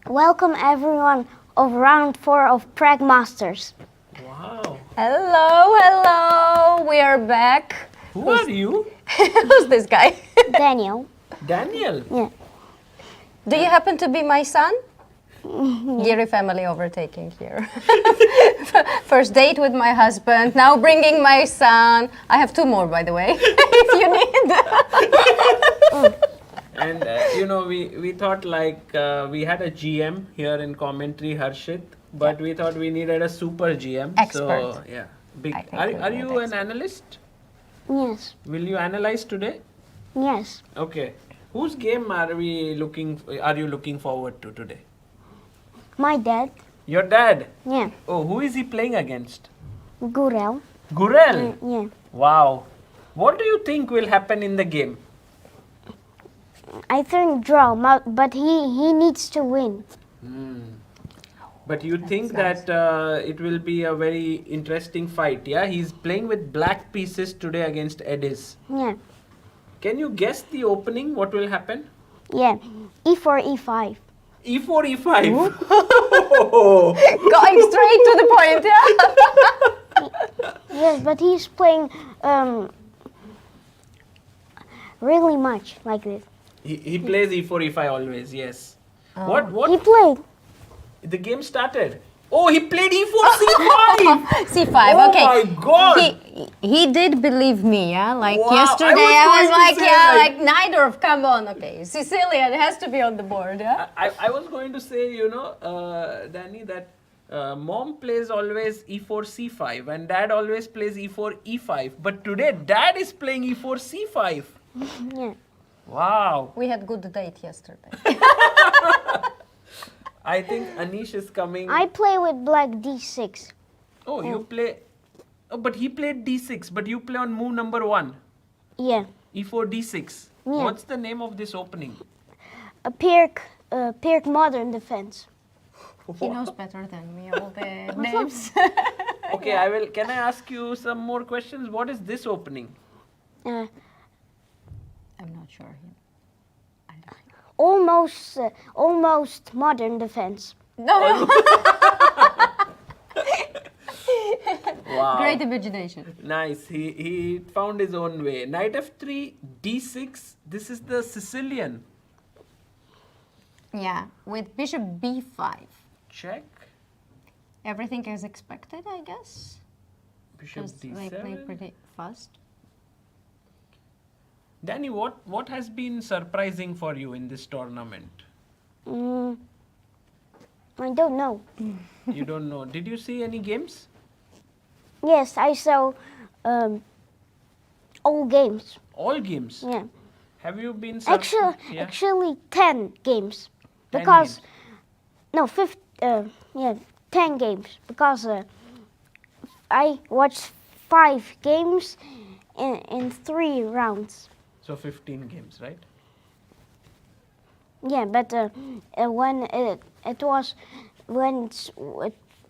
Welcome everyone of round 4 of Prague Masters. Wow. Hello. We are back. Who are you? Who's this guy? Daniel. Daniel. Yeah. Do you happen to be my son? Giri family overtaking here. First date with my husband, now bringing my son. I have 2 more, by the way, if you need. And we thought we had a GM here in commentary, Harshit, but we thought we needed a super GM. Expert. So yeah, big. I think Are we you need an analyst? Yes. Will you analyze today? Yes. Okay. Whose game are you looking forward to today? My dad. Your dad? Yeah. Oh, who is he playing against? Gurel. Gurel? Yeah. Wow. What do you think will happen in the game? I think draw, but he needs to win. But you think that it will be a very interesting fight, yeah? He's playing with black pieces today against Ediz. Yeah. Can you guess the opening? What will happen? Yeah. E4, E5. E4, E5. Going straight to the point, yeah? Yes, but he's playing really much like this. He plays E4, E5 always, yes. What? He played. The game started. Oh, he played E4, C5. C5, Oh okay. my God. He did believe me, yeah? Like Wow, yesterday, I was going to say, like Nodirbek, come on, okay. Sicilian has to be on the board, yeah? I was going to say, Danny, that mom plays always E4, C5 and dad always plays E4, E5. But today, dad is playing E4, C5. Yeah. Wow. We had good date yesterday. I think Anish is coming. I play with black D6. Oh, you play. Oh, but he played D6, but you play on move number 1. Yeah. E4, D6. Yeah. What's the name of this opening? A Pirk modern defense. He knows better than me all the names. Okay, Can I ask you some more questions? What is this opening? Uh, I'm not sure. almost modern defense. No. Wow. Great imagination. Nice. He found his own way. Knight f3, d6. This is the Sicilian. Yeah, with bishop b5. Check. Everything as expected, I guess. Bishop Because they play d7. pretty fast. Danny, what has been surprising for you in this tournament? I don't know. You don't know. Did you see any games? Yes, I saw all games. All games. Yeah. Have you been Actually 10 games. 10 Because games. no, 10 games because I watched 5 games in 3 rounds. So 15 games, right? Yeah, but when it was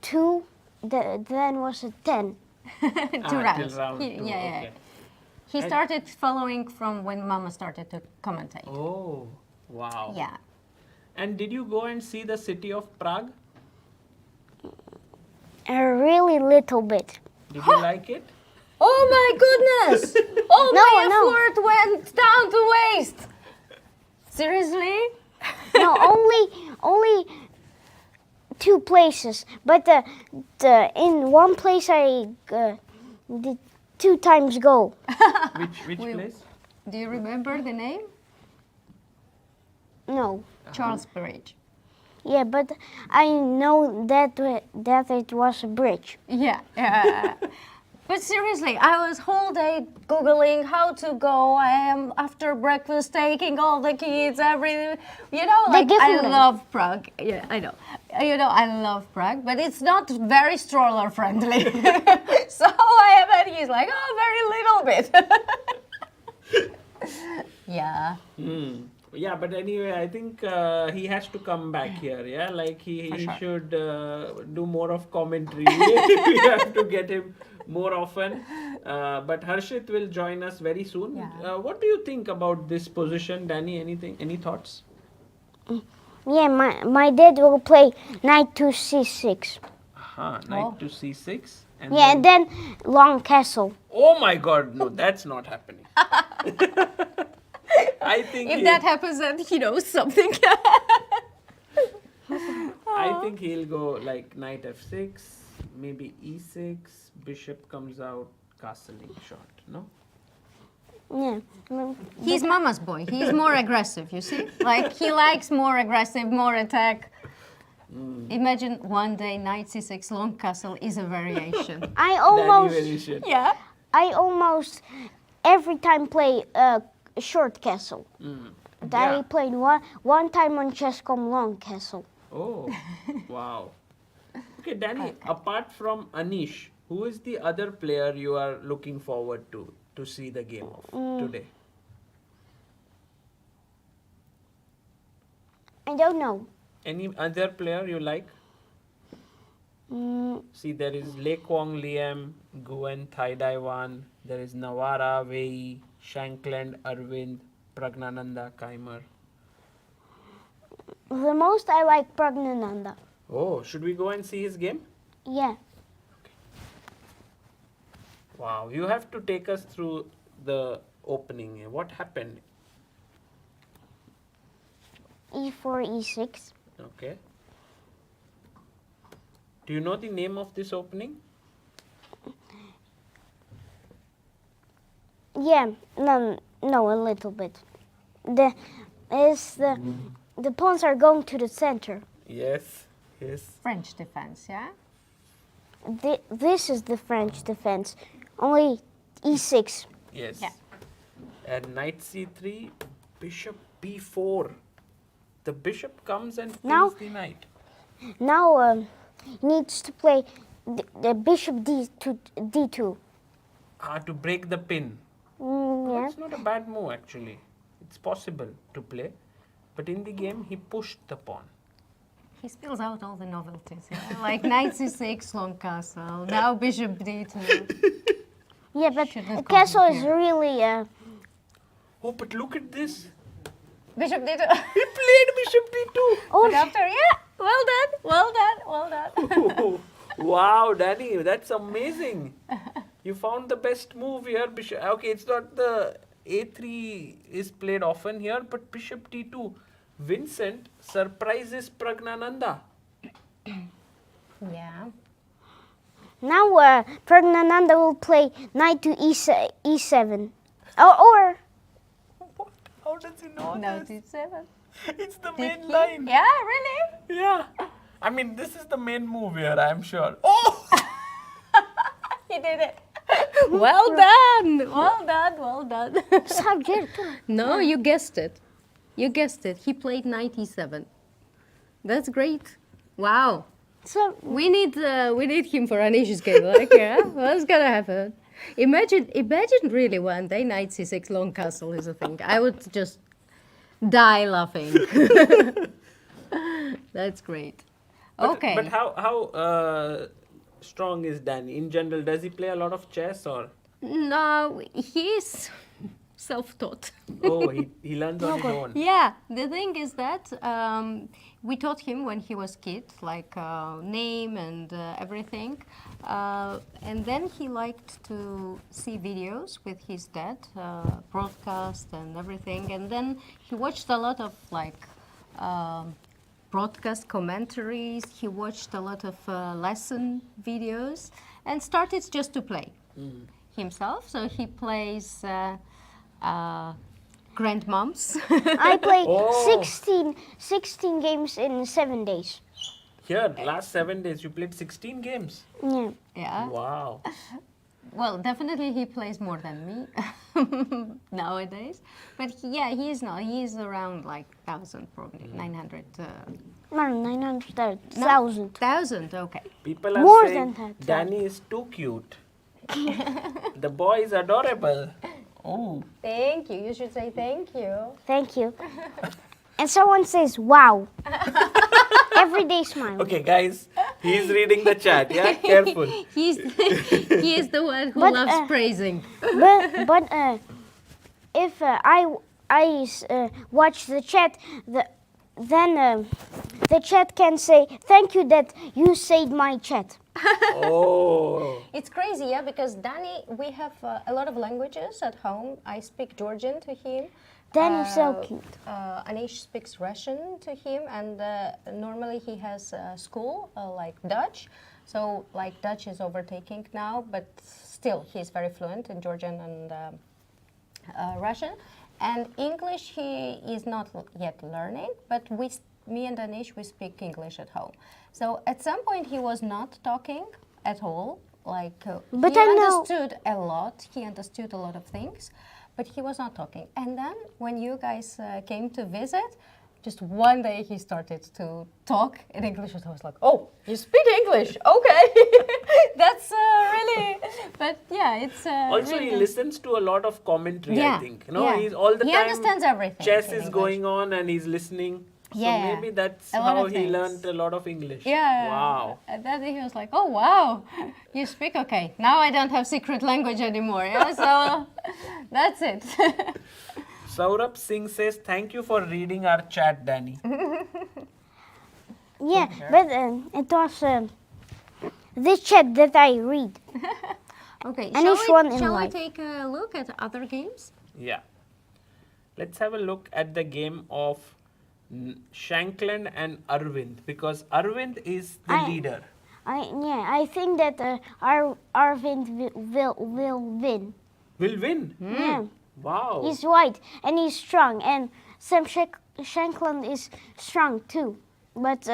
2, then was it 10. 2 rounds. Till round 2. Yeah. Okay. He started following from when Mama started to commentate. Oh, wow. Yeah. And did you go and see the city of Prague? A really little bit. Did you like it? Oh my goodness! All my effort went down to waste. Seriously? No, only 2 places. But in one place I did 2 times go. Which place? Do you remember the name? No. Charles Bridge. Yeah, but I know that it was a bridge. Yeah. But seriously, I was whole day Googling how to go. I am after breakfast taking all the kids, I love Prague. Yeah, I know. I love Prague, but it's not very stroller friendly. So he's like, very little bit. Yeah. Yeah, but anyway, I think he has to come back here. Yeah, like he sure. should do more of commentary. We have to get him more often. But Harshit will join us very soon. Yeah. What do you think about this position, Danny? Any thoughts? Yeah, my dad will play knight to c6. Knight to c6. And Yeah, and then long castle. Oh my god, no, that's not happening. I think If that happens, then he knows something. I think he'll go like knight f6, maybe e6, bishop comes out, castling shot, no? Yeah. He's mama's boy. He's more aggressive, you see? Like, he likes more aggressive, more attack. Imagine one day knight c6 long castle is a variation. I almost, Yeah. I almost every time play a short castle. I played one time on Chess.com long castle. Oh, wow. Okay, Danny, apart from Anish, who is the other player you are looking forward to see the game of today? I don't know. Any other player you like? See, there is Quang, Liem, Nguyen, Thaidaiwan. There is NAVARA, WEI Yi, Shankland, Aravindh, Praggnanandhaa, Keymer. The most I like Praggnanandhaa. Oh, should we go and see his game? Yeah. Wow, you have to take us through the opening. What happened? E4, E6. Okay. Do you know the name of this opening? Yeah, no, a little bit. The pawns are going to the center. Yes. French defense, yeah? This is the French defense. Only E6. Yes. Yeah. And knight c3, bishop b4. The bishop comes and Now- kills the knight. Now needs to play the bishop D2. To break the pin. Yeah. That's not a bad move actually. It's possible to play. But in the game, he pushed the pawn. He spills out all the novelties, yeah? Like knight c6, long castle, now bishop d2. Yeah, but Shouldn't the come castle is here. really Oh, but look at this. Bishop d2. He played bishop d2. But after, yeah, well done. Wow, Danny, that's amazing. You found the best move here, bishop. Okay, it's not the a3 is played often here, but bishop d2. Vincent surprises Praggnanandhaa. Yeah. now Praggnanandhaa will play knight to E7. Or What? How does he know No, this? d7. It's the Did main he? line. Yeah, really? Yeah. I mean, this is the main move here, I'm sure. Oh! He did it. Well done. Well done. No, you guessed it. You guessed it. He played knight e7. That's great. Wow. So We need him for Anish's game. Like, yeah, what's gonna happen? Imagine really one day knight c6 long castle is a thing. I would just die laughing. That's great. Okay. But how strong is Danny? In general, does he play a lot of chess or? No, he's self-taught. Oh, he learns on his own. Yeah, the thing is that we taught him when he was kid, like name and everything. And then he liked to see videos with his dad, broadcast and everything. And then he watched a lot of like broadcast commentaries. He watched a lot of lesson videos and started just to play himself. So he plays grandmoms. I played Oh. 16 games in 7 days. Here, last 7 days, you played 16 games. Yeah. Yeah. Wow. Well, definitely he plays more than me nowadays. But he is not. He is around like 1,000 probably, 900. No, 900,000. 1,000, okay. People are More saying than that. Danny is too cute. The boy is adorable. Oh. Thank you. You should say thank you. Thank you. And someone says, wow. Everyday smile. Okay, guys, he's reading the chat. Yeah, careful. He is the one who But, loves praising. But if I watch the chat, then the chat can say, thank you that you saved my chat. Oh. It's crazy, yeah, because Danny, we have a lot of languages at home. I speak Georgian to him. Danny's so cute. Anish speaks Russian to him, and normally he has school like Dutch. So like Dutch is overtaking now, but still he's very fluent in Georgian and Russian. And English he is not yet learning, but me and Anish, we speak English at home. So at some point he was not talking at all. Like But he I know- understood a lot. He understood a lot of things, but he was not talking. And then when you guys came to visit, just one day he started to talk in English, and I was like, "Oh, you speak English? Okay, that's really." But yeah, it's Also, really he listens to a lot of commentary, I Yeah, think. yeah. He's all the He time. understands everything Chess in is English. going on and he's listening. So Yeah, maybe that's a lot how of he things. learned a lot of English. Yeah. Wow. And then he was like, "Oh wow, you speak okay. Now I don't have secret language anymore." Yeah, so that's it. Saurabh Singh says, thank you for reading our chat, Danny. Yeah, but it was this chat that I read. Okay, And each one in shall we life. take a look at other games? Yeah. Let's have a look at the game of Shankland and Aravindh, because Aravindh is the leader. I think that Aravindh will win. Will win. Yeah, Wow. he's white and he's strong, and Sam Shankland is strong too, but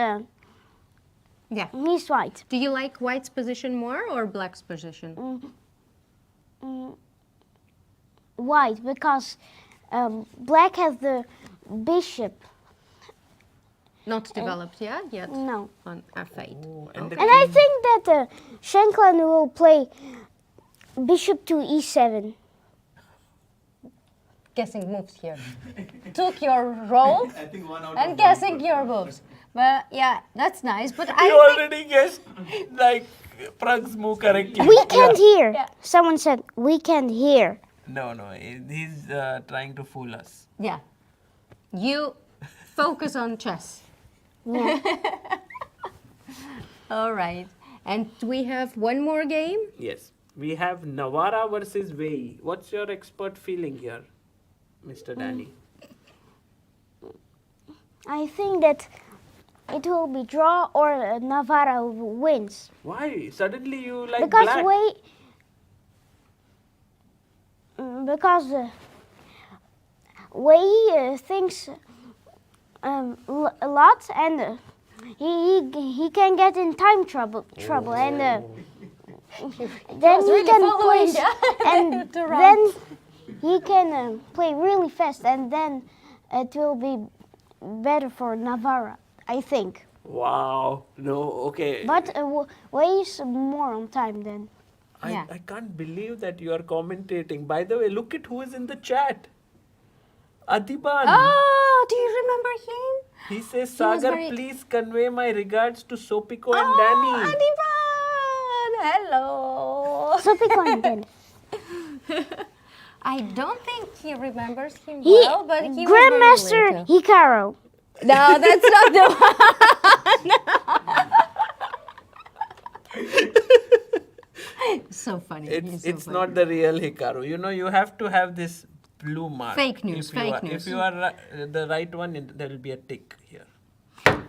Yeah. he's white. Do you like white's position more or black's position? White, because black has the bishop. Not developed, yeah, yet No. on F8. Oh, and the And I think that Shankland will play bishop to e7. Guessing moves here. Took your role I think one out and of guessing one. your moves. But yeah, that's nice. But You I think already guessed like Pragg's move correctly. We can't hear. Yeah. Someone said we can't hear. No, he's trying to fool us. yeah, you focus on chess. Yeah. All right, and we have one more game. Yes. We have Navara versus WEI. What's your expert feeling here, Mr. Danny? I think that it will be draw or Navarra wins. Why? Suddenly you like Because black? Wei thinks a lot, and he can get in time trouble and then was he really can following, play yeah. and The then he can play really fast, and then it will be better for Navarra, I think. Wow. No, okay. But Wei is more on time then. Yeah. I can't believe that you are commentating. By the way, look at who is in the chat. Adiban. Oh, do you remember him? He says, was Sagar, very- please convey my regards to Sopiko and Oh, Danny. Adiban! Hello. So pick one then. I don't think he remembers him He, well, but he was Grandmaster very little. Hikaru. No, that's not the one. So funny. He's so It's funny. not the real Hikaru. You have to have this blue mark. Fake news, If you fake are, news. If you are the right one, there will be a tick here.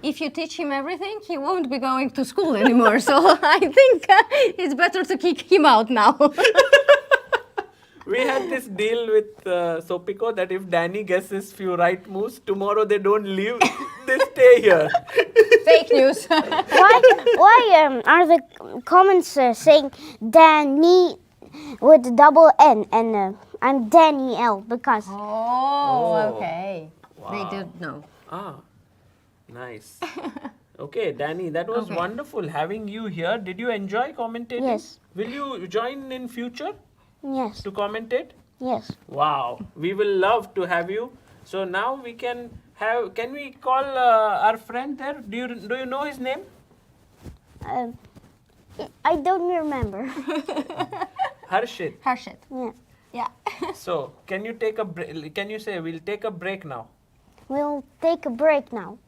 If you teach him everything, he won't be going to school anymore. So I think it's better to kick him out now. We had this deal with Sopiko that if Danny guesses few right moves, tomorrow they don't leave, they stay here. Fake news. Why are the comments saying Danny with double N and I'm Danielle because Oh, okay. Wow. They did know. Ah, nice. Okay, Danny, that was Okay. wonderful having you here. Did you enjoy commentating? Yes. Will you join in future yes, to commentate? yes. Wow, we will love to have you. So now we can we call our friend there? Do you know his name? I don't remember. Harshit. Harshit. Yeah. Yeah. So can you take a break? Can you say we'll take a break now? We'll take a break now.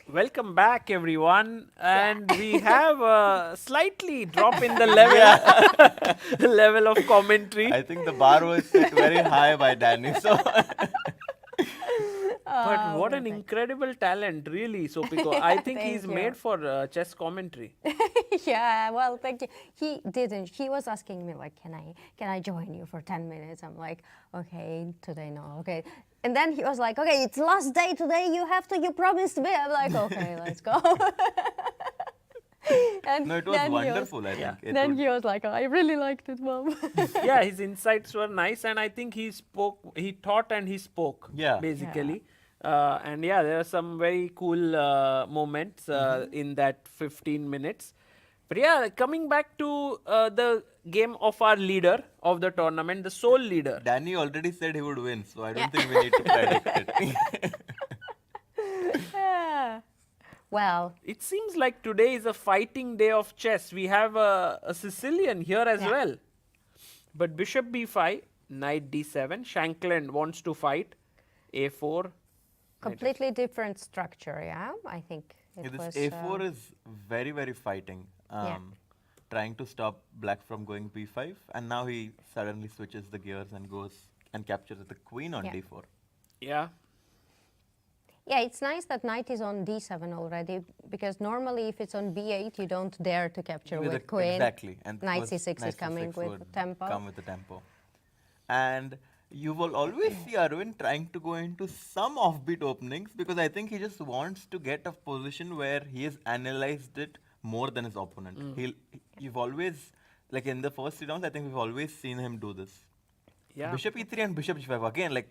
Welcome back, everyone. And we have a slightly drop in the level, level of commentary. I think the bar was set very high by Danny. So But what an incredible talent, really, Sopiko. I think Thank he's you. made for chess commentary. Yeah, well, thank you. He didn't. He was asking me like, can I join you for 10 minutes? I'm like, okay, today no, okay. And then he was like, okay, it's last day today. You promised me. I'm like, okay, let's go. And no, it was then wonderful. I think. It Then would- he was like, oh, I really liked it, mom. Yeah, his insights were nice, and I think he taught and he spoke, Yeah. basically. And yeah, there are some very cool moments in that 15 minutes. But yeah, coming back to the game of our leader of the tournament, the sole leader. Danny already said he would win, so I don't think we need to predict it. Yeah. Well, It seems like today is a fighting day of chess. We have a Sicilian here as Yeah. well. But bishop b5, knight d7. Shankland wants to fight. a4. completely different structure, yeah? I think it This was... A4 is very, very fighting. Trying to stop black from going B5, and now he suddenly switches the gears and goes and captures the queen on Yeah. D4. Yeah. Yeah, it's nice that knight is on d7 already, because normally if it's on b8, you don't dare to capture with the- queen. Exactly. And Knight was c6 knight is coming C6 with would tempo. Come with the tempo. And you will always see Arvind trying to go into some offbeat openings, because I think he just wants to get a position where he has analyzed it more than his opponent. You've always, like in the first 3 rounds, I think we've always seen him do this. Yeah. Bishop e3 and bishop g5 again, like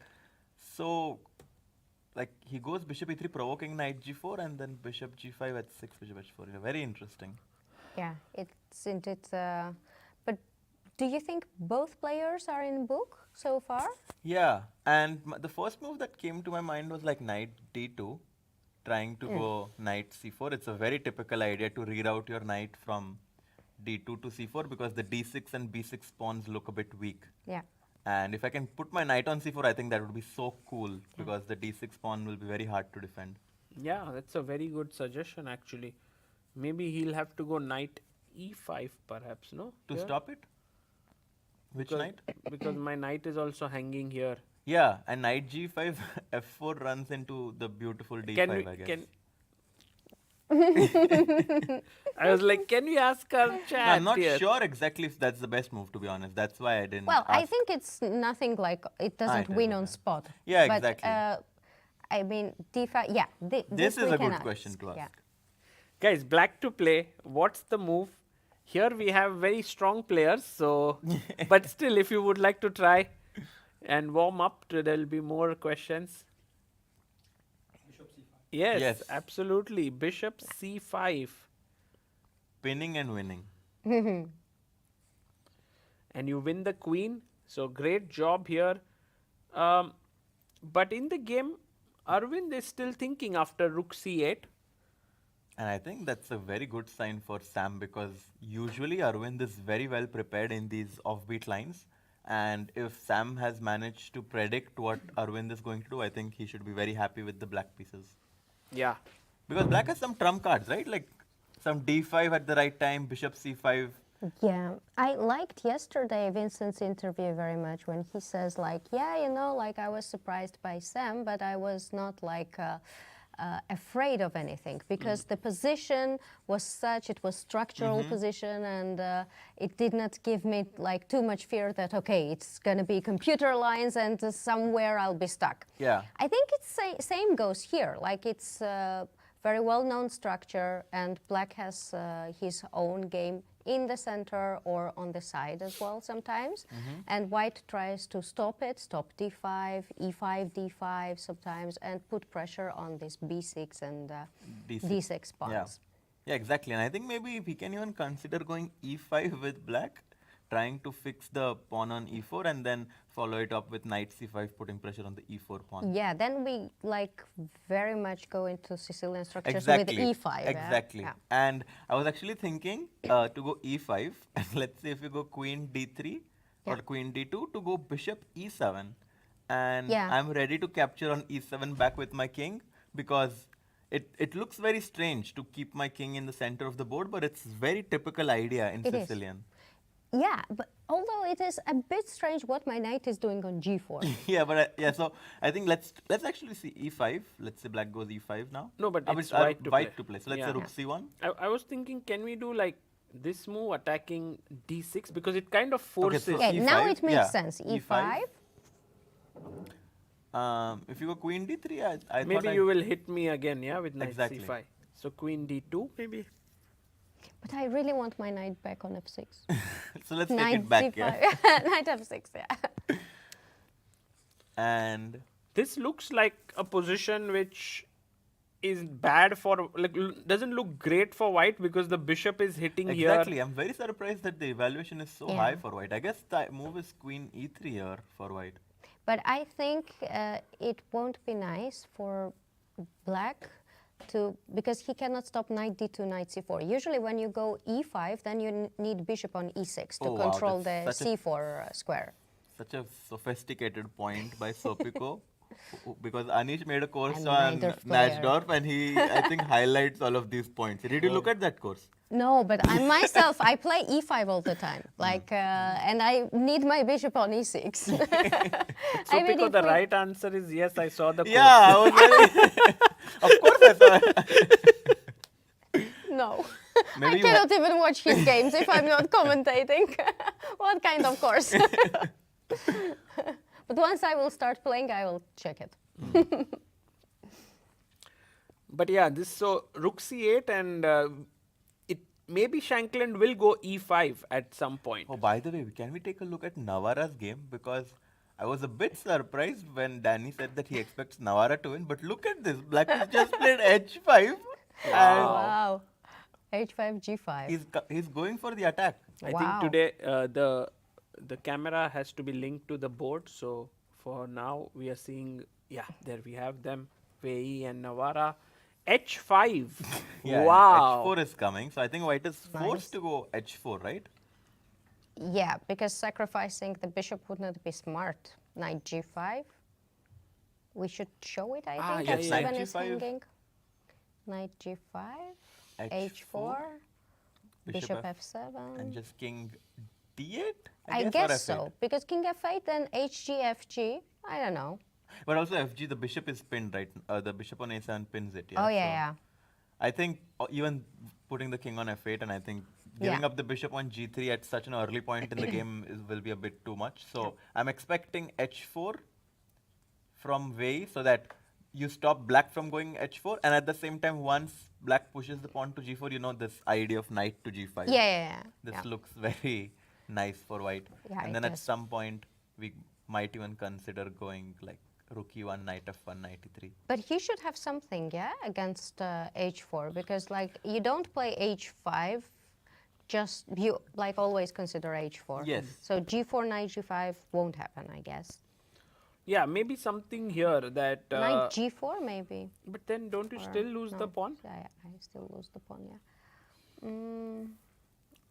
he goes bishop e3 provoking knight g4 and then bishop g5 at 6 bishop h4. Yeah, very interesting. Yeah, it's indeed... but do you think both players are in book so far? Yeah, and the first move that came to my mind was like knight d2, trying to go knight c4. It's a very typical idea to reroute your knight from d2 to c4, because the d6 and b6 pawns look a bit weak. Yeah. And if I can put my knight on c4, I think that would be so cool, because the d6 pawn will be very hard to defend. Yeah, that's a very good suggestion actually. Maybe he'll have to go knight e5 perhaps, no? To Here? stop it? Which Because- knight? Because my knight is also hanging here. Yeah, and knight g5, f4 runs into the beautiful d5, Can we, I guess. can I was like, can we ask our chat No, I'm not here? sure exactly if that's the best move, to be honest. That's why I didn't Well, I ask. think it's nothing like... It doesn't it win is, on okay. spot. Yeah, but, exactly. I mean, d5... Yeah, This is we a can good question to ask. Yeah. Guys, black to play. What's the move? Here we have very strong players, so but still, if you would like to try and warm up, there'll be more questions. Yes, Yes. absolutely. Bishop c5, Pinning and winning. and you win the queen. So great job here. But in the game, Arvind is still thinking after rook c8. And I think that's a very good sign for Sam, because usually Arvind is very well prepared in these offbeat lines. And if Sam has managed to predict what Arvind is going to do, I think he should be very happy with the black pieces. Yeah. Because black has some trump cards, right? Like some d5 at the right time, bishop c5. Yeah, I liked yesterday Vincent's interview very much when he says like, yeah, you know, like I was surprised by Sam, but I was not like afraid of anything, because the position was such, it was structural position, and it did not give me like too much fear that, okay, it's going to be computer lines and somewhere I'll be stuck. Yeah. I think it's same goes here, like it's very well-known structure, and black has his own game in the center or on the side as well sometimes. And white tries to stop it, stop d5, e5, d5 sometimes, and put pressure on this b6 and d6 pawns. Yeah. Yeah, exactly. And I think maybe we can even consider going e5 with black, trying to fix the pawn on e4 and then follow it up with knight c5, putting pressure on the e4 pawn. Yeah, then we like very much go into Sicilian structures Exactly. with e5. Exactly. Yeah. And I was actually thinking to go e5, and let's say if you go queen d3 or queen d2, to go bishop e7. And Yeah. I'm ready to capture on e7 back with my king, because it looks very strange to keep my king in the center of the board, but it's very typical idea in It is. Sicilian. Yeah, but although it is a bit strange what my knight is doing on g4. Yeah, but so I think let's actually see e5. Let's say black goes e5 now. No, but Ah, it's which- white to play. to play. So let's Yeah. say rook c1. I was thinking, can we do like this move attacking d6, because it kind of forces. so Okay, e5, now it makes yeah, sense. e5. e5. If you go queen d3, I Maybe thought you will hit me again, yeah, with knight Exactly. c5. So queen d2 maybe. But I really want my knight back on f6. So let's Knight take it back, c5. yeah. Knight f6, yeah. And This looks like a position which is bad for, like, doesn't look great for white, because the bishop is hitting exactly, here. I'm very surprised that the evaluation is so Yeah. high for white. I guess the move is queen e3 here for white. But I think it won't be nice for black because he cannot stop knight d2, knight c4. Usually when you go e5, then you need bishop on e6 to Oh, wow, control the that's such a- c4 square. Such a sophisticated point by Sopiko. Because Anish made a course I'm a on Najdorf player. Najdorf and he, I think, highlights all of these points. Did you look at that course? No, but I myself, I play e5 all the time. And I need my bishop on e6. So I mean, because if the we- right answer is yes, I saw the Yeah, I was very... Of course I saw it. No. Maybe I you cannot even watch his games if I'm not commentating. What kind of course? But once I will start playing, I will check it. But yeah, this so rook c8 and it maybe Shankland will go e5 at some point. Oh, by the way, can we take a look at Navara's game? Because I was a bit surprised when Danny said that he expects Navara to win. But look at this. Black has just played h5. And Wow. h5, g5. he's going for the attack. I Wow. think today the camera has to be linked to the board. So for now we are seeing, yeah, there we have them, WEI and Navara. h5. Yeah, Wow. h4 is coming. So I think white is forced to go h4, right? Yeah, because sacrificing the bishop would not be smart. Knight g5. We should show it, I think. yeah, F7 yeah. Knight is G5. hanging. Knight g5, h4, bishop f7. And just king d8? I or guess F8? so, because king f8 and hg, fg, I don't know. But also fg, the bishop is pinned, right? The bishop on a7 pins it. Yeah? Oh, yeah, So yeah. I think even putting the king on f8 and I think giving Yeah. up the bishop on g3 at such an early point in the game will be a bit too much. So I'm expecting h4 from WEI so that you stop black from going h4 and at the same time once black pushes the pawn to g4, you know this idea of knight to g5. Yeah, yeah, yeah. This yeah. looks very nice for white. Yeah, and it then at does. some point we might even consider going like rook e1, knight f1, knight e3. But he should have something, yeah, against h4, because like you don't play h5, just you like always consider h4. Yes. So g4, knight g5 won't happen, I guess. Yeah, maybe something here that. Knight g4 maybe. But then don't you Or still lose the no. pawn? Yeah, yeah, I still lose the pawn, yeah.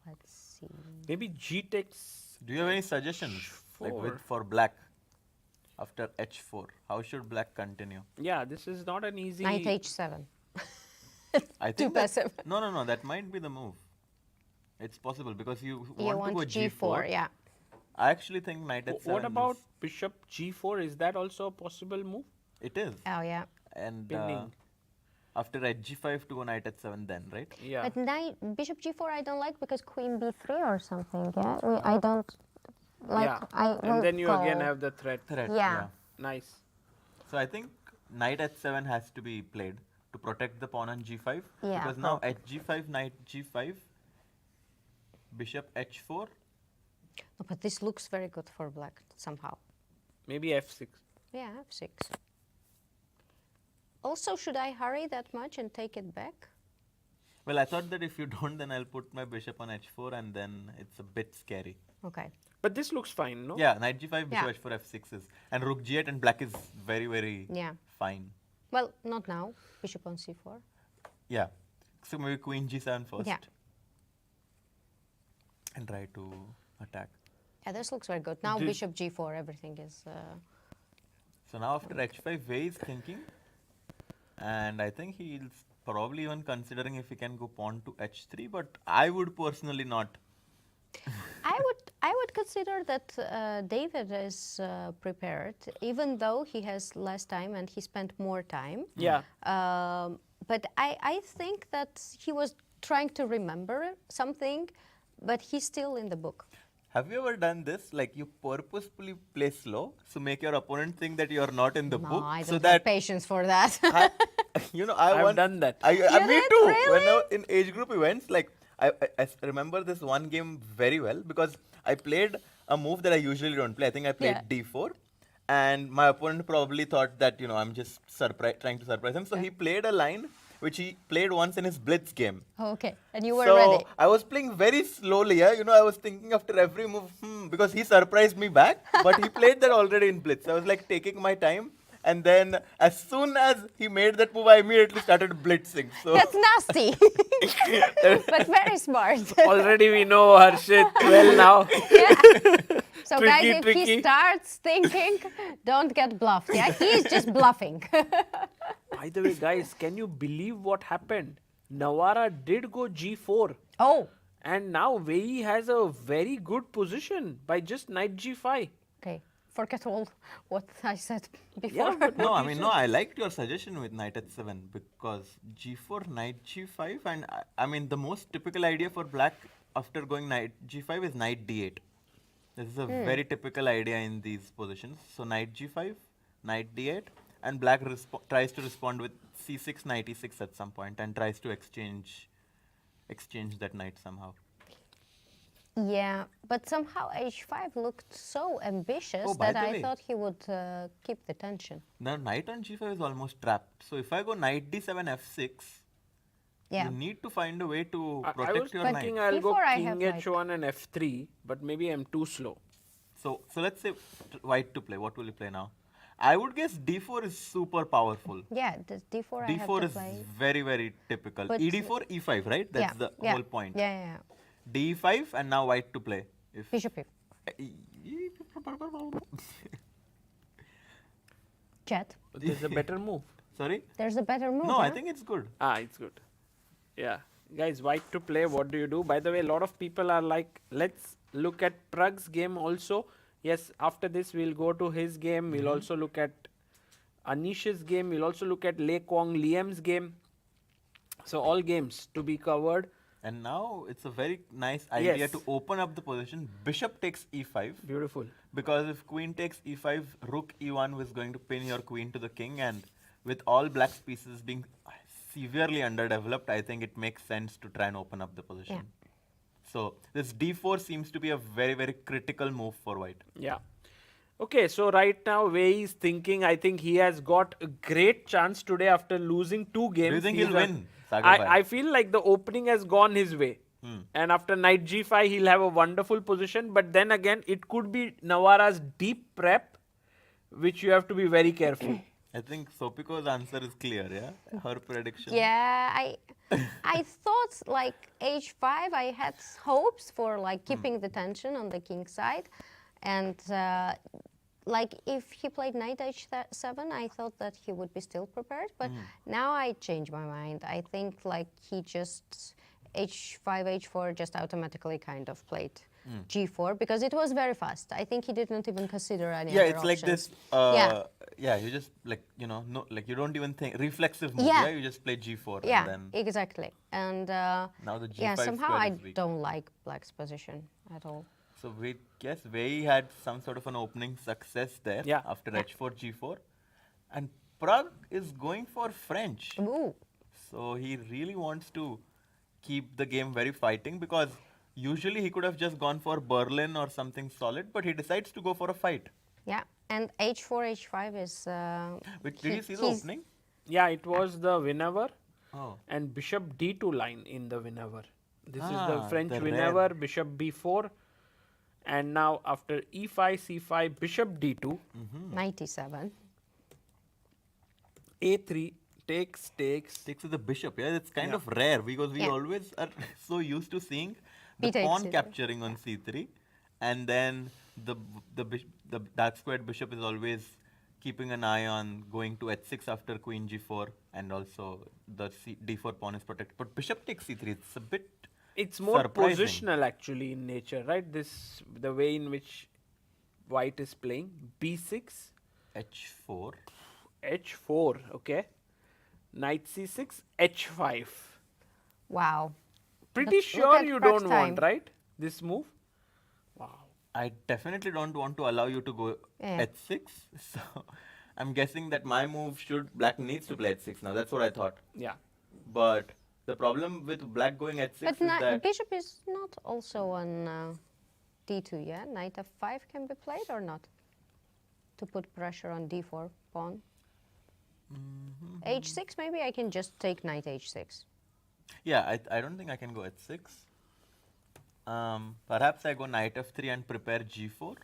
Let's see. Maybe g takes. Do you have any suggestions like H4. for black after h4? How should black continue? Yeah, this is not an easy. Knight h7. I Too think that- passive. No, that might be the move. It's possible because you You want to go g4, yeah. I actually think knight h7. What about is- bishop g4? Is that also a possible move? it is. Oh, yeah. And Pinning. after h5 to go knight h7 then, right? Yeah. But knight, bishop g4 I don't like because queen b3 or something, yeah? I don't like, yeah. I will And then you again call. have the threat. Threat. Yeah. Nice. So I think knight h7 has to be played to protect the pawn on g5. Yeah, Because now okay. at g5, knight g5, bishop h4. No, but this looks very good for black somehow. Maybe f6. Yeah, f6. Also, should I hurry that much and take it back? Well, I thought that if you don't, then I'll put my bishop on h4 and then it's a bit scary. Okay. But this looks fine, no? Yeah, knight g5, bishop Yeah. h4, f6 is. And rook g8 and black is very, very Yeah. fine. Well, not now. Bishop on c4. Yeah. So maybe queen g7 first. Yeah. And try to attack. Yeah, this looks very good. Now Did- bishop g4, everything is... So now after h5, WEI is thinking. And I think he's probably even considering if he can go pawn to h3. But I would personally not. I would consider that David is prepared, even though he has less time and he spent more time. Yeah. But I think that he was trying to remember something, but he's still in the book. Have you ever done this? Like you purposefully play slow, so make your opponent think that you are not in the No, book, I don't so have that patience for that. I've done that. Me did? too. Really? When I was in age group events, like I remember this one game very well because I played a move that I usually don't play. I think I played Yeah. d4, and my opponent probably thought that I'm just trying to surprise him. So he played a line which he played once in his blitz game. Okay, and you were So ready. I was playing very slowly. Yeah? I was thinking after every move, because he surprised me back, but he played that already in blitz. I was like taking my time, And then as soon as he made that move, I immediately started blitzing. So That's nasty, but very smart. Already we know Harshit well now. Yeah. So guys, Tricky, if tricky. he starts thinking, don't get bluffed. Yeah, he's just bluffing. By the way, guys, can you believe what happened? Navara did go g4. Oh, And now WEI has a very good position by just knight g5. okay. Forget all what I said before. Yeah, but no, what I you mean, said- no, I liked your suggestion with knight h7 because g4, knight g5, and I mean, the most typical idea for black after going knight g5 is knight d8. This is a very typical idea in these positions. So knight g5, knight d8, and black tries to respond with c6, knight e6 at some point, and tries to exchange that knight somehow. Yeah, but somehow h5 looked so ambitious Oh, by that the I way. thought he would keep the tension. Now knight on g5 is almost trapped. So if I go knight d7 f6, Yeah. you need to find a way to I protect was your thinking knight. I'll go Before I king have, like- h1 and f3, but maybe I'm too slow. So let's say white to play. What will you play now? I would guess d4 is super powerful. Yeah, the d4 I have d4 to is play. very, very typical. But- e4, e5, right? That's yeah, the yeah, whole point. Yeah, yeah, yeah. d5 and now white to play. If Bishop e. Jet. But there's a better move. Sorry? There's a better move. No, I huh? think it's good. It's good. Yeah. Guys, white to play, what do you do? By the way, a lot of people are like, let's look at Pragg's game also. Yes, after this we'll go to his game. We'll also look at Anish's game. We'll also look at Quang, Liem's game. So all games to be covered. And now it's a very nice idea Yes. to open up the position. Bishop takes e5. Beautiful. Because if queen takes e5, rook e1 was going to pin your queen to the king, and with all black's pieces being severely underdeveloped, I think it makes sense to try and open up the position. So this d4 seems to be a very, very critical move for white. Yeah. Okay, so right now WEI is thinking, I think he has got a great chance today after losing 2 games. Do you think He's he'll a- win, Sagar? I feel like the opening has gone his way. And after knight g5, he'll have a wonderful position. But then again, it could be Navara's deep prep, which you have to be very careful. I think Sopiko's answer is clear, yeah? Her prediction. Yeah, I thought like h5. I had hopes for like keeping the tension on the king side, and like if he played knight h7, I thought that he would be still prepared. But now I changed my mind. I think like he just h5, h4 just automatically kind of played g4 because it was very fast. I think he didn't even consider any Yeah, other it's like options. this. Yeah, you just like, no, like you don't even think. Reflexive move, Yeah. yeah? You just play g4 Yeah, and then. exactly. And Now the yeah, g5 somehow square I is weak. don't like black's position at all. So we guess WEI had some sort of an opening success there Yeah. after h4, g4. And Prague is going for French. Ooh. So he really wants to keep the game very fighting because usually he could have just gone for Berlin or something solid, but he decides to go for a fight. Yeah, and h4, h5 is. Wait, did you see the he's- opening? Yeah, it was the whenever Oh. and bishop d2 line in the whenever. This is the Ah, French the whenever, red. bishop b4. And now after e5, c5, bishop d2, 97. a3, takes. Takes with the bishop, yeah, it's kind Yeah. of rare because we Yeah. always are so used to seeing the B takes pawn c3. capturing on c3, and then the dark squared bishop is always keeping an eye on going to h6 after queen g4, and also the d4 pawn is protected. But bishop takes c3, it's a bit It's more surprising. positional actually in nature, right? This the way in which white is playing. b6, h4. h4, okay. Knight c6, h5. Wow. Pretty Look sure at you Prague's don't want, time. right? This move. Wow. I definitely don't want to allow you to go Yeah. h6. So I'm guessing that my move black needs to play h6 now. That's what I thought. Yeah. But the problem with black going h6 But is that bishop is not also on d2, yeah? Knight f5 can be played or not? To put pressure on d4 pawn. h6, maybe I can just take knight h6. yeah, I don't think I can go h6. Perhaps I go knight f3 and prepare g4.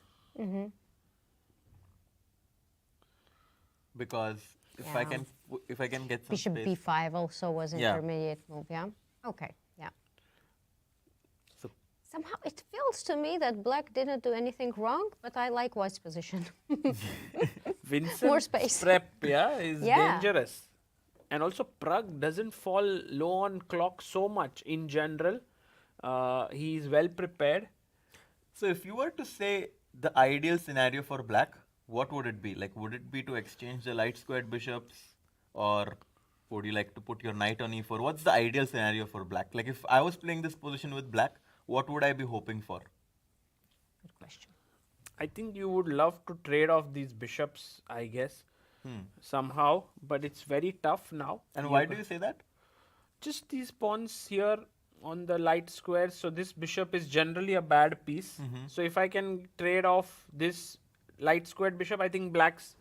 because if I can get some Bishop space. b5 also was Yeah. intermediate move, yeah? Okay, yeah. So Somehow it feels to me that black didn't do anything wrong, but I like white's position. Vincent's space. prep, is Yeah. dangerous. And also Pragg doesn't fall low on clock so much in general. He is well prepared. So if you were to say the ideal scenario for black, what would it be? Like, would it be to exchange the light squared bishops, or would you like to put your knight on e4? What's the ideal scenario for black? Like, if I was playing this position with black, what would I be hoping for? Good question. I think you would love to trade off these bishops, I guess, somehow, but it's very tough now. And why do you say that? Just these pawns here on the light squares. So this bishop is generally a bad piece. So if I can trade off this light squared bishop, I think black's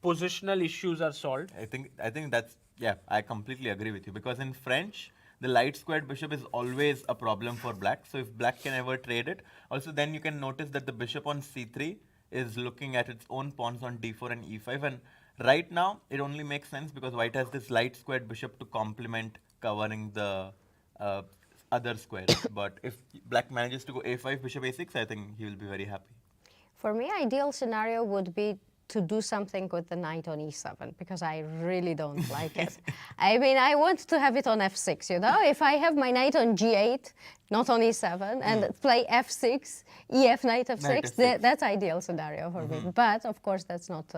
positional issues are solved. I think that's, yeah, I completely agree with you, because in French the light squared bishop is always a problem for black. So if black can ever trade it, also then you can notice that the bishop on c3 is looking at its own pawns on d4 and e5, and right now it only makes sense because white has this light squared bishop to complement covering the other squares. But if black manages to go a5, bishop a6, I think he will be very happy. For me, ideal scenario would be to do something with the knight on e7, because I really don't like it. I mean, I want to have it on f6, you know? If I have my knight on g8, not on e7, and play f6, ef knight f6, Knight f6. That's ideal scenario for me. But, of course, that's not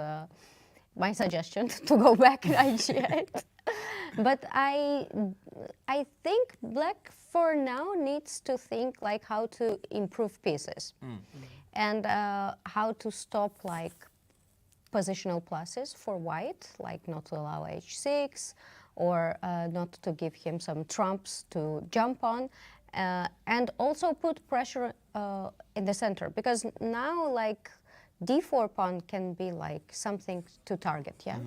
my suggestion to go back knight g8. But I think black for now needs to think like how to improve pieces and how to stop like positional pluses for white, like not to allow h6 or not to give him some trumps to jump on, and also put pressure in the center, because now like d4 pawn can be like something to target, yeah?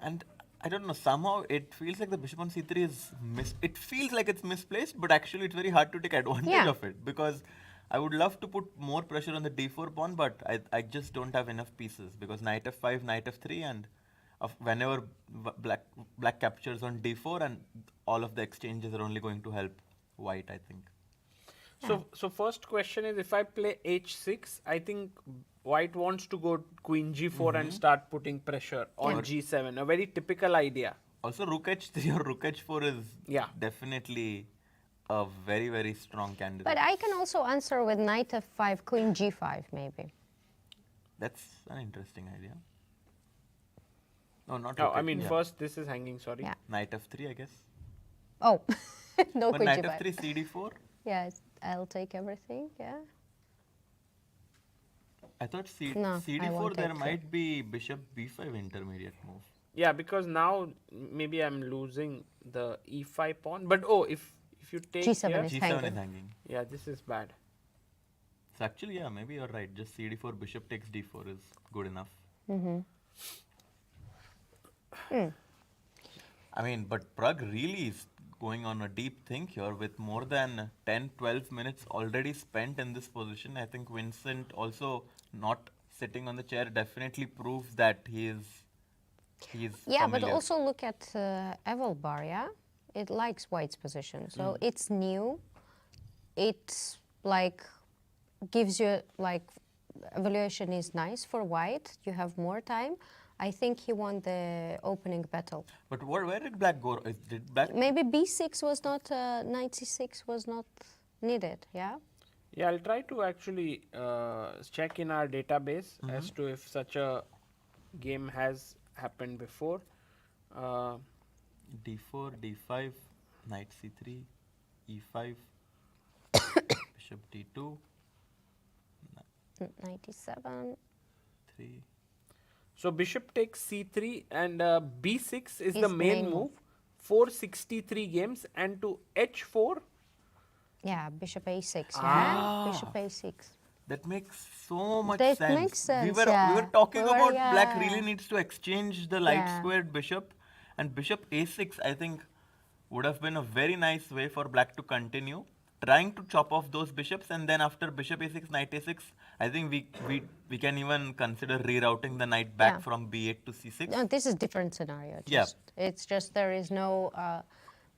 And I don't know, somehow it feels like the bishop on c3 is it feels like it's misplaced, but actually it's very hard to take advantage Yeah. of it, because I would love to put more pressure on the d4 pawn, but I just don't have enough pieces, because knight f5, knight f3, and whenever black captures on d4, and all of the exchanges are only going to help white, I think. So first question is, if I play h6, I think white wants to go queen g4 and start putting pressure on g7, a very typical idea. Also, rook h3 or rook h4 is Yeah. definitely a very, very strong candidate. But I can also answer with knight f5, queen g5 maybe. That's an interesting idea. No, not No, rook I mean, yeah. first this is hanging, sorry. Yeah. Knight f3, I guess. Oh, no But queen knight g5. f3, cd4? Yes, I'll take everything, yeah. I thought No, I cd4 won't there take might be bishop b5 intermediate move. Yeah, because now maybe I'm losing the e5 pawn. But if you take G7 here, is g7 hanging. is hanging. yeah, this is bad. So actually, yeah, maybe you're right. Just cd4, bishop takes d4 is good enough. I mean, but Prague really is going on a deep think here with more than 10-12 minutes already spent in this position. I think Vincent also not sitting on the chair definitely proves that he is Yeah, but familiar. also look at Evelbar, yeah? It likes white's position. So it's new. It's like gives you like evaluation is nice for white. You have more time. I think he won the opening battle. But where did black go? Did black Maybe b6 was not, knight c6 was not needed, yeah? Yeah, I'll try to actually check in our database as to if such a game has happened before. d4, d5, knight c3, e5, bishop d2, 97. 3. So bishop takes c3 and b6 is the Is main main move. 463 games, and to h4. Yeah, bishop a6, yeah? Bishop a6. That makes so much That sense. makes sense, we were yeah. talking We were- about black yeah. really needs to exchange the light Yeah. squared bishop, and bishop a6 I think would have been a very nice way for black to continue, trying to chop off those bishops, and then after bishop a6, knight a6, I think we can even consider rerouting the knight back Yeah. from b8 to c6. No, this is different scenario. Yeah. It's just there is no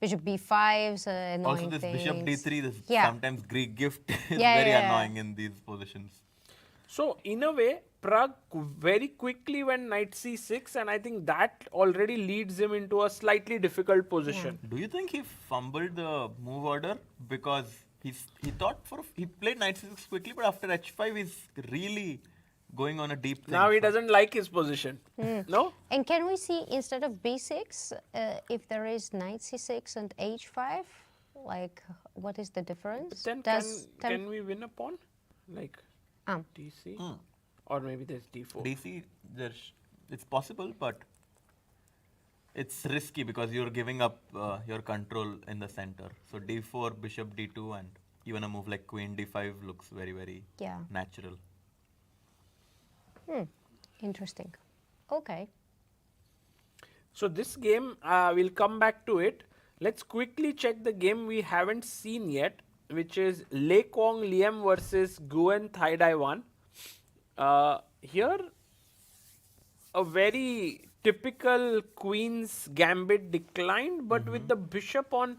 bishop b5's annoying Also, this bishop things. d3, this Yeah. sometimes Greek gift is Yeah, very yeah. annoying in these positions. So in a way, Pragg very quickly went knight c6, and I think that already leads him into a slightly difficult position. Do you think he fumbled the move order because he thought he played knight c6 quickly, but after h5 he's really going on a deep thing. Now he doesn't like his position. No? And can we see instead of b6, if there is knight c6 and h5, like what is the difference? Then can we win a pawn? Like dc? Or maybe there's d4. DC, it's possible, but it's risky because you're giving up your control in the center. So d4, bishop d2, and even a move like queen d5 looks very, very Yeah. natural. Interesting. Okay. So this game, we'll come back to it. Let's quickly check the game we haven't seen yet, which is Quang Liem versus Nguyen Thai Dai 1. Here, a very typical queen's gambit declined, but with the bishop on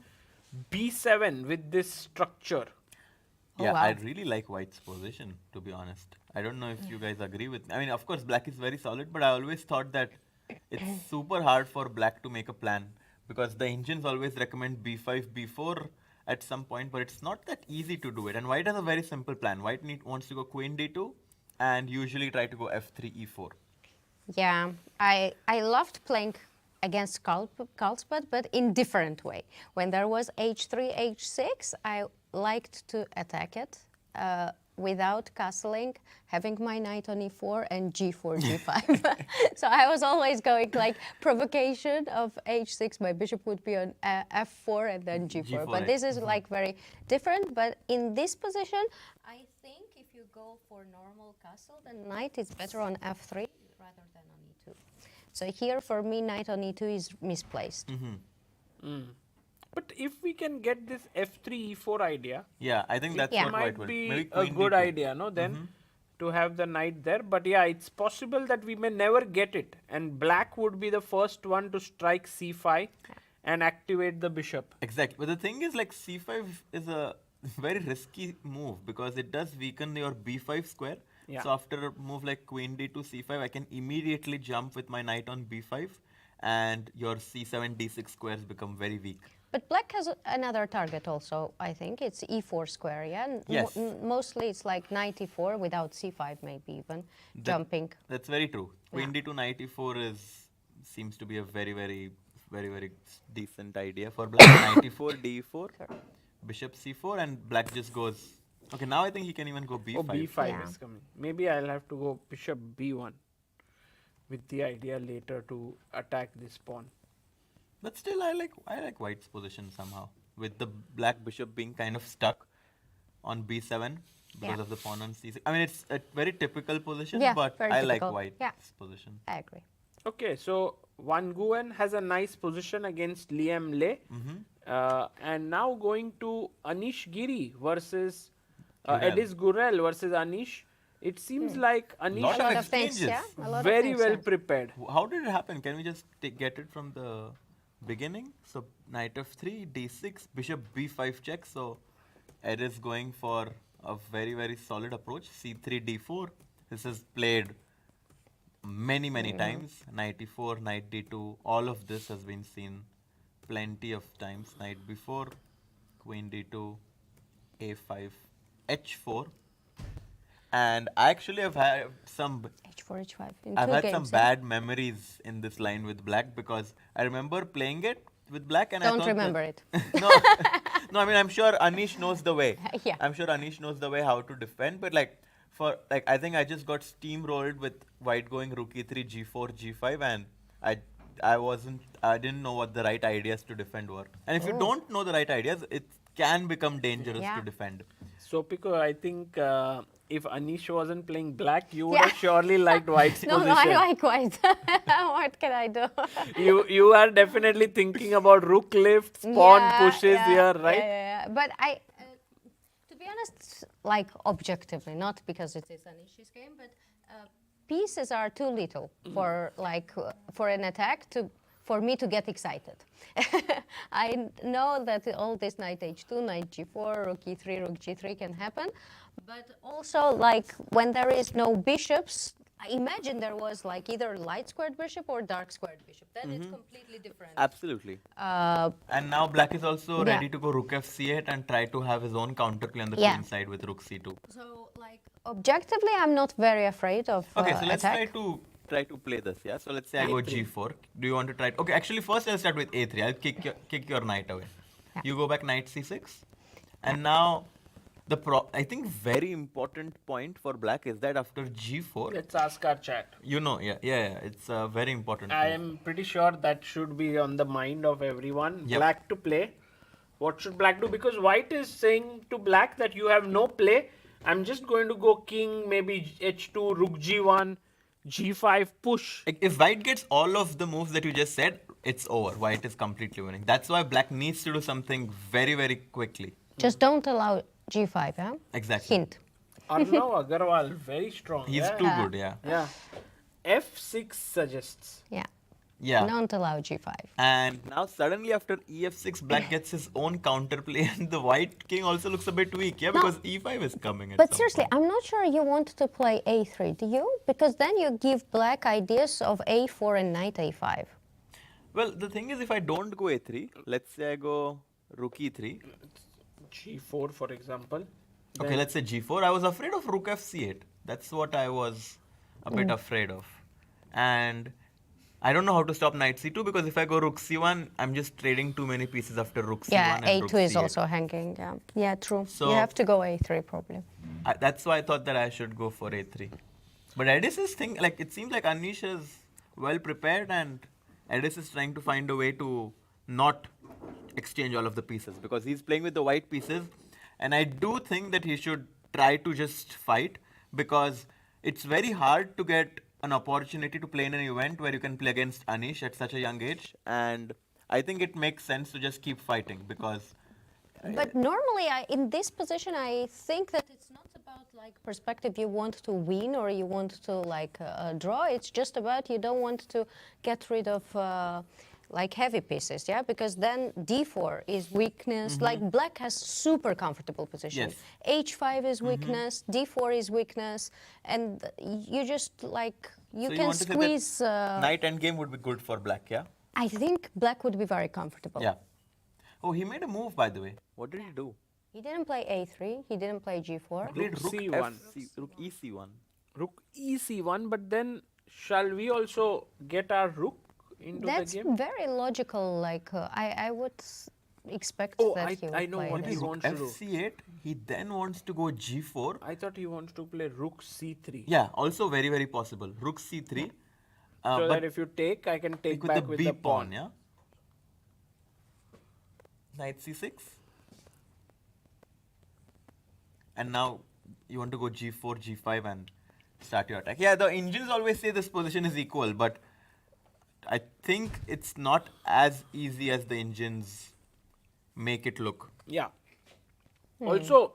b7 with this structure. Yeah, wow. I really like white's position, to be honest. I don't know if you guys agree with me. I mean, of course, black is very solid, but I always thought that it's super hard for black to make a plan because the engines always recommend b5, b4 at some point, but it's not that easy to do it. And white has a very simple plan. White wants to go queen d2 and usually try to go f3, e4. Yeah, I loved playing against Carlsbad, but in different way. When there was h3, h6, I liked to attack it without castling, having my knight on e4 and g4, g5. So I was always going like provocation of h6, my bishop would be on f4 and then g4. But this is like very different. But in this position, I think if you go for normal castle, then knight is better on f3 rather than on e2. So here for me, knight on e2 is misplaced. But if we can get this f3, e4 idea, Yeah, I think that's Yeah. what white might will. be Maybe a queen good d2. idea, no? Then to have the knight there. But yeah, it's possible that we may never get it, and black would be the first one to strike c5 and activate the bishop. Exactly. But the thing is, like, c5 is a very risky move because it does weaken your b5 square. Yeah. So after a move like queen d2, c5, I can immediately jump with my knight on b5 and your c7, d6 squares become very weak. But black has another target also, I think. It's e4 square, yeah? And Yes. mostly it's like knight e4 without c5 maybe even, jumping. That's very true. Queen d2, knight e4 seems to be a very, very, very, very decent idea for black. Knight e4, d4, bishop c4, and black just goes. Okay, now I think he can even go b5. Oh, b5 Yeah. is coming. Maybe I'll have to go bishop b1 with the idea later to attack this pawn. But still, I like white's position somehow, with the black bishop being kind of stuck on b7 because Yeah. of the pawn on c6. I mean, it's a very typical position, Yeah, but very I like typical. white's Yeah. position. I agree. Okay, so Nguyen has a nice position against Liem Le. And now going to Anish Giri versus Gurel. Ediz Gurel versus Anish. It seems like Anish Lot of is A lot of things, exchanges. yeah? A lot of very things, well yeah. prepared. How did it happen? Can we just get it from the beginning? So knight f3, d6, bishop b5 check. So Ediz going for a very, very solid approach. c3, d4. This is played many, many times. Knight e4, knight d2. All of this has been seen plenty of times. Knight b4, queen d2, a5, h4. And I actually have had some h4, h5 in I've two had games. some yeah? bad memories in this line with black because I remember playing it with black and I Don't thought remember it. no, no. I mean, I'm sure Anish knows the way. Yeah. I'm sure Anish knows the way how to defend. But I think I just got steamrolled with white going rook e3, g4, g5, and I didn't know what the right ideas to defend were. And if you don't know the right ideas, it can become dangerous Yeah. to defend. So, Pico, I think if Anish wasn't playing black, you would Yeah. have surely liked white's No, position. I like white. What can I do? You are definitely thinking about rook lifts, pawn pushes here, right? Yeah. But honest, like objectively, not because it is Anish's game, but pieces are too little for for an attack for me to get excited. I know that all this knight h2, knight g4, rook e3, rook g3 can happen, but also like when there is no bishops, I imagine there was like either light squared bishop or dark squared bishop. Then it's completely different. Absolutely. And now black is also yeah. ready to go rook f c8 and try to have his own counterplay on the Yeah. queen side with rook c2. So like objectively, I'm not very afraid of Okay, so let's attack. try to play this, yeah? So let's say I go g4. Do you want to try okay, actually first I'll start with a3. I'll kick your knight away. Yeah. You go back knight c6. And now I think very important point for black is that after g4, Let's ask our chat. you know, it's a very important I move. am pretty sure that should be on the mind of everyone. Yep. Black to play. What should black do? Because white is saying to black that you have no play. I'm just going to go king, maybe h2, rook g1, g5, push. Like, if white gets all of the moves that you just said, it's over. White is completely winning. That's why black needs to do something very, very quickly. Just don't allow g5, huh? Exactly. Hint. Arnav Agarwal, very strong. He's yeah. too good, yeah. Yeah. f6 suggests. Yeah. Yeah. Don't allow g5. And now suddenly after ef6, black gets his own counterplay and the white king also looks a bit weak, yeah, because e5 is coming at But some seriously, point. I'm not sure you want to play a3, do you? Because then you give black ideas of a4 and knight a5. Well, the thing is, if I don't go a3, let's say I go rook e3. g4, for example. Okay, Then let's say g4. I was afraid of rook fc8. That's what I was a bit afraid of. And I don't know how to stop knight c2 because if I go rook c1, I'm just trading too many pieces after rook c1 Yeah, and rook a2 is c8. also hanging. Yeah, yeah, true. So- you have to go a3 probably. That's why I thought that I should go for a3. But Ediz's thing, like it seems like Anish is well prepared and Ediz is trying to find a way to not exchange all of the pieces because he's playing with the white pieces. And I do think that he should try to just fight because it's very hard to get an opportunity to play in an event where you can play against Anish at such a young age. And I think it makes sense to just keep fighting because But normally, in this position, I think that it's not about like perspective you want to win or you want to like draw. It's just about you don't want to get rid of like heavy pieces, yeah? Because then d4 is weakness. Like black has super comfortable position. Yes. h5 is weakness, d4 is weakness, and you just like you so can want to say squeeze. that knight endgame would be good for black, yeah? I think black would be very comfortable. Yeah. Oh, he made a move, by the way. What did he do? He didn't play a3. He didn't play g4. Played Rook rook C1. rook ec1. rook ec1, but then shall we also get our rook into That's the game? very logical. Like I would expect Oh, that I- he would I know play what this. he Rook wants to do. fc8. He then wants to go g4. I thought he wants to play rook c3. Yeah, also very, very possible. Rook c3. So but that if you take, I can take with back the with b the pawn, pawn. yeah? Knight c6. And now you want to go g4, g5 and start your attack. Yeah, the engines always say this position is equal, but I think it's not as easy as the engines make it look. Yeah. Also,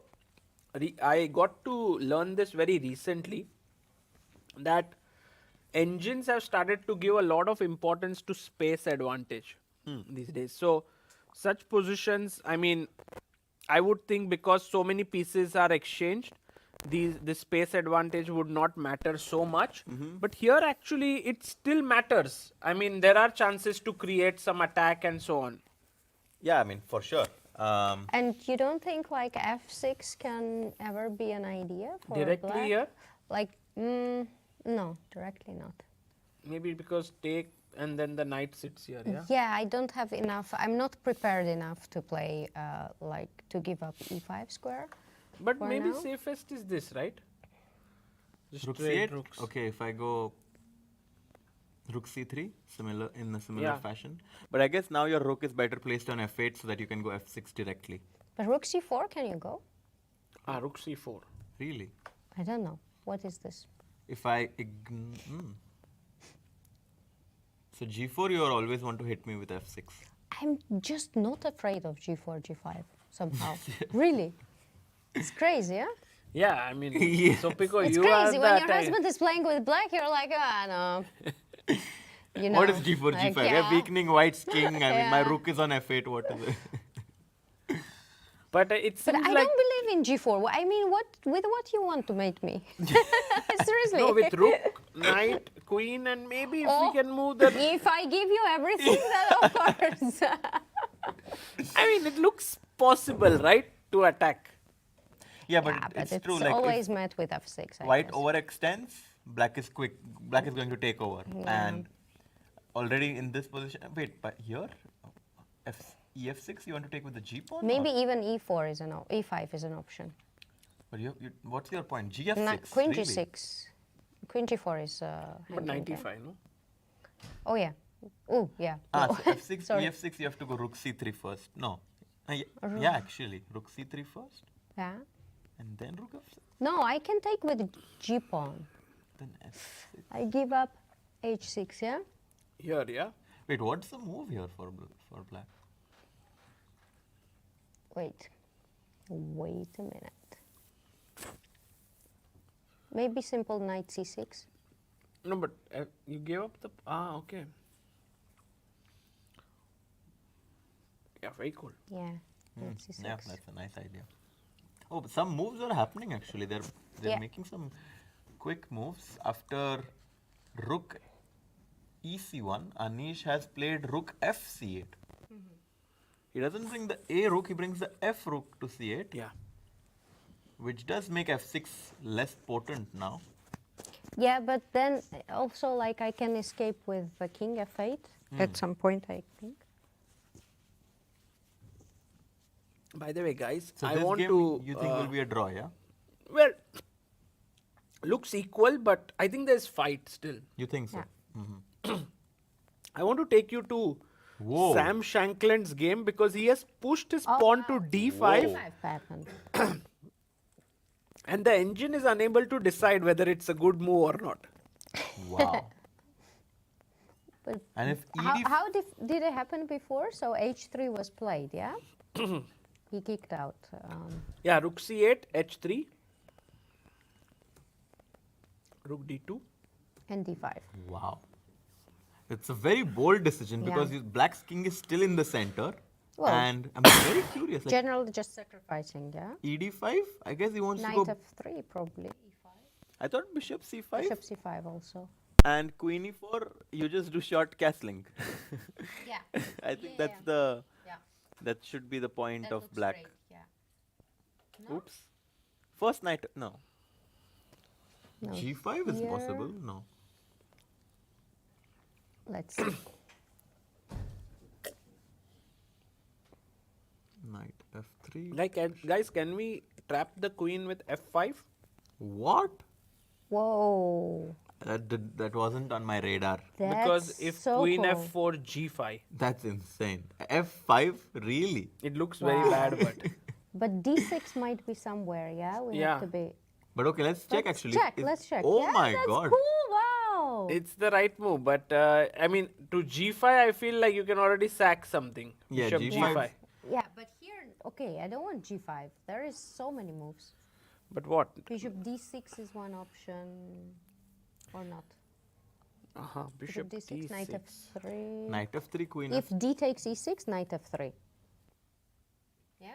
I got to learn this very recently that engines have started to give a lot of importance to space advantage these days. So, such positions, I mean, I would think because so many pieces are exchanged, the space advantage would not matter so much. But here actually it still matters. I mean, there are chances to create some attack and so on. Yeah, I mean, for sure. And you don't think like f6 can ever be an idea for Directly black? here? Like no, directly not. Maybe because take and then the knight sits here, yeah? Yeah, I don't have enough. I'm not prepared enough to play like to give up e5 square. But For maybe now? safest is this, right? Just Rook trade c8. rooks. Okay, if I go rook c3, in a similar Yeah. fashion. But I guess now your rook is better placed on f8 so that you can go f6 directly. But rook c4, can you go? Ah, rook c4. Really? I don't know. What is this? If I So g4 you always want to hit me with f6. I'm just not afraid of g4, g5 somehow. Really? It's crazy, yeah? Yeah, I mean, Yes. so Pico, It's you crazy. are When the your husband is playing with black, you're like, no. You know, What is G4, like, G5? yeah. Weakening white's king. I mean, my Yeah. rook is on F8. What is it? But it But seems I like don't believe in G4. I mean, with what you want to mate me? Seriously. no, with rook, knight, queen, and maybe if we Oh. can move the. If I give you everything, then of course. I mean, it looks possible, right, to attack. Yeah, but Yeah, but it's true. Like, always if met with F6. I white guess. overextends, black is quick. Black is going to take over. And already in this position. Wait, but here? EF6 you want to take with the G pawn? Maybe or- even E4 is an E5 is an option. But what's your point? GF6? Queen really? G6. Queen G4 is. But handling, yeah. 95, no? Oh yeah. Oh yeah. Ah, No. so F6, Sorry. EF6 you have to go rook C3 first. No. Yeah, actually. Rook C3 first. Yeah. And then rook F6. No, I can take with G pawn. Then F6. I give up H6. Yeah. Here, yeah. Wait, what's the move here for black? Wait a minute. Maybe simple knight C6. No, but you gave up the. Ah, okay. Yeah, very cool. Yeah. Knight C6. Yeah, that's a nice idea. Oh, but some moves are happening actually. They're Yeah. making some quick moves. After rook EC1, Anish has played rook FC8. He doesn't bring the A rook, he brings the F rook to C8, Yeah. which does make F6 less potent now. Yeah, but then also like I can escape with the king F8 at some point, I think. By the way, guys, So I this want game to. you think will be a draw, yeah? Well, looks equal, but I think there's fight still. You think so? Yeah. I want to take you to Whoa. Sam Shankland's game because he has pushed his Oh, pawn wow. to D5 E5 pattern. and the engine is unable to decide whether it's a good move or not. Wow. But And if how, ED how did it happen before? So H3 was played, yeah? He kicked out. Yeah, rook C8, H3, rook D2. And D5. Wow. It's a very bold decision because Yeah. black's king is still in the center. Well, and I'm very curious. Like Generally just sacrificing, yeah? ED5, I guess he wants Knight to go. F3 probably. E5. I thought bishop C5 Bishop C5 also. and queen E4, you just do short castling. Yeah. I think Yeah, that's yeah. the. Yeah. That should be the point That of looks black. great, yeah. No? Oops. First knight, no. No. G5 is Here. possible, no. Let's see. Knight F3. Like, guys, can we trap the queen with F5? What? Whoa. That wasn't on my radar. Because That's if so queen cool. F4, G5, That's insane. F5, really? it looks very Wow. bad, but But D6 might be somewhere, yeah? We Yeah. have to be. But okay, let's check Let's actually. check, Is- let's check. Oh Yeah, my that's god. cool, wow. it's the right move. But I mean, to G5, I feel like you can already sack something. Yeah, Bishop G5. G5. Yeah, but here, okay, I don't want G5. There is so many moves. But what? Bishop D6 is one option, or not. Bishop D6, knight D6. F3. Knight F3, queen If D takes E6, knight F3. Yeah?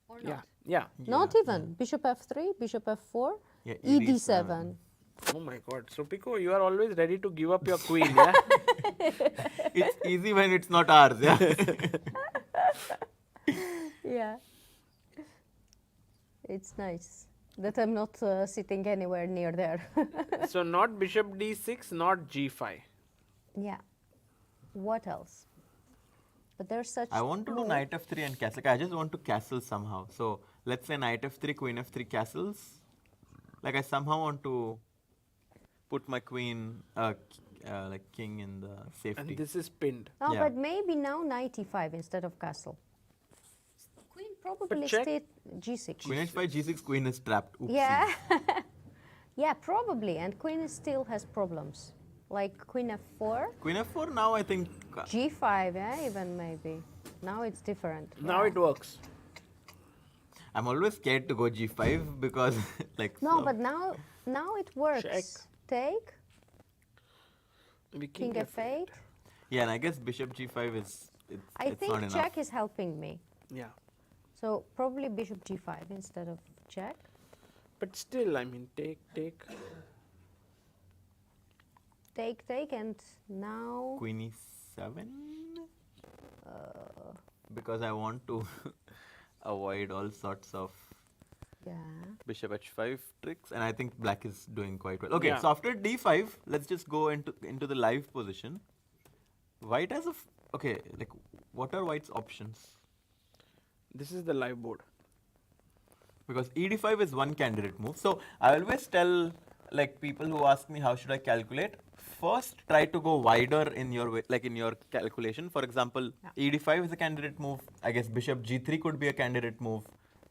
Or not? Yeah, yeah. Not even. Bishop F3, Bishop F4, Yeah, ED7. Oh my god. So, Pico, you are always ready to give up your queen, yeah? It's easy when it's not ours, yeah. Yeah. It's nice that I'm not sitting anywhere near there. So, not Bishop D6, not G5. Yeah. What else? But there's such. I want to do move. knight F3 and castle. I just want to castle somehow. So let's say knight F3, queen F3 castles. Like I somehow want to put my queen, like king in the safety. And this is pinned. No, Yeah. but maybe now knight E5 instead of castle. Queen probably check. stayed G6. Queen H5, G6, queen is trapped. Oopsie. Yeah. Yeah, probably. And queen still has problems. Like queen F4, Queen F4 now I think. G5, yeah, even maybe. Now it's different. Now yeah. it works. I'm always scared to go g5 because like No, so- but now it works. Check. Take, Maybe king f8. yeah, and I guess bishop g5 I it's think not enough. check is helping me. Yeah. So probably bishop g5 instead of check. But still, I mean, take. Take, and now Queen e7 because I want to avoid all sorts of yeah. bishop h5 tricks, and I think black is doing quite well. Okay, Yeah. so after d5, let's just go into the live position. White has okay, like what are white's options? This is the live board. Because ed5 is one candidate move. So I always tell like people who ask me how should I calculate, first try to go wider in your like in your calculation. For example, ed5 is a candidate move. I guess bishop g3 could be a candidate move.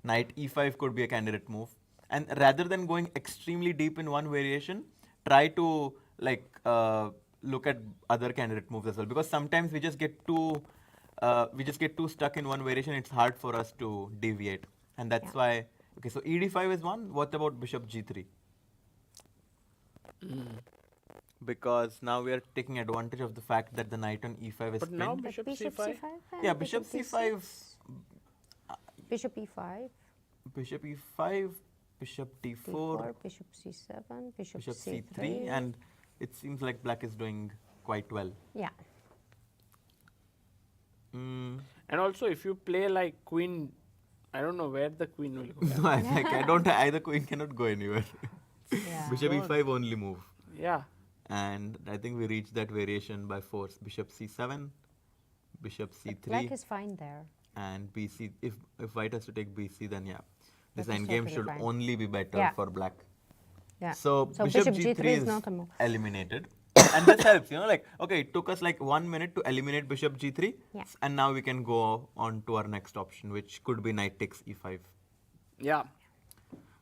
Knight e5 could be a candidate move. And rather than going extremely deep in one variation, try to like look at other candidate moves as well. Because sometimes we just get too stuck in one variation. It's hard for us to deviate, and that's why. Okay, so ed5 is one. What about bishop g3? Because now we are taking advantage of the fact that the knight on e5 is But now pinned. bishop Bishop c5. c5. and Yeah, bishop c5, Bishop e5. bishop e5, bishop d4, d4, bishop c7, bishop, bishop c3, c3, and it seems like black is doing quite well. yeah. Mm. And also, if you play like queen, I don't know where the queen will go. No, I don't. Either queen cannot go anywhere. Yeah. Bishop e5 only move. Yeah. And I think we reached that variation by force. Bishop c7, bishop c3, Black is fine there. and bc. If white has to take bc, then yeah, this That is endgame totally should fine. only be better Yeah. for black. Yeah. So, So bishop bishop g3 g3 is not a move. eliminated. And this helps, like, okay, it took us like 1 minute to eliminate bishop g3. Yeah. And now we can go on to our next option, which could be knight takes e5. Yeah.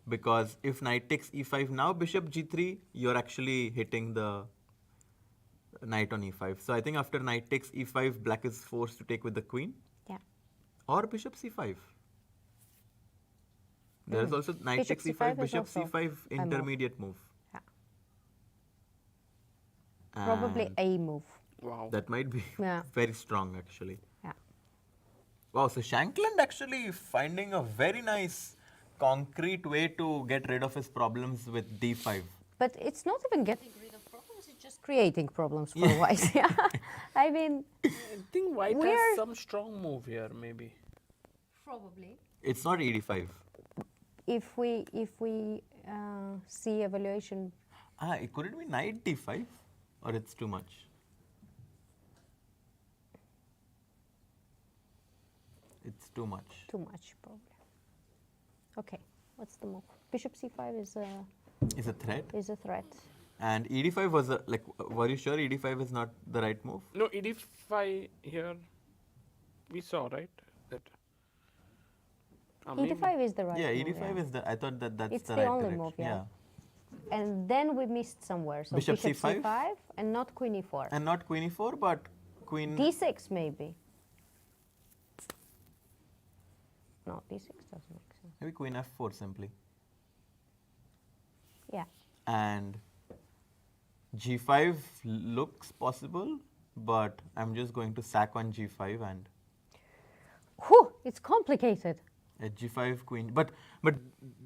Because if knight takes e5 now, bishop g3, you're actually hitting the knight on e5. So I think after knight takes e5, black is forced to take with the queen. Yeah. Or bishop c5. There is also knight Bishop takes e5, c5 is bishop also c5 a move. intermediate move. Yeah. Probably And a move. Wow. that might be Yeah. very strong actually. Yeah. Wow, so Shankland actually finding a very nice concrete way to get rid of his problems with d5. But it's not even getting rid of problems, it's just creating problems for white. Yeah. I mean, I think white We're- has some strong move here, maybe. probably. It's not ed5. If we see evaluation, Could it be knight d5? Or it's too much? It's too much. too much probably. Okay, what's the move? Bishop c5 Is a threat. is a threat. And ed5 was were you sure ed5 is not the right move? No, ed5 here, we saw, right? That. Maybe. e5 is the right Yeah, move. ed5 is the. I thought that's It's the the right only direction. move, yeah. And then we missed somewhere. So Bishop bishop c5? c5 and not queen e4. And not queen e4, but queen. d6 maybe. No, d6 doesn't make sense. Maybe queen f4 simply. Yeah. And g5 looks possible, but I'm just going to sack on g5 and Whew, it's complicated. at g5 queen. But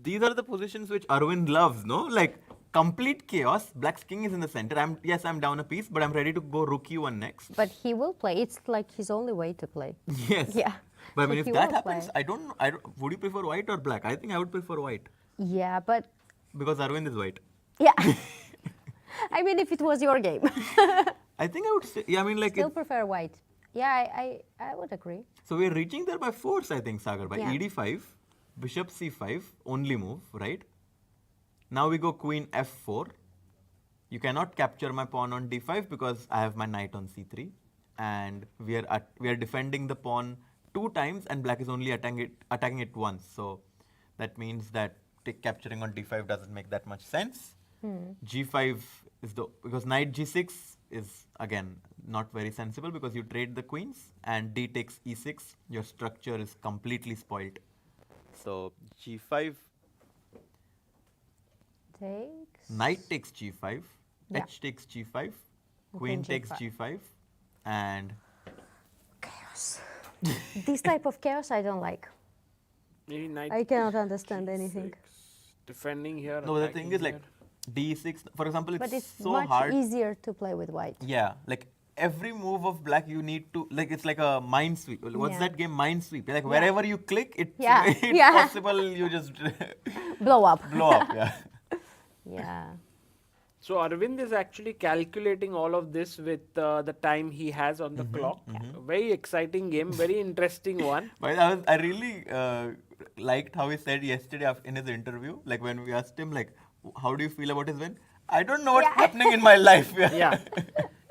these are the positions which Aravindh loves, no? Like complete chaos. Black's king is in the center. I'm down a piece, but I'm ready to go rook e1 next. But he will play. It's like his only way to play. Yes. Yeah. But I So mean, if he that will happens, play. I don't know. Would you prefer white or black? I think I would prefer white Yeah, but because Aravindh is white. yeah. I mean, if it was your game, I think I would say, yeah, I mean, like, still prefer white. Yeah, I would agree. so we're reaching there by force, I think, Sagar, by Yeah. ed5, bishop c5, only move, right? Now we go queen f4. You cannot capture my pawn on d5 because I have my knight on c3. And we are defending the pawn 2 times and black is only attacking it once. So that means that capturing on d5 doesn't make that much sense. g5 is because knight g6 is again not very sensible because you trade the queens, and d takes e6, your structure is completely spoilt. So g5, Takes. knight takes g5, Yeah. h takes g5, Queen queen takes G5. g5, and Chaos. This type of chaos I don't like. Maybe knight I cannot understand anything. G6. Defending here. no, the attacking thing is like here. d6, for example, But it's it's so much hard. easier to play with white. Yeah, like every move of black you need to, like it's like a mind sweep. What's Yeah. that game? Mind sweep. Like wherever you click, it's, Yeah, it's yeah. possible you just Blow up. blow up. Yeah. Yeah. So Aravindh is actually calculating all of this with the time he has on the clock. Very exciting game, very interesting one. But I really liked how he said yesterday in his interview, like when we asked him, like, how do you feel about his win? I don't know what's happening in my life. Yeah.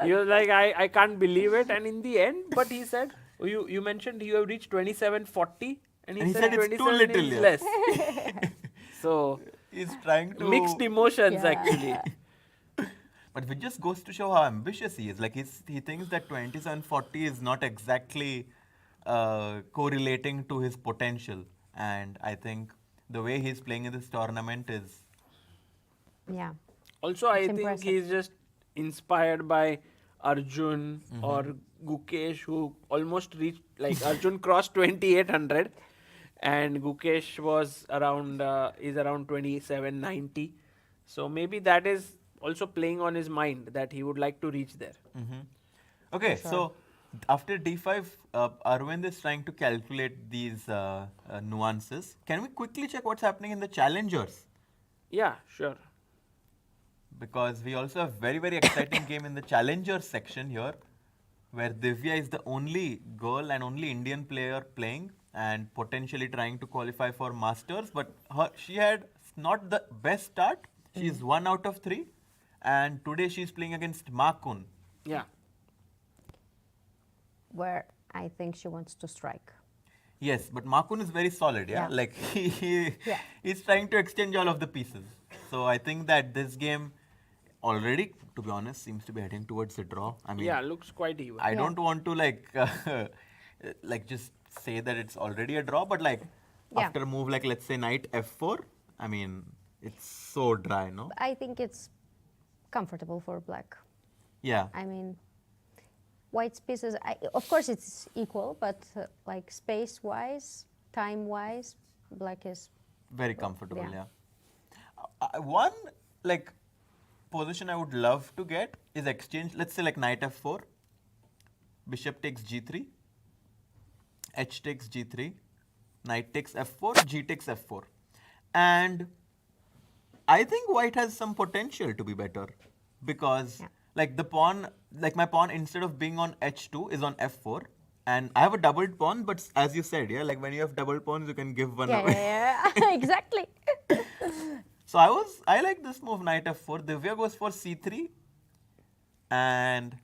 He was like, I can't believe it. And in the end, but he said, you mentioned you have reached 2740. And he said it's too 27 little, is yeah. less. So, He's trying to mixed emotions Yeah. actually. But it just goes to show how ambitious he is. Like he thinks that 2740 is not exactly correlating to his potential. And I think the way he's playing in this tournament is Yeah. Also, I It's think impressive. he's just inspired by Arjun or Gukesh, who almost reached, like Arjun crossed 2800 and Gukesh was around, is around 2790. So maybe that is also playing on his mind that he would like to reach there. okay. So after d5, Aravindh is trying to calculate these nuances. Can we quickly check what's happening in the challengers? Yeah, sure. Because we also have very, very exciting game in the challengers section here, where Divya is the only girl and only Indian player playing and potentially trying to qualify for Masters. But she had not the best start. She's 1 out of 3. And today she's playing against Marc. Yeah. Where I think she wants to strike. Yes, but Marc is very solid, yeah? Yeah. Like Yeah. he's trying to exchange all of the pieces. So I think that this game already, to be honest, seems to be heading towards a draw. I mean, Yeah, looks quite even. I Yeah. don't want to like just say that it's already a draw, but like Yeah. after a move like let's say knight f4, I mean it's so dry, no? I think it's comfortable for black. Yeah. I mean, white's pieces, of course it's equal, but like space-wise, time-wise, black is... Very comfortable, Yeah. yeah. One like position I would love to get is exchange. Let's say like knight f4, bishop takes g3, h takes g3, knight takes f4, g takes f4, and I think white has some potential to be better because Yeah. like the pawn, like my pawn instead of being on h2 is on f4. And I have a doubled pawn, but as you said, yeah, like when you have double pawns, you can give one away. Yeah, exactly. So I like this move, knight f4. Divya goes for c3, and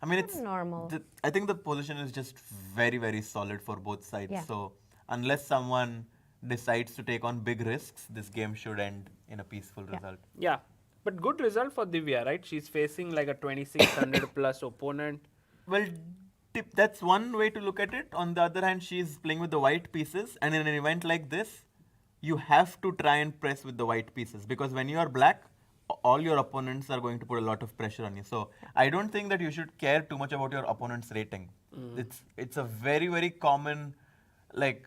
I mean it's Normal. I think the position is just very, very solid for both sides. Yeah. So unless someone decides to take on big risks, this game should end in a peaceful result. Yeah. But good result for Divya, right? She's facing like a 2600 plus opponent. Well, that's one way to look at it. On the other hand, she's playing with the white pieces, and in an event like this, you have to try and press with the white pieces because when you are black, all your opponents are going to put a lot of pressure on you. So I don't think that you should care too much about your opponent's rating. It's a very, very common, like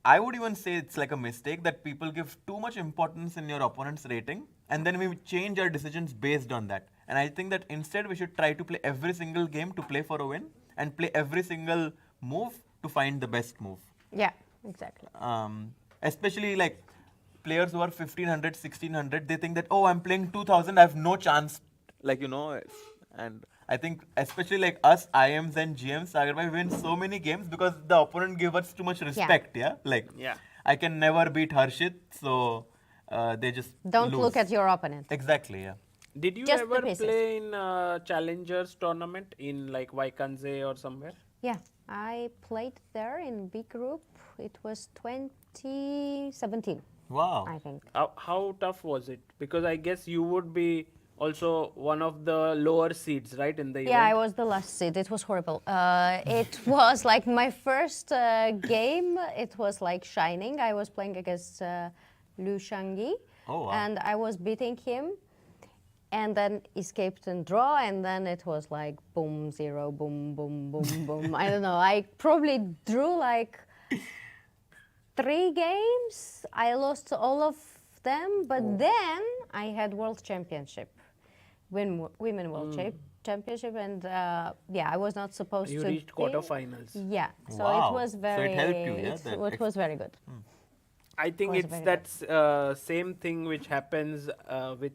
I would even say it's like a mistake that people give too much importance in your opponent's rating, and then we change our decisions based on that. And I think that instead we should try to play every single game to play for a win and play every single move to find the best move. Yeah, exactly. Especially like players who are 1500, 1600, they think that, oh, I'm playing 2000, I have no chance. Like, you know, and I think especially like us IMs and GMs, Sagar bhai, win so many games because the opponent gives us too much respect, yeah? Like, Yeah. I can never beat Harshit, so they just Don't lose. look at your opponent. Exactly, yeah. Did you Just the ever pieces. play in Challengers tournament in like Vaikanze or somewhere? Yeah, I played there in B group. It was 2017, Wow. I think. How tough was it? Because I guess you would be Also one of the lower seeds, right, in the Yeah, I event? was the last seed. It was horrible. It was like my first game. It was like shining. I was playing against Liu Shangyi, Oh, wow. and I was beating him, and then escaped and draw, and then it was like boom, 0, boom, boom, boom, boom. I don't know. I probably drew like 3 games. I lost all of them, but then I had World Championship. Women World Championship, and yeah, I was not supposed You to. reached quarterfinals. Yeah, so Wow. it was So it very. helped you, yeah, that it was very good. I think Was it's very that same thing which happens with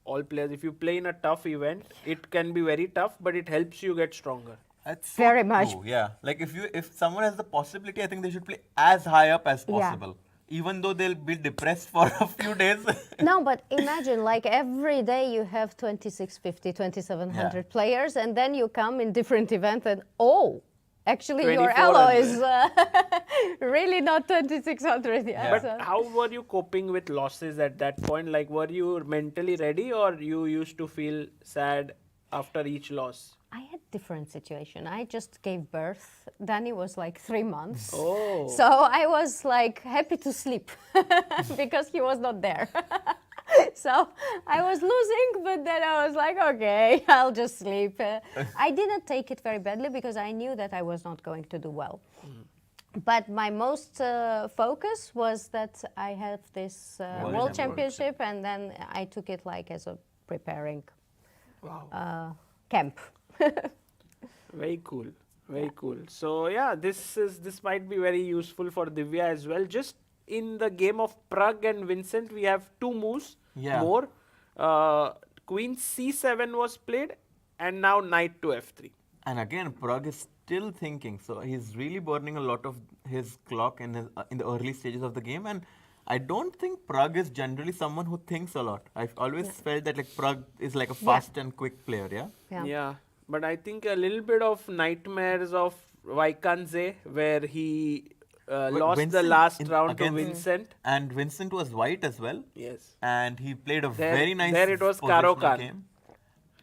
all players. If you play in a tough event, it can be very tough, but it helps you get stronger. That's so Very much. true, yeah. Like if someone has the possibility, I think they should play as high up as Yeah. possible. Even though they'll be depressed for a few days. No, but imagine like every day you have 2650, 2700 Yeah. players, and then you come in different event and actually your 2400. elo is really not 2600. Yeah. But so- how were you coping with losses at that point? Like, were you mentally ready, or you used to feel sad after each loss? I had different situation. I just gave birth. Danny was like 3 months. Oh. So I was like happy to sleep because he was not there. So I was losing, but then I was like, okay, I'll just sleep. I didn't take it very badly because I knew that I was not going to do well. But my most focus was that I have this World Championship, and then I took it like as a preparing camp. Very cool. Very cool. So yeah, this might be very useful for Divya as well. Just in the game of Pragg and Vincent, we have 2 moves more. Queen C7 was played, and now knight to F3. And again, Prague is still thinking. So he's really burning a lot of his clock in the early stages of the game. And I don't think Prague is generally someone who thinks a lot. I've always felt that like Prague is like a fast and quick player, yeah? Yeah, but I think a little bit of nightmares of Vaikanze, where he lost the Vincent last in- round to against- Vincent. And Vincent was white as well. Yes. And he played a There- very nice there it was positional Caro-Kann. game.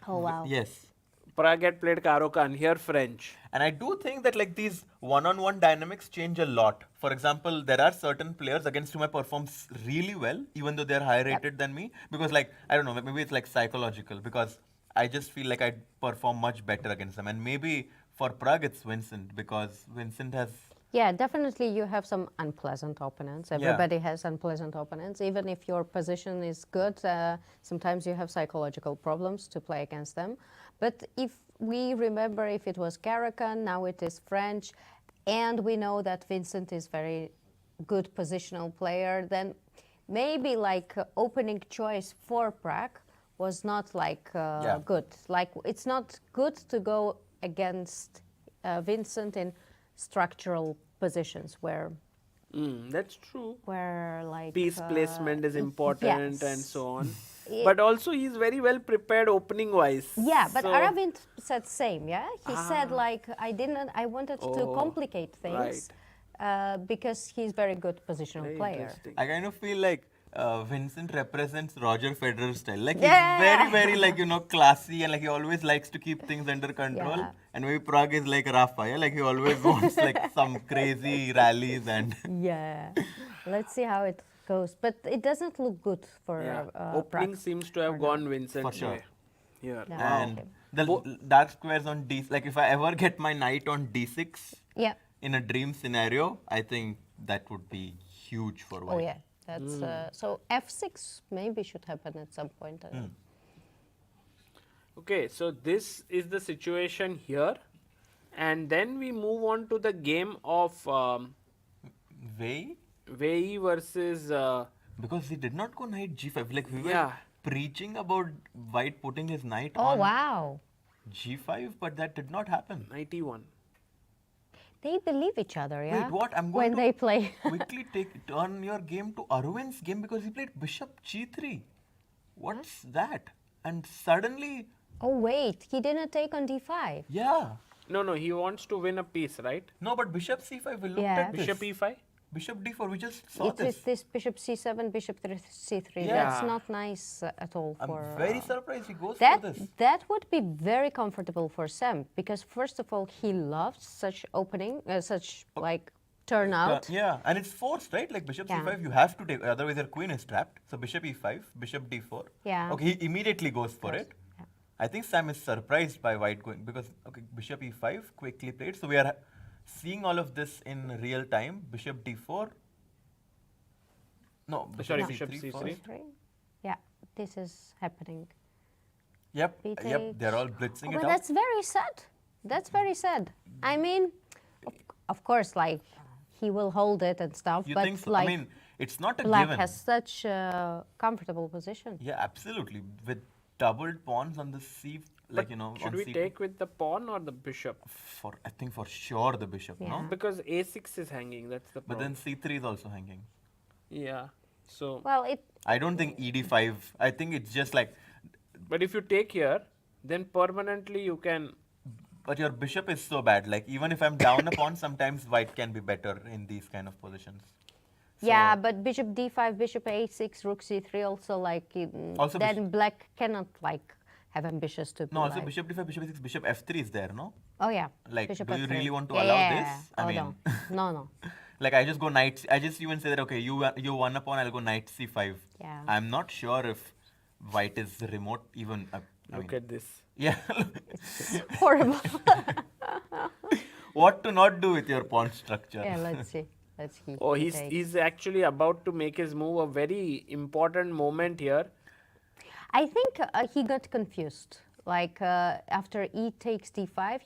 Oh, wow. Yes. Pragg had played Caro-Kann, here French. And I do think that like these one-on-one dynamics change a lot. For example, there are certain players against whom I perform really well, even though they're higher rated than me. Because like, I don't know, maybe it's like psychological, because I just feel like I perform much better against them. And maybe for Prague it's Vincent, because Vincent has... Yeah, definitely you have some unpleasant opponents. Everybody has unpleasant opponents. Even if your position is good, sometimes you have psychological problems to play against them. But if we remember, if it was Caro-Kann, now it is French, and we know that Vincent is very good positional player, then maybe like opening choice for Prague was not like good. Like it's not good to go against Vincent in structural positions where That's true. like Piece placement is important yes. and so on. But also he's very well prepared opening wise. Yeah, but So- Aravindh said same, yeah? He said like, I wanted to complicate things because he's very good positional Very player. interesting. I kind of feel like Vincent represents Roger Federer's style. Like Yeah. he's very, very like, you know, classy, and like he always likes to keep things under control. Yeah. And maybe Prague is like Rafa, yeah? Like he always wants like some crazy rallies and... Yeah, let's see how it goes. But it doesn't look good for Opening Prague. seems to have gone Vincent's For sure. way. Here. No. And Okay. the dark squares on D, like if I ever get my knight on D6 Yeah. in a dream scenario, I think that would be huge for white. Oh yeah, that's so F6 maybe should happen at some point. Okay, so this is the situation here. And then we move on to the game of Way? WEI Yi versus... Because he did not go knight G5. Like we were Yeah. preaching about white putting his knight Oh on wow, G5, but that did not happen. Knight E1. they believe each other, yeah. Wait, what? I'm when going to they play. quickly turn your game to Arvind's game because he played bishop G3. What's that? And suddenly, Oh wait, he didn't take on D5. yeah. No, he wants to win a piece, right? No, but bishop C5 will look Yeah. at this. Bishop E5? Bishop d4, we just saw It this. is this bishop c7, bishop c3. Yeah. That's not nice at all I'm for... very surprised he goes that, for this. that would be very comfortable for Sam, because first of all, he loves such opening, such like turnout. Yeah, and it's forced, right? Like bishop Yeah. c5, you have to take, otherwise your queen is trapped. So bishop e5, bishop d4. Yeah. Okay, he immediately goes for it. Yeah. I think Sam is surprised by white going, because, okay, bishop e5, quickly played. So we are seeing all of this in real time. Bishop d4. No, Sorry, c3 bishop c3. first. Yeah, this is happening. Yep, B yep, they're all takes. blitzing But it out. that's very sad. That's very sad. I mean, of course, like, he will hold it and stuff, You but think so? like, I mean, it's not a black given. has such a comfortable position. Yeah, absolutely. With doubled pawns on the c, like, you know, Should on we c take with the pawn or the bishop? for, I think for sure the bishop, no? Yeah. Because a6 is hanging, that's the But problem. then c3 is also hanging. Yeah, so... Well, it I don't think ed5. I think it's just like, But if you take here, then permanently you can... but your bishop is so bad. Like even if I'm down a pawn, sometimes white can be better in these kind of positions. yeah, So- but bishop d5, bishop a6, rook c3 also like Also then black cannot like have ambitious to No, also like- bishop d5, bishop e6, bishop f3 is there, no? Oh yeah. Like, bishop do you f3. really want to Yeah, allow yeah, this? yeah. I Oh, mean, no. like I just go knight. I just even say that okay, you won a pawn. I'll go knight c5. Yeah. I'm not sure if white is remote even. I Look mean, at this. yeah. Horrible. What to not do with your pawn structure? Yeah, let's see. Let's see. Oh, He he's takes. he's actually about to make his move. A very important moment here. I think he got confused. Like after e takes d5,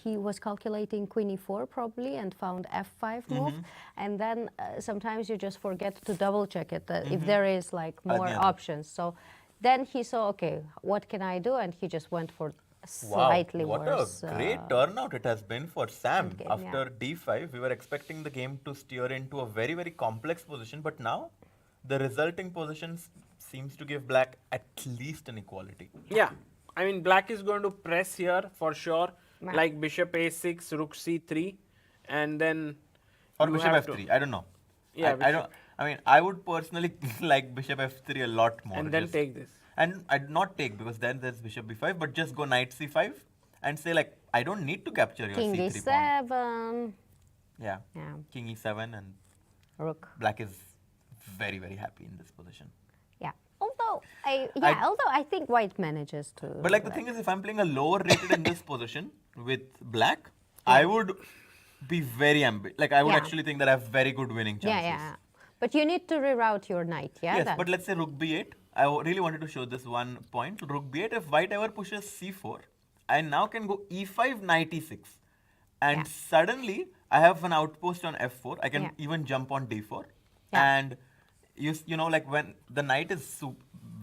he was calculating queen e4 probably and found f5 move, and then sometimes you just forget to double check it if there is like more yeah. options. So then he saw, okay, what can I do? And he just went for slightly wow, what worse. a great turnout it has been for Sam. endgame, After d5, we were expecting the game to steer into a very, very complex position, but now the resulting positions seems to give black at least an equality. Yeah, I mean black is going to press here for sure, Right. like bishop a6, rook c3, and then Or you bishop have to- f3, I don't know. Yeah, I don't. I mean, I would personally like bishop f3 a lot more. and then just- take this. And I'd not take because then there's bishop b5, but just go knight c5 and say like, I don't need to capture your King c3 pawn. e7. Yeah. Yeah, King e7 and rook. black is very, very happy in this position. Yeah. Although I think white manages to. But like the thing is, if I'm playing a lower rated in this position with black, I would be very like I would Yeah. actually think that I have very good winning chances. Yeah. But you need to reroute your knight, yeah? Yes, then? but let's say rook b8. I really wanted to show this one point. Rook b8, if white ever pushes c4, I now can go e5, knight e6. And Yeah. suddenly, I have an outpost on f4. I can Yeah. even jump on d4. Yeah. And you know, like when the knight is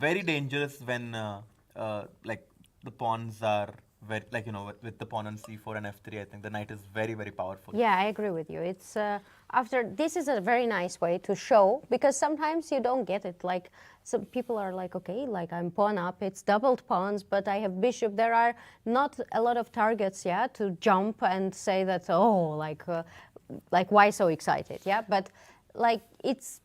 very dangerous when like the pawns are very, like, you know, with the pawn on c4 and f3, I think the knight is very, very powerful. Yeah, I agree with you. It's this is a very nice way to show, because sometimes you don't get it. Like some people are like, okay, like I'm pawn up, it's doubled pawns, but I have bishop. There are not a lot of targets, yeah, to jump and say that, oh, like why so excited, yeah? But like it's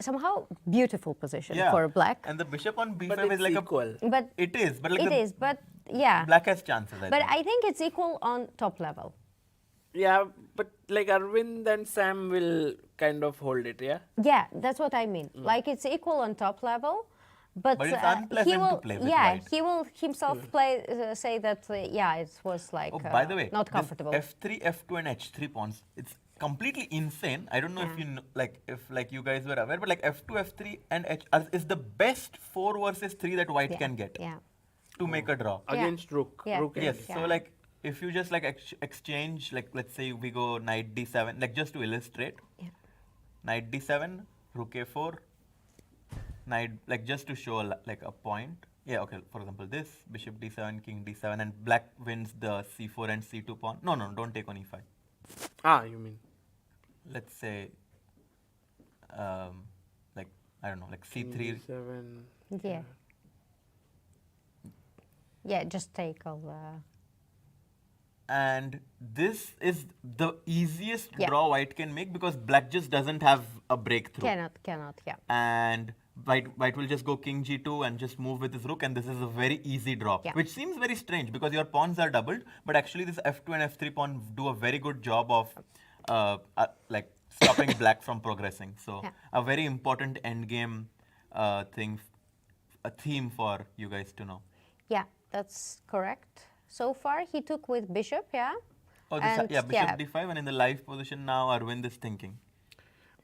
somehow beautiful position for black. And the bishop on b5 But is it's like equal. But It is, but like it the is, but yeah. black has chances, I But think. I think it's equal on top level. Yeah, but like Aravindh and Sam will kind of hold it, yeah? Yeah, that's what I mean. Like it's equal on top level, but But it's he unpleasant to will, play with yeah, white. he will himself play say that yeah, it was like Oh, by the way, not this comfortable. f3, f2, and h3 pawns, it's completely insane. I don't know if you know, if you guys were aware, but like f2, f3, and h is the best 4 versus 3 that white Yeah, can get yeah. to make a draw. Against rook. Yeah. Rook Yes. and- Yeah. So like if you just like exchange, like let's say we go knight d7, like just to illustrate, Yeah. knight d7, rook a4, knight, like just to show like a point. Yeah, okay, for example, this, bishop d7, king d7, and black wins the c4 and c2 pawn. No, don't take on e5. Ah, you mean. Let's say, like, I don't know, like c3. 7. Yeah. Yeah, just take all the. And this is the easiest Yeah. draw white can make because black just doesn't have a breakthrough. Cannot, yeah. And white will just go king g2 and just move with his rook, and this is a very easy draw, Yeah. which seems very strange because your pawns are doubled, but actually this f2 and f3 pawn do a very good job of like stopping black from progressing. So Yeah. a very important endgame thing, a theme for you guys to know. Yeah, that's correct. So far, he took with bishop, yeah? Oh, this, And, yeah, bishop d5, and in the live position now Aravindh is thinking.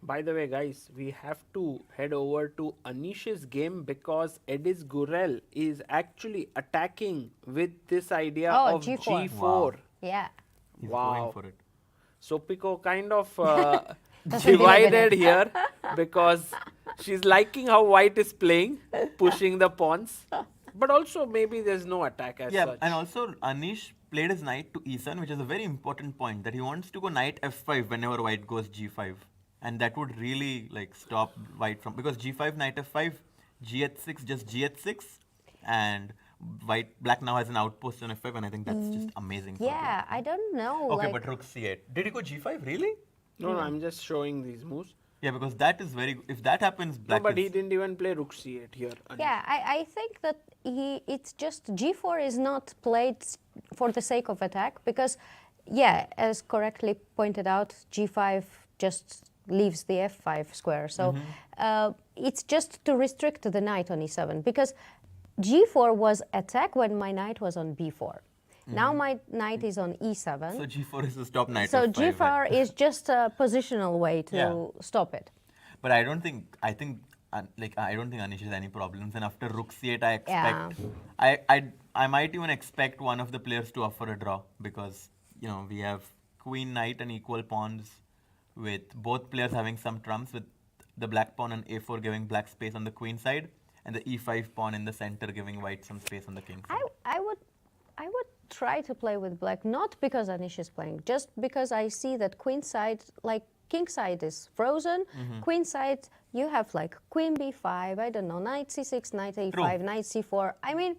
By the way, guys, we have to head over to Anish's game because Ediz Gurel is actually attacking with this idea Oh, of G4. G4. Wow. Yeah. He's Wow. going for it. So Pico kind of Doesn't believe in divided it. here because she's liking how white is playing, pushing the pawns. But also maybe there's no attack as Yeah, such. and also Anish played his knight to e7, which is a very important point, that he wants to go knight f5 whenever white goes g5. And that would really like stop white from, because g5, knight f5, g6, just g6, and black now has an outpost on f5, and I think that's just amazing. For Yeah, black. I don't know. Okay, like, but rook c8. Did he go g5 really? No, I'm just showing these moves. Yeah, because that is very. If that happens, No, black. but is, he didn't even play rook c8 here. Anish. yeah, I think that it's just G4 is not played for the sake of attack because, yeah, as correctly pointed out, G5 just leaves the F5 square. So it's just to restrict the knight on E7 because G4 was attack when my knight was on B4. Now my knight is on E7. so g4 is the stop knight. So f5, G4 right? is just a positional way to Yeah. stop it. But I don't think. I think. I don't think Anish has any problems. And after rook c8, I expect. I might even expect one of the players to offer a draw because we have queen knight and equal pawns, with both players having some trumps, with the black pawn on a4 giving black space on the queen side, and the e5 pawn in the center giving white some space on the king side. I would try to play with black, not because Anish is playing, just because I see that queen side, like king side is frozen. Queen side, you have like queen b5, I don't know, knight c6, knight a5, True. knight c4. I mean,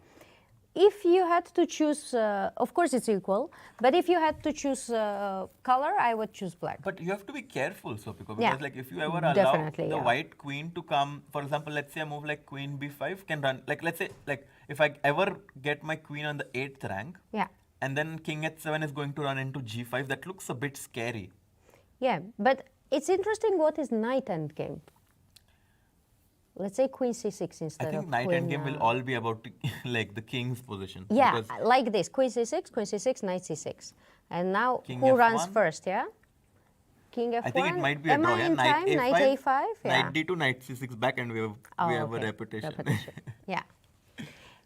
if you had to choose, of course it's equal, but if you had to choose color, I would choose black. But you have to be careful, Sopiko, because Yeah, like if you ever allow definitely, the yeah. white queen to come, for example, let's say a move like queen b5 can run, like let's say, like if I ever get my queen on the 8th rank, Yeah, and then king h7 is going to run into g5, that looks a bit scary. yeah, but it's interesting what is knight endgame. Let's say queen c6 I instead of think knight queen, endgame will all be about like the king's position. Yeah, because like this, queen c6, knight c6. And now King who runs f1? first, yeah? King f1? I think it might be a Am draw, I yeah? in Knight time? a5, Knight a5? Yeah. knight d2, knight c6 back, and we have a okay. repetition. Yeah.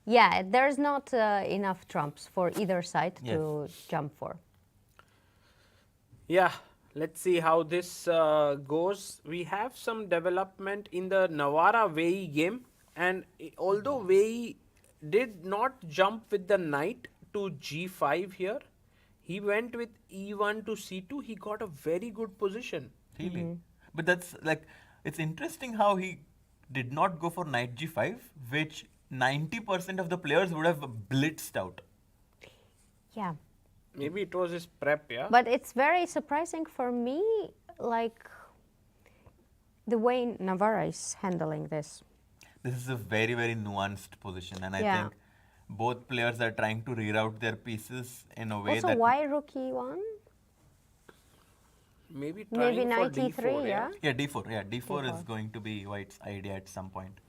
Yeah, there's not enough trumps for either side to jump for. Yeah, let's see how this goes. We have some development in the NAVARA WEI game, and although WEI did not jump with the knight to g5 here, he went with e1 to c2. He got a very good position. Really? But that's like, it's interesting how he did not go for knight g5, which 90% of the players would have blitzed out. Yeah. Maybe it was his prep, yeah? But it's very surprising for me, like, the way Navarra is handling this. This is a very, very nuanced position, and I Yeah. think both players are trying to reroute their pieces in a way Also, that. why rook e1? Maybe Maybe trying knight for e3, d4, yeah? Yeah, d4. Yeah, d4 is D4. going to be white's idea at some point.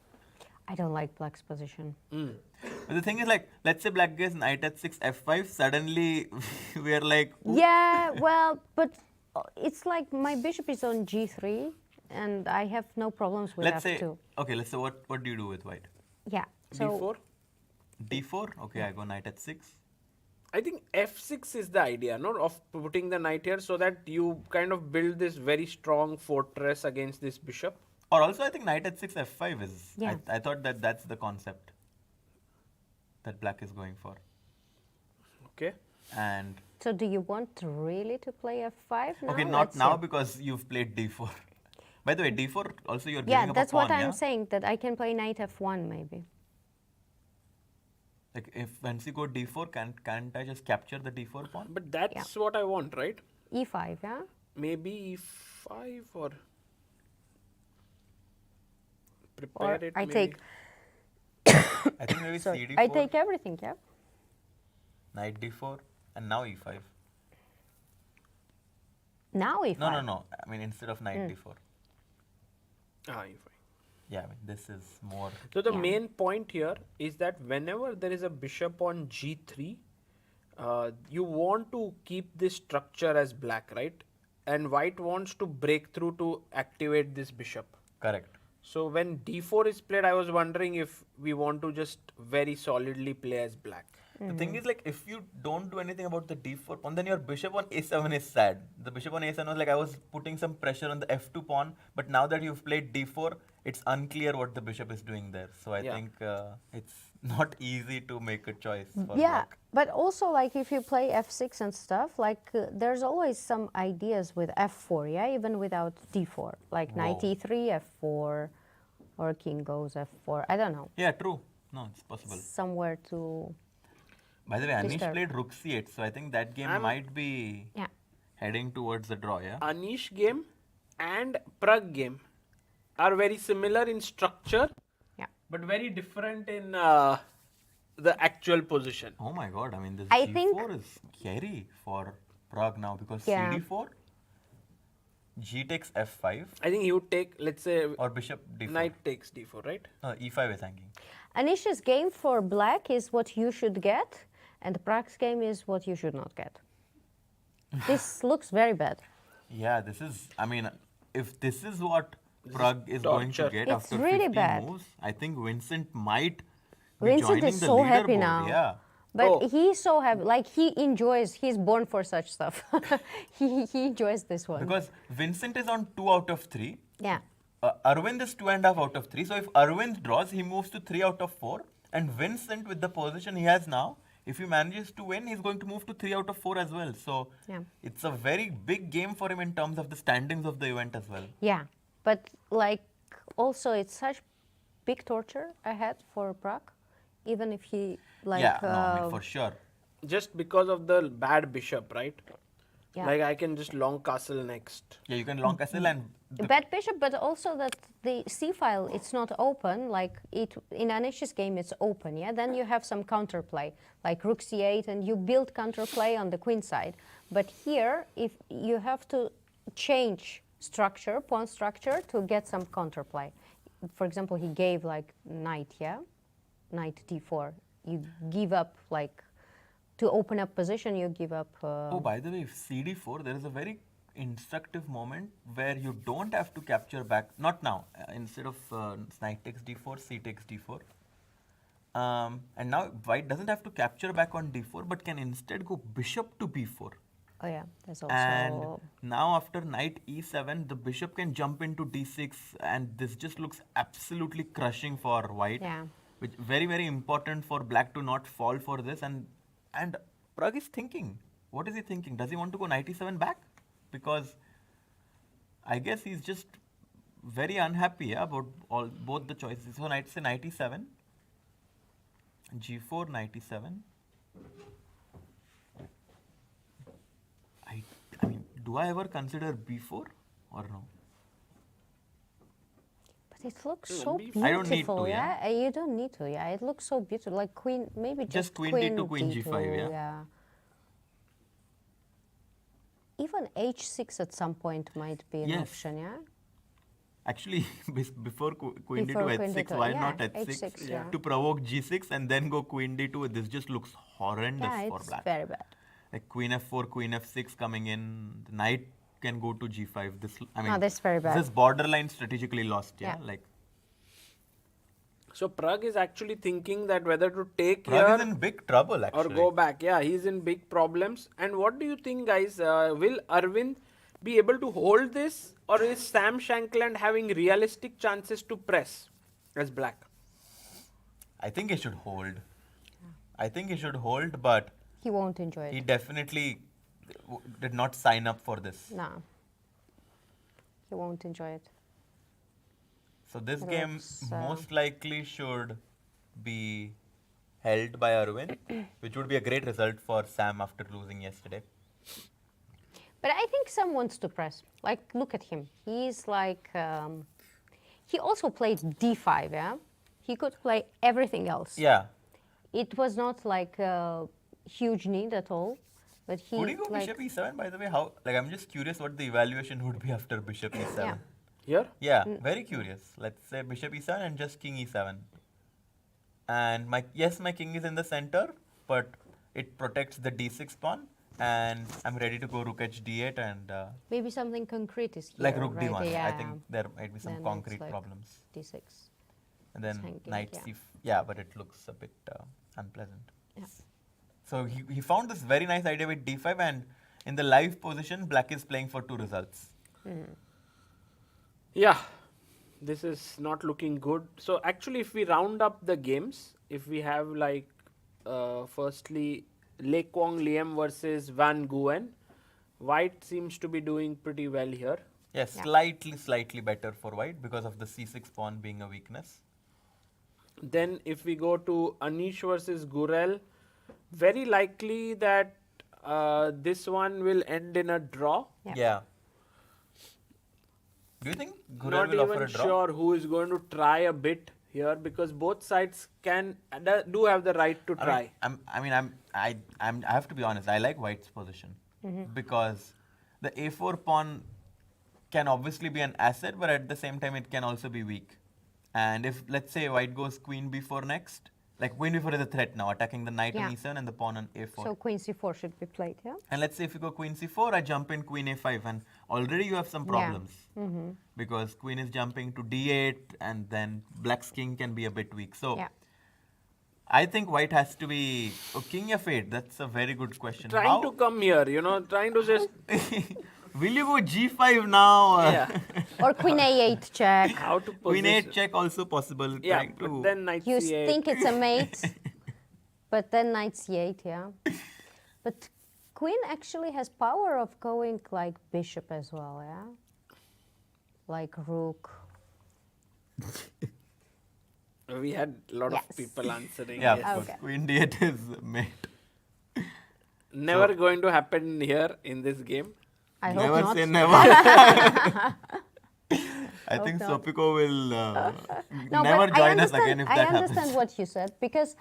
I don't like black's position. But the thing is, like, let's say black gets knight at 6 f5, suddenly we are like, "Ooh." Yeah, well, but it's like my bishop is on g3, and I have no problems with let's say, f2. okay, let's say what do you do with white? Yeah. So d4? d4, okay, I go knight at 6. I think f6 is the idea, no, of putting the knight here so that you kind of build this very strong fortress against this bishop. Or also, I think knight at 6 f5 is. Yeah. I thought that that's the concept that black is going for. Okay. And So do you want really to play f5 now? okay, not Let's now see. because you've played d4. By the way, d4 also you're Yeah, giving up that's a pawn, what I'm yeah? saying, that I can play knight f1 maybe. Like if once you go d4, can't I just capture the d4 pawn? But that's what I want, right? E5, yeah? Maybe e5 or prepare Or it. I maybe. take, I think maybe sorry, cd4, I take everything, yeah? knight d4, and now e5. Now E5. No. I mean instead of knight d4. e5. Yeah, I mean this is more. So the Yeah. main point here is that whenever there is a bishop on g3, you want to keep this structure as black, right? And white wants to break through to activate this bishop. Correct. So when d4 is played, I was wondering if we want to just very solidly play as black. The thing is, like, if you don't do anything about the d4 pawn, then your bishop on a7 is sad. The bishop on a7 was like, I was putting some pressure on the f2 pawn, but now that you've played d4, it's unclear what the bishop is doing there. So I think it's not easy to make a choice for Yeah, black. but also like if you play f6 and stuff, like there's always some ideas with f4, yeah, even without d4, like knight Whoa. e3, f4, or king goes f4. I don't know, Yeah, true. No, it's possible. somewhere to By the way, Anish disturb. played rook c8, so I think that game might be yeah. heading towards the draw, yeah? Anish game and Pragg game are very similar in structure, Yeah. but very different in the actual position. Oh my god, I mean, this I g4 think- is scary for Prague now because Yeah. cd4, g takes f5, I think he would take, let's say, or bishop d4. knight takes d4, right? E5 is hanging. Anish's game for black is what you should get, and Prague's game is what you should not get. This looks very bad. Yeah, this is, I mean, if this is what Prague is going to torture. get It's after really 50 bad. moves, I think Vincent might be Vincent joining is the so happy leaderboard, now. Yeah. But Oh. he's so happy, like he enjoys, he's born for such stuff. he enjoys this one. Because Vincent is on 2 out of 3. Yeah. Aravindh is 2.5 out of 3. So if Aravindh draws, he moves to 3 out of 4. And Vincent, with the position he has now, if he manages to win, he's going to move to 3 out of 4 as well. So Yeah. it's a very big game for him in terms of the standings of the event as well. Yeah, but like also it's such big torture ahead for Prague, even if he like yeah, no, I mean, for sure. Just because of the bad bishop, right? Yeah. Like I can just long castle next. Yeah, you can long castle and bad bishop, but also that the c file it's not open. Like it in Anish's game, it's open. Yeah, then you have some counterplay like rook c8, and you build counterplay on the queen side. But here, if you have to change structure, pawn structure, to get some counterplay. For example, he gave like knight, yeah, knight d4. You give up like to open up position. You give up. Oh, by the way, if cd4, there is a very instructive moment where you don't have to capture back, not now, instead of knight takes d4, c takes d4. And now white doesn't have to capture back on d4, but can instead go bishop to b4. Oh yeah, that's also. And now after knight e7, the bishop can jump into d6, and this just looks absolutely crushing for white. Yeah. Which very, very important for black to not fall for this. And Prague is thinking. What is he thinking? Does he want to go knight e7 back? Because I guess he's just very unhappy about both the choices. So knight, say knight e7, g4, knight e7. I mean, do I ever consider b4 or no? But it looks so B4. beautiful. I don't need to, yeah. You don't need to. Yeah, it looks so beautiful. Like queen, maybe just queen d2, queen D2, g5, yeah. Even h6 at some point might be an Yes. option. Yeah. Actually, before queen Before d2, queen h6, D2, why yeah, not h6? h6, yeah. To provoke g6 and then go queen d2. This just looks horrendous Yeah, for it's black. very bad. Like queen f4, queen f6 coming in, the knight can go to g5. This, I mean, No, that's very bad. This is borderline strategically lost, yeah? Yeah. Like, So Prague is actually thinking that whether to take Prague here is in big trouble, or actually. go back. Yeah, he's in big problems. And what do you think, guys? Will Aravindh be able to hold this, or is Sam Shankland having realistic chances to press as black? I think he should hold. I think he should hold, but He won't enjoy he it. definitely did not sign up for this. No. He won't enjoy it. So this It game looks, most likely should be held by Aravindh, which would be a great result for Sam after losing yesterday. But I think Sam wants to press. Like, look at him. He's like, he also played d5, yeah? He could play everything else. Yeah. It was not like a huge need at all. But he Could he go bishop e7, by the way? How? Like, I'm just curious what the evaluation would be after bishop e7. Yeah. Here? Yeah, very curious. Let's say bishop e7 and just king e7. And my king is in the center, but it protects the d6 pawn. And I'm ready to go rook h d8 and... maybe something concrete is here, like rook right? d1. Yeah. I think there might be some Then concrete it's like problems. d6. And then hanging, knight yeah. c... Yeah, but it looks a bit unpleasant. Yeah. So he found this very nice idea with d5, and in the live position, black is playing for 2 results. Yeah, this is not looking good. So actually, if we round up the games, if we have like firstly Quang Liem versus Van Nguyen, white seems to be doing pretty well here. Yes, Yeah. slightly better for white because of the c6 pawn being a weakness. Then if we go to Anish versus Gurel, very likely that this one will end in a draw. Yeah. Do you think Gurel Not will offer even a draw? sure who is going to try a bit here, because both sides do have the right to try. I have to be honest. I like white's position because the a4 pawn can obviously be an asset, but at the same time it can also be weak. And if, let's say, white goes queen b4 next, like queen b4 is a threat now, attacking the knight on Yeah. e7 and the pawn on a4. So queen c4 should be played, yeah? And let's say if you go queen c4, I jump in queen a5, and already you have some problems because queen is jumping to d8, and then black's king can be a bit weak. So Yeah. I think white has to be king f8. That's a very good question. Trying to come here, trying to just Will you go g5 now? yeah, Or queen a8 check. how to Queen position. 8 check also possible. Yeah, trying but to then knight You c8. think it's a mate, but then knight c8, yeah? But queen actually has power of going like bishop as well, yeah? Like rook. We had a lot Yes. of people answering. yeah, yes. of course. Okay. Queen d8 is mate. Never going to happen here in this game. I hope Never not. say never. I think not. Sopiko will No, never but join us again if that I understand happens. what you said, because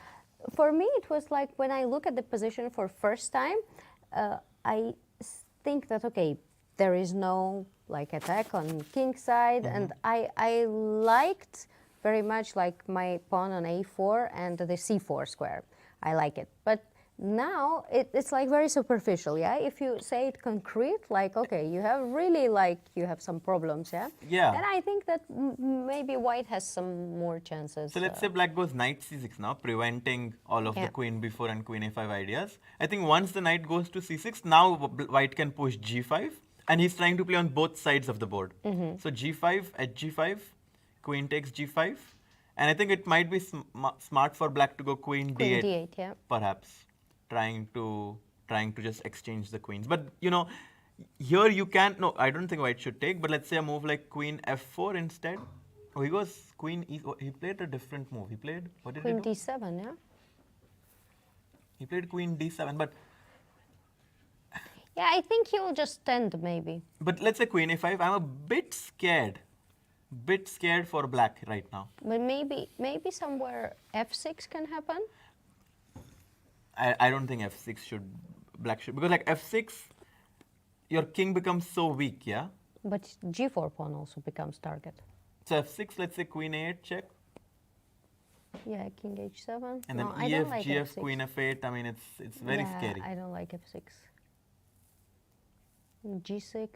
for me it was like when I look at the position for first time, I think that, okay, there is no like attack on king side, and I liked very much like my pawn on a4 and the c4 square. I like it, but now it's like very superficial, yeah? If you say it concrete, like, okay, you have really like, you have some problems, yeah? Yeah. Then I think that maybe white has some more chances. So let's say black goes knight c6 now, preventing all of the Yeah. queen b4 and queen a5 ideas. I think once the knight goes to c6, now white can push g5, and he's trying to play on both sides of the board. So g5, hg5, queen takes g5, and I think it might be smart for black to go queen Queen d8, d8, yeah. perhaps, trying to just exchange the queens. But here you can't. No, I don't think white should take. But let's say a move like queen f4 instead. Oh, he goes queen e. He played a different move. He played, what did Queen he do? d7, yeah? He played queen d7. Yeah, I think he will just stand maybe. But let's say queen a5. I'm a bit scared for black right now. But maybe somewhere f6 can happen. I don't think f6 black should, because like f6, your king becomes so weak, yeah. But g4 pawn also becomes target. So f6, let's say queen a8 check, Yeah, king h7. and then No, I ef, don't like gf, f6. queen f8. I mean, it's very Yeah, scary. I don't like f6. g6.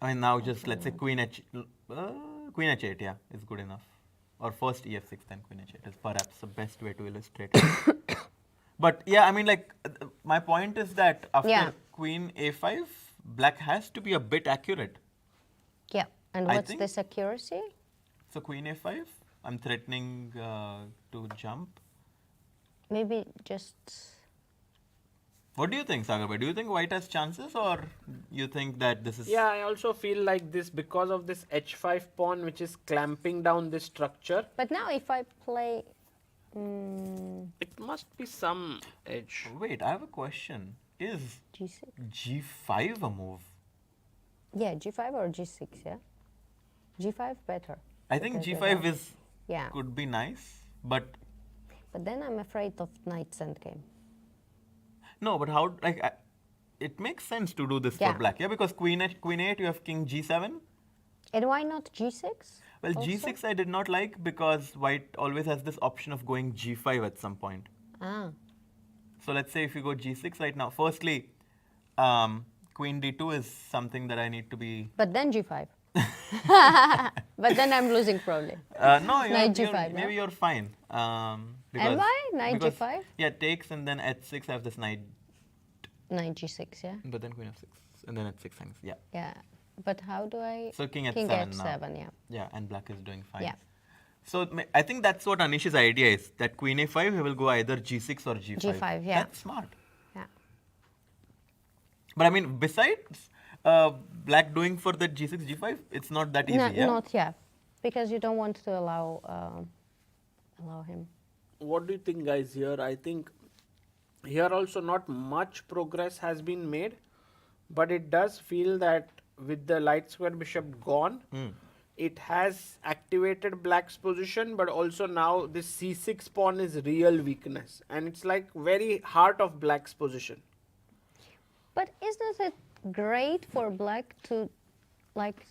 I mean, now just let's say queen h8, yeah, is good enough. Or first ef6, then queen h8 is perhaps the best way to illustrate it. But yeah, I mean, like, my point is that after Yeah. queen a5, black has to be a bit accurate. Yeah, and I what's think- this accuracy? So queen a5, I'm threatening to jump. Maybe just... What do you think, Sagar? Do you think white has chances, or you think that this is... Yeah, I also feel like this because of this h5 pawn, which is clamping down this structure. But now if I play It must be some edge. Wait, I have a question. Is G6. G5 a move? Yeah, G5 or G6, yeah? G5 better. I think because G5 is Yeah. could be nice, but But then I'm afraid of knight's endgame. no, but how, like, it makes sense to do this Yeah. for black, yeah? Because queen 8, you have king G7. And why not G6? Well, also? G6 I did not like because white always has this option of going G5 at some point. Ah. So let's say if you go G6 right now, firstly, queen D2 is something that I need to be. But then G5. But then I'm losing probably. No, Knight G5, maybe no? you're fine. Am I? Knight because- G5? Yeah, takes and then at 6 I have this knight, Knight G6, yeah? but then queen f6 and then at 6 hangs. Yeah. Yeah. But how do I... So king King h7 now. H7, yeah. Yeah, and black is doing fine. Yeah. So I think that's what Anish's idea is, that queen a5, he will go either g6 or g5. G5, yeah. That's smart. Yeah. But I mean, besides black doing for the g6, g5, it's not that easy, yeah? Not yet. Because you don't want to allow him. What do you think, guys, here? I think here also not much progress has been made, but it does feel that with the light square bishop gone, it has activated black's position, but also now this c6 pawn is real weakness, and it's like very heart of black's position. But isn't it great for black to, like,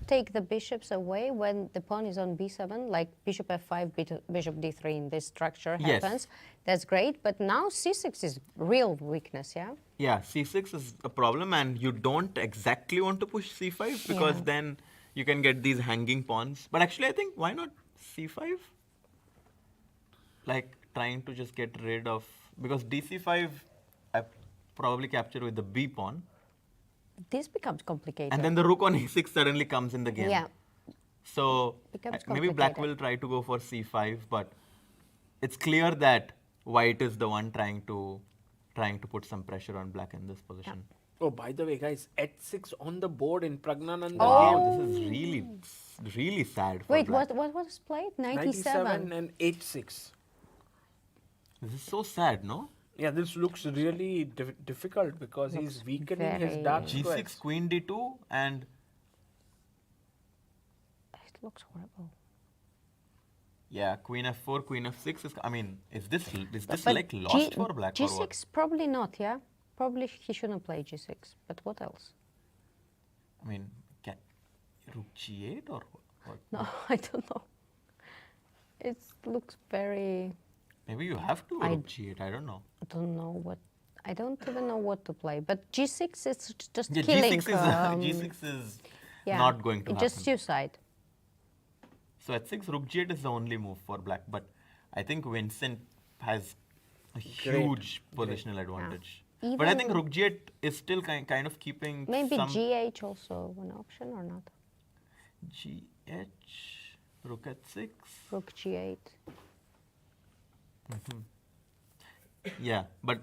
take the bishops away when the pawn is on b7, like bishop f5, bishop d3 in this structure Yes. happens? That's great, but now c6 is real weakness, yeah? Yeah, c6 is a problem, and you don't exactly want to push c5 because Yeah. then you can get these hanging pawns. But actually, I think, why not c5? Like, trying to just get rid of, because dc5, I probably capture with the b pawn, This becomes complicated. and then the rook on e6 suddenly comes in the game. Yeah. So Becomes maybe black complicated. will try to go for c5, but it's clear that white is the one trying to put some pressure on black in this position. Oh, by the way, guys, h6 on the board in Praggnanandhaa Oh, game. this is really sad for Wait, black. what was played? 97 97. and h6. This is so sad, no? Yeah, this looks really difficult because he's weakening his very- dark G6, squares. queen d2, and It looks horrible. yeah, queen f4, queen f6 is. I mean, is this But like lost for black or what? G6 probably not, yeah? Probably he shouldn't play G6, but what else? I mean, rook g8 or what? No, I don't know. It looks very... Maybe you have to I- rook g8. I don't know. I don't even know what to play. But G6 is just Yeah, killing. G6 is yeah, not going to it's happen. just suicide. So at 6, rook g8 is the only move for black. But I think Vincent has a huge positional advantage. But I think Even- rook g8 is still kind of keeping Maybe some GH also an option or not? gh, rook at 6. Rook G8. Yeah, but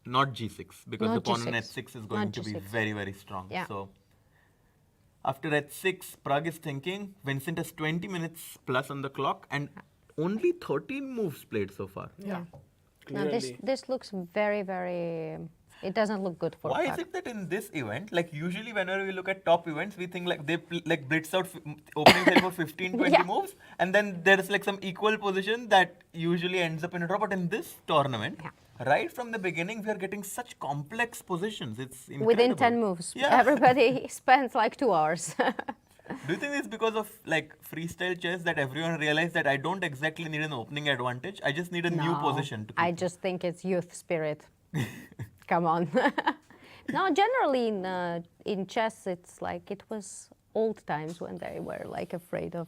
not g6 because the Not pawn on G6. h6 is going Not to be G6. very, very strong. Yeah. So after h6, Prague is thinking. Vincent has 20 minutes plus on the clock and only 13 moves played so far. Yeah. Now Clearly. this looks very, very... It doesn't look good for Why is Prague. it that in this event, like usually whenever we look at top events, we think like they like blitz out opening cell for 15, 20 Yeah. moves, and then there's like some equal position that usually ends up in a draw. But in this tournament, right from the beginning, we are getting such complex positions. It's incredible. Within 10 moves. Yeah. Everybody spends like 2 hours. Do you think it's because of like freestyle chess that everyone realized that I don't exactly need an opening advantage? I just need a new position to keep. I just think it's youth spirit. Come on. No, generally in chess, it's like it was old times when they were like afraid of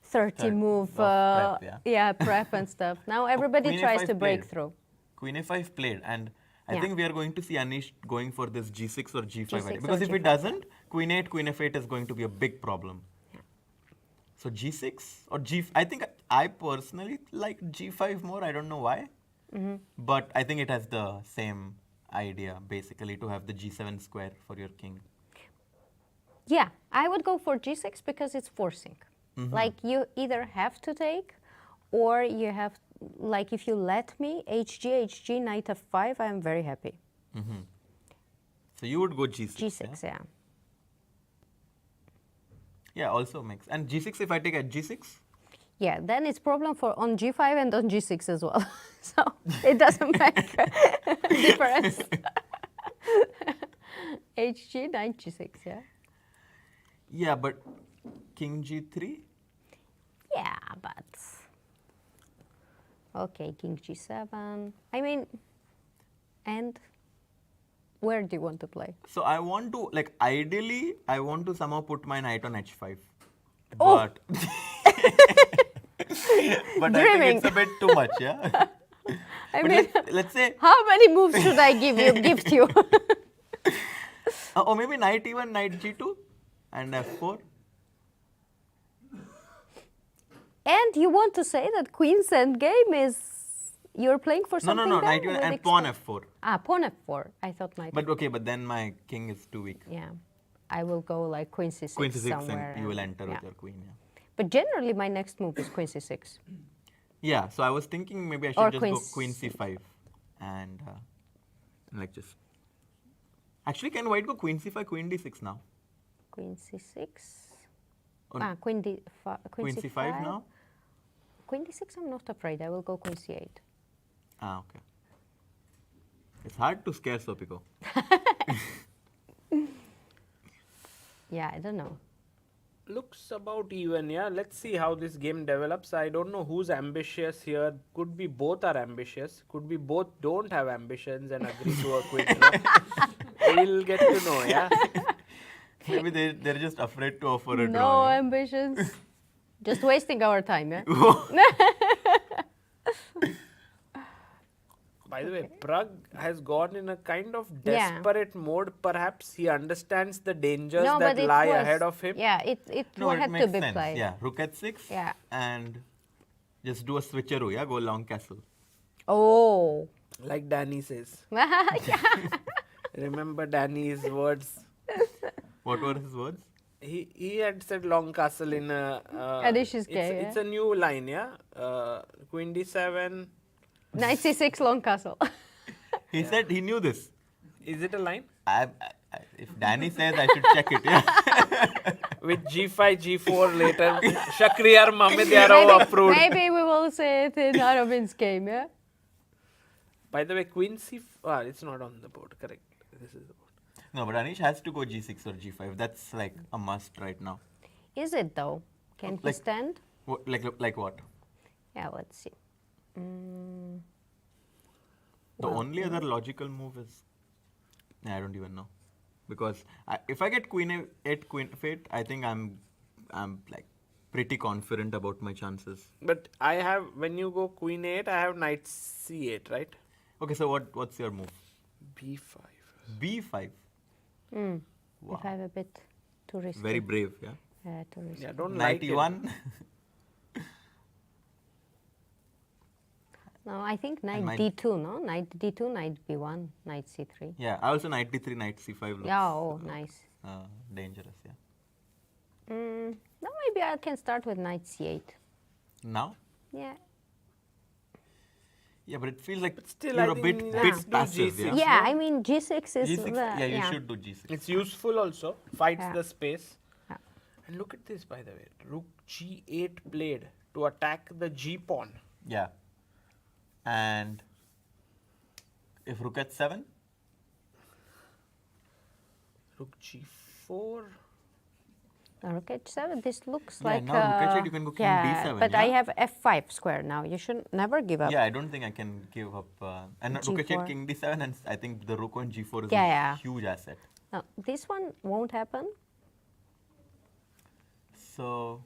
30 move of prep, prep and stuff. Now everybody Queen tries A5 to break played. through. Queen a5 played, and I Yeah. think we are going to see Anish going for this g6 or g5 G6 idea. or Because if he G5, doesn't, queen 8, queen f8 is going to be a big problem. So g6 or g. I think I personally like g5 more. I don't know why, but I think it has the same idea basically to have the g7 square for your king. Yeah, I would go for G6 because it's forcing. Mm-hmm. Like you either have to take or you have, like if you let me, HG, knight f5, I'm very happy. So you would go G6. G6, yeah. Yeah, also makes. And G6 if I take at G6? Yeah, then it's problem for on G5 and on G6 as well. So it doesn't make a difference. HG, knight G6, yeah. Yeah, but King G3? Yeah, but... Okay, King G7. I mean, and where do you want to play? So I want to, like, ideally, I want to somehow put my knight on H5. Oh. But, but I Dreaming. think it's a bit too much, yeah? I But mean, let's say, how many moves should I gift you? or maybe knight E1, knight G2, and F4. And you want to say that Queen's endgame is you're playing for No, something no, there knight E1 with and pawn F4. Ah, pawn F4. I thought knight. But okay, but then my king is too weak. Yeah, I will go like Queen C6 Queen C6 somewhere. and you will enter yeah. with your queen, yeah. But generally, my next move is Queen C6. Yeah, so I was thinking maybe I Or should just go Queen C5 and like just. Actually, can white go Queen C5, Queen D6 now? Queen C6. Or Queen D5. Queen C5 now? Queen D6, I'm not afraid. I will go Queen C8. Ah, okay. It's hard to scare Sopiko. Yeah, I don't know. Looks about even, yeah. Let's see how this game develops. I don't know who's ambitious here. Could be both are ambitious. Could be both don't have ambitions and agree to a quick draw. We'll get to know, yeah. Maybe they're just afraid to offer a No draw. Yeah? ambitions. Just wasting our time, yeah? By the way, Prague has gone in a kind of Yeah. desperate mode. Perhaps he understands the dangers No, that but it lie was, ahead of him. Yeah, it No, it had makes to be sense. played. Yeah, rook at 6 Yeah. and just do a switcheroo, yeah, go long castle. Oh. Like Danny says. Yeah. Remember Danny's words? What were his words? He had said long castle in a... Anish's it's, game, it's a new line, yeah? Queen d7. Knight C6 long castle. He said he knew this. Is it a line? If Danny says, I should check it. Yeah. With g5, g4 later. Shakriyar Mamedyarov approved. Maybe we will say it in Aravindh's game, yeah? By the way, queen c... it's not on the board, correct. This is the board. No, but Anish has to go G6 or G5. That's like a must right now. Is it though? Can he Like- stand? Like what? Yeah, let's see. The only other logical move is... I don't even know. Because if I get Queen A8, Queen F8, I think I'm like pretty confident about my chances. But I have, when you go queen a8, I have knight c8, right? Okay, so what's your move? b5. B5. Wow. If I'm a bit too risky. Very brave, yeah. Too risky. Yeah, don't like it. 91. No, I think knight mine- D2, no? Knight D2, knight B1, knight C3. Yeah, I also knight D3, knight C5 looks Yeah, oh, nice. dangerous, yeah. No, maybe I can start with knight C8. Now? Yeah. Yeah, but it feels like still, you're I a bit, think bit let's do passive, G6. yeah. Yeah, I mean G6 is G6, the, yeah, you should do G6. It's useful also. Fights Yeah. the space. Yeah. And look at this, by the way. Rook g8 played to attack the g pawn. Yeah. And if rook at 7? Rook g4. Rook h7, this looks Yeah, like... now rook h8 you can go king yeah, d7, but I yeah? have f5 square now. You should never give up. Yeah, I don't think I can give up. And rook G4. h8, king d7, and I think the rook on g4 is Yeah, a yeah. huge asset. No, this one won't happen. So,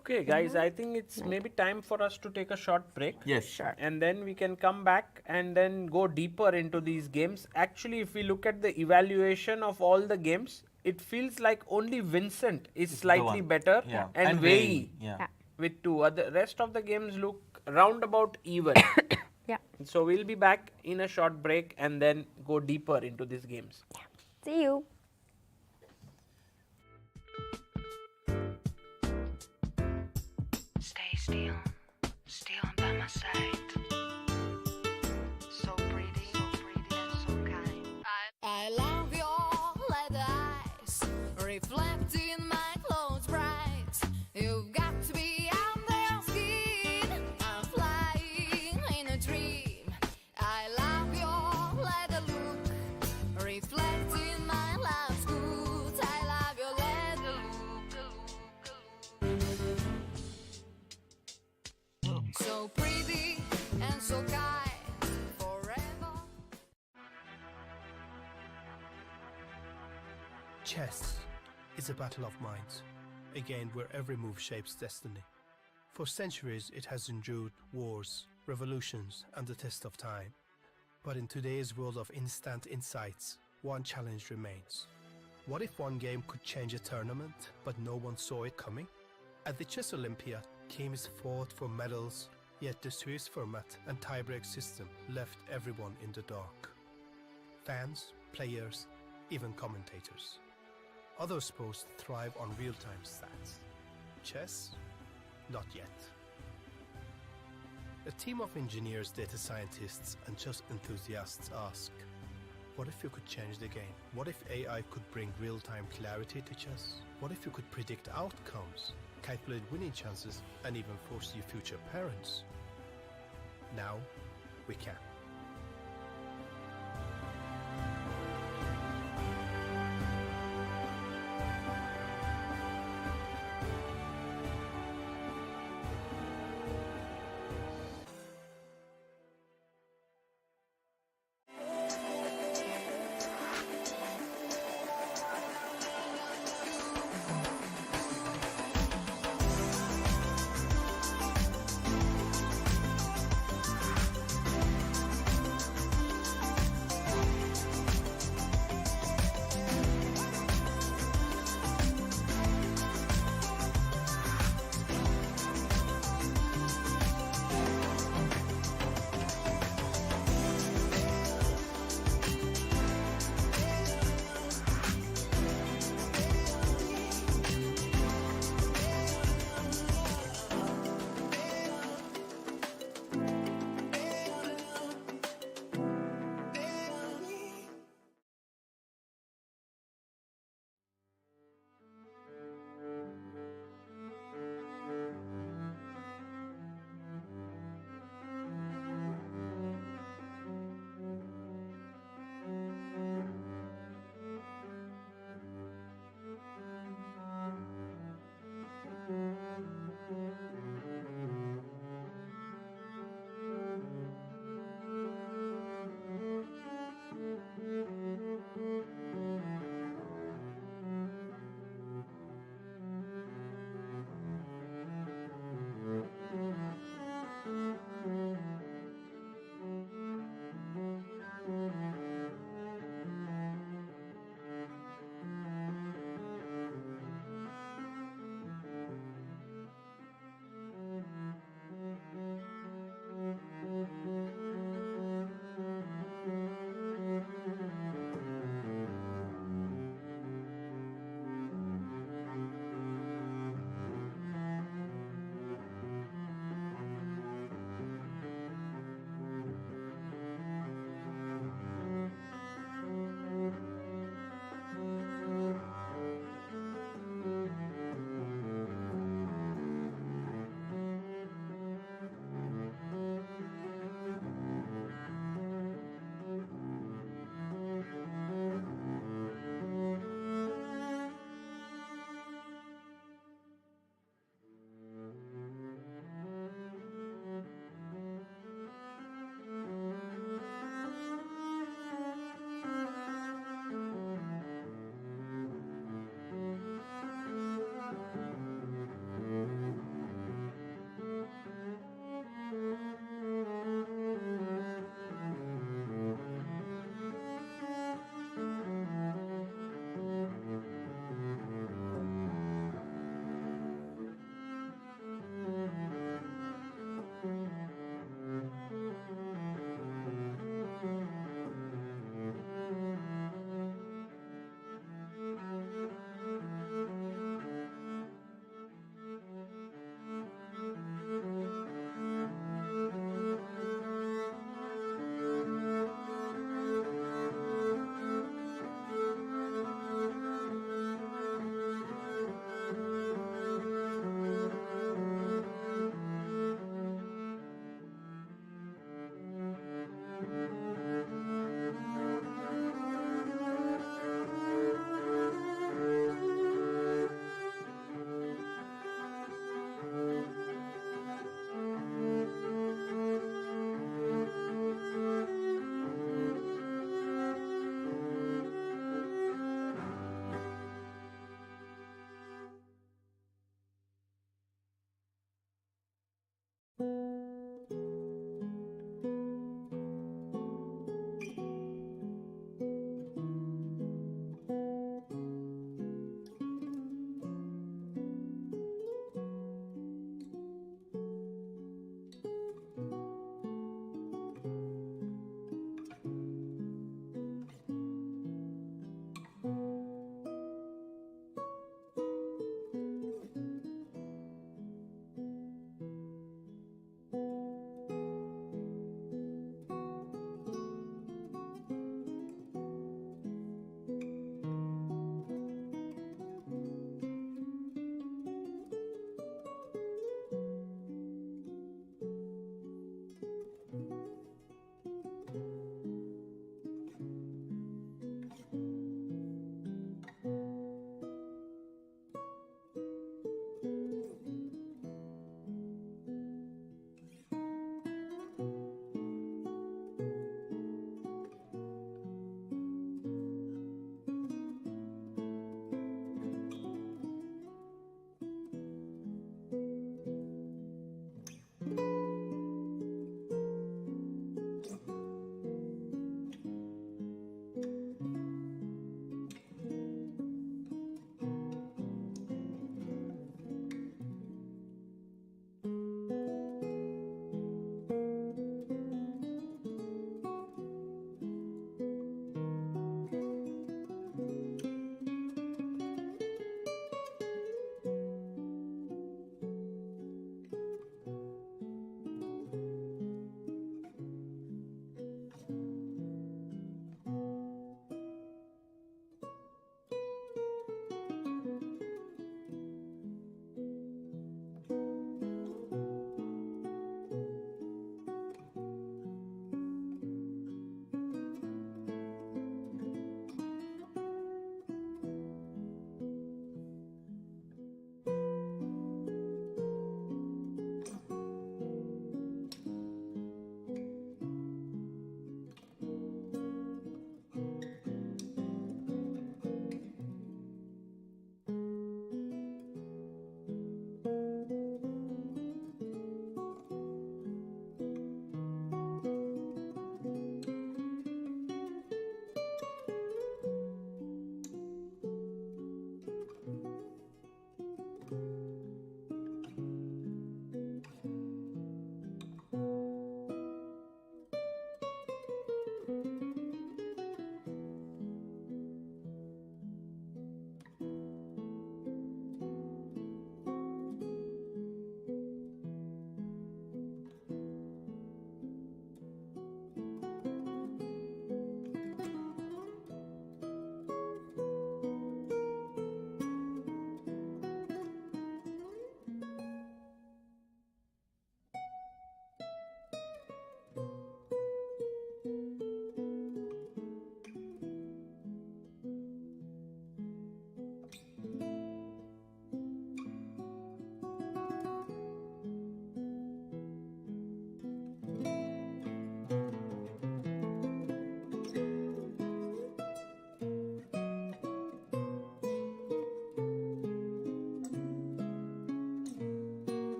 Okay, guys, I think it's maybe time for us to take a short break. yes. Sure. And then we can come back and then go deeper into these games. Actually, if we look at the evaluation of all the games, it feels like only Vincent is slightly one. better Yeah. and WEI, WEI yeah. Yeah. with 2. The rest of the games look roundabout even. Yeah. So we'll be back in a short break and then go deeper into these games. See you. still by my side. So pretty and so kind. I love your leather eyes, reflecting my clothes bright. You've got to be under your skin. I'm flying in a dream. I love your leather look, reflecting my love's good. I love your leather look. So pretty and so kind, forever. Chess is a battle of minds, a game where every move shapes destiny. For centuries it has endured wars, revolutions and the test of time. But in today's world of instant insights, one challenge remains. What if one game could change a tournament, but no one saw it coming? At the Chess Olympiad, teams fought for medals, yet the Swiss format and tiebreak system left everyone in the dark. Fans, players, even commentators. Other sports thrive on real-time stats. Chess? Not yet. A team of engineers, data scientists, and chess enthusiasts ask, what if you could change the game? What if AI could bring real-time clarity to chess? What if you could predict outcomes, calculate winning chances, and even force your future parents? Now, we can.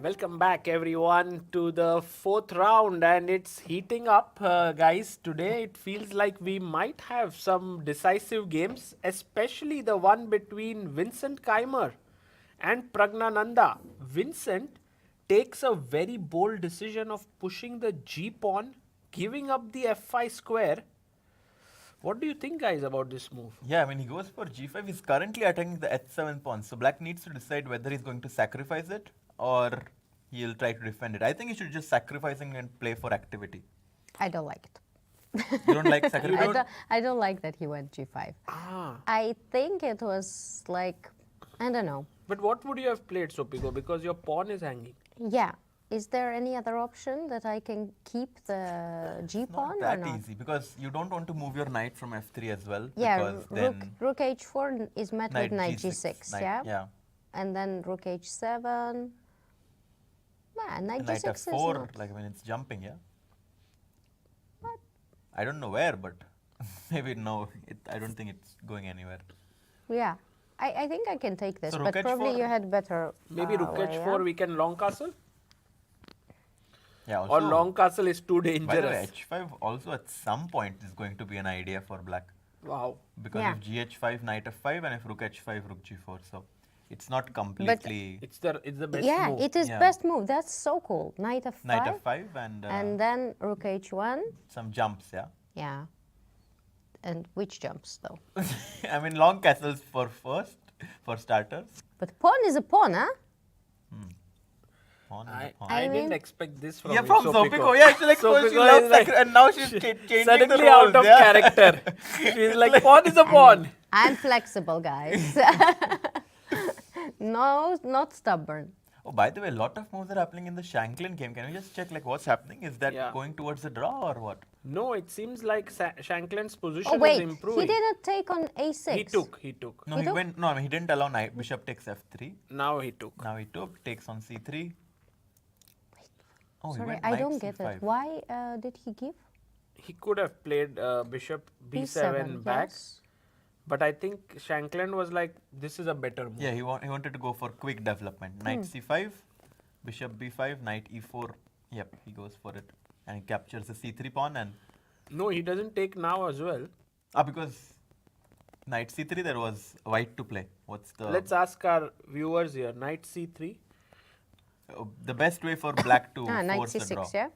Welcome back, everyone, to the fourth round, and it's heating up, guys. Today, it feels like we might have some decisive games, especially the one between Vincent Keymer and Praggnanandhaa. Vincent takes a very bold decision of pushing the G pawn, giving up the F5 square. What do you think, guys, about this move? Yeah, I mean, he goes for G5. He's currently attacking the H7 pawn. So black needs to decide whether he's going to sacrifice it or he'll try to defend it. I think he should just sacrificing and play for activity. I don't like it. You don't like sacrifice? I don't like that he went G5. I think it was like, I don't know. But what would you have played, Sopigo? Because your pawn is hanging. Yeah. Is there any other option that I can keep the G pawn Not or that not? easy because you don't want to move your knight from F3 as well. Yeah, because then rook H4 is met with knight G6, knight- yeah? Yeah. And then rook H7. Yeah, knight Knight G6 is F4, not. like when it's jumping, yeah. What? I don't know where, but maybe no. I don't think it's going anywhere. Yeah. I think I can take this, So but rook probably H4? you had better. Maybe rook way, H4, yeah? we can long castle? Yeah. Or Also, long castle is too by the way, dangerous. H5 also at some point is going to be an idea for black. Wow. Because Yeah. if GH5, knight F5, and if rook H5, rook G4. So it's not completely It's the best Yeah, move. it is Yeah. best move. That's so cool. Knight F5. knight F5 And then rook H1. some jumps, yeah. Yeah. And which jumps though? I mean, long castles for starters. But pawn is a pawn, huh? Pawn is I, a pawn. I I didn't mean- expect this from Yeah, you, from Sopico. Yeah, she's like, so she Sopico loves is like- and now she's changing the Suddenly roles, out of yeah. character. She's like, pawn is a pawn. I'm flexible, guys. No, not stubborn. Oh, by the way, a lot of moves are happening in the Shankland game. Can we just check like what's happening? Is that Yeah. going towards the draw or what? No, it seems like Shankland's position Oh is wait, improving. he didn't take on A6. He took. No, He he took? went. No, I mean, he didn't allow knight. Bishop takes F3. Now he took. Now he took. Takes on C3. Oh, he Sorry, went I knight don't get C5. it. Why did he give He could have played bishop B7 back. yes. But I think Shankland was like, this is a better move. Yeah, he wanted to go for quick development. Knight C5, Bishop B5, Knight E4. Yep, he goes for it, and he captures the C3 pawn and No, he doesn't take now as well. because Knight C3 there was white to play. What's the Let's ask our viewers here. Knight C3. the best way for black to Knight force the draw? C6, yeah?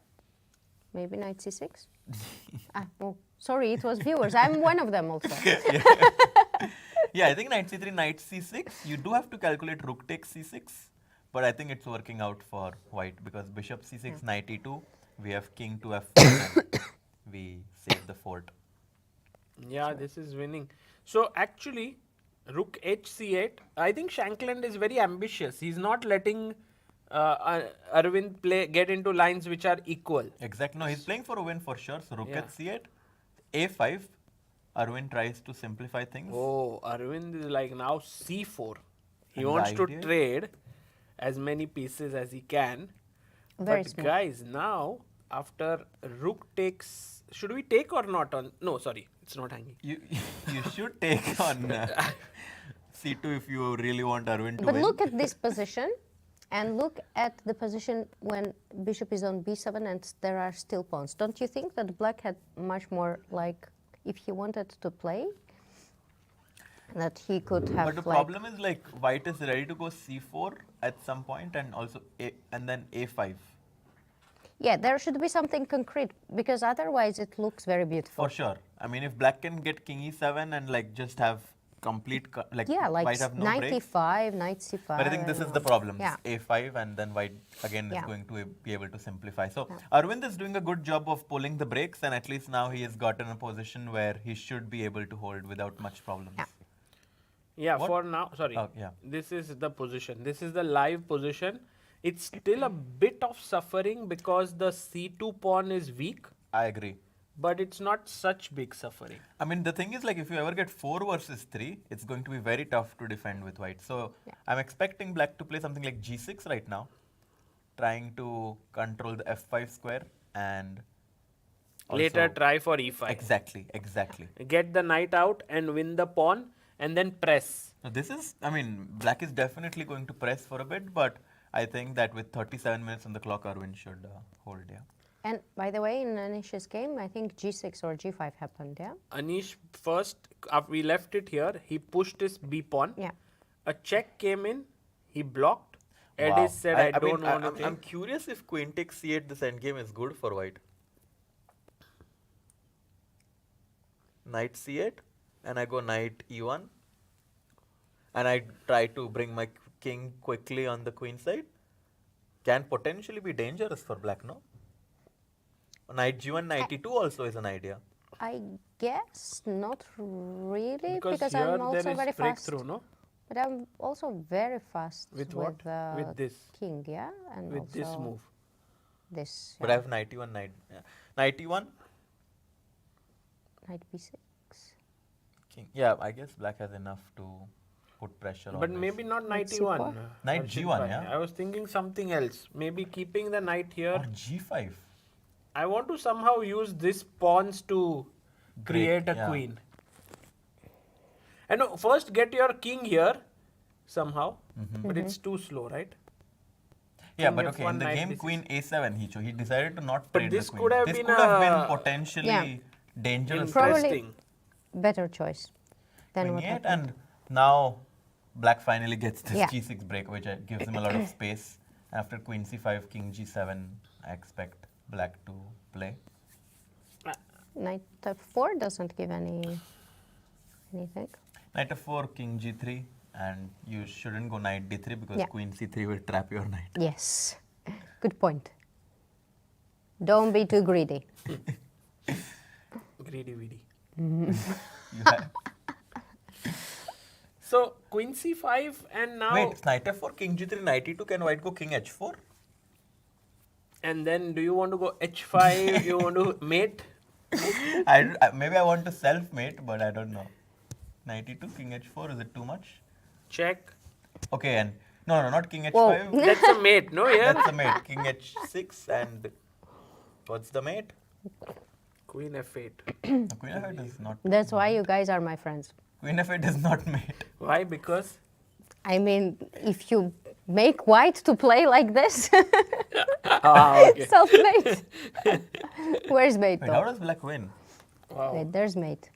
Maybe Knight C6? Oh, sorry, it was viewers. I'm one of them also. Yeah, I think Knight C3, Knight C6. You do have to calculate Rook takes C6, but I think it's working out for white because Bishop C6, Knight E2. We have King to F1 and we save the fort. Yeah, this is winning. So actually, Rook HC8. I think Shankland is very ambitious. He's not letting Aravindh get into lines which are equal. Exactly. No, he's playing for a win for sure. So Rook Yeah. at C8, A5. Arvind tries to simplify things. Oh, Aravindh is like now C4. He And the wants to idea- trade as many pieces as he can. Very But smooth. guys, now after Rook takes, should we take or not on? No, sorry, it's not hanging. You should take on C2 if you really want Arvind to But win. look at this position and look at the position when bishop is on b7 and there are still pawns. Don't you think that black had much more, like, if he wanted to play, that he could have But the problem is like white is ready to go C4 at some point and also and then A5. Yeah, there should be something concrete because otherwise it looks very beautiful. For sure. I mean, if black can get King E7 and like just have complete Yeah, like white have no knight breaks. e5, knight c5. But I think this and is the all. problem. Yeah. A5 and then white again is Yeah. going to be able to simplify. So Arvind is doing a good job of pulling the brakes and at least now he has gotten a position where he should be able to hold without much problems. Yeah. Yeah, What? for now, sorry. Oh, yeah. This is the position. This is the live position. It's still a bit of suffering because the C2 pawn is weak, I agree. but it's not such big suffering. I mean, the thing is like if you ever get 4 versus 3, it's going to be very tough to defend with white. So I'm expecting black to play something like G6 right now, trying to control the F5 square and Later, also- try for E5. Exactly. Get the knight out and win the pawn and then press. So this is, I mean, black is definitely going to press for a bit, but I think that with 37 minutes on the clock, Aravindh should hold, yeah. And by the way, in Anish's game, I think G6 or G5 happened, yeah? Anish first, after we left it here, he pushed his B pawn. Yeah. A check came in, he blocked. Wow. Ediz said, I don't want to I'm take. curious if queen takes c8, this endgame is good for white. Knight c8, and I go knight e1. And I try to bring my king quickly on the queen side. Can potentially be dangerous for black, no? Knight g1, knight e2 also is an idea. I guess not really, Because I'm here also there very is fast. breakthrough, no? But I'm also very fast With what? With this. king, yeah? And With also this move. This, But I have knight e1, knight e1, knight b6. king. Yeah, I guess black has enough to put pressure on But this. maybe not knight Knight e1. c4. Knight Harshit g1, bhai. yeah? I was thinking something else. Maybe keeping the knight here. Or g5. I want to somehow use this pawns to create a yeah. queen. And no, first get your king here somehow, but it's too slow, right? Yeah, King but okay, F1, in the knight game b6. queen a7 he decided to not But trade this the queen. could have this been could have a- been potentially Yeah. dangerous. Probably- Interesting. Better choice than Queen what e8, happened. and now black finally gets this Yeah. g6 break, which gives him a lot of space. After queen c5, king g7, I expect black to play. Knight f4 doesn't give anything. Knight f4, king g3, and you shouldn't go knight d3 because Yeah. queen c3 will trap your knight. Yes, good point. Don't be too greedy. Greedy weedy. You have, So queen c5 and now wait, knight f4, king g3, knight e2, can white go king h4? and then do you want to go h5? You want to mate? Maybe I want to self-mate, but I don't know. Knight e2, king h4, is it too much? Check. Okay, and no, not king Whoa. h5. That's a mate, no? Yeah. That's the mate. King h6, and what's the mate? Queen f8. No, queen f8 is not. That's why you guys are my friends. Queen f8 is not mate. Why? Because I mean, if you make white to play like this, okay. self-mate. Where's mate Wait, how though? does black win? Wow. Wait, there's mate.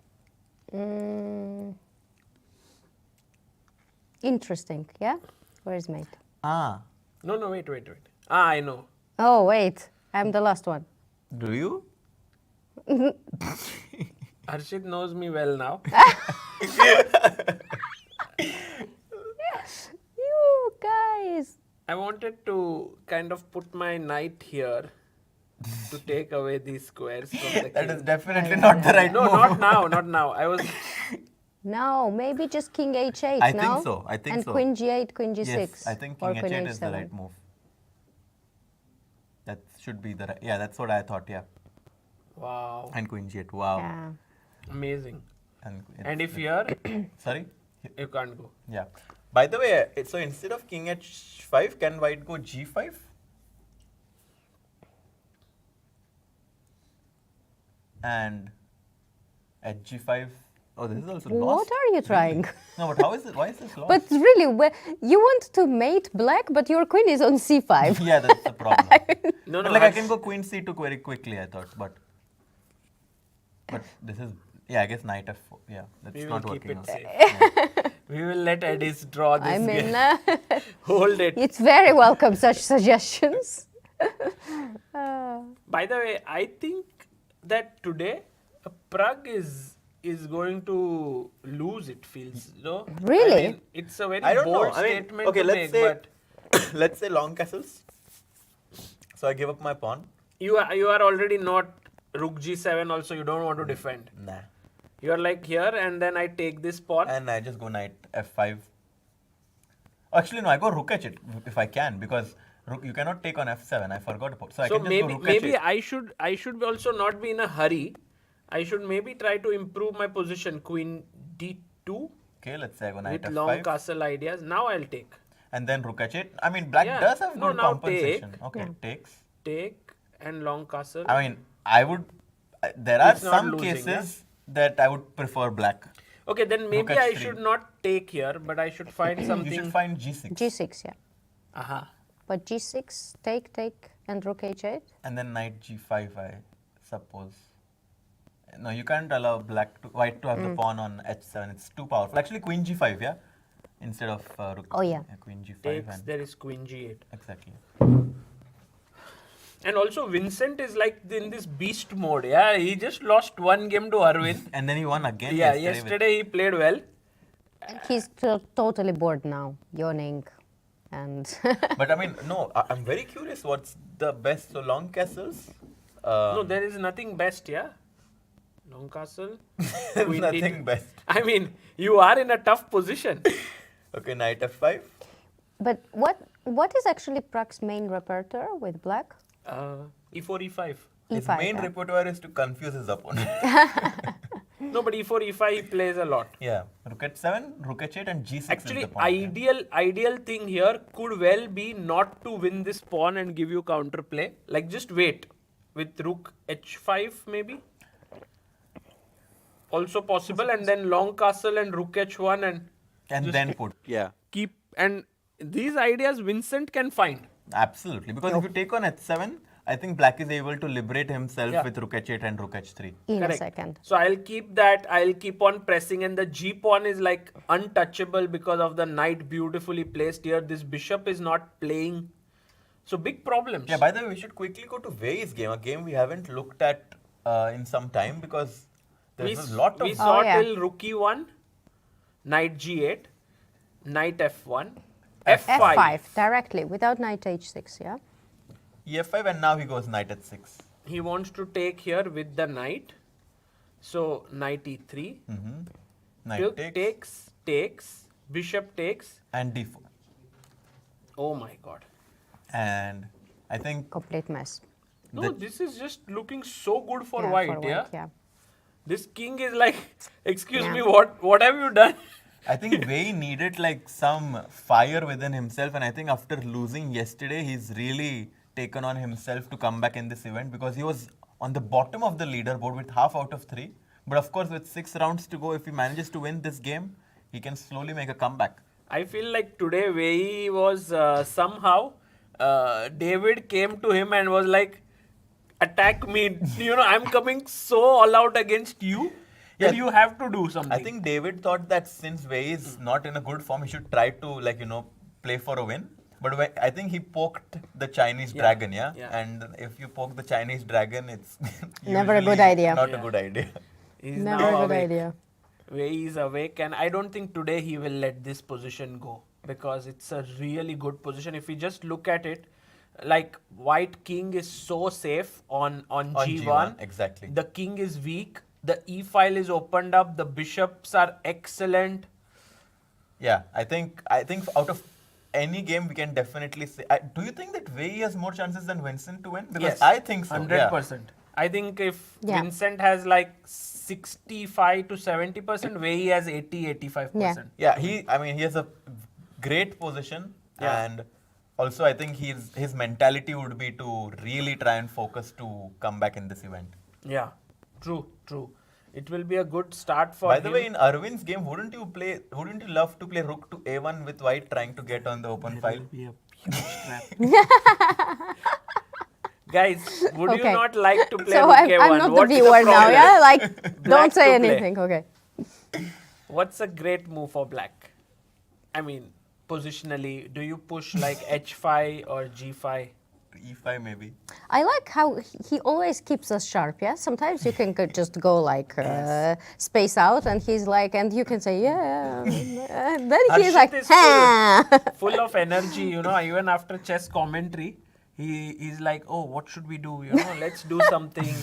Interesting, yeah? Where's mate? Ah, No, wait. I know. Oh, wait, I'm the last one. do you? Harshit knows me well now. You guys. I wanted to kind of put my knight here to take away these squares from the That king. is definitely not the right No, move. not now. I was No, maybe just king h8, I no? think so, I think and so. queen g8, queen g6. Yes, I think or king queen h8 is the h7. right move. That should be the right. Yeah, that's what I thought. Yeah, wow, and queen g8. Wow. Yeah. amazing. And And if here sorry. you can't go. Yeah. By the way, so instead of king h5, can white go g5? And at g5. Oh, this is also What lost. are you trying? No, but how is it? Why is this lost? But really, you want to mate black, but your queen is on c5. Yeah, that's the problem. No, But no. like I Harsh- can go queen c2 very quickly, I thought, but this is, yeah, I guess knight f4. Yeah, that's We will not keep working it out. safe. We will let Ediz draw this I mean, game. Hold it. it's very welcome, such suggestions. By the way, I think that today Prague is going to lose. It feels, no? Really? I mean, it's a very I don't bold know. I mean, statement okay, to let's make, say but let's say long castles. So I give up my pawn. you are already not rook g7. Also, you don't want to defend. Nah. You are like here, and then I take this pawn. And I just go knight f5. Actually, no, I go rook h8 if I can, because rook, you cannot take on f7. I forgot about. So I So can just maybe go rook h8. I should also not be in a hurry. I should maybe try to improve my position. Queen d2 Okay, let's say I go knight with long f5. castle ideas. Now I'll take. And then rook h8. I mean, black Yeah. does have No, good now compensation. take. Okay, takes. Take and long castle. I mean, I would. There are It's not some losing, cases that I would prefer black. Okay, then maybe at I three. should not take here, but I should find You something. should find g6. g6, yeah. Aha. But g6, take, and rook h8. And then knight g5, I suppose. No, you can't allow white to have the pawn on h7. It's too powerful. Actually, queen g5, yeah? Instead of rook. Oh, yeah. Queen g5. Takes, And there is queen g8. exactly. And also Vincent is like in this beast mode, yeah. He just lost one game to Aravindh. And then he won again. Yeah, yesterday. yesterday he played well. And he's totally bored now, yawning. And But I mean, no, I'm very curious what's the best. So long castles? No, there is nothing best, yeah. Long castle. There's queen nothing d2. best. I mean, you are in a tough position. Okay, knight f5. but what is actually Prague's main repertoire with black? E4, E5. His E5, main yeah. repertoire is to confuse his opponent. No, but E4, E5 he plays a lot. Yeah, rook h7, rook h8 and g6 Actually, is the point. Yeah. ideal thing here could well be not to win this pawn and give you counterplay. Like just wait with rook h5 maybe. Also possible, and then long castle and rook h1 And then put, yeah. keep, and these ideas Vincent can find. Absolutely, because if you take on h7, I think black is able to liberate himself Yeah. with rook h8 and rook h3. In Correct. a second. So I'll keep that. I'll keep on pressing, and the g pawn is like untouchable because of the knight beautifully placed here. This bishop is not playing. So big problems. Yeah, by the way, we should quickly go to WEI's game, a game we haven't looked at in some time because there's a lot of... we saw yeah. till rook e1, knight g8, knight f1, f5 directly without knight h6, yeah? e5 and now he goes knight h6. He wants to take here with the knight. So knight e3, Knight rook takes takes, bishop takes. and d4. Oh my god. And I think Complete mess. No, this is just looking so good for Yeah, white, for yeah? yeah. This king is like, excuse Yeah. me, what have you done? I think WEI needed like some fire within himself, and I think after losing yesterday, he's really taken on himself to come back in this event because he was on the bottom of the leaderboard with half out of 3. But of course, with 6 rounds to go, if he manages to win this game, he can slowly make a comeback. I feel like today WEI was somehow, David came to him and was like, attack me, you know, I'm coming so all out against you that Yeah. you have to do something. I think David thought that since WEI is not in a good form, he should try to, like, you know, play for a win. But I think he poked the Chinese dragon, yeah? And if you poke the Chinese dragon, it's Never a good usually idea. Not Yeah. a good idea. He's Never now a good awake. idea. WEI is awake, and I don't think today he will let this position go because it's a really good position. If we just look at it, like white king is so safe on G1. Exactly. The king is weak. The e file is opened up. The bishops are excellent. Yeah, I think out of any game we can definitely say. Do you think that WEI has more chances than Vincent to win? Because Yes, I think so. 100%. I think if Yeah. Vincent has like 65 to 70%, WEI has 80-85%. Yeah, he has a great position, Yeah. and also I think his mentality would be to really try and focus to come back in this event. Yeah, true. It will be a good start for By him. the way, in Arvind's game, wouldn't you love to play rook to a1 with white trying to get on the open file? Be a huge trap. Guys, would you Okay. not like to play So rook I'm a1? not What's the viewer now, problem? yeah? Like, Black don't say to play. anything, okay. What's a great move for black? I mean, positionally, do you push like h5 or g5? e5 maybe. I like how he always keeps us sharp, yeah? Sometimes you can just go like space out and he's like, and you can say, yeah. And then he's Harshit like, is ha! full of energy, you know, even after chess commentary, he's like, oh, what should we do? You know, let's do something.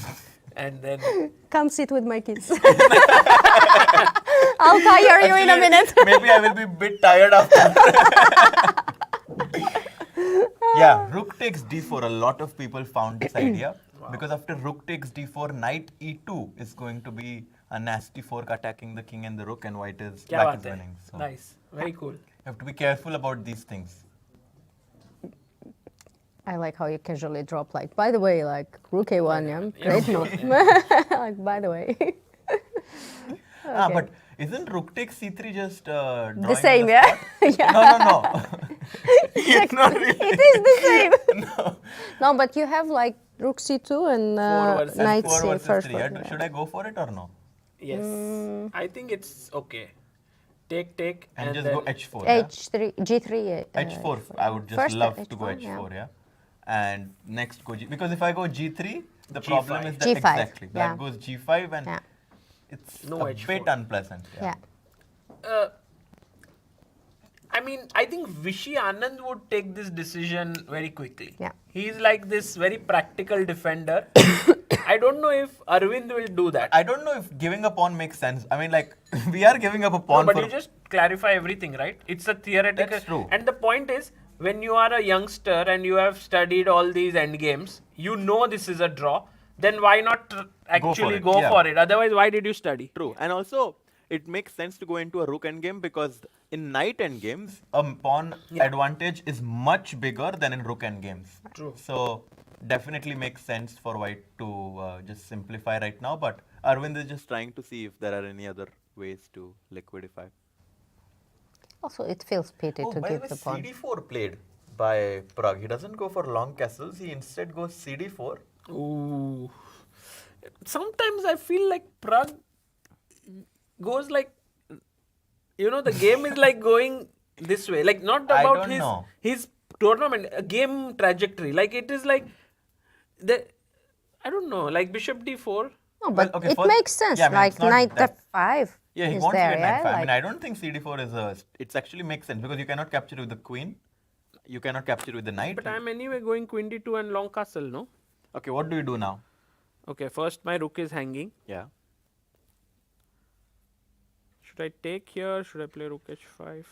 And then Come sit with my kids. I'll tire you in a minute. Maybe I will be a bit tired after. Yeah, rook takes d4. A lot of people found this idea because after rook takes d4, knight e2 is going to be a nasty fork attacking the king and the rook, and kya black is baat hai? winning. So Nice, very cool. you have to be careful about these things. I like how you casually drop like, by the way, like rook a1, yeah? Great move. Like, by the way. But isn't rook takes c3 just drawing The same, on the yeah? spot? No. It's not really. It is the same. No. No, but you have like rook c2 and versus knight 4 c versus first. 3. Should I go for it or no? Yes. I think it's okay. Take, And just then go h4. Yeah? h3, g3. H4. I would just First love to go h4, h4. yeah. Yeah. And next go because if I go g3, the problem is that G5, exactly yeah. that goes g5 and Yeah. it's No a h4. bit unpleasant. Yeah. I mean, I think Vishy Anand would take this decision very quickly. Yeah. He's like this very practical defender. I don't know if Aravindh will do that. I don't know if giving a pawn makes sense. I mean, like we are giving up a pawn No, but for you just clarify everything, right? It's a theoretical. That's true. And the point is, when you are a youngster and you have studied all these endgames, you know this is a draw. Then why not actually go yeah. for it? Otherwise, why did you study? True, and also it makes sense to go into a rook endgame because in knight endgames, a pawn advantage is much bigger than in rook endgames. True. So definitely makes sense for white to just simplify right now. But Aravindh is just trying to see if there are any other ways to liquidify. Also, it feels pity to by give the the way, pawn. CD4 played by Prague. He doesn't go for long castles. He instead goes CD4. Ooh. Sometimes I feel like Prague goes like, the game is like going this way. Like not I about don't know. his tournament, game trajectory. Like it is like, I don't know, like Bishop D4. No, but okay, it first- makes sense. yeah, I mean, like it's not knight that- f5 Yeah, he is wants there, to get knight yeah? 5. I Like, mean, I don't think CD4 is a. It's actually makes sense because you cannot capture with the queen. You cannot capture with the knight. But I'm anyway going queen D2 and long castle, no? Okay, what do you do now? Okay, first my rook is hanging. Yeah. Should I take here? Should I play rook h5?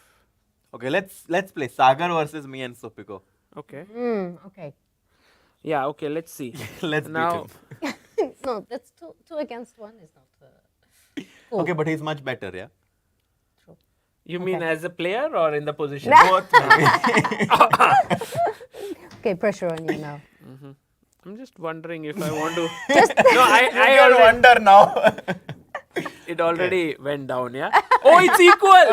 Okay, let's play Sagar versus me and Sopiko. Okay. okay. Yeah, okay, let's see. Let's Now, beat him. No, that's two against one is not. Okay, but he's much better, yeah. you mean as a player or in the position? Both. maybe. Okay, pressure on you now. I'm just wondering if I want to. no, I I already- wonder now. It already went down, yeah? Oh, it's equal!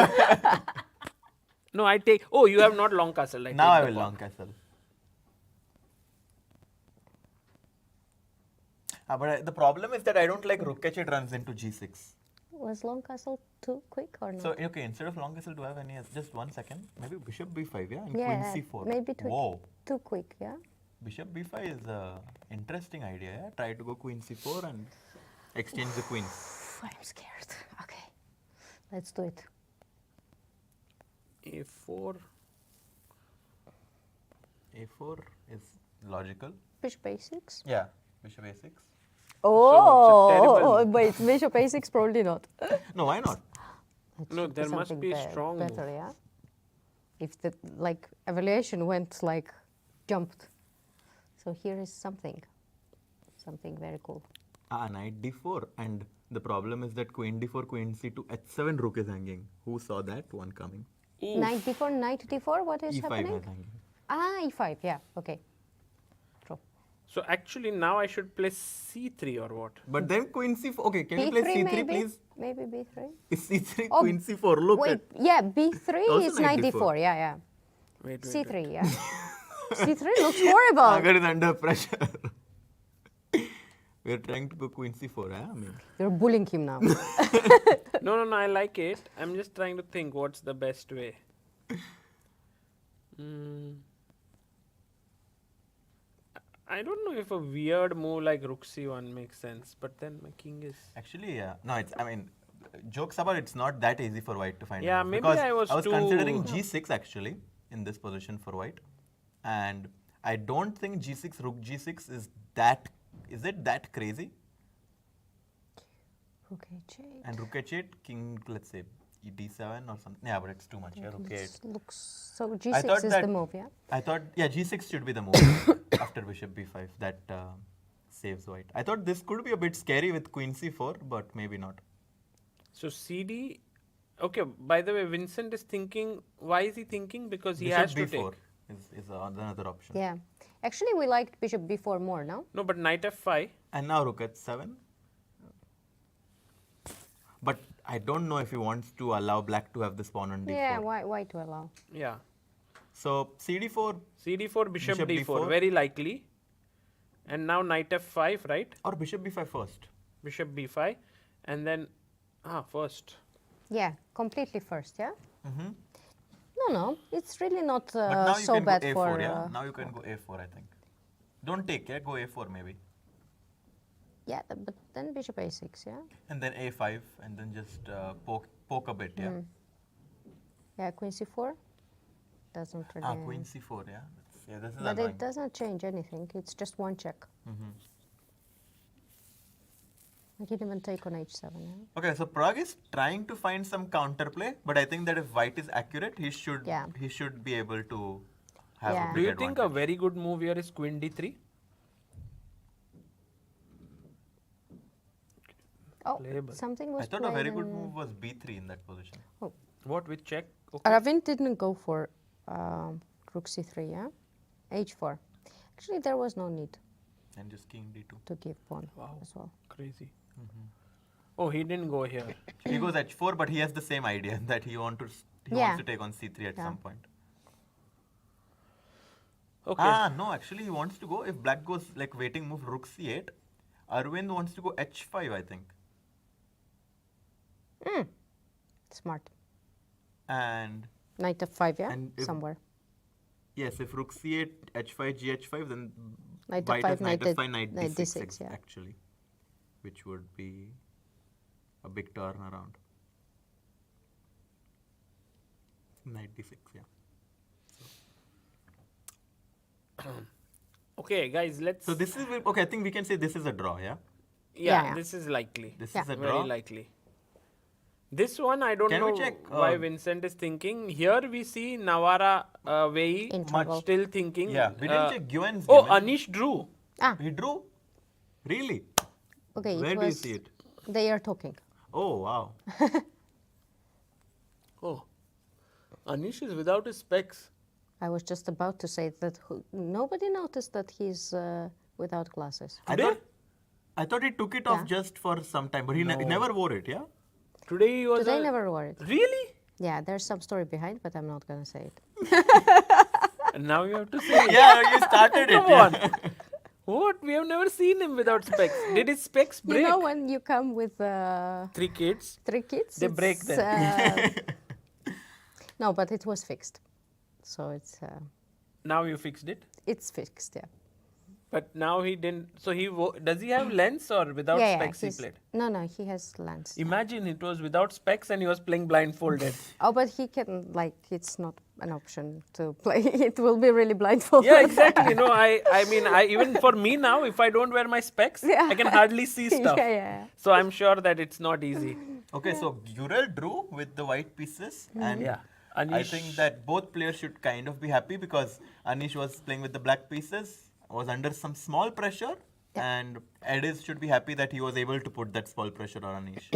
No, I take. Oh, you have not long castle. now I take the will pawn. long castle. But the problem is that I don't like rook h8 runs into g6. Was long castle too quick or not? So okay, instead of long castle, do I have any? Just 1 second. Maybe bishop b5, yeah, and yeah, queen c4. maybe too, Whoa, too quick, yeah? bishop b5 is a interesting idea. Yeah, try to go queen c4 and exchange the queens. I'm scared. Okay, let's do it. A4. a4 is logical. Bishop a6. Yeah, bishop a6. Oh, terrible- wait, bishop a6 probably not. No, why not? It No, should there must something be a strong better, move. yeah. If the evaluation went jumped. So here is something very cool. Knight d4, and the problem is that queen d4, queen c2, h7 rook is hanging. Who saw that one coming? Oof. Knight d4, knight d4. What is e5 happening? is hanging. Ah, e5. Yeah. Okay. True. So actually now I should play c3 or what? But then queen c4. Okay, can you play b3 c3 maybe. please? Maybe b3. Is c3 Oh, queen c4? Look Wait. at. Yeah. b3 Also is knight knight d4. d4. Yeah. Wait. c3. Yeah. c3 looks horrible. Sagar is under pressure. We are trying to go queen c4. I mean, You're bullying him now. No, I like it. I'm just trying to think what's the best way. I don't know if a weird move like rook c1 makes sense, but then my king is. actually, yeah. No, it's. I mean, jokes about it's not that easy for white to find. Yeah, moves, maybe because I was too- considering g6 actually in this position for white, and I don't think g6 rook g6 is that. Is it that crazy? Rook h8. And rook h8, king, let's say d7 or something. Yeah, but it's too much. Yeah, rook This a8. looks so. I g6 thought is that- the move. Yeah. I thought, yeah, g6 should be the move after bishop b5 that saves white. I thought this could be a bit scary with queen c4, but maybe not. So cd. Okay, by the way, Vincent is thinking. Why is he thinking? Because he Bishop has to b4 take. is another option. Yeah. Actually, we liked bishop b4 more. No. No, but knight f5. And now rook h7. But I don't know if he wants to allow black to have this pawn on d4. Yeah. Why to allow? Yeah. So CD4 CD4, bishop Bishop D4, D4. very likely. And now knight F5, right? or bishop b5 first. Bishop B5, and then first. Yeah, completely first, yeah? Mm-hmm. No, it's really not But now you so can bad go A4, for... yeah? Now you can go A4, I think. Don't take, yeah? Go A4 maybe. yeah, but then bishop A6, yeah? And then A5, and then just poke a bit, yeah? Yeah, queen C4 doesn't really... Queen C4, yeah? This is But annoying. it doesn't change anything. It's just one check. I can even take on H7, yeah? Okay, so Prague is trying to find some counterplay, but I think that if white is accurate, he should be able to have Yeah. a Do big you think a advantage. very good move here is queen D3? Oh, Playable. something was I thought a played very good in- move was B3 in that position. What with check? Okay. Aravindh didn't go for rook C3, yeah? H4. Actually, there was no need And just king D2. to give pawn Wow. as well. Crazy. Oh, he didn't go here. He goes H4, but he has the same idea that he wants Yeah. to take on C3 at Yeah. some point. Okay. No, actually he wants to go, if black goes like waiting move rook C8, Aravindh wants to go H5, I think. Smart. And Knight F5, yeah? And if- Somewhere. yes, if rook C8, H5, G-H5, then Knight white F5, has knight knight F5, knight knight D6, D6, yeah. actually, which would be a big turn around. Knight D6, yeah. Okay, guys, let's. So this is, okay, I think we can say this is a draw, yeah? yeah, Yeah. this is likely. This Yeah. is a Very draw. likely. This one, I don't Can we know check, why Vincent is thinking. Here we see Navara WEI In trouble. still thinking. Yeah, we didn't check Nguyen's Oh, game. eh? Anish drew. He drew? Really? Okay, Where it do you was... see it? They are talking. Oh, wow. Oh, Anish is without his specs. I was just about to say that nobody noticed that he's without glasses. I thought he took it off Yeah. just for some time, but he never wore it, yeah? Today he was. Today never wore it. Really? Yeah, there's some story behind, but I'm not going to say it. And now you have to say. Yeah, you started it. Come yeah. on. What? We have never seen him without specs. Did his specs break? You know when you come with 3 kids. 3 kids? They break it's, them. no, but it was fixed. So Now you fixed it. it's fixed, yeah. But now he didn't. So does he have lens or without specs he he's- played? No, he has lens. Imagine it was without specs and he was playing blindfolded. Oh, but he can, it's not an option to play. It will be really blindfolded. Yeah, exactly. No, I mean, even for me now, if I don't wear my specs, I can hardly see stuff. Yeah. So I'm sure that it's not easy. Okay, so Gurel drew with the white pieces, and Yeah. I Anish- think that both players should kind of be happy because Anish was playing with the black pieces, was under some small pressure, and Ediz should be happy that he was able to put that small pressure on Anish.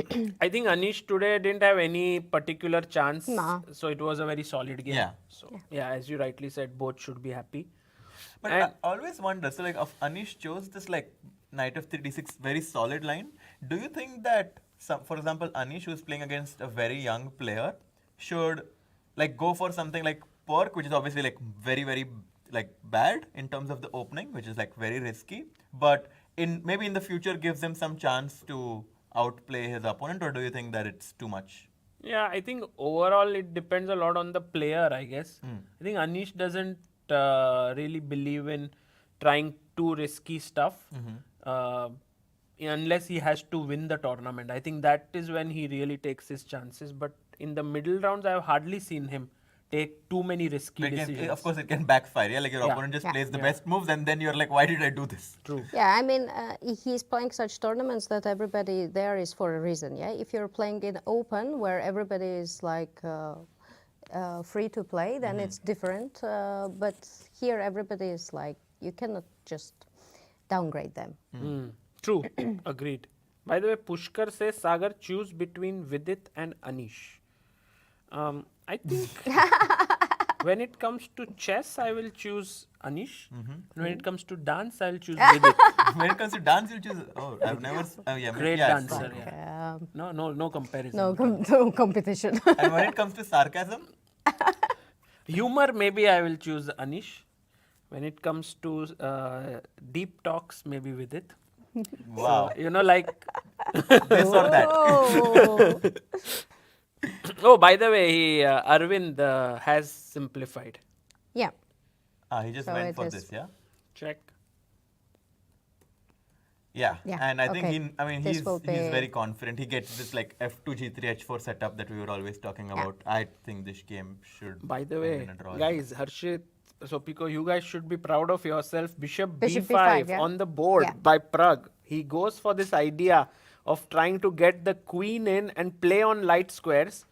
I think Anish today didn't have any particular chance. Nah. So it was a very solid game. Yeah. So, yeah, as you rightly said, both should be happy. But And- I always wonder, so like if Anish chose this like knight of 3 d6 very solid line, do you think that, for example, Anish who's playing against a very young player should like go for something like Pork, which is obviously like very, very like bad in terms of the opening, which is like very risky, but maybe in the future gives him some chance to outplay his opponent, or do you think that it's too much? Yeah, I think overall it depends a lot on the player, I guess. I think Anish doesn't really believe in trying too risky stuff unless he has to win the tournament. I think that is when he really takes his chances. But in the middle rounds, I have hardly seen him take too many risky decisions. Of course, it can backfire. Yeah, like your Yeah. opponent just Yeah. plays the best moves, and then you're like, why did I do this? True. Yeah, I mean, he's playing such tournaments that everybody there is for a reason, yeah? If you're playing in open where everybody is like free to play, then it's different. But here everybody is like, you cannot just downgrade them. True. Agreed. By the way, Pushkar says, Sagar, choose between Vidit and Anish. I think when it comes to chess, I will choose Anish. And when it comes to dance, I will choose Vidit. When it comes to dance, you choose. Oh, I've never. Yeah, Great yeah, dancer. Yeah. No comparison. No competition. And when it comes to sarcasm, Humor, maybe I will choose Anish. When it comes to deep talks, maybe with it. Wow. You know, like, This or that. Oh. oh, by the way, Aravindh has simplified. Yeah. He just So went it for is- this, yeah? Check. Yeah, And I think okay. This he's will be- very confident. He gets this like F2, G3, H4 setup that we were always talking about. I think this game should By the end way, in a draw. guys, Harshit, Sopiko, you guys should be proud of yourself. Bishop Bishop B5 B5, yeah. on the board Yeah. by Prague. He goes for this idea of trying to get the queen in and play on light squares.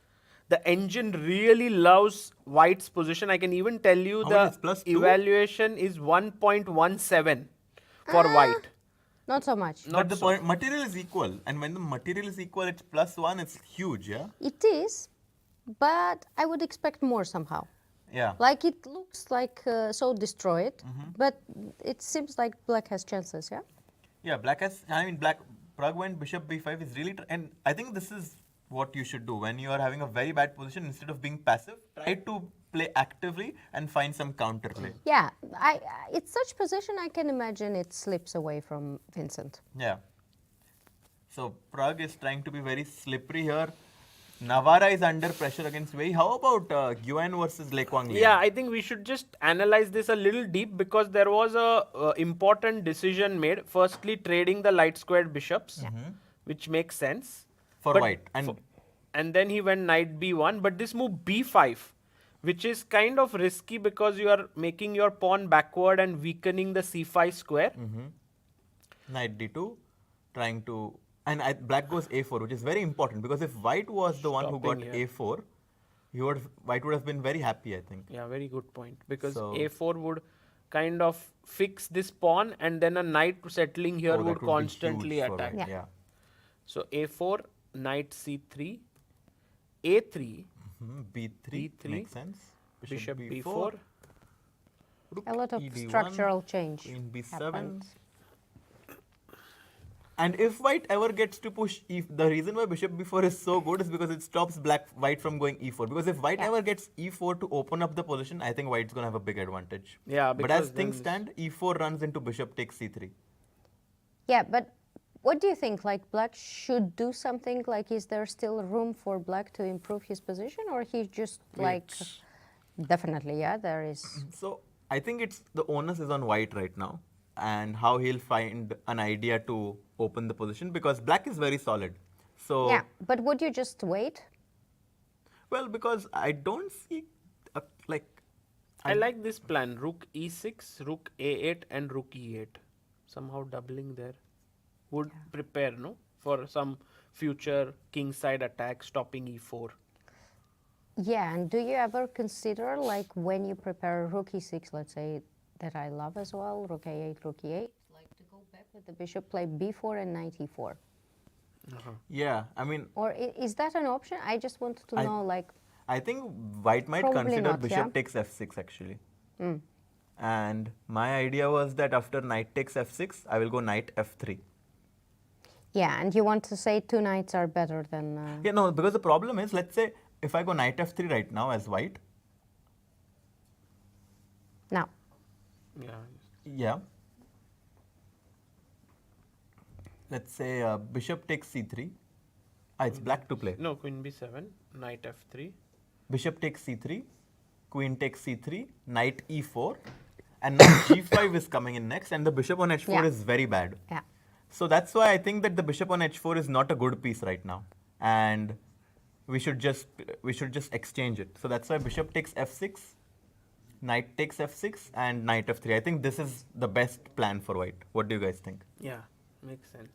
The engine really loves white's position. I can even tell you How the much is +2? evaluation is 1.17 for white. Not so much. But the point, material is equal, and when the material is equal, it's +1. It's huge, yeah. It is, but I would expect more somehow. Yeah. Like it looks like so destroyed, Mm-hmm. but it seems like black has chances, yeah? Yeah, Prague went Bishop B5 is really, and I think this is what you should do when you are having a very bad position. Instead of being passive, try to play actively and find some counter play. Yeah, it's such position I can imagine it slips away from Vincent. Yeah. So Prague is trying to be very slippery here. Navarra is under pressure against Wei. How about Nguyen versus Quang? Yeah, I think we should just analyze this a little deep because there was a important decision made. Firstly, trading the light squared bishops, which makes sense. For But white. And then he went knight b1. But this move b5, which is kind of risky because you are making your pawn backward and weakening the c5 square. Knight D2, trying to, and black goes A4, which is very important because if white was the one who got Stopping here. A4, white would have been very happy, I think. Yeah, very good point. Because So- a4 would kind of fix this pawn and then a knight settling here Oh, that would be constantly huge for attack. white, Yeah. yeah. So a4, knight c3, a3, B3 B3, makes sense. bishop b4. Rook A lot of ED1, structural change Queen B7. happened. And if white ever gets to push the reason why bishop b4 is so good is because it stops white from going e4. Because if white ever gets e4 to open up the position, I think white's going to have a big advantage. Yeah, But because as things then stand, e4 runs into bishop takes c3. Yeah, but what do you think? Like black should do something? Like is there still room for black to improve his position, or he just like definitely? Yeah, there is. So I think it's the onus is on white right now and how he'll find an idea to open the position because black is very solid. So Yeah, but would you just wait? well, because I don't see I like this plan. Rook e6, rook a8 and rook e8. Somehow doubling there. Would prepare, no? For some future kingside attack stopping e4. Yeah, and do you ever consider like when you prepare rook e6, let's say that I love as well, rook a8, rook e8, like to go back with the bishop, play b4 and knight e4? yeah, I mean, Or is that an option? I just wanted to know like, I think white might Probably consider not, bishop yeah. takes f6 actually. And my idea was that after knight takes f6, I will go knight f3. yeah, and you want to say two knights are better than... Yeah, no, because the problem is, let's say if I go knight f3 right now as white, Now, Yeah. yeah. Let's say bishop takes c3. It's black to play. No, queen b7, knight f3. Bishop takes c3, queen takes c3, knight e4, and now g5 is coming in next, and the bishop on h4 Yeah. is very bad. yeah. So that's why I think that the bishop on h4 is not a good piece right now, and we should just exchange it. So that's why bishop takes f6, knight takes f6, and knight f3. I think this is the best plan for white. What do you guys think? Yeah, makes sense.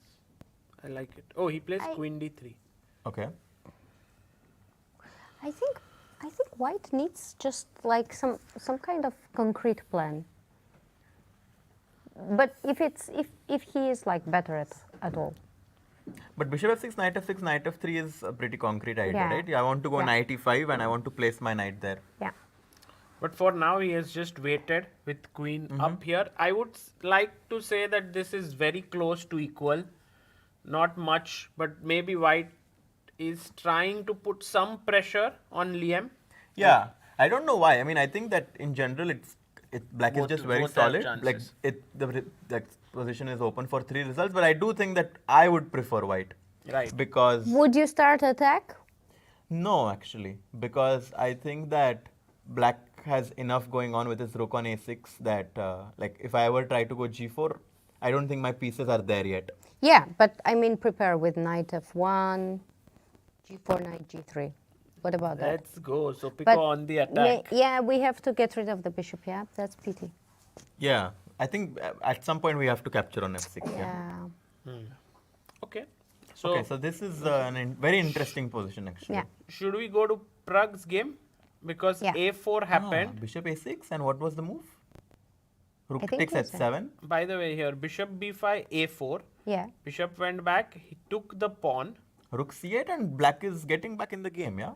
I like it. Oh, he plays I- queen d3. Okay. I think white needs just like some kind of concrete plan. But if he is like better at all. But bishop f6, knight f6, knight f3 is a pretty concrete idea, Yeah. right? Yeah, I want to go Yeah. knight e5 and I want to place my knight there. Yeah. But for now, he has just waited with queen up here. I would like to say that this is very close to equal. Not much, but maybe white is trying to put some pressure on Liem. Yeah, I don't know why. I mean, I think that in general, black Both- is just very both have solid. Like chances. the position is open for 3 results. But I do think that I would prefer white. Right. Because Would you start attack? no, actually, because I think that black has enough going on with his rook on a6 that like if I ever try to go g4, I don't think my pieces are there yet. Yeah, but I mean prepare with knight f1, g4, knight g3. What about that? Let's go. So Pico But on the attack. yeah, we have to get rid of the bishop. Yeah, that's pity. Yeah, I think at some point we have to capture on f6. Yeah. Okay. So, Okay, so this is very interesting position actually. Yeah. should we go to Prague's game? Because Yeah. a4 happened. Bishop a6, and what was the move? Rook I think takes it was h7. By the way, here bishop b5, a4. Yeah. Bishop went back. He took the pawn. Rook c8, and black is getting back in the game, yeah?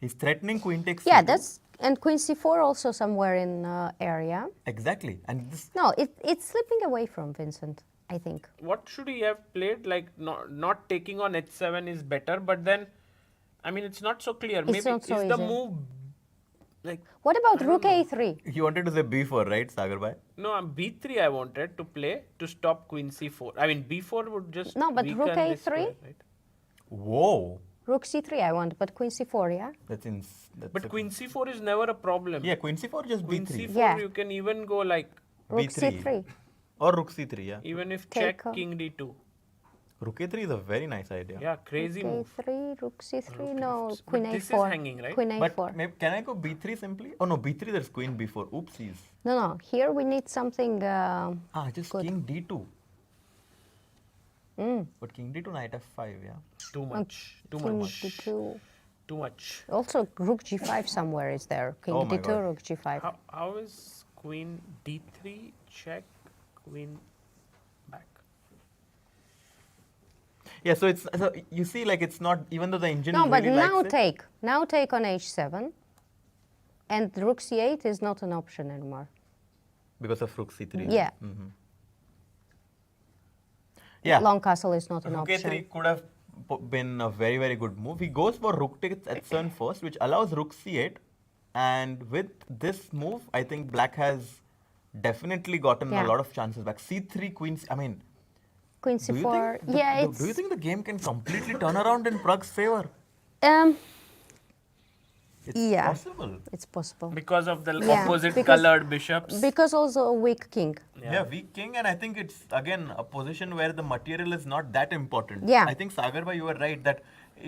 He's threatening queen takes Yeah, c2. that's and queen c4 also somewhere in area. Exactly. And this, No, it's slipping away from Vincent, I think. What should he have played? Like not taking on h7 is better, but then, I mean, it's not so clear. It's Maybe not so is the easy. move like What about rook a3? you wanted to say b4, right, Sagar? no? b3 I wanted to play to stop queen c4. I mean, b4 would just No, but rook weaken this a3? square, right? Whoa. Rook c3 I want, but queen c4, yeah? That's But queen c4 is never a problem. Yeah, queen c4, just Queen b3. c4 Yeah. you can even go like Rook b3. c3. Or rook c3, yeah. even if Take check off. king d2. Rook a3 is a very nice idea. Yeah, crazy Rook move. a3, rook c3, Rook no, F- queen but this is a4. hanging, right? Queen But a4. can I go b3 simply? Oh no, b3 there's queen b4. Oopsies. No, here we need something. Just Good. king d2. But king d2, knight f5, yeah. Too much. Too King much. d2. Too much. Also, rook g5 somewhere is there. King Oh my d2, God. rook g5. How is queen d3 check queen back? Yeah, so you see, like it's not, even though the engine No, but really now likes it. take. Now take on h7. And rook c8 is not an option anymore. Because of rook c3. Yeah. Yeah. Long castle is not an Rook option. a3 could have been a very, very good move. He goes for rook takes h7 first, which allows rook c8. And with this move, I think black has definitely gotten Yeah. a lot of chances back. c3, queen, I mean, Queen do you c4. think Yeah, do it's. you think the game can completely turn around in Prague's favor? It's Yeah. possible. It's possible. Because of the Yeah, opposite because- colored bishops. Because also a weak king. Yeah. weak king, and I think it's again a position where the material is not that important. Yeah. I think Sagar, you were right that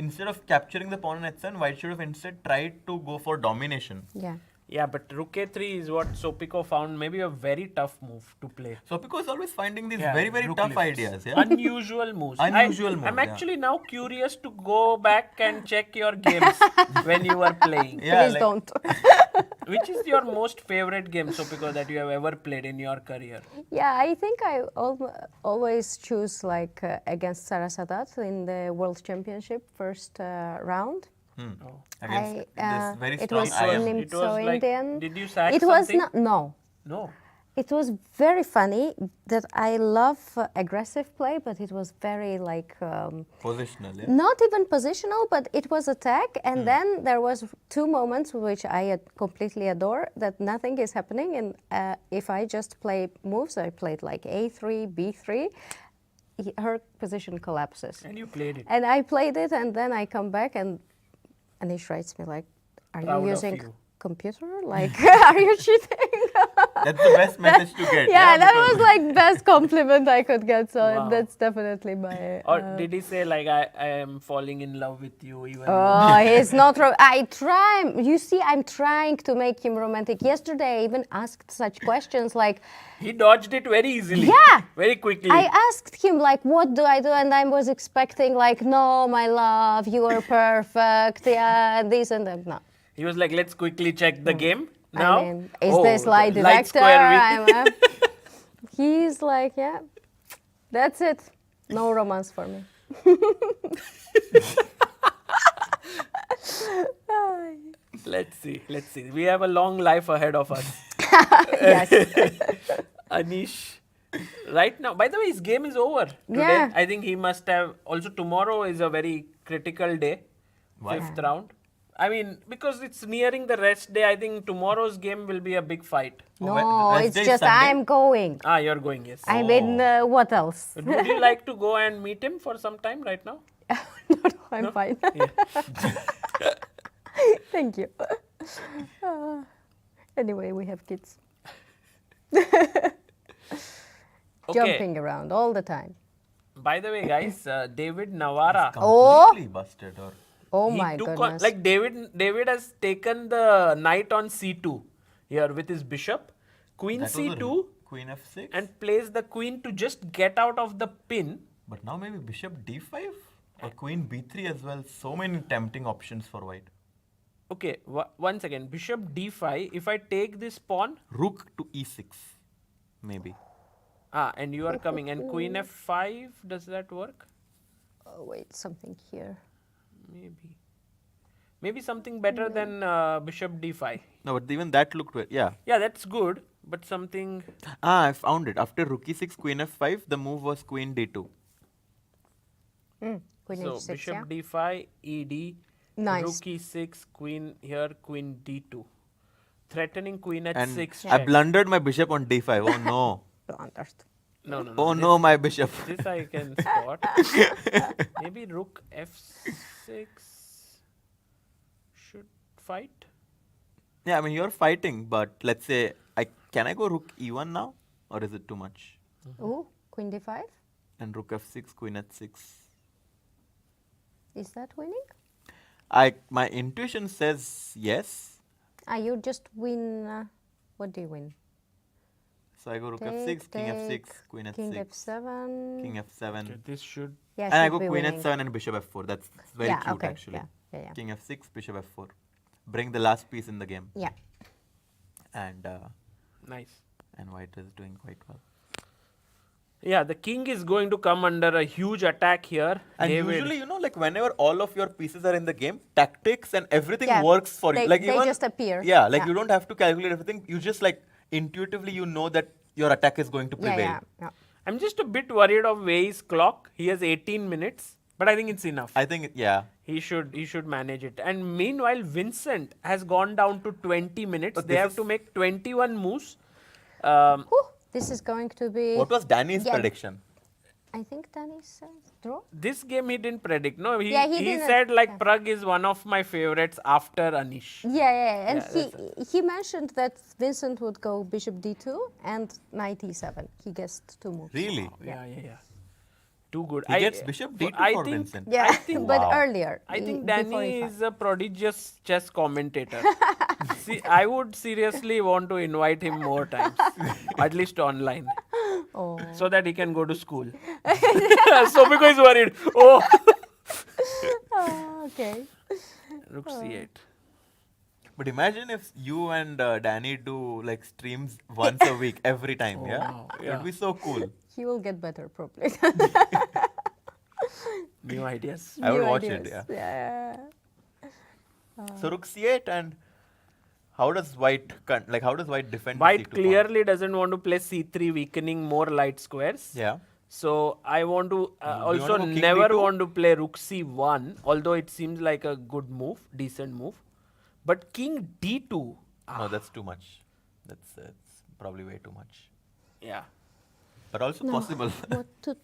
instead of capturing the pawn on h7, white should have instead tried to go for domination. Yeah. Yeah, but rook a3 is what Sopiko found maybe a very tough move to play. So Pico is always finding these Yeah, very, very rook tough lifts. ideas. Yeah. Unusual moves. Unusual moves, I'm yeah. actually now curious to go back and check your games when you were playing. Yeah, Please don't. Which is your most favorite game, Sopiko, that you have ever played in your career? Yeah, I think I always choose like against Sarasadat in the World Championship first round. Against this very it strong was IM. named It was so like- Indian. did you sack It was something? not. No, No. it was very funny that I love aggressive play, but it was very like Positional, yeah. not even positional, but it was attack. And then there was 2 moments which I completely adore that nothing is happening. And if I just play moves, I played like a3, b3. Her position collapses. And you played it. And I played it, and then I come back, and Anish writes me like, "Are Proud you of using you." computer? Like, are you cheating?" That's the best message to get. Yeah, that because- was like best compliment I could get. So Wow. that's definitely my. Or did he say like I am falling in love with you even? Oh, he's not. I try. You see, I'm trying to make him romantic. Yesterday, I even asked such questions like, He dodged it very easily. Yeah. Very quickly. I asked him like, what do I do? And I was expecting like, no, my love, you are perfect. Yeah, this and that. No. He was like, let's quickly check the game now. I mean, is Oh, this lie the detector? square with- He's like, yeah, that's it. No romance for me. Let's see. Let's see. We have a long life ahead of us. Yes. Anish. Right now, by the way, his game is over today. Yeah. I think he must have. Also, tomorrow is a very critical day. Why? 5th round. I mean, because it's nearing the rest day, I think tomorrow's game will be a big fight. No, Wednesday it's is just Sunday? I'm going. Ah, you're going, yes. I mean, what else? But would you like to go and meet him for some time right now? No, I'm fine. Yeah. Thank you. Anyway, we have kids Okay. jumping around all the time. By the way, guys, David NAVARA. Completely busted. Or Oh he my took on, goodness. like David has taken the knight on c2 here with his bishop, queen that was a c2, queen f6. and plays the queen to just get out of the pin. But now maybe bishop d5 or queen b3 as well. So many tempting options for white. Okay, one second. Bishop d5. If I take this pawn, Rook to e6, maybe. and you are coming, and queen f5. Does that work? Oh, wait, something here. Maybe something better than bishop d5. No, but even that looked well. Yeah. Yeah, that's good, but something. Ah, I found it. After rook e6, queen f5, the move was queen d2. Queen So h6, bishop yeah? d5, ed, Nice. rook e6, queen here, queen d2, threatening queen And h6. I check. blundered my bishop on d5. Oh no. Blundered. No. Oh no, my bishop. This I can spot. Maybe rook f6 should fight. Yeah, I mean you're fighting, but let's say can I go rook e1 now, or is it too much? Ooh, queen d5? And rook f6, queen h6. Is that winning? My intuition says yes. You just win. What do you win? So I go rook Take, f6, king f6, take, queen h6, king f7. king f7, Okay, this should. Yeah, and I should go be queen winning. h7 and bishop f4. That's very Yeah, cute okay, actually. yeah. King f6, bishop f4. Bring the last piece in the game. Yeah. And Nice. white is doing quite well. Yeah, the king is going to come under a huge attack here. And David. usually, like whenever all of your pieces are in the game, tactics and everything Yeah, works for you. they- Like they even, just appear. Yeah, like Yeah. you don't have to calculate everything. You just like intuitively you know that your attack is going to prevail. Yeah. I'm just a bit worried of WEI's clock. He has 18 minutes, but I think it's enough. I think yeah. He should manage it. And meanwhile, Vincent has gone down to 20 minutes. But They this have is- to make 21 moves. Whew, this is going to be. What was Danny's Yeah. prediction? I think Danny says draw. This game he didn't predict. No, he Yeah, he didn't, said like yeah. Pragg is one of my favorites after Anish. Yeah. And Yeah, he mentioned that Vincent would go bishop d2 and knight e7. He guessed 2 moves. Really? Yeah. Too good. He gets bishop d2 I for think, Vincent. Yeah, I think, but Wow. earlier. I think before Danny e5. is a prodigious chess commentator. See, I would seriously want to invite him more times, at least online, Oh. so that he can go to school. Sobiko is worried. Oh, Okay. rook c8. But imagine if you and Danny do like streams once a week every time. Yeah, wow, it yeah. would be so cool. He will get better probably. New ideas. I would New watch it. ideas. Yeah. Yeah. So rook c8 and how does white defend? the White c2 pawn? clearly doesn't want to play c3, weakening more light squares. Yeah. So I want to you also wanna go king never d2? want to play rook c1, although it seems like a good move, decent move. But king d2, No, that's too much. That's probably way too much. yeah. But also possible. What to?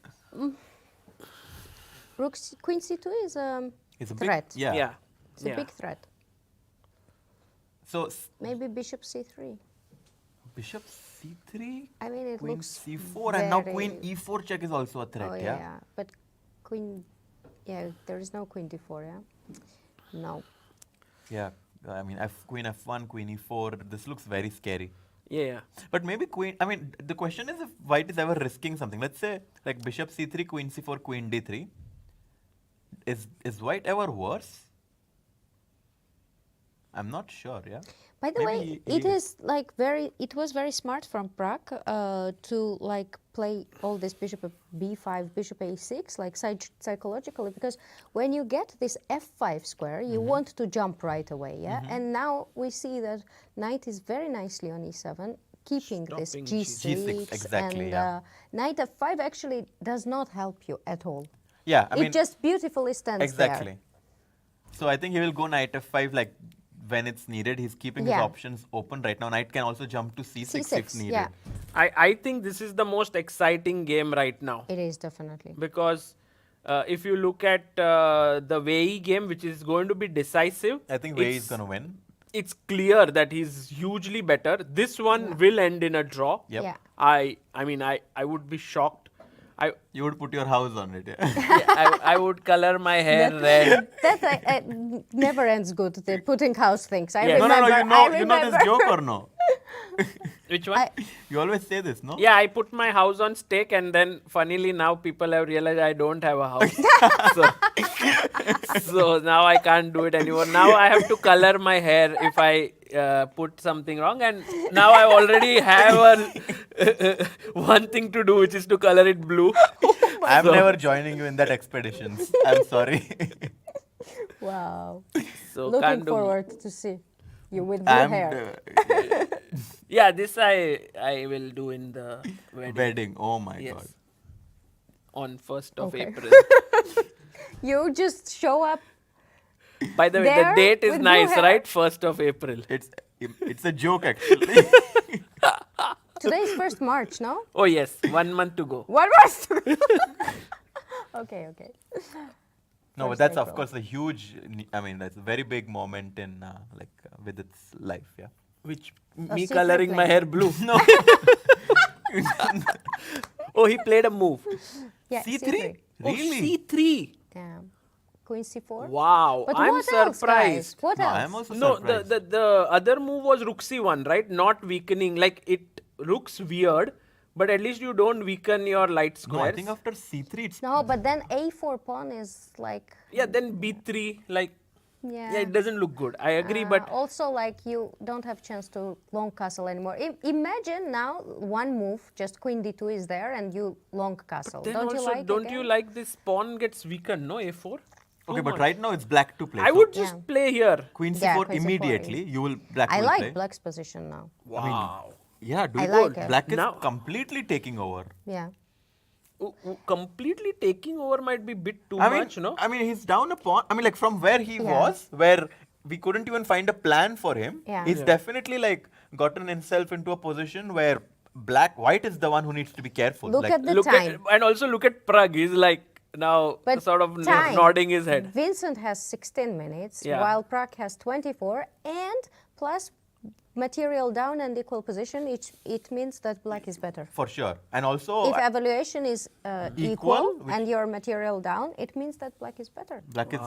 Queen c2 is It's a threat. big yeah. Yeah. It's a big threat. So Maybe bishop c3. bishop c3, I mean, it queen looks c4, and now very- queen e4 check is also a threat. Oh yeah. But queen, there is no queen d4. Yeah. No. Yeah. I mean, queen f1, queen e4. This looks very scary. Yeah. But maybe queen. I mean, the question is if white is ever risking something. Let's say like bishop c3, queen c4, queen d3. Is white ever worse? I'm not sure. Yeah. By the way, it is like it was very smart from Prague to like play all this bishop b5, bishop a6, like psychologically, because when you get this f5 square, you want to jump right away, yeah? And now we see that knight is very nicely on e7, keeping this Stopping g6, G6, exactly, and yeah. knight f5 actually does not help you at all. Yeah. I mean, it just beautifully stands exactly. there. So I think he will go knight f5 like when it's needed. He's keeping his Yeah. options open right now. Knight can also jump to c6 if C6, needed. yeah. I think this is the most exciting game right now. It is definitely. Because if you look at the WEI game, which is going to be decisive, I think Wei is it's- going to win. It's clear that he's hugely better. This one will end in a draw. Yep. Yeah. I mean, I would be shocked. You would put your house on it. Yeah. I would color my hair red. That never ends good, the putting house things. I Yes. No, remember. no, I you know this remember. joke or no? Which one? You always say this, no? Yeah, I put my house on stake, and then funnily now people have realized I don't have a house. so now I can't do it anymore. Now I have to color my hair if I put something wrong, and now I already have one thing to do, which is to color it blue. I'm So- never joining you in that expeditions. I'm sorry. Wow. So Looking can't do. forward to see you with blue hair. Yeah, this I will do in the wedding. Wedding. Oh my Yes. god. On 1st of Okay. April. You just show up. By the way, the There date is with blue nice, hair? right? 1st of April. It's a joke actually. Today is 1st March, no? Oh yes, 1 month to go. What was? Okay. No, but First that's of April. course a huge. I mean, that's a very big moment in with its life. Yeah. Which A me secret coloring my plan. hair blue. No. Oh, he played a move. Yeah, C3. Oh, Really? C3. Damn. Queen C4. Wow, But I'm what else, surprised. guys? What No, else? I'm also No, surprised. the other move was rook c1, right? Not weakening. Like it looks weird, but at least you don't weaken your light No, squares. I think after c3 it's No, but then A4 pawn is like, Yeah, then b3. Like yeah. yeah, it doesn't look good. I agree, but also like you don't have chance to long castle anymore. Imagine now one move, just queen d2 is there and you long castle. then Don't also you like don't it? you like this pawn gets weakened? No, a4. okay, Too but much. right now it's black to play. I so would just Yeah. play here. queen c4 Yeah, queen C4 immediately. You will black I will like play. black's position now. Wow. Yeah, do I you like know it. black is Now- completely taking over. Yeah. Completely taking over might be a bit too I mean, much, no? I mean, he's down a pawn. I mean, like from where he was, where we couldn't even find a plan for him. Yeah. He's definitely like gotten himself into a position where white is the one who needs to be careful. Look like, at the Look time. at and also look at Prague. He's like now But sort of time. nodding his head. Vincent has 16 minutes, Yeah. while Prague has 24, and plus material down and equal position, it means that black is better. for sure. And also, If evaluation is Equal, equal which- and your material down, it means that black is better. black is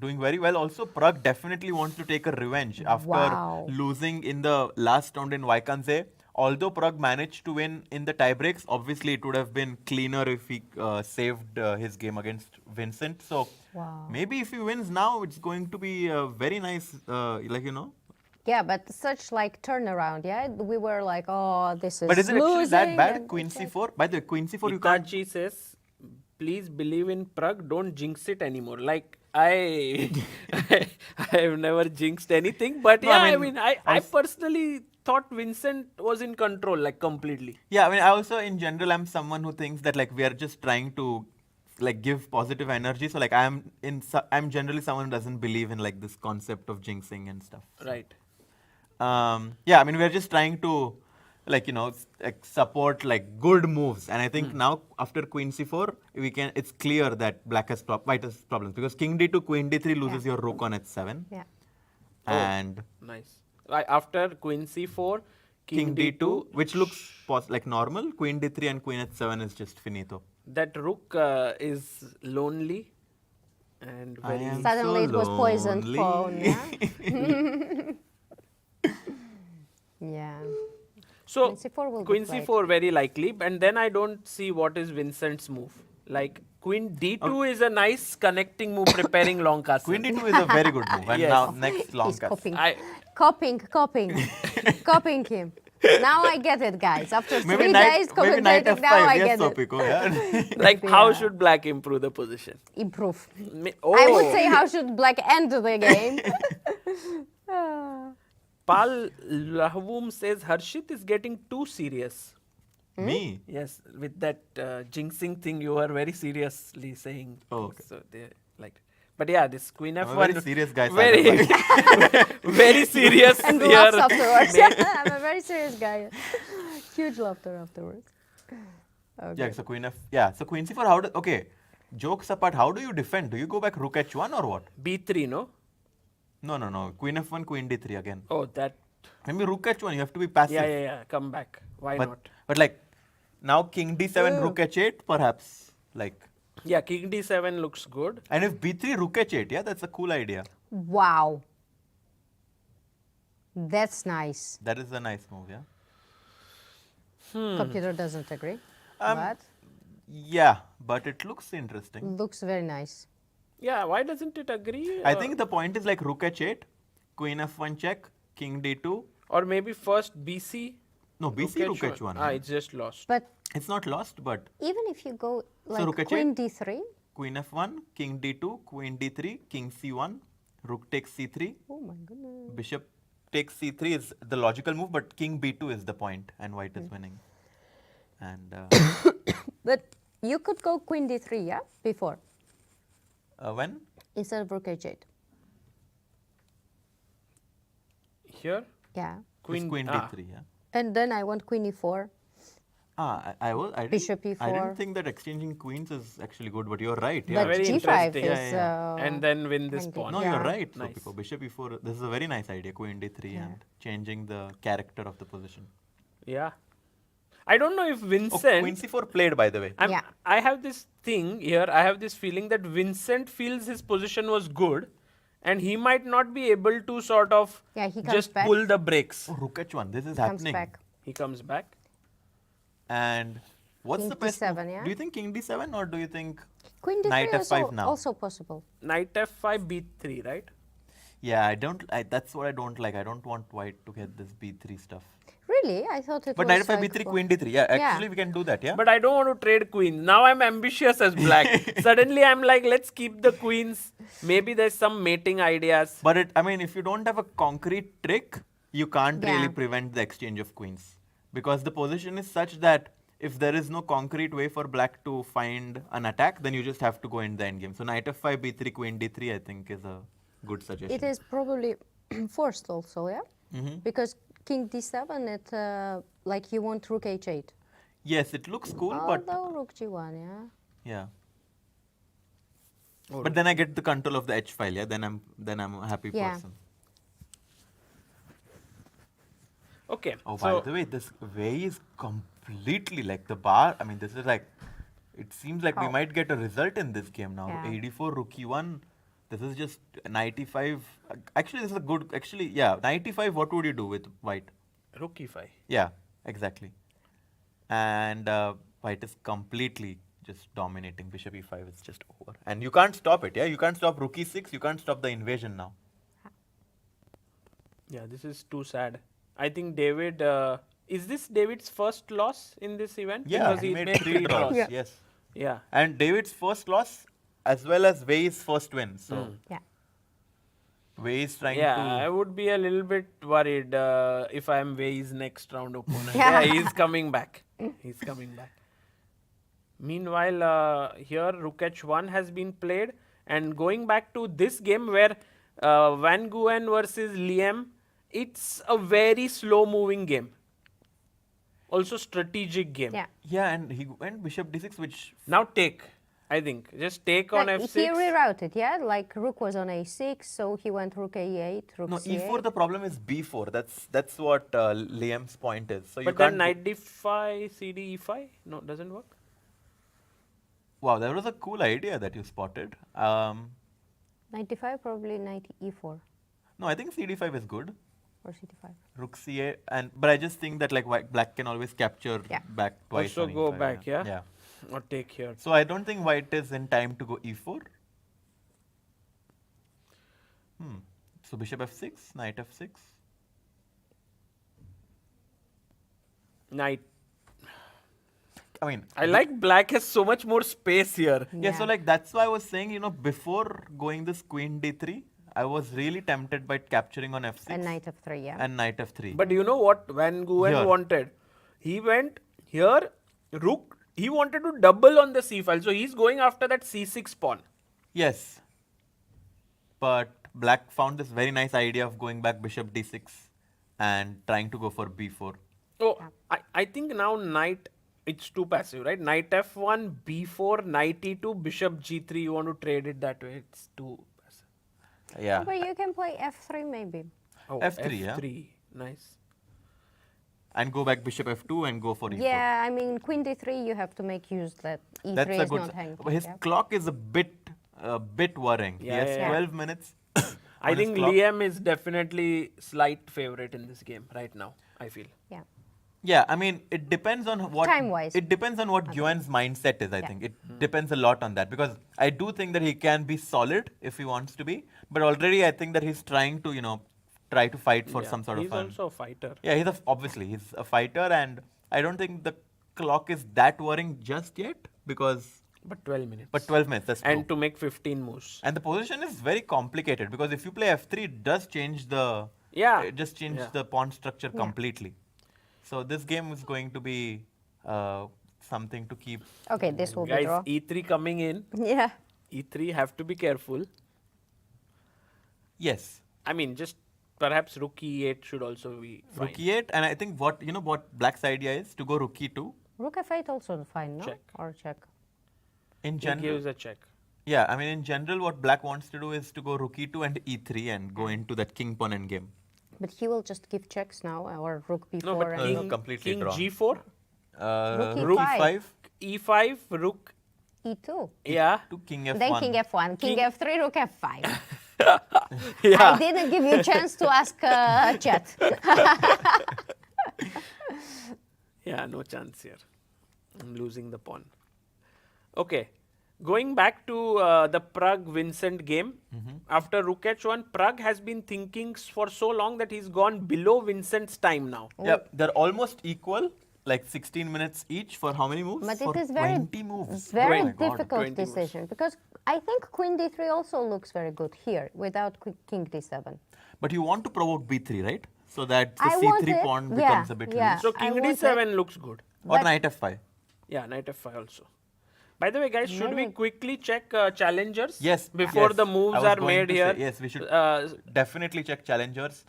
doing very well. Also, Prague definitely wants to take a revenge after Wow. losing in the last round in Vaikanze. Although Prague managed to win in the tiebreaks, obviously it would have been cleaner if he saved his game against Vincent. So Wow. maybe if he wins now, it's going to be a very nice, Yeah, but such like turnaround, yeah? We were like, oh, this is But is it actually that losing, bad? and Queen it's like- c4? By the way, Queen c4 you can't. Itachi says, please believe in Prague, don't jinx it anymore. Like, I have never jinxed anything, but No, yeah, I I mean, mean, I personally thought Vincent was in control, like completely. Yeah, I mean, I also in general I'm someone who thinks that like we are just trying to like give positive energy. So like I'm generally someone who doesn't believe in like this concept of jinxing and stuff. Right. Yeah, I mean we're just trying to like like support like good moves, and I think now after Queen c4 it's clear that white has problems because King d2, Queen d3 loses your rook on h7, Yeah. and Nice. After Queen c4, King d2, which looks like normal. Queen d3 and Queen h7 is just finito. that rook is lonely and I very. am Suddenly so it was poisoned lonely. pawn, yeah? Yeah. So Queen c4 will be Queen played. c4 very likely, and then I don't see what is Vincent's move. Like Queen d2 is a nice connecting move, preparing long castle. Queen d2 is a very good move, and Yes. now next long He's cast. copying. I- Copying him. Now I get it, guys. After 3 Maybe days maybe knight commentating, f5. now I Yes, get it. Sopiko, yeah. Like how Yeah. should black improve the position? Improve. Oh, I would say how should black end the game? Pal Lahvum says Harshit is getting too serious. Me? Yes, with that jinxing thing, you were very seriously saying. Oh, things. okay. So they like, But yeah, this Queen I'm F1. a very serious guy. Very, Sagar, very serious And here. laughs afterwards. I'm a very serious guy. Huge laughter afterwards. Okay. Yeah, so Queen F. Yeah, so Queen C4. How do? Okay, jokes apart, how do you defend? Do you go back Rook H1 or what? B3, no? No. Queen F1, Queen D3 again. Oh, that. Maybe Rook H1. You have to be passive. Yeah. Come back. Why not? But like now King D7, Rook H8, perhaps like. Yeah, King D7 looks good. And if B3, Rook H8, yeah, that's a cool idea. Wow. That's nice. That is a nice move, yeah. Computer doesn't agree. Um, But Yeah, but it looks interesting. looks very nice. Yeah, why doesn't it agree? I think the point is like Rook H8, Queen F1 check, King D2. Or maybe first BC. No, BC Rook H1. Ah, it's just lost. But It's not lost, but even if you go like Rook H8? Queen D3, Queen F1, King D2, Queen D3, King C1, Rook takes C3, oh my goodness. Bishop takes C3 is the logical move, but King B2 is the point and White is winning. And But you could go Queen D3, yeah, before, when? instead of Rook H8. Here, Yeah. It's Queen D3, yeah. And then I want Queen E4. I didn't, Bishop I E4. didn't think that exchanging queens is actually good, but you're right. Yeah. But very G5 interesting. is. And then win this hanging. pawn. No, Yeah. you're right. Nice. So Bishop E4, this is a very nice idea, Queen D3 and changing the character of the position. Yeah. I don't know if Oh, Vincent. Queen C4 played, by the way. Yeah. I have this thing here. I have this feeling that Vincent feels his position was good, and he might not be able to sort of Yeah, he comes just back. pull the brakes. Oh, Rook H1, this is Comes happening. back. He comes back. And what's King the best D7, move? yeah? Do you think King D7 or do you think Queen D3 Knight is F5 now? also possible. Knight F5, B3, right? Yeah, that's what I don't like. I don't want White to get this B3 stuff. Really? I thought it But was Knight F5, like B3, for- Queen D3. Yeah, Yeah. actually we can do that, yeah? But I don't want to trade queens. Now I'm ambitious as black. Suddenly I'm like, let's keep the queens. Maybe there's some mating ideas. But I mean, if you don't have a concrete trick, you can't Yeah. really prevent the exchange of queens. Because the position is such that if there is no concrete way for black to find an attack, then you just have to go in the endgame. So Knight F5, B3, Queen D3, I think is a good suggestion. It is probably forced also, yeah? Mm-hmm. Because King D7, it like you want Rook H8. Yes, it looks cool, but Although Rook G1, yeah? yeah. Oh, But then I get the control of the H file, yeah. Then I'm a happy Yeah. person. Okay. Oh, so by the way, this way is completely like the bar. I mean, this is like, it seems like we How? might get a result in this game now. Yeah. AD4, Rook E1. This is just 95. Actually, this is a good. Actually, yeah, 95. What would you do with White? Rook E5. Yeah, exactly. And White is completely just dominating. Bishop E5 is just over, and you can't stop it. Yeah, you can't stop Rook E6. You can't stop the invasion now. Yeah, this is too sad. I think David. Is this David's first loss in this event? Yeah, Because he he made 3 draws. Yeah. Yes. Yeah. And David's first loss as well as Wei's first win. So Yeah. Wei is trying Yeah, to. I would be a little bit worried if I am Wei's next round opponent. Yeah. Yeah, he's coming back. He's coming back. Meanwhile, here Rook H1 has been played, and going back to this game where Van Nguyen versus Liem, it's a very slow moving game. Also strategic game. Yeah. Yeah, and he went Bishop D6, which. Now take, I think. Just take on Like, F6. he rerouted, yeah? Like Rook was on A6, so he went Rook A8, Rook No, C8. E4, the problem is B4. That's what Liam's point is. So you But can't. then Knight D5, CD E5? No, doesn't work. Wow, that was a cool idea that you spotted. 95, probably Knight E4 No, I think CD5 is good. or CD5. Rook C8, but I just think that like black can always capture Yeah. back twice. Also on go E5, back, yeah? Yeah. Or take here. So I don't think White is in time to go E4. So Bishop F6, Knight F6. Knight. I mean, I like black has so much more space here. yeah, so like that's why I was saying, before going this Queen D3, I was really tempted by capturing on F6 And Knight F3, yeah. and Knight F3. But you know what Van Nguyen Here. wanted? He went here, rook. He wanted to double on the c file. So he's going after that c6 pawn. yes. but black found this very nice idea of going back bishop d6 and trying to go for b4. Oh, I think now knight, it's too passive, right? Knight f1, b4, knight e2, bishop g3. You want to trade it that way. It's too passive. Yeah. But you can play f3 maybe. Oh, F3, yeah. f3. Nice. And go back bishop f2 and go for e4. Yeah, I mean, queen d3, you have to make use that e3 That's a is good. not hanging. His yeah. clock is a bit worrying. Yeah, he has yeah, yeah. 12 minutes. I on his think clock. Liem is definitely slight favorite in this game right now, I feel. Yeah. Yeah, I mean, it depends on what Time-wise. It depends on what Nguyen's mindset is. I think it depends a lot on that, because I do think that he can be solid if he wants to be, but already I think that he's trying to try to fight for Yeah, some sort he's of fun. also a fighter. Yeah, obviously he's a fighter, and I don't think the clock is that worrying just yet, because But 12 minutes. but 12 minutes, that's true. And to make 15 moves. And the position is very complicated, because if you play f3, it does change the Yeah. it just changes Yeah. the pawn structure completely. So this game is going to be something to keep. Okay, this will be Guys, draw. e3 coming in. Yeah. E3 have to be careful. Yes, I mean, just perhaps rook e8 should also be fine. rook e8, and I think what Black's idea is to go rook e2 Rook f8 also fine, no? Check. Or check. in He general. gives a check. Yeah, I mean in general, what Black wants to do is to go rook e2 and e3 and go into that king pawn endgame. But he will just give checks now, or rook b4 No, but and No, king, no, completely king draw. g4, Rook e5 e5, rook, e2. yeah. to king f1. Then king f1, king f3, rook f5. Yeah. I didn't give you a chance to ask chat. Yeah, no chance here. I'm losing the pawn. Okay, going back to the Pragg Vincent game. After rook h1, Pragg has been thinking for so long that he's gone below Vincent's time now. Yeah, they're almost equal, like 16 minutes each for how many moves? But for it is very, 20 moves. very Oh my God. difficult 20 moves. decision, because I think queen d3 also looks very good here without king d7. But you want to provoke b3, right? So that the I want c3 it, pawn yeah, becomes a bit yeah. loose. So I king want d7 looks good. Or But- knight f5. Yeah, knight f5 also. By the way, guys, should we Maybe- quickly check challengers? Yes. Before yes. the I moves was are going made to here. say, yes, we should Uh, definitely check challengers.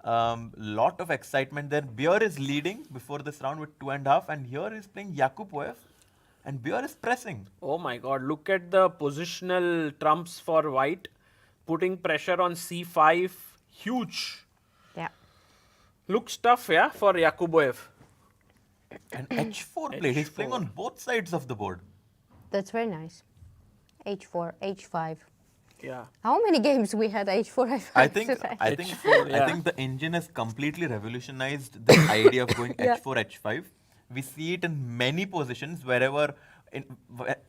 Lot of excitement there. Bjerre is leading before this round with 2.5, and here he's playing Yakkuboev, and Bjerre is pressing. Oh my god, look at the positional trumps for white. Putting pressure on c5. Huge. Yeah. Looks tough, yeah, for Yakkuboev. And h4 played. He's playing H4. on both sides of the board. That's very nice. h4, h5. Yeah. How many games we had h4, h5 I think today? I think H4, I think the engine has completely revolutionized the idea of going Yeah. h4, h5. We see it in many positions wherever.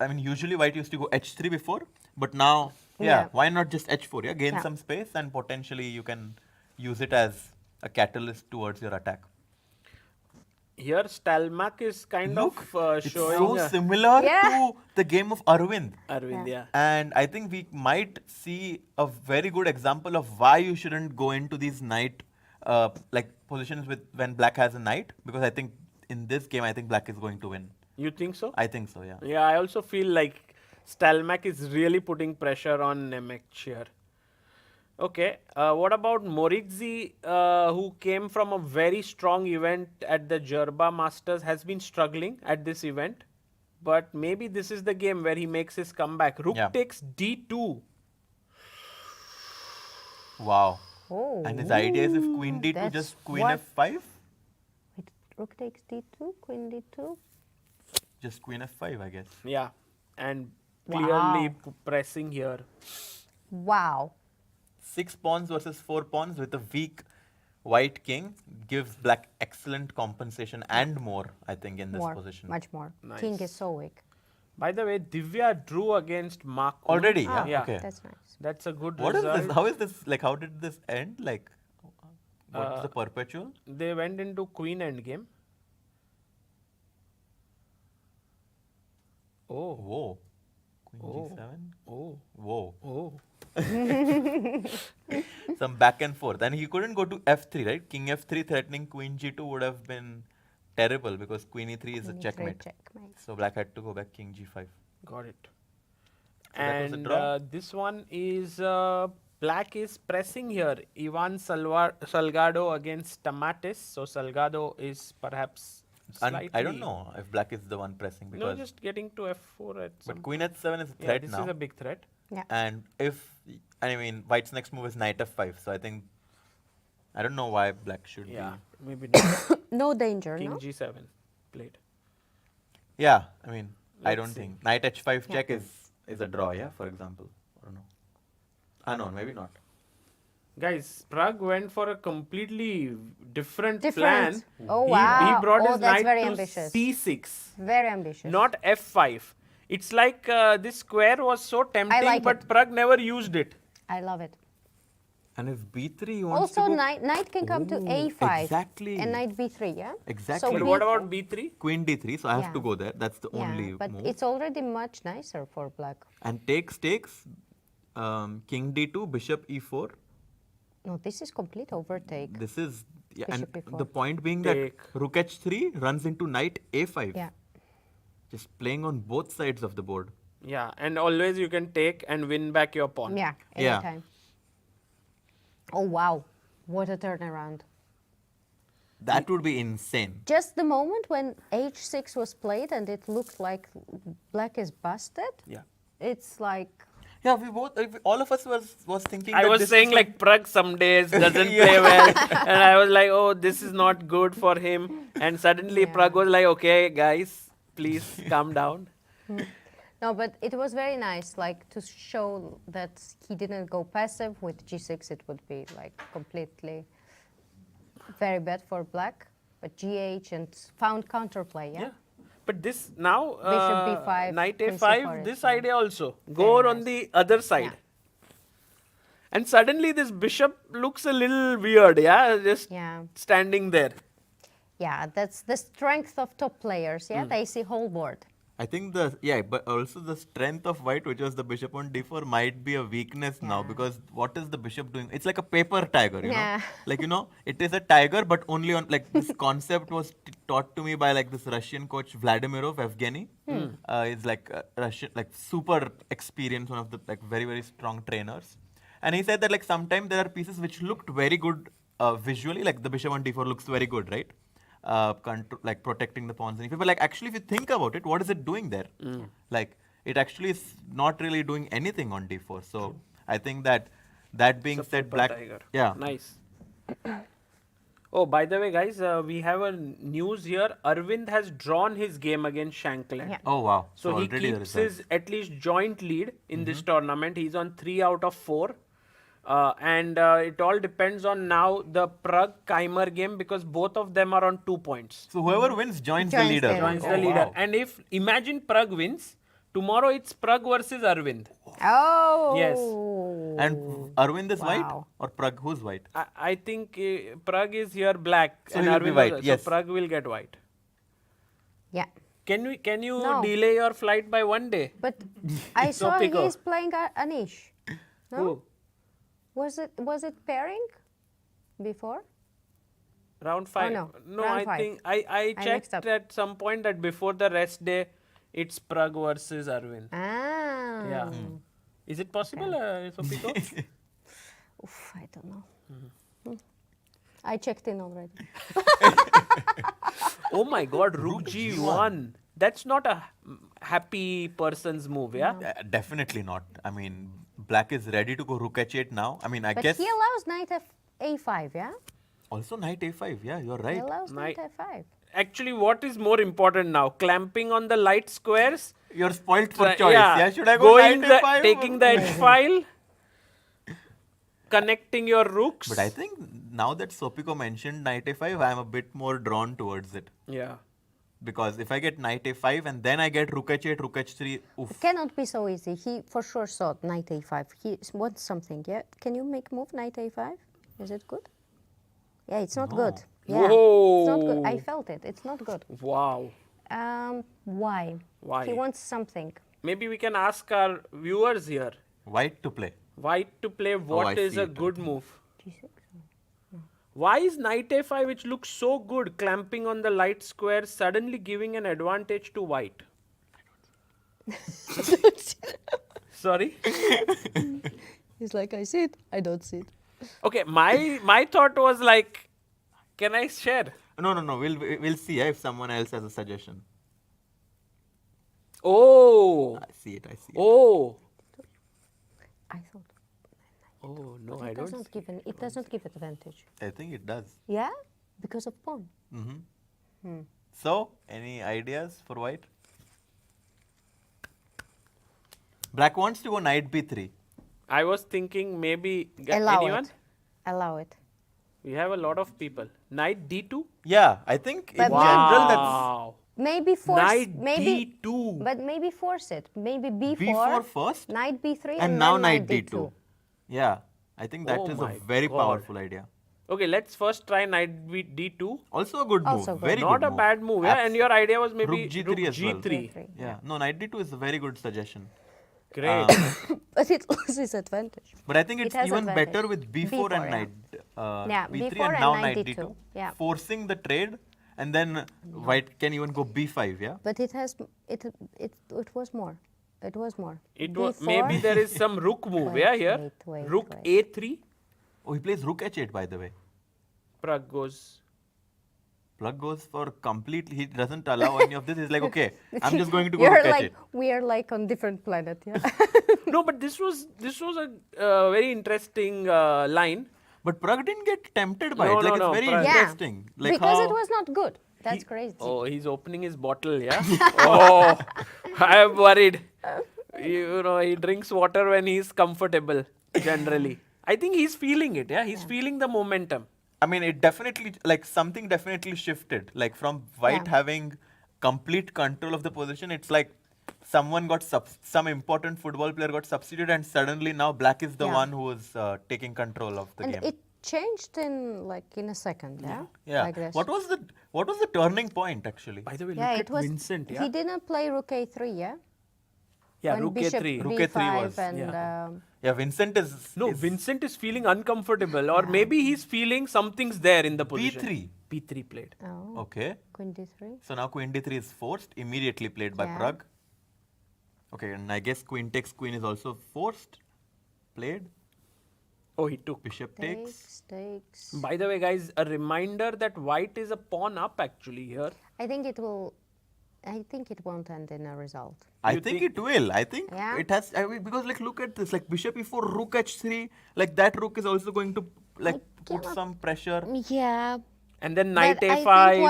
I mean, usually white used to go h3 before, but now, Yeah. why not just h4? Yeah, gain Yeah. some space, and potentially you can use it as a catalyst towards your attack. Here, Stalmach is kind Look, of it's showing so similar Yeah. to the game of Aravindh. Arvind, yeah. And I think we might see a very good example of why you shouldn't go into these knight like positions with when black has a knight, because I think in this game I think black is going to win. You think so? I think so, yeah. Yeah, I also feel like Stalmach is really putting pressure on Nemec here. Okay, what about Maurizzi, who came from a very strong event at the Jerba Masters, has been struggling at this event, but maybe this is the game where he makes his comeback. Rook Yeah. takes d2. Wow. Oh. And his idea is if queen d2, that's just queen what- f5, Wait, rook takes d2, queen d2. just queen f5, I guess. Yeah, and Wow. clearly pressing here. Wow. 6 pawns versus 4 pawns with a weak white king gives black excellent compensation and more, I think, in this More, position. much more. Nice. King is so weak. By the way, Divya drew against Marc. Already, Yeah. yeah? Okay. That's nice. That's a good What is result. this? How is this? Like, how did this end? Like, what's the perpetual? They went into queen endgame. Oh, Whoa. Queen Oh. g7. oh, Whoa. oh. Some back and forth. And he couldn't go to f3, right? King f3 threatening queen g2 would have been terrible because queen e3 is a Queen e3 checkmate. checkmate. So black had to go back king g5. Got it. So that was a And draw? this one is Black is pressing here. Ivan Salgado against Stamatis. So Salgado is perhaps slightly... I don't know if black is the one pressing No, because... just getting to f4 at some But queen h7 is a Yeah, threat this now. is a big threat. Yeah. And white's next move is knight f5. So I think... I don't know why black should Yeah, be... maybe not. No danger, King no? g7 played. Yeah, I mean, I Let's don't see. think. Knight h5 check is a draw, yeah, for example. I don't know. No, maybe not. Guys, Prague went for a completely different Different. plan. Oh, He wow. brought Oh, his that's knight very to ambitious. c6, Very ambitious. not f5. It's like this square was so tempting, like but it. Prague never used it. I love it. And if b3 he wants Also, to go... knight can come to Ooh, a5. exactly. And knight b3, yeah? Exactly. But So what b3? about b3? Queen d3, so I have Yeah. to go there. That's the Yeah, only but move. it's already much nicer for black. And takes, king d2, bishop e4. No, this is complete overtake. This is... Yeah, and Bishop e4. the point being Take. that rook h3 runs into knight a5. Yeah. Just playing on both sides of the board. Yeah, and always you can take and win back your pawn. Yeah, Yeah. anytime. Oh, wow. What a turnaround. That would be insane. Just the moment when h6 was played and it looked like black is busted, Yeah. it's like... Yeah, all of us was thinking I that was this saying is like Prague some days doesn't play well, and I was like, oh, this is not good for him. And suddenly Yeah. Prague was like, okay, guys, please calm down. No, but it was very nice, like to show that he didn't go passive. With g6, it would be like completely very bad for black. But gh and found counterplay, yeah? Yeah. But this now, Bishop b5, knight queen a5, c4 this is idea also. Go very on nice. the other side. Yeah. And suddenly this bishop looks a little weird, yeah? Just Yeah. standing there. Yeah, that's the strength of top players, Hmm. yeah? They see whole board. I think but also the strength of white, which was the bishop on d4, might be a weakness now because what is the bishop doing? It's like a paper tiger, you Yeah. know? Like, it is a tiger, but only on, like, this concept was taught to me by, like, this Russian coach, Vladimirov, Evgeny. He's, like, Russian, like, super experienced, one of the, like, very, very strong trainers. And he said that, like, sometimes there are pieces which looked very good visually, like the bishop on d4 looks very good, right? Like protecting the pawns and but like actually if you think about it, what is it doing there? Like it actually is not really doing anything on d4. So I think that being It's a said, paper black tiger. yeah Nice. Oh, by the way, guys, we have a news here. Aravindh has drawn his game against Shankland. Yeah. oh wow, So he already the keeps results. his at least joint lead in this tournament. He's on 3 out of 4. And it all depends on now the Prague Keymer game because both of them are on 2 points. So whoever wins joins the Joins leader. the Joins Oh, the leader. wow. And if imagine Prague wins, tomorrow it's Prague versus Aravindh. Oh! Yes. And Arvind is white Wow. or Pragg? Who's white? I think Prague is here black So and he will be Aravindh white, also. yes. So Prague will get white. Yeah. Can you No. delay your flight by 1 day? But I saw Topico. he's playing Anish. No? Who? Was it pairing before? Round 5? no. No, Round I five. think I mixed checked up. at some point that before the rest day, it's Prague versus Aravindh. Ah. Yeah. Is it possible, Sopiko? Oof, I don't know. I checked in already. Oh my God, Rook G1. That's not a happy person's move, yeah? Definitely not. I mean, black is ready to go rook h8 now. I mean, I But guess he allows knight a5, yeah? also knight a5. Yeah, you're He right. allows knight Knight- a5. Actually, what is more important now? Clamping on the light squares? You're spoiled for So, choice. Yeah, should I go going knight a5? taking the edge file, connecting your rooks. But I think now that Sopiko mentioned knight a5, I'm a bit more drawn towards it. Yeah. Because if I get knight a5 and then I get rook h8, rook h3, oof. Cannot be so easy. He for sure thought knight a5. He wants something, yeah? Can you make move knight a5? Is it good? Yeah, it's not good. Yeah, it's not good. I Whoa. felt it. It's not good. Wow. Why? Why? He wants something. Maybe we can ask our viewers here. White to play. White to play, what I is see a it. good move? G6. Why is knight a5, which looks so good, clamping on the light square, suddenly giving an advantage to white? Sorry? He's like, I see it, I don't see it. Okay, my thought was like, can I share? No. We'll see if someone else has a suggestion. Oh, I see it. oh, I thought oh no, it I does don't. not give it does not give advantage. I think it does. Yeah, because of pawn. So, any ideas for white? Black wants to go knight b3. I was thinking maybe Allow anyone. it. Allow it. We have a lot of people. Knight d2. Yeah, I think in But general that's Wow. Maybe force. Knight maybe. d2. But maybe force it. Maybe b4. b4 first Knight b3 and now then knight d2. d2. Yeah, I think that Oh is a my very God. powerful idea. Okay, let's first try knight d2. Also a good move. Also good. Very Not good a bad move. Yeah, and your idea was maybe Rook g3 as well. g3. G3. Yeah, no, knight d2 is a very good suggestion. Great. But it loses advantage. But I think it's has even advantage. better with b4 and B4, knight Yeah, b3 B4 and and now knight knight D2. d2. Yeah. Forcing the trade, and then white can even go b5, yeah? But it has it was more. It was more. It was B4. maybe there is some rook move. Wait, Yeah, here. wait, Rook wait. a3. Oh, he plays rook h8 by the way. Pragg goes. Plug goes for completely, he doesn't allow any of this. He's like, okay, I'm just going to go You're rook like h8. we are like on different planet. Yeah. No, but this was a very interesting line. But Pragg didn't get tempted by No, it. Like, no, it's very Pragg- Yeah. interesting. Like because how it was not good. That's crazy. Oh, he's opening his bottle, yeah? Oh, I am worried. You know, he drinks water when he's comfortable, generally. I think he's feeling it, yeah? He's feeling the momentum. I mean, it definitely, like, something definitely shifted. Like, from white Yeah. having complete control of the position, it's like someone got, some important football player got substituted, and suddenly now black is the Yeah. one who is taking control of the And game. it changed in a second. Yeah. Yeah. Like this. What was the turning point, actually? By the way, Yeah, look it at was. Vincent, yeah? He didn't play rook a3. Yeah. Yeah, When rook bishop a3. Rook b5 a3 was, and yeah. Yeah, Vincent is... No, is Vincent is feeling uncomfortable, or maybe he's feeling something's there in the position. b3. b3 played. oh, Okay. queen d3. So now queen d3 is forced, immediately played by Yeah. Pragg. Okay, and I guess queen takes queen is also forced, played. Oh, he took. Bishop takes. Takes. By the way, guys, a reminder that white is a pawn up actually here. I think it will. I think it won't end in a result. I You think think- it will. I think Yeah. it has. I mean, because like look at this, like bishop e4, rook h3. Like that rook is also going to like put cannot- some pressure. Yeah. And then knight but a5. I think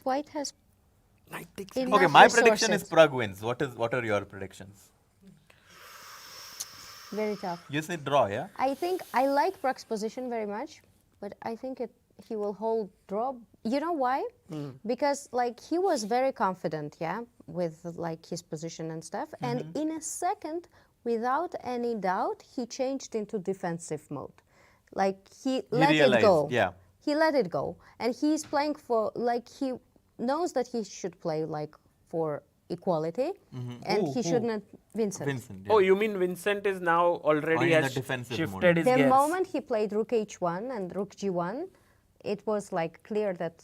white has. Knight takes. enough Okay, my prediction is resources. Pragg wins. What are your predictions? Very tough. You say draw, yeah? I think I like Pragg's position very much, but I think he will hold draw. You know why? Because like he was very confident, yeah, with like his position and stuff, and in a second, without any doubt, he changed into defensive mode. Like he let it realized, go. yeah. He let it go, and he's playing for like he knows that he should play like for equality, and Who? he shouldn't. Vincent. Vincent. Yeah. Oh, you mean Vincent is now already in has the defensive shifted mode. his The gears. moment he played rook h1 and rook g1, it was like clear that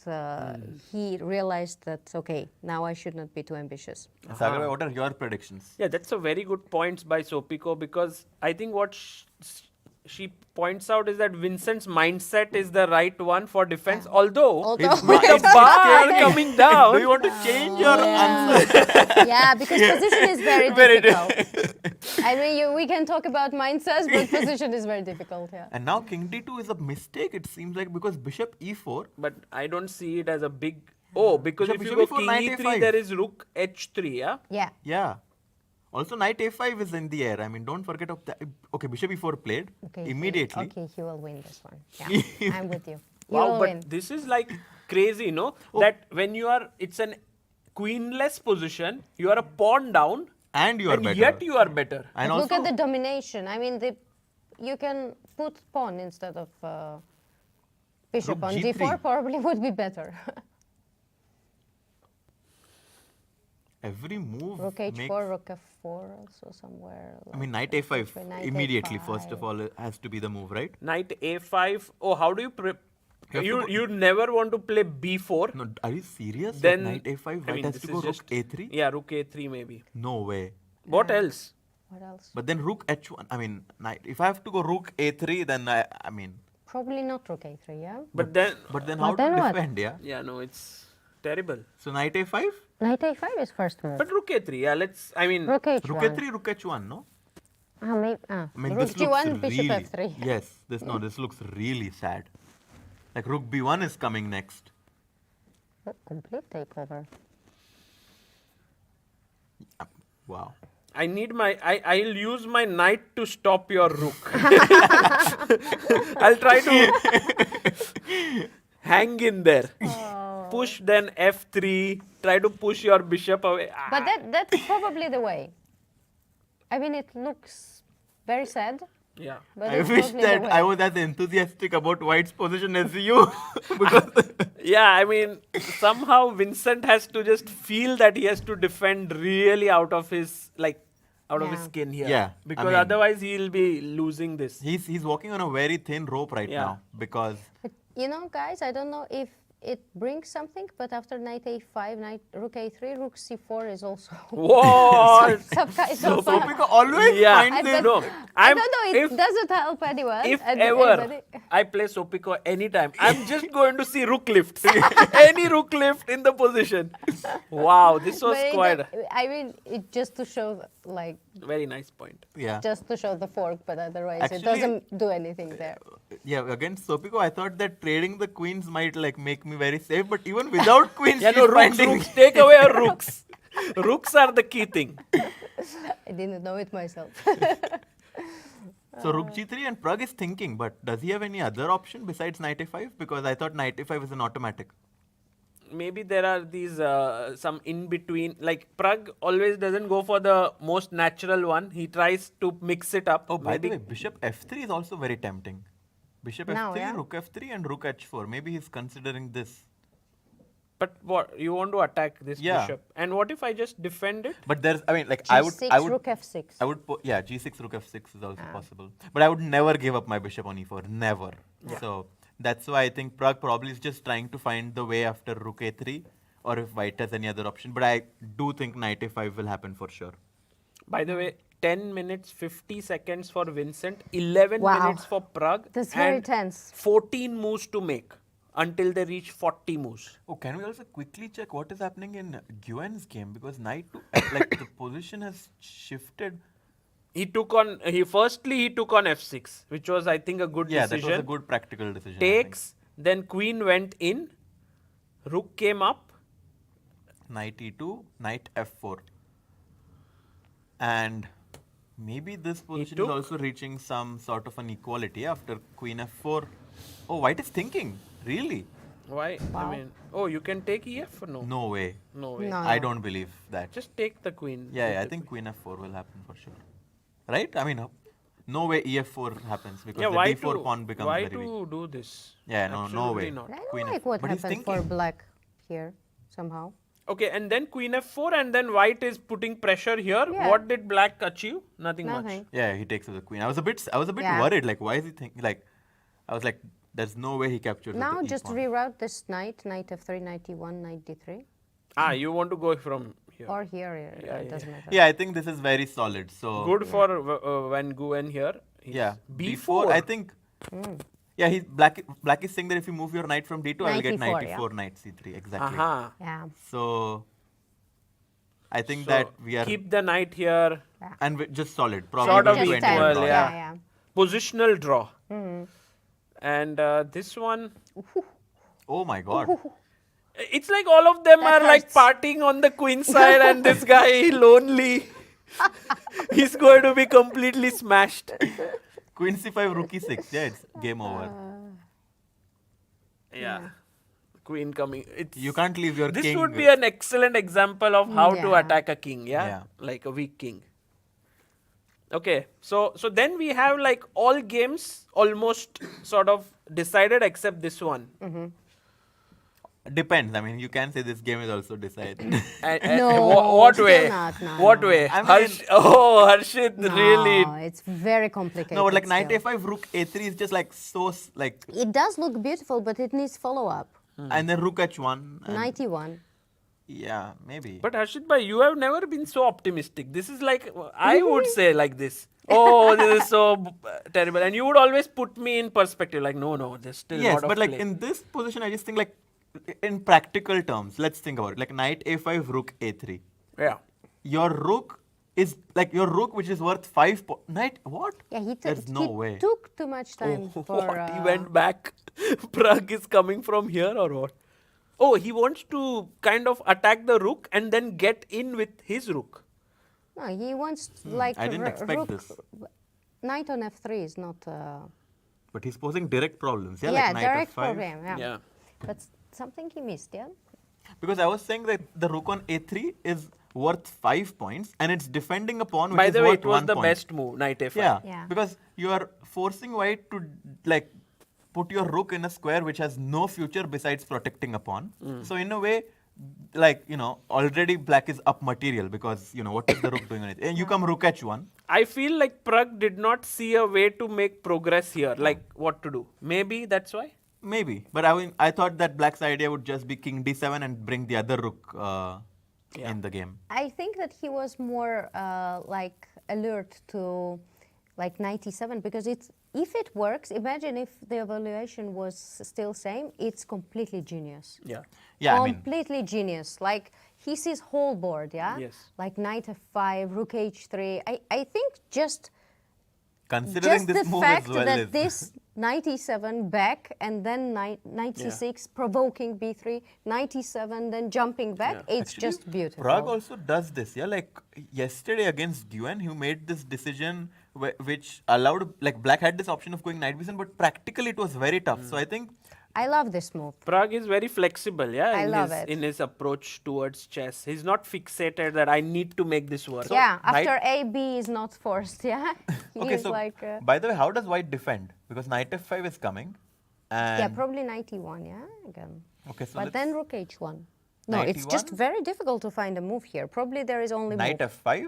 he realized that okay, now I should not be too ambitious. Sagar, what are your predictions? Yeah, that's a very good point by Sopiko, because I think what she points out is that Vincent's mindset is the right one for defense, although Although- with the bar coming down. Do you want to change your answer? Yeah, because position is very Very difficult. I mean, we can talk about mindsets, but position is very difficult. Yeah. And now king d2 is a mistake, it seems like, because bishop e4. But I don't see it as a big. Oh, because Bishop- if you bishop go e4, king knight e3, a5. there is rook h3, yeah? Yeah. Yeah. Also, knight a5 is in the air. I mean, don't forget of that. Okay, bishop e4 played Okay. immediately. Okay, he will win this one. Yeah, I'm with you. You Wow, will but win. this is like crazy, no? That when you are, it's an queenless position, you are a pawn down, And you are and better. yet you are better. And But look also, at the domination. I mean, you can put pawn instead of bishop Rook on G3. d4. Probably would be better. every move Rook makes... h4, rook f4 also somewhere. I mean, knight a5 Knight immediately, A5. first of all, has to be the move, right? Knight a5. Oh, how do you have to you go- you never want to play b4. No, are you serious? Then Knight a5, I white mean, has this to is go rook just- a3? Yeah, rook a3 maybe. No way. What else? What else? But then rook h1. I mean, knight. If I have to go rook a3, then I mean. Probably not rook a3, yeah? But then, But then how then to what? defend? Yeah. yeah, no, it's terrible. So knight a5, Knight a5 is first move. But rook a3, yeah, I mean, Rook h1. rook a3, rook h1. No. Maybe, I mean, rook this looks g1, bishop really. f3. Yes. This looks really sad. Like rook b1 is coming next. Oh, complete takeover. Wow. I'll use my knight to stop your rook. I'll try to hang in there. Push then f3, try to push your bishop away. But that's probably the way. I mean, it looks very sad, Yeah. but I it's wish probably that the way. I was as enthusiastic about White's position as you. Because Yeah, I mean, somehow Vincent has to just feel that he has to defend really out of his Yeah. skin here. Yeah, I Because mean- otherwise he'll be losing this. he's walking on a very thin rope right Yeah. now. Because But, you know, guys, I don't know if it brings something, but after knight a5, rook a3, rook c4 is also What? some kind of... Sopiko always Yeah. I finds it. No, I I'm, don't know, it doesn't help anyone. if and ever anybody. I play Sopiko anytime, I'm just going to see rook lift. Any rook lift in the position. Wow, this was But it quite don't- I mean, it just to show, like, very nice point. Yeah. just to show the fork, but otherwise Actually- it doesn't do anything there. Yeah, against Sopiko, I thought that trading the queens might make me very safe, but even without queens, Yeah, she's no, rooks, finding. rooks. Take away your rooks. Rooks are the key thing. I didn't know it myself. So rook g3 and Pragg is thinking, but does he have any other option besides knight a5? Because I thought knight a5 is an automatic. Maybe there are these some in between. Like Pragg always doesn't go for the most natural one. He tries to mix it up. Oh, by Maybe the way, bishop f3 is also very tempting. Bishop Now, f3, yeah. rook f3 and rook h4. Maybe he's considering this. But what you want to attack this Yeah. bishop? And what if I just defend it? But there's, I mean, like G6, I would, rook f6. I would, yeah, g6, rook f6 is also possible. But I would never give up my bishop on e4, never. So that's why I think Pragg probably is just trying to find the way after rook a3, or if White has any other option. But I do think knight a5 will happen for sure. By the way, 10 minutes 50 seconds for Vincent, 11 Wow. minutes for Pragg, That's very and tense. 14 moves to make until they reach 40 moves. Oh, can we also quickly check what is happening in Nguyen's game? Because knight to, like the position has shifted. He took on f6, which was I think a good Yeah, decision. that was a good practical decision. I think. Takes, then queen went in, rook came up. Knight e2, knight f4. And maybe this position is took. also reaching some sort of an equality after queen f4. Oh, White is thinking. Really? Why? I mean, oh, you can take ef or no? No way. No way. No. I don't believe that. Just take the queen. Yeah, Take yeah, I the think queen f4 will happen for sure. Right? I mean, no way ef4 happens because Yeah, the why d4 to, pawn becomes why very weak. to do this? Yeah, no Absolutely way. not. I Queen don't like f- what but he's happened for thinking. black here, somehow. Okay, and then queen f4, and then white is putting pressure here. Yeah. What did black achieve? Nothing much. Nothing. Yeah, he takes with the queen. I was a bit Yeah. worried. Like, why is he thinking? Like, I was like, there's no way he captures with Now the just e-pawn. reroute this knight, knight f3, knight e1, knight d3. You want to go from here. Or here, it doesn't matter. Yeah, I think this is very solid. So Good for when Nguyen here. He's Yeah, b4. I think. Yeah, black is saying that if you move your knight from d2, I will Knight get knight e4, e4, knight c3 exactly. Aha. Yeah. So I think So that we are keep the knight here. and just solid. Probably Sort of 20 equal, draw. yeah. Positional draw. And this one, Oh my god. it's like all of them That are like hurts. partying on the queen side, and this guy lonely. He's going to be completely smashed. Queen c5, rook e6. Yeah, it's game over. Yeah. Queen coming. You can't leave your This king. would be an excellent example of how to Yeah. attack a king, yeah? Yeah. Like a weak king. Okay, so then we have like all games almost sort of decided except this one. Depends. I mean, you can say this game is also decided. No, what still way? not, no, What no. way? I mean- Harshit, No, really. it's very complicated. No, but like knight still. a5, rook a3 is just like so like, It does look beautiful, but it needs follow-up. and then rook h1. And Knight e1. Yeah, maybe. But Harshit bhai, you have never been so optimistic. This is like, I would say like this. Oh, this is so terrible. And you would always put me in perspective, like, no, there's still Yes, lot of but like play. in this position, I just think like in practical terms, let's think about it. Like knight a5, rook a3. Yeah. Your rook is like your rook, which is worth 5 knight. What? Yeah, There's no way. took too much time Oh, for. what? He went back. Prague is coming from here or what? Oh, he wants to kind of attack the rook and then get in with his rook. No, he wants like I didn't expect rook. this. Knight on f3 is not. But he's posing direct problems. Yeah, Yeah, like knight direct f5. problem. Yeah. Yeah. But something he missed. Yeah. Because I was saying that the rook on a3 is worth 5 points and it's defending a pawn which By is the way, worth it was 1 the point. best move, knight a5. Yeah, Yeah. because you are forcing white to like put your rook in a square which has no future besides protecting a pawn. So in a way, like, you know, already black is up material because, you know, what is the rook doing on it? And you come rook h1. I feel like Prague did not see a way to make progress here, like what to do. Maybe that's why. Maybe, but I mean, I thought that black's idea would just be king d7 and bring the other rook in the game. I think that he was more like alert to like 97 because it's if it works. Imagine if the evaluation was still same. It's completely genius. Yeah. Yeah, I mean, Completely genius. Like he sees whole board. Yeah. Yes. Like knight f5, rook h3. I think just considering the this move fact as well that is this 97 back and then 96 provoking b3, 97 then jumping back, it's Actually, just beautiful. Prague also does this, yeah. Like yesterday against Nguyen, he made this decision which allowed, like, black had this option of going knight b7, but practically it was very tough. So I think I love this move. Prague is very flexible, yeah, I love it. in his approach towards chess. He's not fixated that I need to make this work. Yeah, knight- after AB is not forced, yeah. He okay. is So like, by the way, how does white defend? Because knight f5 is coming, and yeah, probably 91, yeah, again. okay, so But then rook h1. No, Knight it's just e1? very difficult to find a move here. Probably there is only knight move. f5,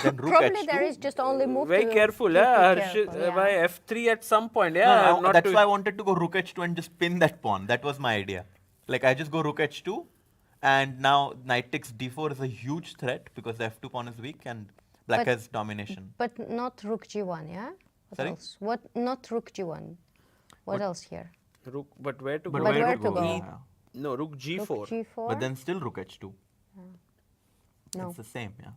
then rook Probably h2. there is just only move. Very to careful, keep yeah. it careful, yeah. By f3 at some point, No, yeah. no, not that's to- why I wanted to go rook h2 and just pin that pawn. That was my idea. Like I just go rook h2, and now knight takes d4 is a huge threat because the f2 pawn is weak and black But- has domination. But not rook g1, yeah? What Sorry? else? What? Not rook g1. What else here? Rook, but where to But go? But where where to to go? go? Yeah. No, rook g4. Rook g4? But then still rook h2. No. It's the same, yeah.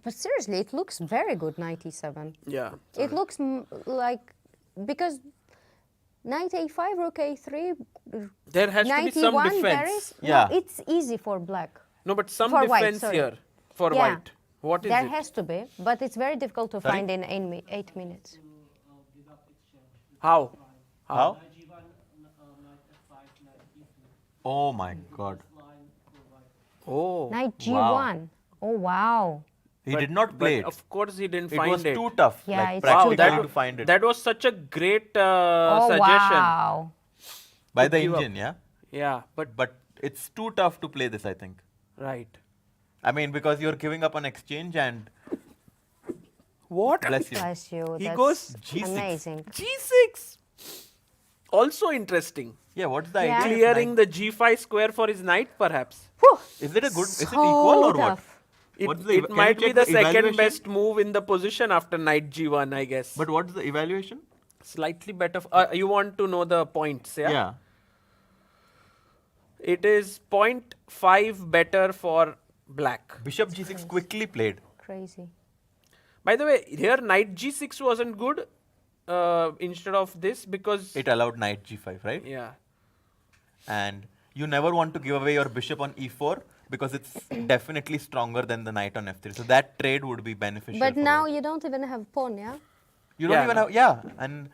But seriously, it looks very good, 97. Yeah. It looks like, because knight a5, rook a3, There has to be some 91, defense. there is, Yeah. no, it's easy for black. No, but some For white, defense sorry. here for Yeah. white. What is There it? has to be, but it's very difficult to Sorry? find in 8 minutes. How? How? Oh my god. Oh. Knight g1. Wow. Oh, wow. He did not play it. Of course, he didn't It find was it. too tough. Yeah, like it's practically too tough. to find it. That was such a great Oh, suggestion. wow. By the give up. engine, yeah. Yeah, But it's too tough to play this, I think. right. I mean, because you're giving up an exchange and What? bless you. Bless you. He That's goes G6. amazing. G6. Also interesting. Yeah, what's the Yeah. idea? Clearing the G5 square for his knight, perhaps. Whew. Is it a good? Is it So equal or what? tough. It, What's the ev- it can might you be check the second evaluation? best move in the position after knight G1, I guess. But what's the evaluation? Slightly better. You want to know the points, yeah? Yeah. It is 0.5 better for black. Bishop G6 quickly played. Crazy. By the way, here knight G6 wasn't good instead of this because... It allowed knight G5, right? yeah. And you never want to give away your bishop on E4 because it's definitely stronger than the knight on F3. So that trade would be beneficial. But for now white. you don't even have pawn, yeah? You don't Yeah, even no. have, yeah. And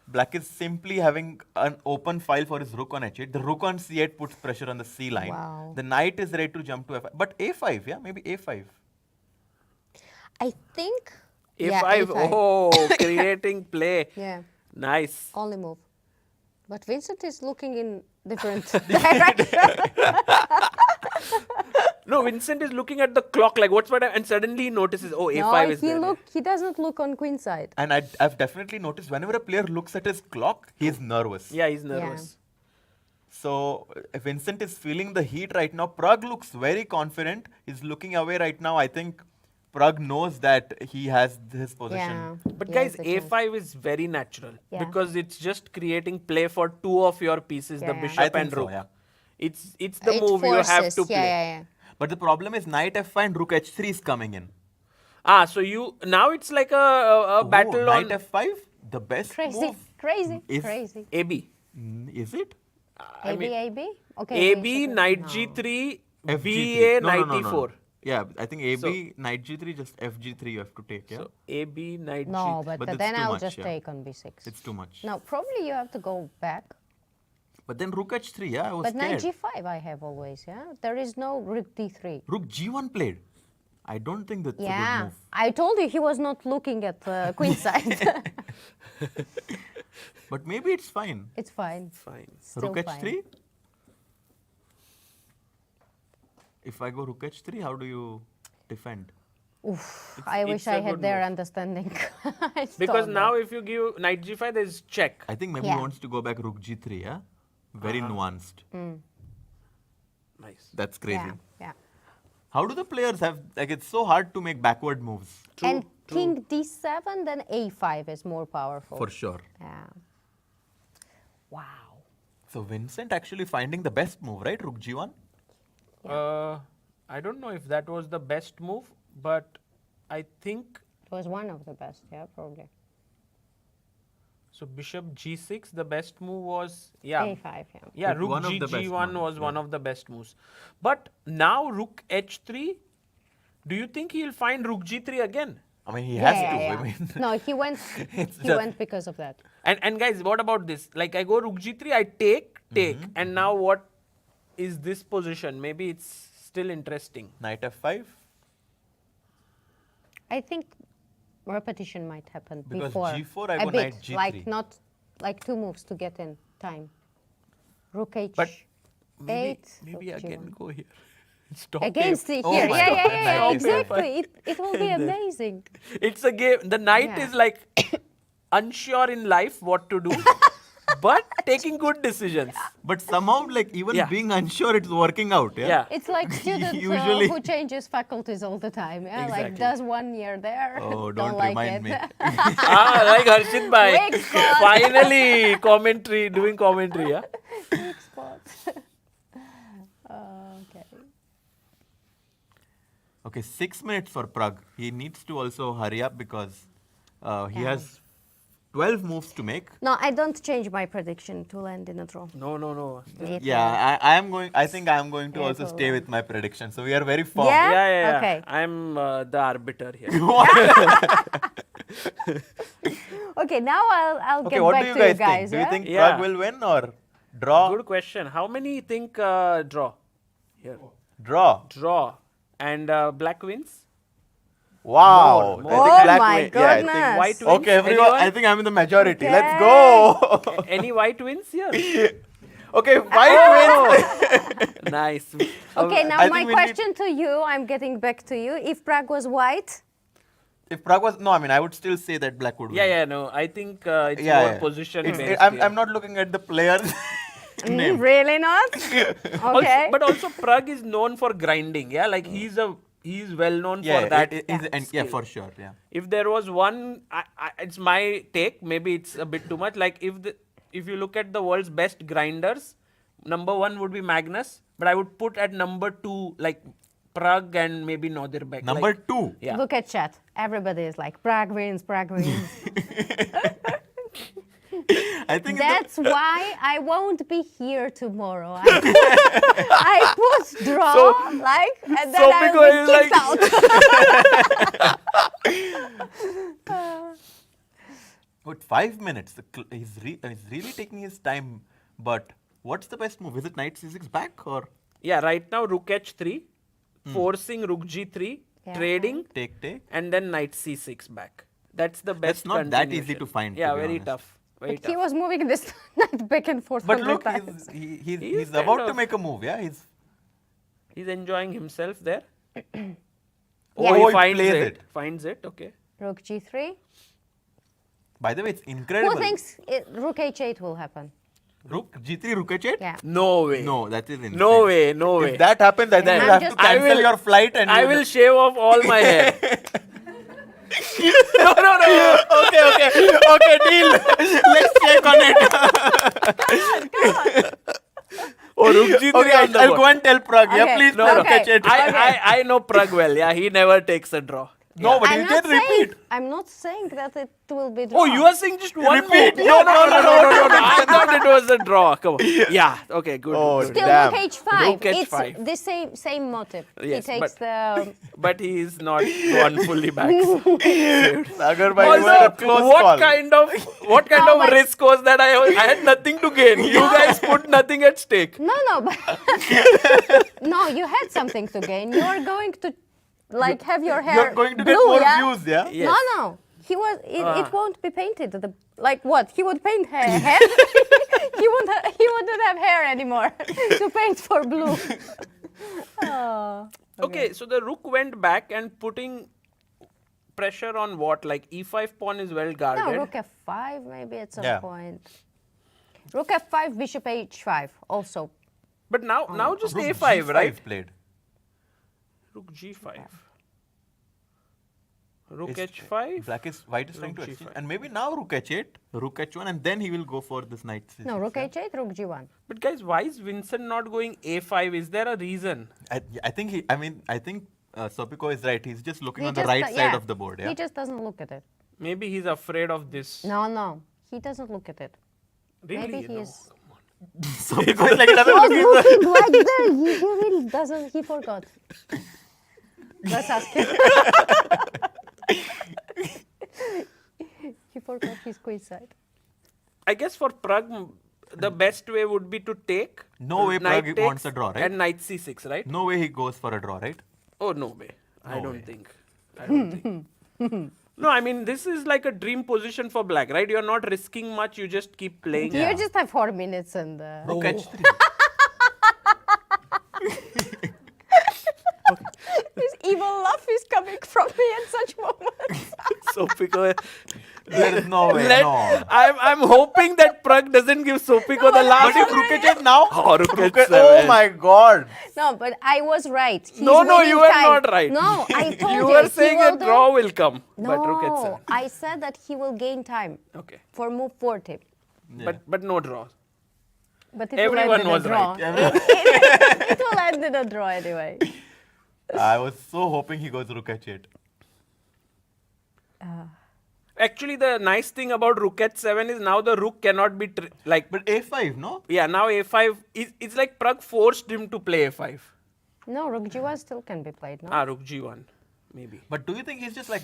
black is simply having an open file for his rook on H8. The rook on C8 puts pressure on the C line. Wow. The knight is ready to jump to F5. But A5, yeah, maybe A5. I think. A5, Yeah, A5. oh, creating play. Yeah, Nice. only move. But Vincent is looking in different direction. No, Vincent is looking at the clock like what's what, and suddenly he notices, oh, A5 No, is there. he doesn't look on queen side. And I've definitely noticed whenever a player looks at his clock, he's nervous. Yeah, he's nervous. So Vincent is feeling the heat right now. Pragg looks very confident. He's looking away right now. I think Pragg knows that he has his position. Yeah. But he guys, has the chance. A5 is very natural Yeah. because it's just creating play for two of your pieces, Yeah, the yeah. bishop I think and so, rook. yeah. It's the It move you have forces, to play. Yeah. But the problem is knight f5 and rook h3 is coming in. So you now it's like a battle knight on f5, the best Crazy, move. crazy, is- crazy. AB. Is it? AB. Okay. AB, so- knight no. g3, FG3. VA, No, knight no, no, e4. no. Yeah, I think AB, knight g3, just fg3 you have to take, yeah? So AB, knight No, g3. but that's then too I'll much, just yeah. take on b6. It's too much. No, probably you have to go back. But then rook h3, yeah, I was But knight scared. g5 I have always, yeah? There is no rook d3. Rook g1 played. I don't think that's a good Yeah, move. I told you he was not looking at queen side. But maybe it's fine. It's fine. Fine. Still Rook fine. h3? If I go rook h3, how do you defend? Oof, I it's wish a I had good their move. understanding. I Because don't now know. if you give knight g5, there's check. I think maybe Yeah. he wants to go back rook g3, yeah? Very nuanced. Nice. That's crazy. Yeah. How do the players have, like, it's so hard to make backward moves. And king d7, then a5 is more powerful. For sure. Yeah. Wow. So Vincent actually finding the best move, right? Rook g1? I don't know if that was the best move, but I think It was one of the best, yeah, probably. so. Bishop g6, the best move was a5, yeah. Yeah, It's rook one of the best g1 moves, was yeah. one of the best moves. But now rook h3, do you think he'll find rook g3 again? I mean, he has to. Yeah. I mean, No, he went. It's he just- went because of that. And guys, what about this? Like I go rook g3, I take, and now what is this position? Maybe it's still interesting. knight f5? I think repetition might happen Because before. G4, I a go bit, knight G3. like not like 2 moves to get in time. Rook h8. But maybe rook again g1. go here. Stop Against it. the Oh here. my Yeah, God, yeah, yeah, knight yeah, is exactly. It will be amazing. It's a game. The knight Yeah. is like unsure in life what to do, but taking good decisions. But somehow, like, even Yeah. being unsure, it's working out, yeah? Yeah. It's like student Usually- who changes faculties all the time. Yeah, like Exactly. does 1 year there. Oh, don't like remind it. me. Like Harshit bhai. Weak spot. Finally, commentary, doing commentary. Yeah. Weak spot. Okay. Okay, 6 minutes for Pragg. He needs to also hurry up because he Yeah. has 12 moves to make. No, I don't change my prediction to land in a draw. No. Yeah, I am going. I think I am going to Yeah, also so, stay with my prediction. So we are very firm. Yeah? Yeah. Okay. I'm the arbiter here. Okay, now I'll Okay, get what back do you to you guys guys. think? Do you yeah? think Yeah. Pragg will win or draw? Good question. How many think draw? Here. Draw. Draw. And black wins? Wow. More. I Oh think black my win. Yeah, I goodness. think White wins? Okay, everyone. Anyone? I think I'm in the majority. Okay. Let's go. Any white wins here? Okay, white wins. Nice. Okay, now I my think we question to you, I'm getting back to you. If Prague was white, If Pragg was no, I mean I would still say that black would win. Yeah, no. I think it's more position It's- based. I'm, here. I'm not looking at the players. name. really not? Okay. But also Prague is known for grinding. Yeah, like he's well known Yeah, for that. and yeah, skill. for sure. Yeah. If there was one, it's my take. Maybe it's a bit too much. Like if you look at the world's best grinders, number 1 would be Magnus, but I would put at number 2 like Prague and maybe Nodirbek. Number like, 2. Yeah. Look at chat. Everybody is like, Prague wins, Prague wins. I think That's why I won't be here tomorrow. I put draw, and then I will be kicked out. But 5 minutes. He's really taking his time. But what's the best move? Is it knight c6 back or Yeah, right now rook h3, forcing rook g3, Yeah. trading, take? and then knight c6 back. That's the best. That's not that easy continuation. to find, to Yeah, be very honest. tough. Very But he tough. was moving this knight back and forth. But 100 look, times. he's kind about to of- make a move. Yeah, He's enjoying himself there. Yeah. Oh, Oh, he he finds plays it. it. Finds it. Okay. Rook g3. By the way, it's incredible. Who thinks rook h8 will happen? Rook G3, Rook H8? Yeah. No way. No, that is insane. No way. No way. If that happens, I think I'm you have to just- cancel your flight and I you- will shave off all my hair. no. Okay, deal. Let's check on it. Oh, Rook G3 Okay, on the I'll board. go and tell Prague. Okay. Yeah, please, No, Rook okay. H8. I know Pragg well. Yeah, he never takes a draw. No, but I'm you not can saying, repeat. I'm not saying that it will be draw. Oh, you are saying just one Repeat. move? No. I thought it was a draw. Come on. Yeah. Okay. Good. Oh, good. Still Damn. Rook H5. Rook H5. It's the same motive. Yes, he takes the... But he is not gone fully back. Sagar bhai, you were a Also, close what call. kind of No, but- risk was that? I had nothing to gain. You guys put nothing at stake. No, but... no, you had something to gain. You are going to have your hair You're going to get blue, more yeah? views, yeah? Yes. No. He was. It won't be painted. Like what? He would paint hair. He wouldn't have hair anymore to paint for blue. Oh. Okay, so the rook went back and putting pressure on what? Like e5 pawn is well guarded. No, rook f5 maybe at some Yeah. point. Rook f5, bishop h5 also. But now just Rook a5, G5 right? played. Rook g5. Rook It's- h5. White is trying to Rook exchange. G5. And maybe now Rook H8, Rook H1, and then he will go for this knight C6. No, rook yeah? h8, rook g1. But guys, why is Vincent not going a5? Is there a reason? I think Sopiko is right. He's just looking He on the just- right side yeah. of the board. Yeah. He just doesn't look at it. Maybe he's afraid of this. No, he doesn't look at it. Really? Maybe he No. is. Sopiko is like it doesn't was look at looking like that. He really doesn't. He forgot. Let's ask him. He forgot his queen side. I guess for Pragg, the best way would be to take. No way knight Pragg takes wants a draw, right? And knight c6, right? No way he goes for a draw, right? Oh, no way. I No don't way. think. No, I mean, this is like a dream position for black, right? You're not risking much. You just keep playing. You just have 4 minutes and. Rook H3. This evil laugh is coming from me at such moments. Sopiko. There is no way. No. I'm hoping that Pragg doesn't give Sopiko the last. But if Rook H8 now? Oh, Rook H7. Oh my god. No, but I was right. He's No, winning you were time. not right. No, I told you. You were he saying will a draw will come. No, But Rook H7. I said that he will gain time Okay. for move 40. Yeah. But no draw. But it Everyone will end in was a draw. right. It will end in a draw anyway. I was so hoping he goes Rook H8. Actually, the nice thing about Rook H7 is now the rook cannot be But A5, no? yeah, now A5 it's like Pragg forced him to play A5. No, rook g1 still can be played, no? Rook G1 maybe. But do you think he's just like...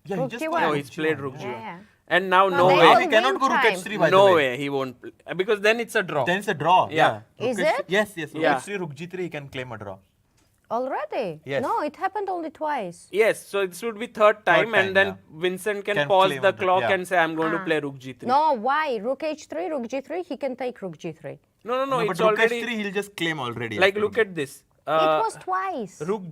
Yeah, Rook he just G1. played No, Rook he's played Rook Yeah, G1. yeah. And now No, no they way. will He cannot go win Rook time. H3 by the No way. way he won't play. Because then it's a draw. Then it's a draw. Yeah. Is Rook H3 it? Yes, Rook Yeah. H3, Rook G3, he can claim a draw. Already? Yes. No, it happened only twice. Yes, so it should be third time, time, and then yeah. Vincent can Can pause claim the a draw, clock yeah. and say I'm going to play Rook G3. No, why? Rook h3, rook g3, he can take rook g3. No, No, it's but Rook already H3, he'll just claim already. like after look him. at this. It was twice. Rook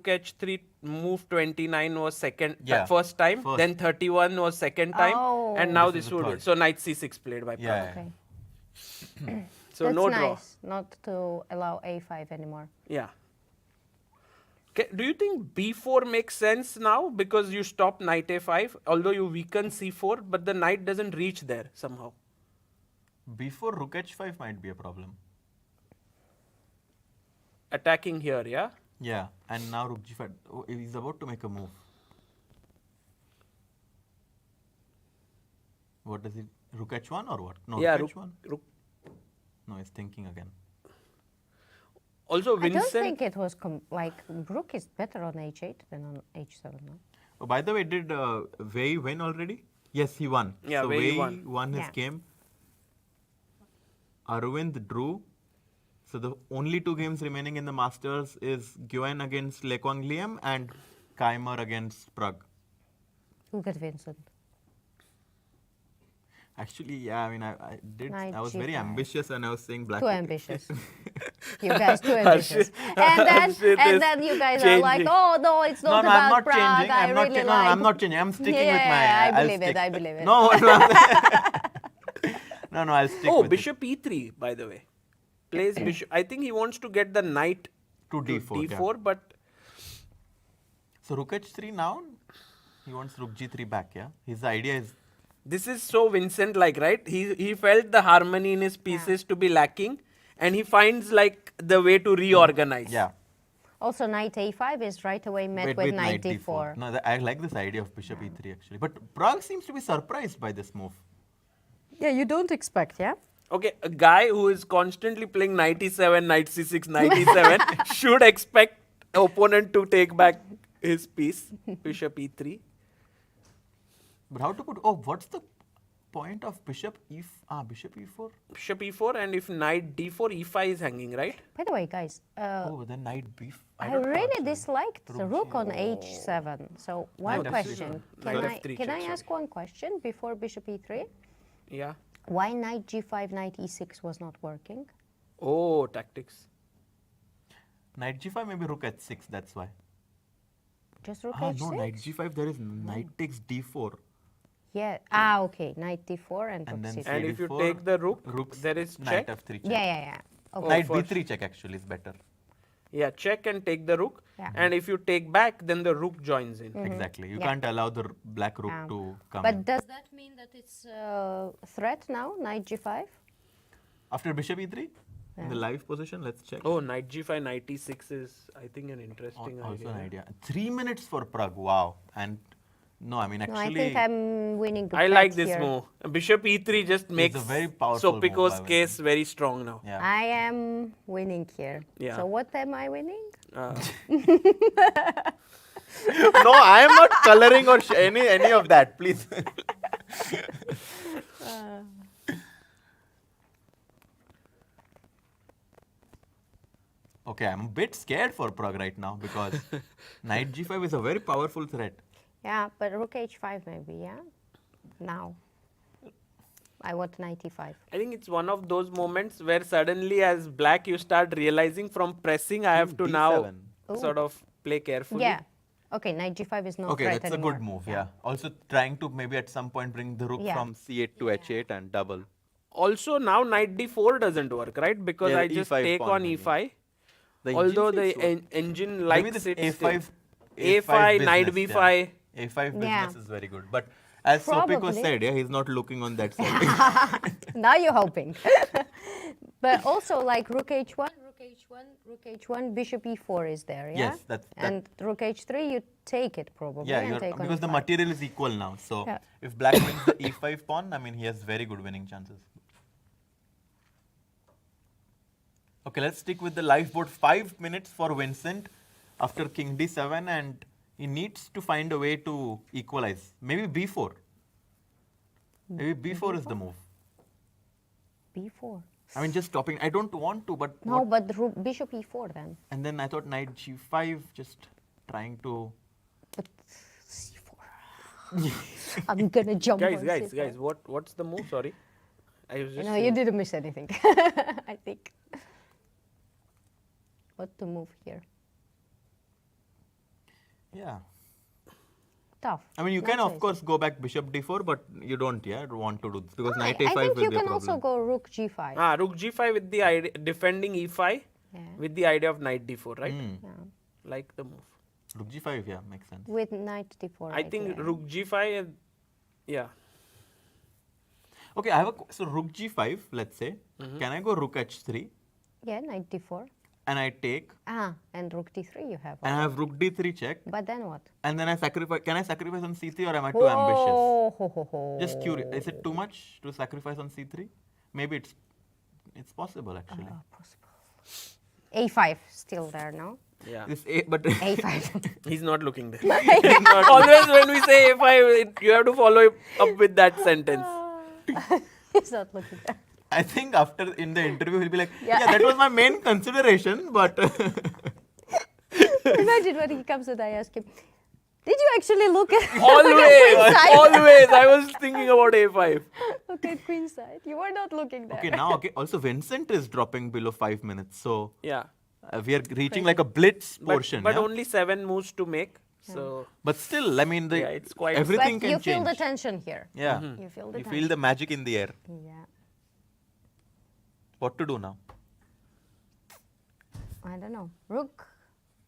H3 move 29 was second Yeah. first time, First. then 31 was second time, Oh. and now This this is the would third. so knight c6 played by Yeah, Pragg. yeah. Okay. So That's no nice, draw. not to allow a5 anymore. Yeah. Do you think b4 makes sense now because you stop knight a5, although you weaken c4, but the knight doesn't reach there somehow? Before Rook H5 might be a problem. Attacking here, yeah? Yeah, and now Rook G5. Oh, he's about to make a move. What does he? Rook H1 or what? No, Yeah, Rook rook, H1. rook. No, he's thinking again. Also, I don't Vincent. think it was like rook is better on h8 than on h7. No? Oh, by the way, did WEI win already? Yes, he won. Yeah, so WEI WEI won. his Yeah. game. Aravindh drew. So the only 2 games remaining in the Masters is Nguyen against Quang Liem and Keymer against Pragg. Look at Vincent. Actually, yeah, I mean, I did. Knight I was very G5. ambitious and I was saying black. Too ambitious. You guys too ambitious. Harshit And is then you guys are like, changing. oh no, it's not No, about I'm not Prague. changing. I I'm not really changing. like. I'm not changing. I'm sticking with my. Yeah, I I'll believe it. stick. I believe it. No, No, I'll stick Oh, with bishop e3, by the way. Plays bishop. I think he wants to get the knight To to d4, yeah. d4, but So rook h3 now, he wants rook g3 back, yeah? His idea is, this is so Vincent like, right? He felt the harmony in his pieces to be lacking, and he finds like the way to reorganize. yeah, Also, knight a5 is right away met with knight d4. No, I like this idea of bishop e3 actually. But Prague seems to be surprised by this move. Yeah, you don't expect, yeah? Okay, a guy who is constantly playing knight e7, knight c6, knight e7 should expect opponent to take back his piece, bishop e3. But how to put, oh, what's the point of bishop bishop e4? Bishop e4, and if knight d4, e5 is hanging, right? By the way, guys, Oh, then knight b5. I really disliked the rook on h7. So one Knight f3. question. Knight Can I, f3 can check, I sorry. ask one question before bishop e3? Yeah. Why knight g5, knight e6 was not working? Oh, tactics. Knight g5, maybe rook h6, that's why. Just rook No, h6? knight g5, there is knight takes d4. Yeah. Okay. Knight d4 and rook And then c6. And if you d4, take the rook, Rooks, there is knight check. f3 check. Yeah. Okay. Knight for b3 check actually is better. Yeah, check and take the rook. Yeah. And if you take back, then the rook joins in. Exactly. You Yeah. can't allow the black rook to come But in. does that mean that it's a threat now, knight g5? After bishop e3, in the live position, let's check. Oh, knight g5, knight e6 is, I think, an interesting Also idea. an idea. 3 minutes for Prague, wow. And no, I mean No, I actually, think I'm winning the I bet like this here. move. Bishop e3 just makes a very powerful move Sopiko's by case very strong now. yeah. I am winning here. Yeah. So what am I winning? Uh, No, I am not coloring or any of that, please. Okay, I'm a bit scared for Prague right now because knight g5 is a very powerful threat. Yeah, but rook h5 maybe, yeah? Now. I want knight e5. I think it's one of those moments where suddenly as black you start realizing from pressing I have to now D7. sort of play carefully. Yeah. Okay, knight g5 is not Okay, threat that's anymore. a good move, yeah. Also trying to maybe at some point bring the rook Yeah. from c8 to h8 and double. Also now knight d4 doesn't work, right? Because Yeah, I the just E5 take pawn on maybe. e5. The Although engine the seems to- engine Maybe likes this it a5, still. a5 A5, knight business, b5. Yeah. a5 business Yeah. is very good. But as Sopiko Probably. said, yeah, he's not looking on that side. Now you're hoping. But also like rook h1, rook h1, bishop e4 is there, yeah? Yes, that- And rook h3, you take it probably. Yeah, and take on because the e5. material is equal now. So Yeah. if black wins the e5 pawn, I mean, he has very good winning chances. Okay, let's stick with the live board. 5 minutes for Vincent after king d7, and he needs to find a way to equalize. Maybe b4. Maybe b4 is the move. b4. I mean, just stopping. I don't want to, but No, what- but bishop e4 then. And then I thought knight g5, just trying to. But c4. I'm gonna jump on Guys, c4. what's the move? Sorry. I was just No, you didn't miss anything. I think. What to move here? Yeah. Tough. I mean, you Not can so of easy. course go back bishop d4, but you don't, want to do this because knight I a5 think will you be a can problem. also go rook g5. rook g5 with the idea defending e5 Yeah. with the idea of knight d4, right? Yeah. Like the move. Rook g5, yeah, makes sense. With knight d4. I think idea. rook g5 and yeah. Okay, I have so rook g5, let's say. Mm-hmm. Can I go rook h3 Yeah, knight d4. and I take And rook d3 you have. and I have rook d3 check But then what? and then I sacrifice. Can I sacrifice on c3 or am I too ambitious? Ho. Just curious. Is it too much to sacrifice on c3? Maybe it's possible actually. Possible. a5 still there, no? Yeah. But a5. He's not looking there. He's not. Always when we say a5, you have to follow it up with that sentence. He's not looking there. I think after in the interview he'll be like, Yeah. yeah, that was my main consideration, but Imagine when he comes and I ask him, did you actually look at Always. I was thinking about a5. look at queen side? You were not looking there. okay, now also Vincent is dropping below 5 minutes, so Yeah. we are reaching like a blitz portion. But yeah? only 7 moves to make. So But still, I mean, Yeah, it's quite- everything But can you change. feel the tension here. Yeah, You feel the you tension. feel the magic in the air. Yeah. What to do now? I don't know. Rook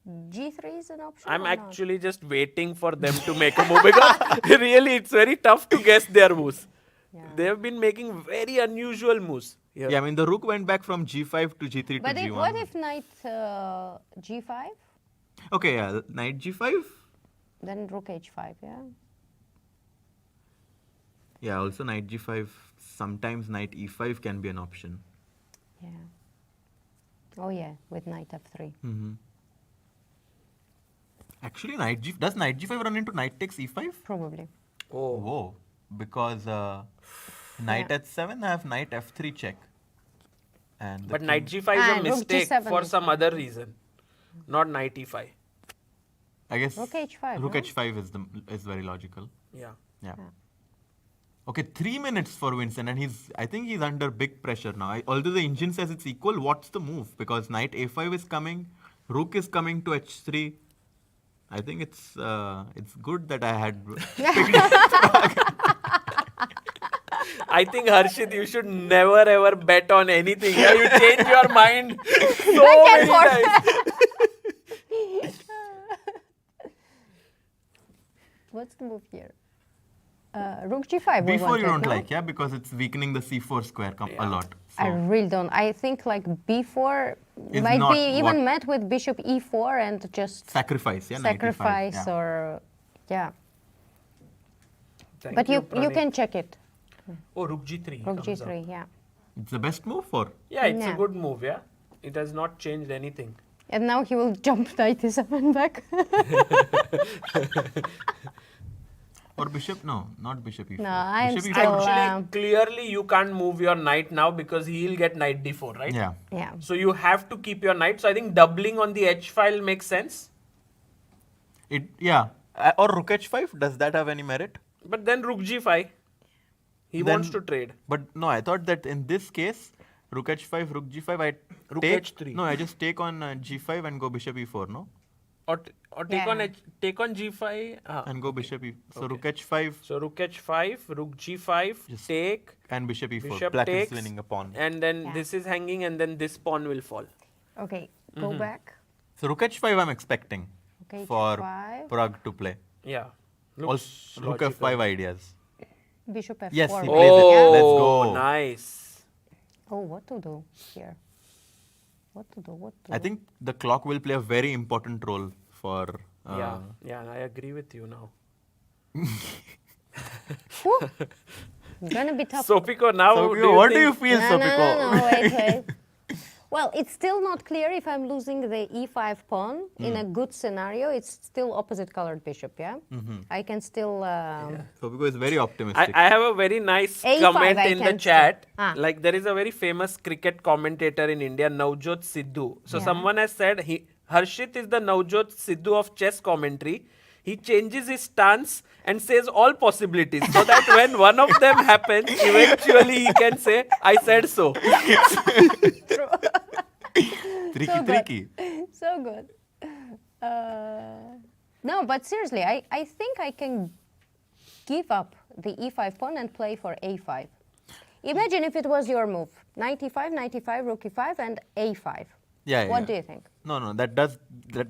G3 is an option. I'm or not? actually just waiting for them to make a move because really it's very tough to guess their moves. Yeah. They have been making very unusual moves. Here. Yeah, I mean the rook went back from G5 to G3 But to if, G1. what if knight G5? Okay, yeah, knight G5. Then rook H5, yeah? Yeah, also knight G5. Sometimes knight E5 can be an option. Yeah. Oh yeah, with knight F3. Actually, does knight G5 run into knight takes E5? Probably. Oh. Whoa, because knight Yeah. H7 I have knight F3 check. And the But king- knight G5 is Ah, a rook mistake G7 for is some fine. other reason. Not knight E5. I guess Rook H5, rook no? H5 is very logical. Yeah. Yeah. Okay, 3 minutes for Vincent, and I think he's under big pressure now. Although the engine says it's equal, what's the move? Because knight A5 is coming, rook is coming to H3. I think it's good that I had picked I think Harshit, you should never ever bet on anything. Yeah, you change your mind so many times. What's the move here? Rook G5. we B4 you wanted, don't no? like, yeah, because it's weakening the C4 square a lot. I So really don't. I think like B4 Is might not be even what- met with bishop E4 and just sacrifice, yeah, knight E5, sacrifice yeah. or yeah. Thank But you Pranay. can check it. Oh, rook G3. Rook comes up. G3, yeah. It's the best move for. Yeah, it's a Yeah. good move, yeah. It has not changed anything. And now he will jump knight E7 back. Or bishop? No, not bishop E4. No, I'm bishop still, E4. Actually, clearly you can't move your knight now because he'll get knight D4, right? Yeah. yeah. So you have to keep your knight. So I think doubling on the H file makes sense. Yeah. Or rook H5, does that have any merit? But then rook G5. He Then- wants to trade. But no, I thought that in this case, rook H5, rook G5, Rook take, H3. No, I just take on G5 and go bishop E4, no? Or take Yeah. take on G5. And go bishop E. So Okay. rook H5 So rook H5, rook G5, Just take, and bishop E4. bishop Black takes, is winning a pawn. and then Yeah. this is hanging, and then this pawn will fall. Okay, go back. So rook H5 I'm expecting Okay, for H5. Prague to play. Yeah. Also, rook logical. F5 ideas. Bishop F4. Yes, he right? plays it. Oh, Let's go. nice. Oh, what to do here? What to do? What to I do? think the clock will play a very important role for. Yeah, I agree with you now. Gonna be tough. Sopiko, now So, what do you feel, No, Sopiko? no, wait. Well, it's still not clear if I'm losing the E5 pawn. In a good scenario, it's still opposite colored bishop, yeah? I can still... Sopiko is very optimistic. I have a very nice A5 comment I in the can chat. Ah. Like there is a very famous cricket commentator in India, Navjot Sidhu. So Yeah. someone has said Harshit is the Navjot Sidhu of chess commentary. He changes his stance and says all possibilities so that when one of them happens, eventually he can say, I said so. Tricky. So good. No, but seriously, I think I can give up the E5 pawn and play for A5. Imagine if it was your move. Knight E5, knight E5, rook E5, and A5. Yeah, What yeah. do you think? No, that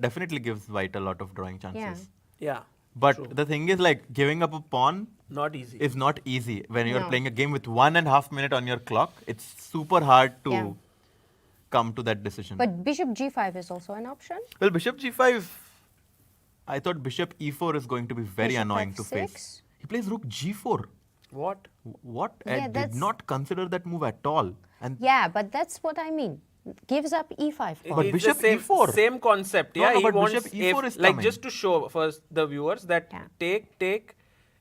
definitely gives white a lot of drawing chances. Yeah, But the thing is, like, giving up a pawn not easy. is not easy. When you're No. playing a game with 1.5 minutes on your clock, it's super hard to Yeah. come to that decision. But bishop G5 is also an option. Well, bishop G5, I thought bishop E4 is going to be very Bishop annoying to F6. face. He plays rook G4. What? What? Yeah, I did that's- not consider that move at all. And Yeah, but that's what I mean. Gives up E5 pawn. But It's bishop the same, E4. Same concept. No, Yeah, no, he but wants bishop E4 is like coming. just to show first the viewers that Yeah. take,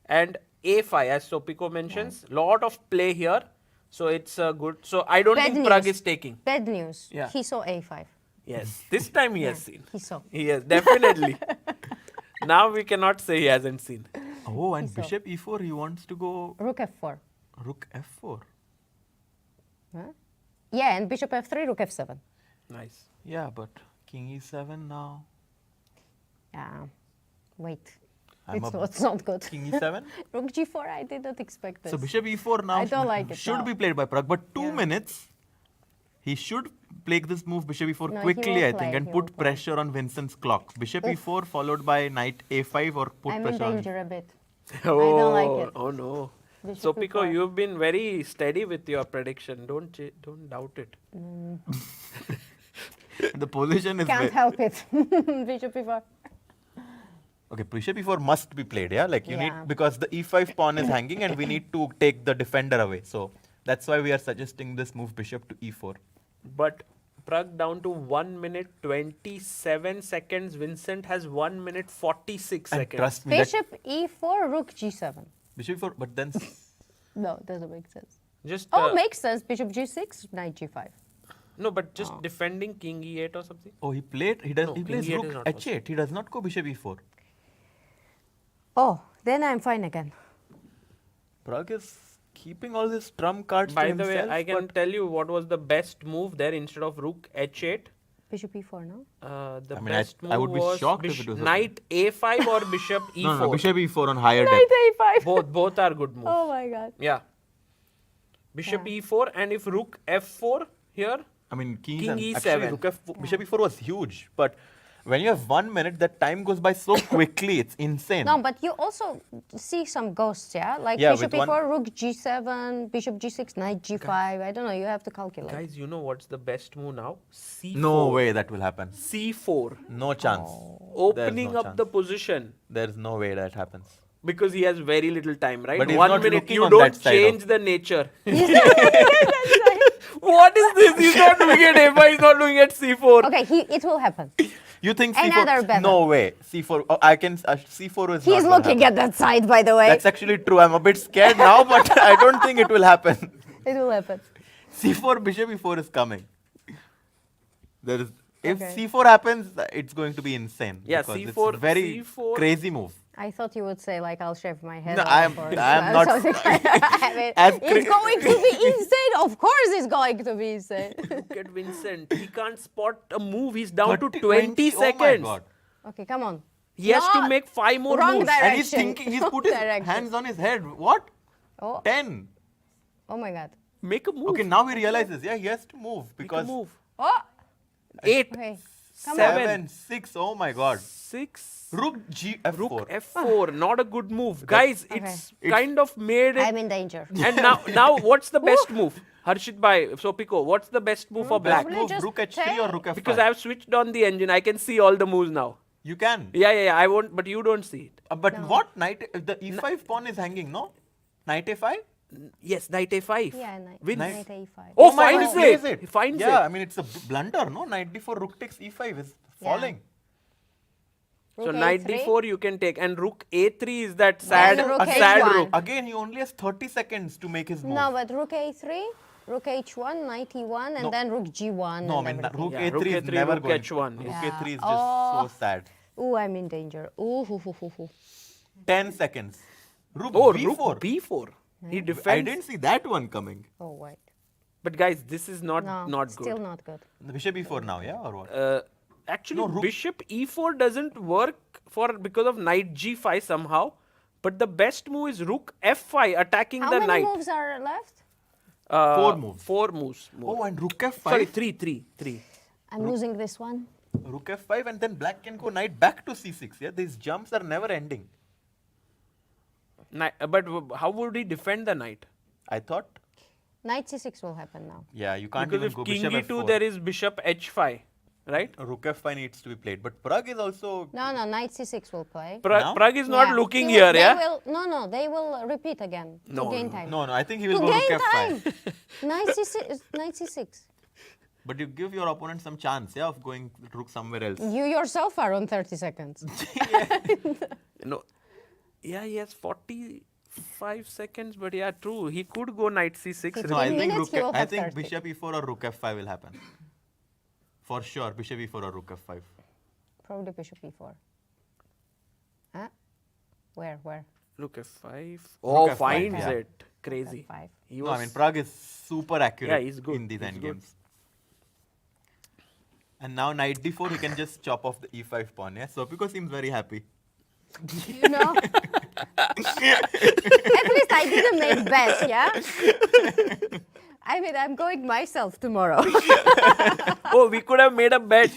and A5 as Sopiko mentions. Lot of play here, so it's good. So I don't Bad think Prague news. is taking. Bad news. Yeah. He saw A5. Yes, this time he has seen. He saw. Yes, definitely. Now we cannot say he hasn't seen. oh, and saw. bishop E4, he wants to go Rook F4. rook F4. Huh? Yeah, and bishop F3, rook F7. Nice. Yeah, but king E7 now. Yeah. Wait. I'm It's not good. King E7. Rook G4, I did not expect this. So bishop E4 now I don't like it should now. be played by Prague, but 2 Yeah. minutes. He should play this move bishop e4 No, he quickly, will I think, play, and he will put play. pressure on Vincent's clock. Bishop e4 followed by knight a5 or put I'm in pressure on. danger a bit. Oh, don't like it. Oh no. Bishop So Pico, E4. you've been very steady with your prediction. Don't doubt it. The position is Can't help it. Bishop e4. okay. Bishop e4 must be played, yeah. Like you Yeah. need, because the e5 pawn is hanging and we need to take the defender away. So that's why we are suggesting this move bishop to e4. But Pragg down to 1 minute 27 seconds. Vincent has 1 minute 46 And seconds. trust me, that Bishop e4, rook g7. bishop e4, but then No, doesn't make sense. Just Oh, makes sense. Bishop g6, knight g5. no, but just defending king e8 or something. oh, he played. He does. No, he king plays e8 rook is not h8. He does not go bishop e4. Oh, then I'm fine again. Pragg is keeping all his trump cards By to the way, himself. I can tell you what was the best move there instead of rook h8. Bishop e4, no? The I mean, best I move would be was shocked if it was a- knight a5 or bishop e4. no, bishop e4 on higher Knight depth. a5. Both are good moves. Oh my god. Yeah. Bishop e4, and if rook f4 here, I mean, King actually, E7. rook f4, bishop e4 was huge, but when you have 1 minute, that time goes by so quickly. It's insane. No, but you also see some ghosts, yeah? Like Yeah, bishop with e4, rook g7, bishop g6, knight g5. I don't know, you have to calculate. guys, you know what's the best move now? C4. No way that will happen. C4. No chance. Opening no up chance. the position. There's no way that happens. Because he has very little time, right? But he's 1 not minute, looking you on don't that side change of- the nature. What is this? He's not looking at a5, he's not looking at c4. Okay, it will happen. You think c4? Another better. No way. c4. Oh, I can. C4 is. He's not gonna looking happen. at that side, by the way. That's actually true. I'm a bit scared now, but I don't think it will happen. It will happen. c4, bishop e4 is coming. There is. If Okay. c4 happens, it's going to be insane. Yeah, because c4 It's very c4 crazy move. I thought you would say, like, I'll shave my head No, off. I'm or not- something like that. I mean, As it's going to be insane. Of course it's going to be insane. Look at Vincent. He can't spot a move. He's down to 30, 20 Oh my seconds. God. Okay, come on. He has to No, make 5 more wrong moves. direction. And he's thinking, he's put his Direction. hands on his head. What? Oh, 10. oh my god. Make a move. Okay, now he realizes, yeah, he has to move Make a because move. Oh, 8, okay. Come 7, 6. Oh my God. 6. Rook g f4. Rook f4. Not a good move. Guys, Okay. it's kind of made it. I'm in danger. And now what's the best move? Harshit bhai, so Pico, what's the best move for black? Probably Move just rook h3 or take. rook f5. Because I've switched on the engine. I can see all the moves now. You can. Yeah, I won't, but you don't see it. But what? Knight, the e5 pawn is hanging, no? Knight a5? Yes, knight a5. Yeah, knight, Wins. knight a5. Oh, my finds God, he it. plays He finds yeah, it. I mean, it's a blunder, no? Knight d4, rook takes e5 is falling. So Rook knight A3. d4 you can take, and rook a3 is that sad, rook a sad H1. rook. Again, he only has 30 seconds to make his move. No, but rook a3, rook h1, knight e1, and No. then rook g1. No, I and mean, everything. rook Yeah, a3 rook is A3, never rook going. H1. Rook Yeah. a3 is just Oh. so sad. Ooh, I'm in danger. Ooh, hoo, hoo, hoo, hoo. 10 seconds. Rook Oh, b4. rook b4. He I defends. didn't see that one coming. Oh, wait. But guys, this is not No, good. still not good. The bishop e4 now, yeah, or what? Actually, No, rook- bishop e4 doesn't work because of knight g5 somehow. But the best move is rook f5, attacking How the many knight. moves are left? 4 moves. 4 moves more. Oh, and rook f5. Sorry, three. I'm losing this one. Rook f5, and then black can go knight back to c6. Yeah, these jumps are never ending. But how would he defend the knight? I thought, Knight c6 will happen now. yeah, you can't Because even if go king bishop e2, f4. there is bishop h5, right? Rook f5 needs to be played. But Pragg is also. No, knight c6 will play. Now? Prague is not Yeah. looking He will- here, yeah? No, they will repeat again No, to gain time. No, I think he will To go rook gain time. f5. Knight c6. But you give your opponent some chance, yeah, of going rook somewhere else. You yourself are on 30 seconds. No. Yeah, he has 45 seconds, but yeah, true. He could go knight c6. No, I 15 think minutes, he will I have think 30. bishop e4 or rook f5 will happen. For sure, bishop e4 or rook f5. Probably bishop e4. Huh? Where? Rook f5. Oh, F5, finds yeah. it. Crazy. F5. He No, I mean, Pragg is super accurate Yeah, he's good. in these He's endgames. And now knight d4, he can just chop off the e5 pawn, yeah? So Pico seems very happy. You know? At least I didn't make bets, yeah? I mean, I'm going myself tomorrow. Oh, we could have made a bet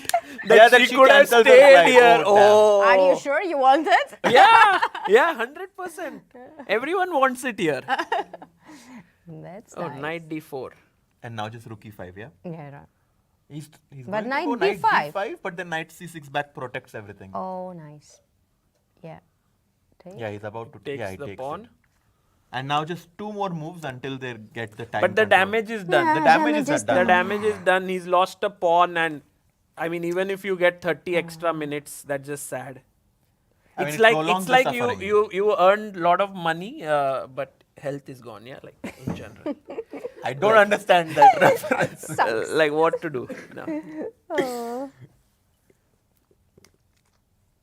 that Yeah, that she she could have cancels her stayed flight. here. Oh, Are you sure you want it? Yeah, 100%. Everyone wants it here. That's Oh, nice. knight d4. And now just rook e5, yeah? Yeah, right. He's But going knight to go knight d5. d5, but then knight c6 back protects everything. Oh, nice. Yeah. Take. Yeah, he's about to Takes yeah, he the takes pawn. it. And now just 2 more moves until they get the time. But the control. damage is done. Yeah, The damage damage is is not The done. damage is done. He's lost a pawn, and I mean, even if you get 30 extra minutes, that's just sad. I mean, It's it like prolongs it's the like suffering. you earned a lot of money, but health is gone. Yeah, like in general. I don't understand that reference. Like what to do? No.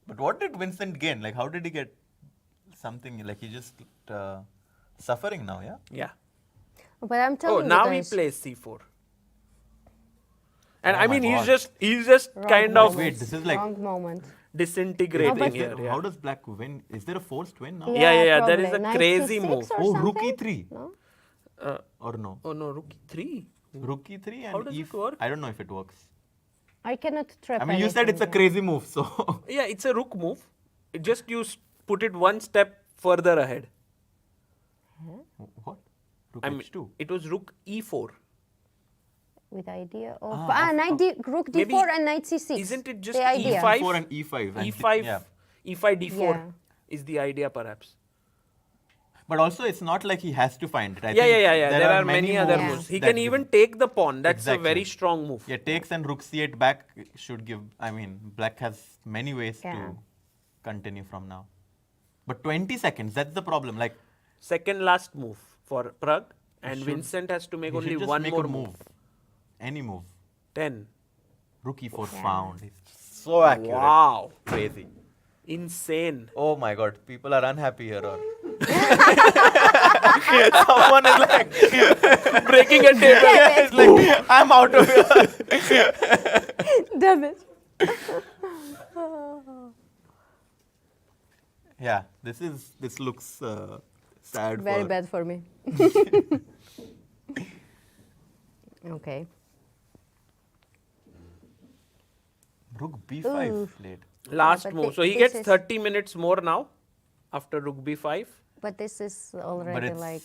But what did Vincent gain? Like, how did he get something? Like, he just suffering now, yeah? Yeah. But I'm Oh, telling now you he guys. plays c4. And Oh I my mean, God. he's just Wrong kind of Wait, this is like. Wrong moment. disintegrating but- here. Yeah. How does black win? Is there a forced win now? Yeah, there is probably. a Knight crazy C6 move. or Oh, something? rook e3. No? Or no? Oh no, rook e3. Rook e3 and How does it work? I don't know if it works. I cannot trap I mean, you said it's a anything crazy move, so. Yeah, it's a rook move. It just put it one step further ahead. What? Rook I mean, h2. it was rook e4. with idea of rook d4 maybe and knight c6. isn't it just the idea? E5? E4 and e5. and E5, yeah. E5, D4 Yeah. is the idea perhaps. But also, it's not like he has to find it. I Yeah, think There are many other moves moves. He that can give- even take the pawn. That's Exactly. a very strong move. Yeah, takes and rook c8 back should give. I mean, black has many ways Yeah. to continue from now. But 20 seconds, that's the problem. Like, Second last move for Prague, and should- Vincent has to make he only should just one make more a move. Any move. 10. Rook e4 Yeah. found. It's so accurate. Wow. Crazy. Insane. Oh my god, people are unhappy here. Or someone is like, Breaking a table. it's like, I'm out of here. Damn it. Yeah, this looks sad. Very for bad for me. Okay. Rook b5 Ooh. late. Last but move. So he this gets is- 30 minutes more now after rook b5. But this is But already it's like,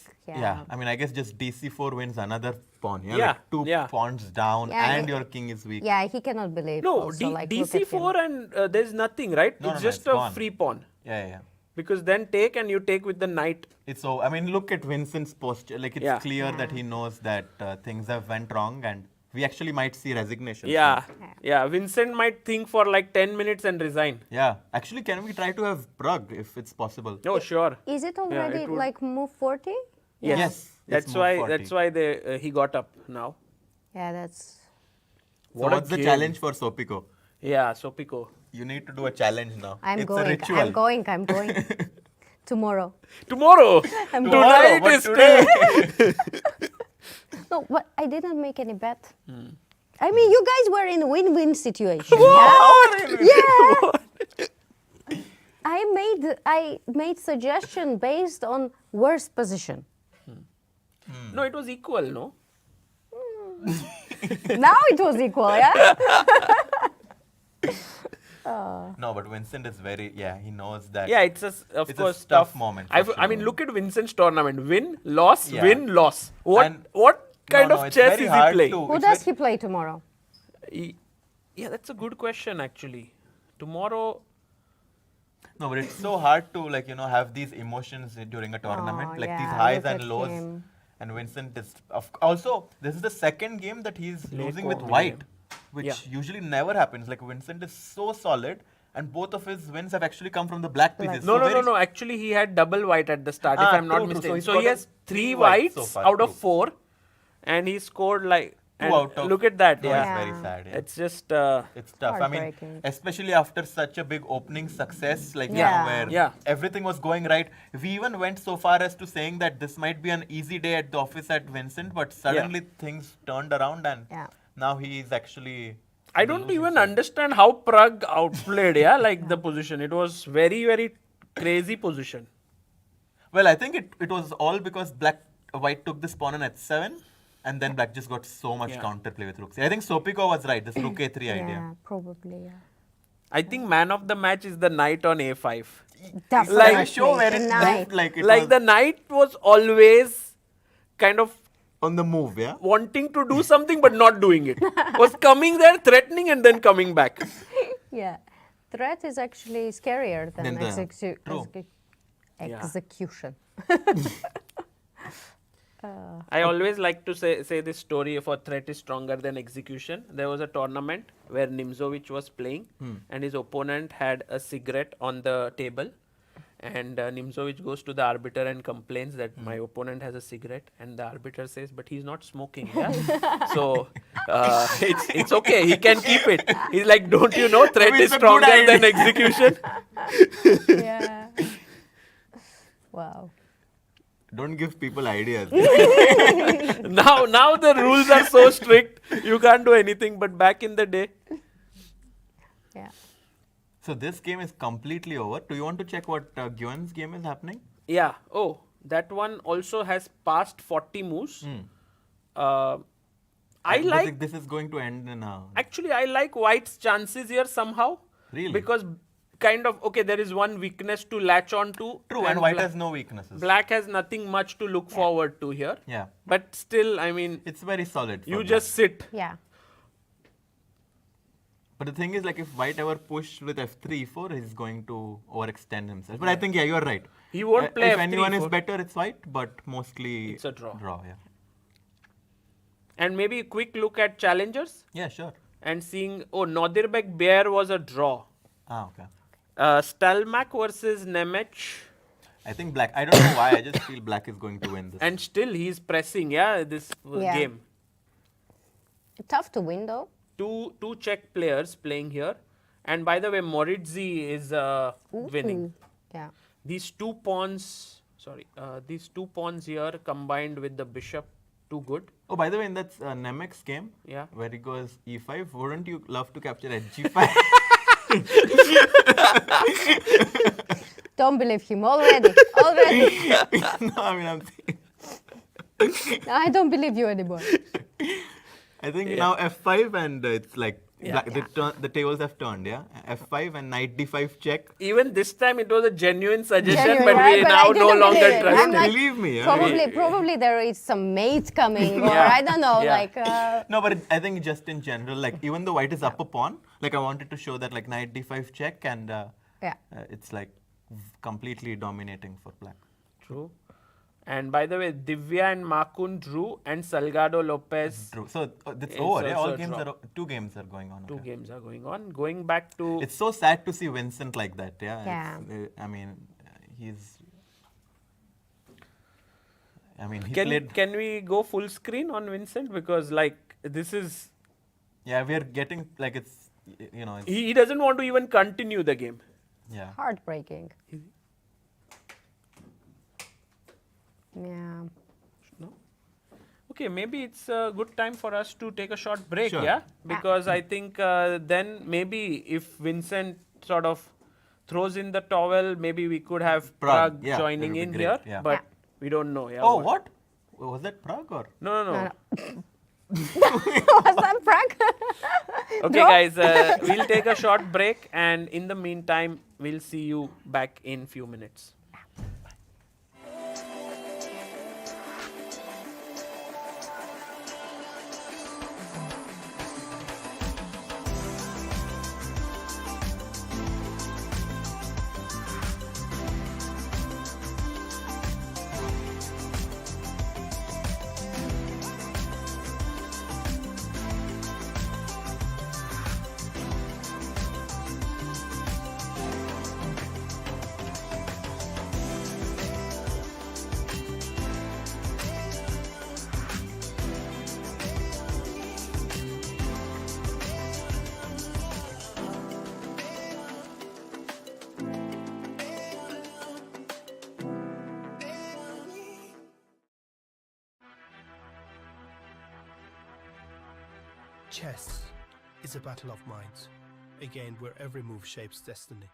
I mean, I guess just dc4 wins another pawn. Yeah, Yeah, like 2 yeah. pawns down, Yeah, and it- your king is weak. Yeah, he cannot believe. No, also, like, look at dc4 him. and there's nothing, right? No, it's no, just it's a gone. free pawn. Yeah. Because then take and you take with the knight. It's so. I mean, look at Vincent's posture. Like, it's Yeah. clear that he knows that things have went wrong, and we actually might see resignation. Yeah. soon. Yeah. Vincent might think for like 10 minutes and resign. Yeah. Actually, can we try to have Prague if it's possible? Oh, sure. Is it already it would- like move 40? Yes. Yes, That's it's why. move 40. That's why he got up now. Yeah, that's. So What a what's the game. challenge for Sopiko? Yeah. So Pico. You need to do a challenge now. I'm it's going. a ritual. I'm going. I'm going. Tomorrow. Tomorrow. Tonight but is today. No, but I didn't make any bet. Hmm. I mean, you guys were in a win-win situation. Yeah. I made suggestion based on worst position. No, it was equal. No. Now it was equal, yeah. No, but Vincent is very. Yeah, he knows that. Yeah, it's of It's a course tough moment for I mean, sure. look at Vincent's tournament: win, loss, Yeah. win, loss. And- What kind No, of it's chess very is he hard playing? to- Who It's does very- he play tomorrow? Yeah, that's a good question actually. Tomorrow, No, but it's so hard to have these emotions during a tournament, Oh, like these yeah, highs look and at lows. him. And Vincent is also this is the second game that he's losing with court white, game. which Yeah. usually never happens. Like Vincent is so solid, and both of his wins have actually come from the black pieces. no, So no, very- no. Actually, he had double white at the start, if Ah, I'm not true, true. So mistaken. he's So he gotten has three three whites whites so far, out of true. 4, and he scored like. Two And out of- look at that. No, Yeah, it's very Yeah. sad. Yeah. it's just. It's tough. I mean, Heartbreaking. especially after such a big opening success, like Yeah. where Yeah. everything was going right. We even went so far as to saying that this might be an easy day at the office at Vincent, but suddenly things turned around, and Yeah. now he is actually. I don't even understand how Prague outplayed. Yeah, like the position. It was very, very crazy position. Well, I think it was all because white took this pawn on h7, And then black just got so much Yeah. counterplay with rook. I think Sopiko was right. This rook a3 Yeah, idea. probably, yeah. I think man of the match is the knight on a5. Definitely. Like, show where the it knight. moved like it Like was the knight was always kind of on the move, yeah? wanting to do something but not doing it. Was coming there, threatening and then coming back. Yeah. Threat is actually scarier than Than the- true. execution. I always like to say this story for threat is stronger than execution. There was a tournament where Nimzowitsch was playing and his opponent had a cigarette on the table. And Nimzowitsch goes to the arbiter and complains that my opponent has a cigarette, and the arbiter says, but he's not smoking. Yeah? So it's okay, he can keep it. He's like, don't you know, threat Maybe is it's a good stronger than idea. execution. Yeah. Wow. Don't give people ideas. Now the rules are so strict, you can't do anything. But back in the day, Yeah. So this game is completely over. Do you want to check what Nguyen's game is happening? yeah. Oh, that one also has passed 40 moves. I But like. this is going to end in a... Actually, I like White's chances here somehow. Really? Because kind of, okay, there is one weakness to latch on to. True, and White Bla- has no weaknesses. Black has nothing much to look forward to here. Yeah. But still, I mean, It's very solid. for you Black. just sit. Yeah. But the thing is, like, if White ever pushed with f3, e4, he's going to overextend himself. But I think, yeah, you are right. He won't play If F3, anyone is E4. better, it's White, but mostly... It's a draw. Draw, yeah. And maybe a quick look at challengers Yeah, sure. and seeing, oh, Nodirbek Bjerre was a draw. Ah, okay. Stalmak versus Nemec. I think Black... I don't know why, I just feel Black is going to win this. And still he's pressing, yeah, this Yeah. game. Tough to win though. Two Czech players playing here. And by the way, Maurizzi is winning. Yeah. These two pawns here combined with the bishop, too good. Oh, by the way, in that Nemec's game, Yeah. where he goes e5, wouldn't you love to capture at g5? Don't believe him already. Already. No, I mean, I'm saying... I don't believe you anymore. I think now f5 and it's like Yeah. the tables have turned, yeah? f5 and knight d5 check. Even this time it was a genuine suggestion, Genuine, but right? we But I now no didn't longer believe it. trust I'm it. like, Believe me, yeah? Probably there is some mate coming, or Yeah. I don't know, Yeah. like. No, but I think just in general, like even though White is up a pawn, like I wanted to show that like knight d5 check and Yeah. it's like completely dominating for Black. True. And by the way, Divya and Makun drew and Salgado Lopez. True. So it's It's over, yeah? All also a games draw. are, two games are going on. Two okay. games are going on. Going back to It's so sad to see Vincent like that, yeah? Yeah. I mean, he played... can we go full screen on Vincent? Because like this is Yeah, we are getting, like it's, you know, it's, he doesn't want to even continue the game. yeah. Heartbreaking. Yeah. No? Okay, maybe it's a good time for us to take a short break, Sure. yeah? Because I think then maybe if Vincent sort of throws in the towel, maybe we could have Prague, Prague yeah, joining that would in be here, great, yeah. but we don't know. Yeah, Oh, what? Was that Prague or? No. Was that Prague? Okay, No? guys, we'll take a short break, and in the meantime, we'll see you back in few minutes. Chess is a battle of minds, a game where every move shapes destiny.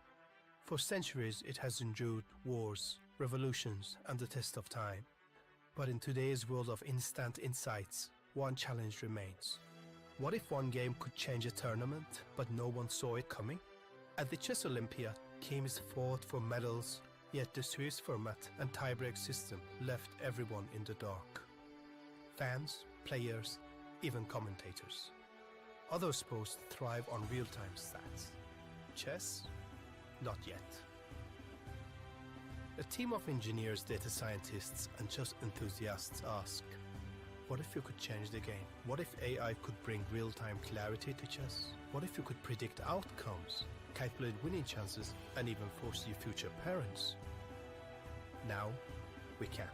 For centuries, it has endured wars, revolutions, and the test of time. But in today's world of instant insights, one challenge remains. What if one game could change a tournament, but no one saw it coming? At the Chess Olympiad, teams fought for medals, yet the Swiss format and tiebreak system left everyone in the dark. Fans, players, even commentators. Other sports thrive on real-time stats. Chess? Not yet. A team of engineers, data scientists, and chess enthusiasts ask, what if you could change the game? What if AI could bring real-time clarity to chess? What if you could predict outcomes, calculate winning chances, and even foresee future parents? Now, we can.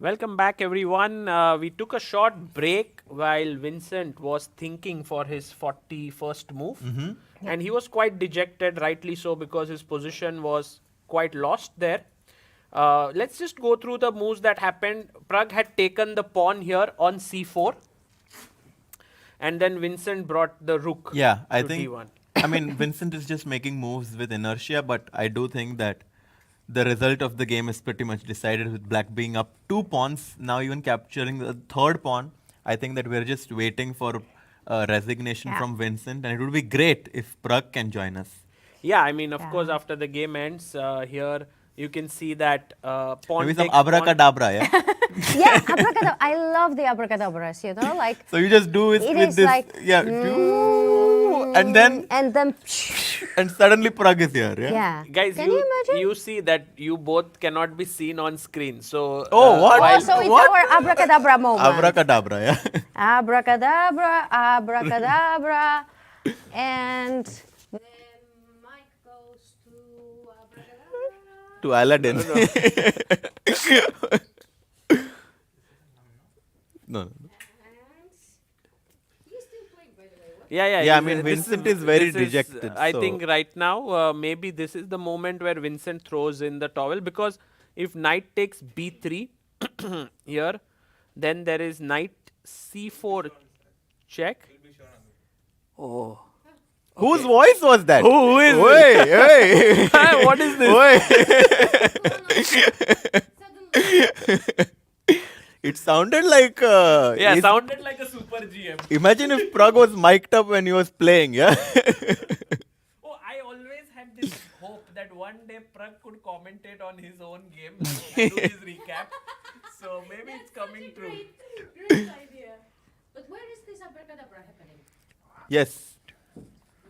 Welcome back, everyone. We took a short break while Vincent was thinking for his 41st move. And he was quite dejected, rightly so, because his position was quite lost there. Let's just go through the moves that happened. Pragg had taken the pawn here on c4. And then Vincent brought the rook Yeah, I to think. d1. I mean, Vincent is just making moves with inertia, but I do think that the result of the game is pretty much decided with black being up 2 pawns, now even capturing the third pawn. I think that we're just waiting for resignation from Vincent, and it would be great if Pragg can join us. Yeah, I mean, of course, after the game ends, here you can see that pawn Maybe some takes pawn. abracadabra, yeah? Yeah, abracadabra. I love the abracadabras, you know, like. So you just do it It with is this, like, and then and suddenly Pragg is here, yeah? yeah. Guys, Can you imagine? you see that you both cannot be seen on screen. So Oh, what? Oh, so it's What? our abracadabra moment. Abracadabra, yeah? Abracadabra, abracadabra, and then Mike goes to abracadabra. To Aladdin. No. Yeah, I mean, Vincent is very this dejected, I so- think right now, maybe this is the moment where Vincent throws in the towel, because if knight takes b3 here, then there is knight c4 check. Oh. Whose voice was that? Who is Hey, hey. What is this? It sounded like. Yeah, is- sounded like a super GM. Imagine if Pragg was mic'd up when he was playing, yeah? Oh, I always had this hope that one day Pragg could commentate on his own game and do his recap. So maybe it's coming true. Great idea. But where is this abracadabra happening? Yes.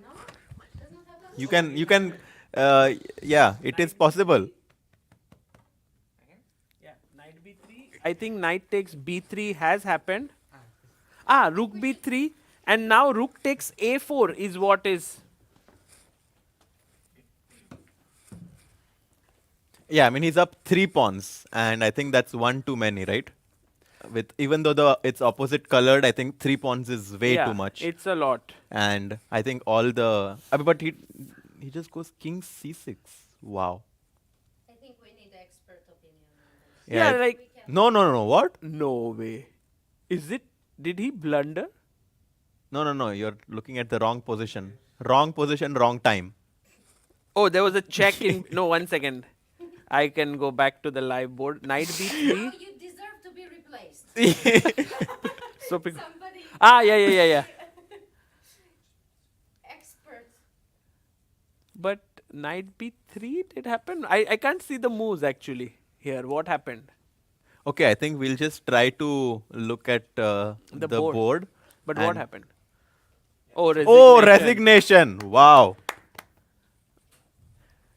No? Does not happen? You can, yeah, it is possible. Yeah, knight b3. I think knight takes b3 has happened. Rook b3, and now rook takes a4 is what is. Yeah, I mean, he's up 3 pawns, and I think that's one too many, right? With even though it's opposite colored, I think 3 pawns is way Yeah, too much. it's a lot. And I think all the. But he just goes king c6. Wow. I think we need expert opinion on this. Yeah, it- like No. What? no way. Is it? Did he blunder? No. You're looking at the wrong position. Wrong position, wrong time. Oh, there was a check in. No, 1 second. I can go back to the live board. Knight b3. You deserve to be replaced. So Somebody yeah. expert. But knight b3 did happen. I can't see the moves actually here. What happened? Okay, I think we'll just try to look at the board. But what and- happened? Oh, resignation. Oh, resignation. Wow.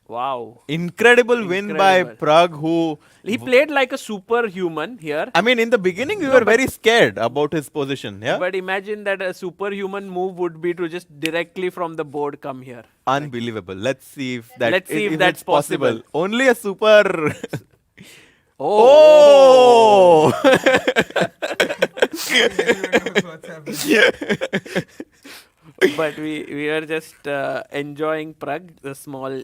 Wow. Incredible win by Incredible. Pragg, who. He played like a superhuman here. I mean, in the beginning, we were very scared about his position. Yeah. But imagine that a superhuman move would be to just directly from the board come here. Unbelievable. Let's see if that. Let's see if if that's it's possible. possible. Only a super. Oh. But we are just enjoying Pragg, the small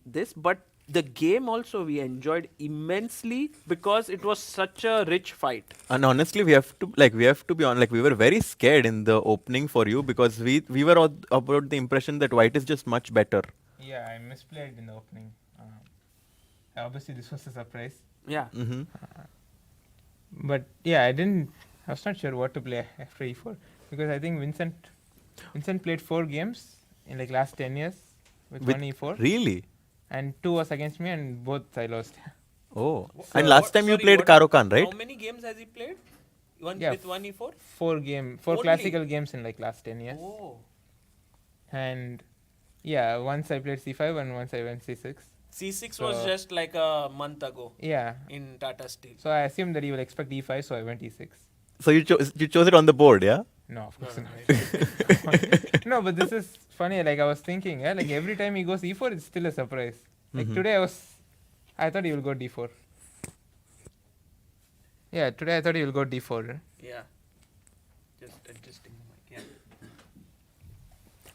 this. But the game also we enjoyed immensely because it was such a rich fight. And honestly, we have to be on. Like, we were very scared in the opening for you because we were about the impression that white is just much better. Yeah, I misplayed in the opening. Obviously, this was a surprise. Yeah. Mm-hmm. But yeah, I was not sure what to play after e4 because I think Vincent played 4 games in like last 10 years with 1 e4 Really? and 2 was against me and both I lost. Oh. And last time you played Karo Khan, right? How many games has he played? Yeah, With 1 e4? 4 Only? classical games in like last 10 years. Oh. And yeah, once I played c5 and once I went c6. C6 So- was just like a month ago Yeah. in Tata Steel. So I assumed that he will expect e5, so I went e6. So you chose it on the board, yeah? No, of course not. No, but this is funny. Like I was thinking, like every time he goes e4, it's still a surprise. Like today I thought he will go d4. Yeah, today I thought he will go d4. Yeah. Just adjusting the mic. Yeah.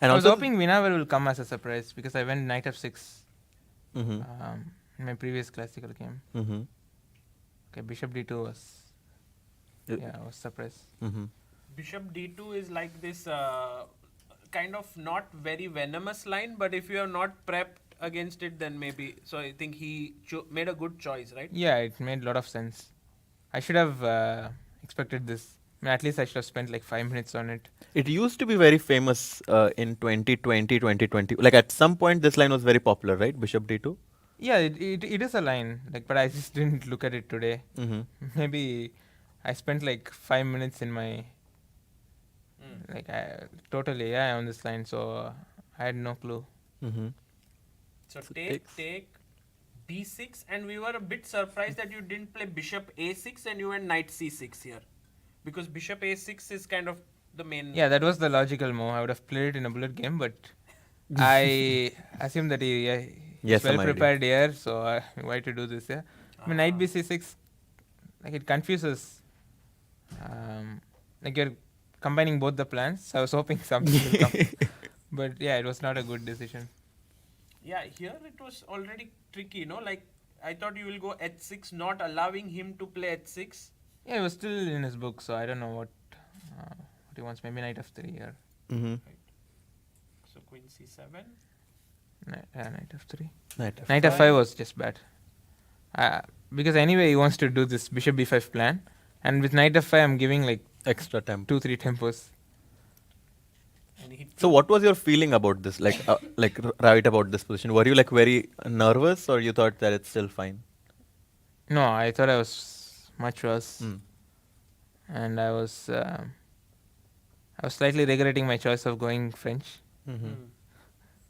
And I was also, hoping Vinavar will come as a surprise because I went knight f6 Mhm. in my previous classical game. Mhm. Okay, bishop d2 was, I was surprised. Mhm. Bishop d2 is like this kind of not very venomous line, but if you are not prepped against it, then maybe. So I think he made a good choice, right? Yeah, it made a lot of sense. I should have expected this. I mean, at least I should have spent like 5 minutes on it. It used to be very famous in 2020, 2020. Like at some point, this line was very popular, right? Bishop d2. Yeah, it is a line, like, but I just didn't look at it today. Mm-hmm. Maybe I spent like 5 minutes in my like totally on this line, so I had no clue. Mm-hmm. So take b6, and we were a bit surprised that you didn't play bishop a6 and you went knight c6 here, because bishop a6 is kind of the main. Yeah, that was the logical move. I would have played it in a bullet game, but I assumed that he's well prepared here, so why to do this? Yeah, I mean, knight b6, like it confuses. Like you're combining both the plans. I was hoping something will come, but yeah, it was not a good decision. Yeah, here it was already tricky, like I thought you will go h6, not allowing him to play h6. Yeah, it was still in his book, so I don't know what he wants. Maybe knight f3 here. Mm-hmm. So queen c7. Knight f3. Knight f5 was just bad. Because anyway, he wants to do this bishop b5 plan, and with knight f5, I'm giving like extra tempo. 2-3 tempos. So what was your feeling about this? Like right about this position? Were you like very nervous, or you thought that it's still fine? No, I thought I was much worse, and I was slightly regretting my choice of going French. Mm-hmm.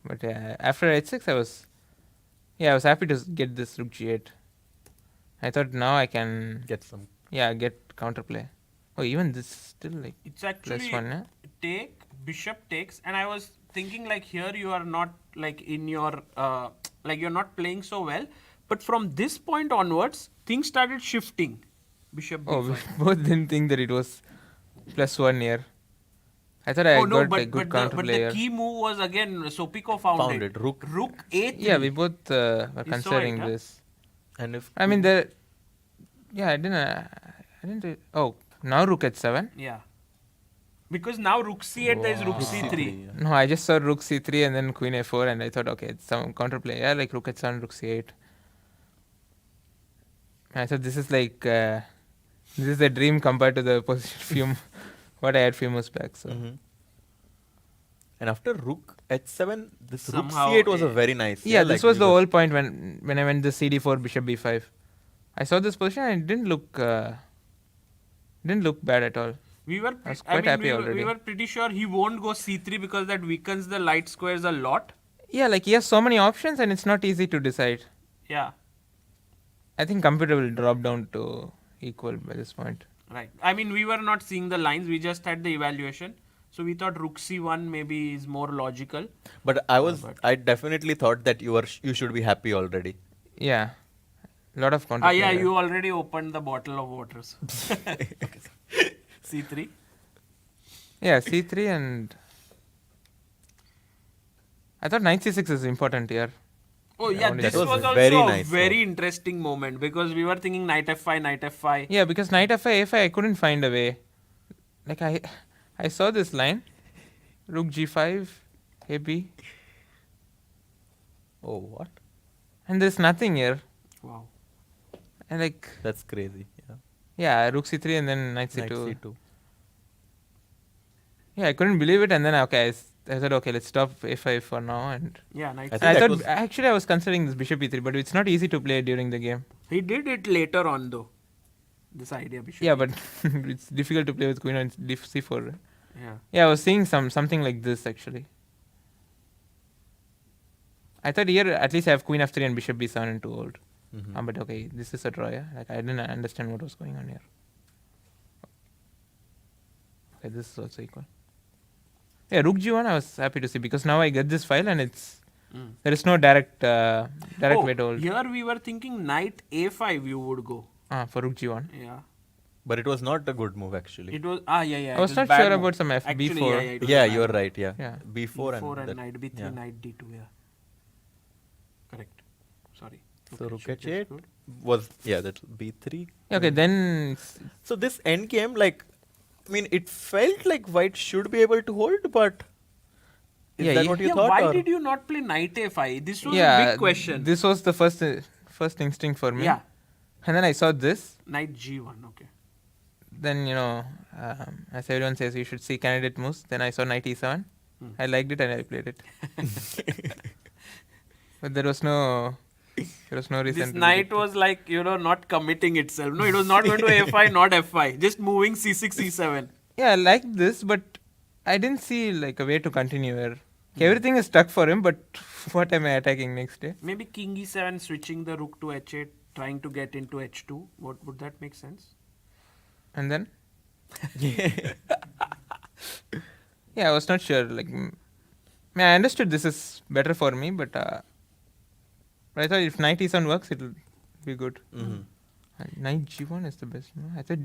But after h6, I was happy to get this rook g8. I thought now I can get some. Yeah, get counterplay. Oh, even this still like it's actually +1. Take bishop takes, and I was thinking like here you are not like in your like you're not playing so well, but from this point onwards things started shifting. Bishop b5. Oh, we both didn't think that it was +1 here. I thought I got a good counterplay here. But the key move was again Sopiko found it. Rook a3. Yeah, we both were considering this. And if I mean I didn't. Oh, now rook h7. Yeah. Because now rook c8, there is rook c3. No, I just saw rook c3 and then queen a4, and I thought, okay, it's some counterplay. Yeah, like rook h7, rook c8. I thought this is like this is a dream compared to the position what I had few months back. So. Mm-hmm. And after rook h7, this Somehow rook c8 was a very nice. Yeah, this was the whole point when I went the cd4, bishop b5. I saw this position and it didn't look bad at all. We were we were pretty sure he won't go c3 because that weakens the light squares a lot. Yeah, like he has so many options and it's not easy to decide. Yeah. I think computer will drop down to equal by this point. Right. I mean, we were not seeing the lines. We just had the evaluation. So we thought rook c1 maybe is more logical. But I definitely thought that you should be happy already. Yeah. Lot of content. Yeah, you already opened the bottle of waters. c3. Yeah, c3, and I thought knight c6 is important here. Oh yeah, this was also a very interesting moment because we were thinking knight f5, knight f5. Yeah, because knight f5, a5, I couldn't find a way. Like I saw this line, rook g5, ab. Oh, what? And there's nothing here. Wow. And like that's crazy. Yeah, rook c3 and then knight c2. Knight c2. Yeah, I couldn't believe it, and then I thought, okay, let's stop a5 for now. And yeah, knight. I thought actually I was considering this bishop e3, but it's not easy to play during the game. He did it later on though. This idea bishop. Yeah, but it's difficult to play with queen on c4. Yeah. Yeah, I was seeing something like this actually. I thought here at least I have queen f3 and bishop b7 and 2 old. Mm-hmm. But okay, this is a draw. Yeah, like I didn't understand what was going on here. Okay, this is also equal. Yeah, rook g1 I was happy to see because now I get this file and it's there is no direct way to hold. Here we were thinking knight a5 you would go. For rook g1. Yeah. But it was not a good move actually. It was I was not sure about some FB4. Actually, Yeah, you are right. Yeah. Yeah. B4 B4 and that- knight B3, yeah. knight D2. Yeah. Correct. Sorry. So rook H8 is H8 good. was that's B3. Okay, then So this endgame, like, I mean, it felt like white should be able to hold, but is Yeah, that ye- what you Yeah, thought? why or- did you not play knight A5? This was a big question. This was the first instinct for me. Yeah. And then I saw this. Knight G1. Okay. Then, as everyone says, you should see candidate moves. Then I saw knight E7. I liked it and I played it. But there was no reason. This to knight do it. was like, not committing itself. No, it was not going to A5, not F5. Just moving C6, C7. Yeah, I liked this, but I didn't see like a way to continue here. Everything is stuck for him, but what am I attacking next day? Maybe King E7, switching the rook to H8, trying to get into H2. Would that make sense? And then? Yeah, I was not sure. Like, I understood this is better for me, but I thought if knight E7 works, it will be good. Mhm. Knight G1 is the best. No? I thought,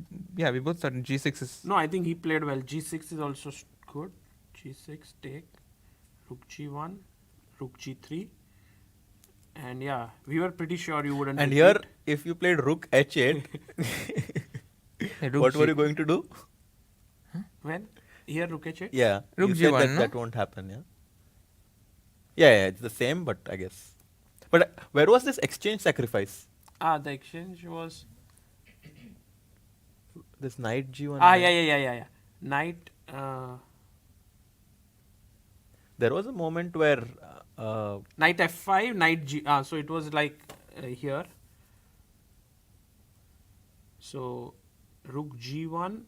we both thought G6 is. No, I think he played well. G6 is also good. G6, take. Rook G1, Rook G3. And yeah, we were pretty sure you wouldn't. And repeat. here, if you played rook H8, Rook what were G- you going to do? When? Here, Rook H8? Yeah, Rook you said G1, that no? that won't happen. Yeah, it's the same, but I guess. But where was this exchange sacrifice? The exchange was. This knight G1. Yeah. Knight. There was a moment where. Knight F5, Knight G. So it was like here. So Rook G1,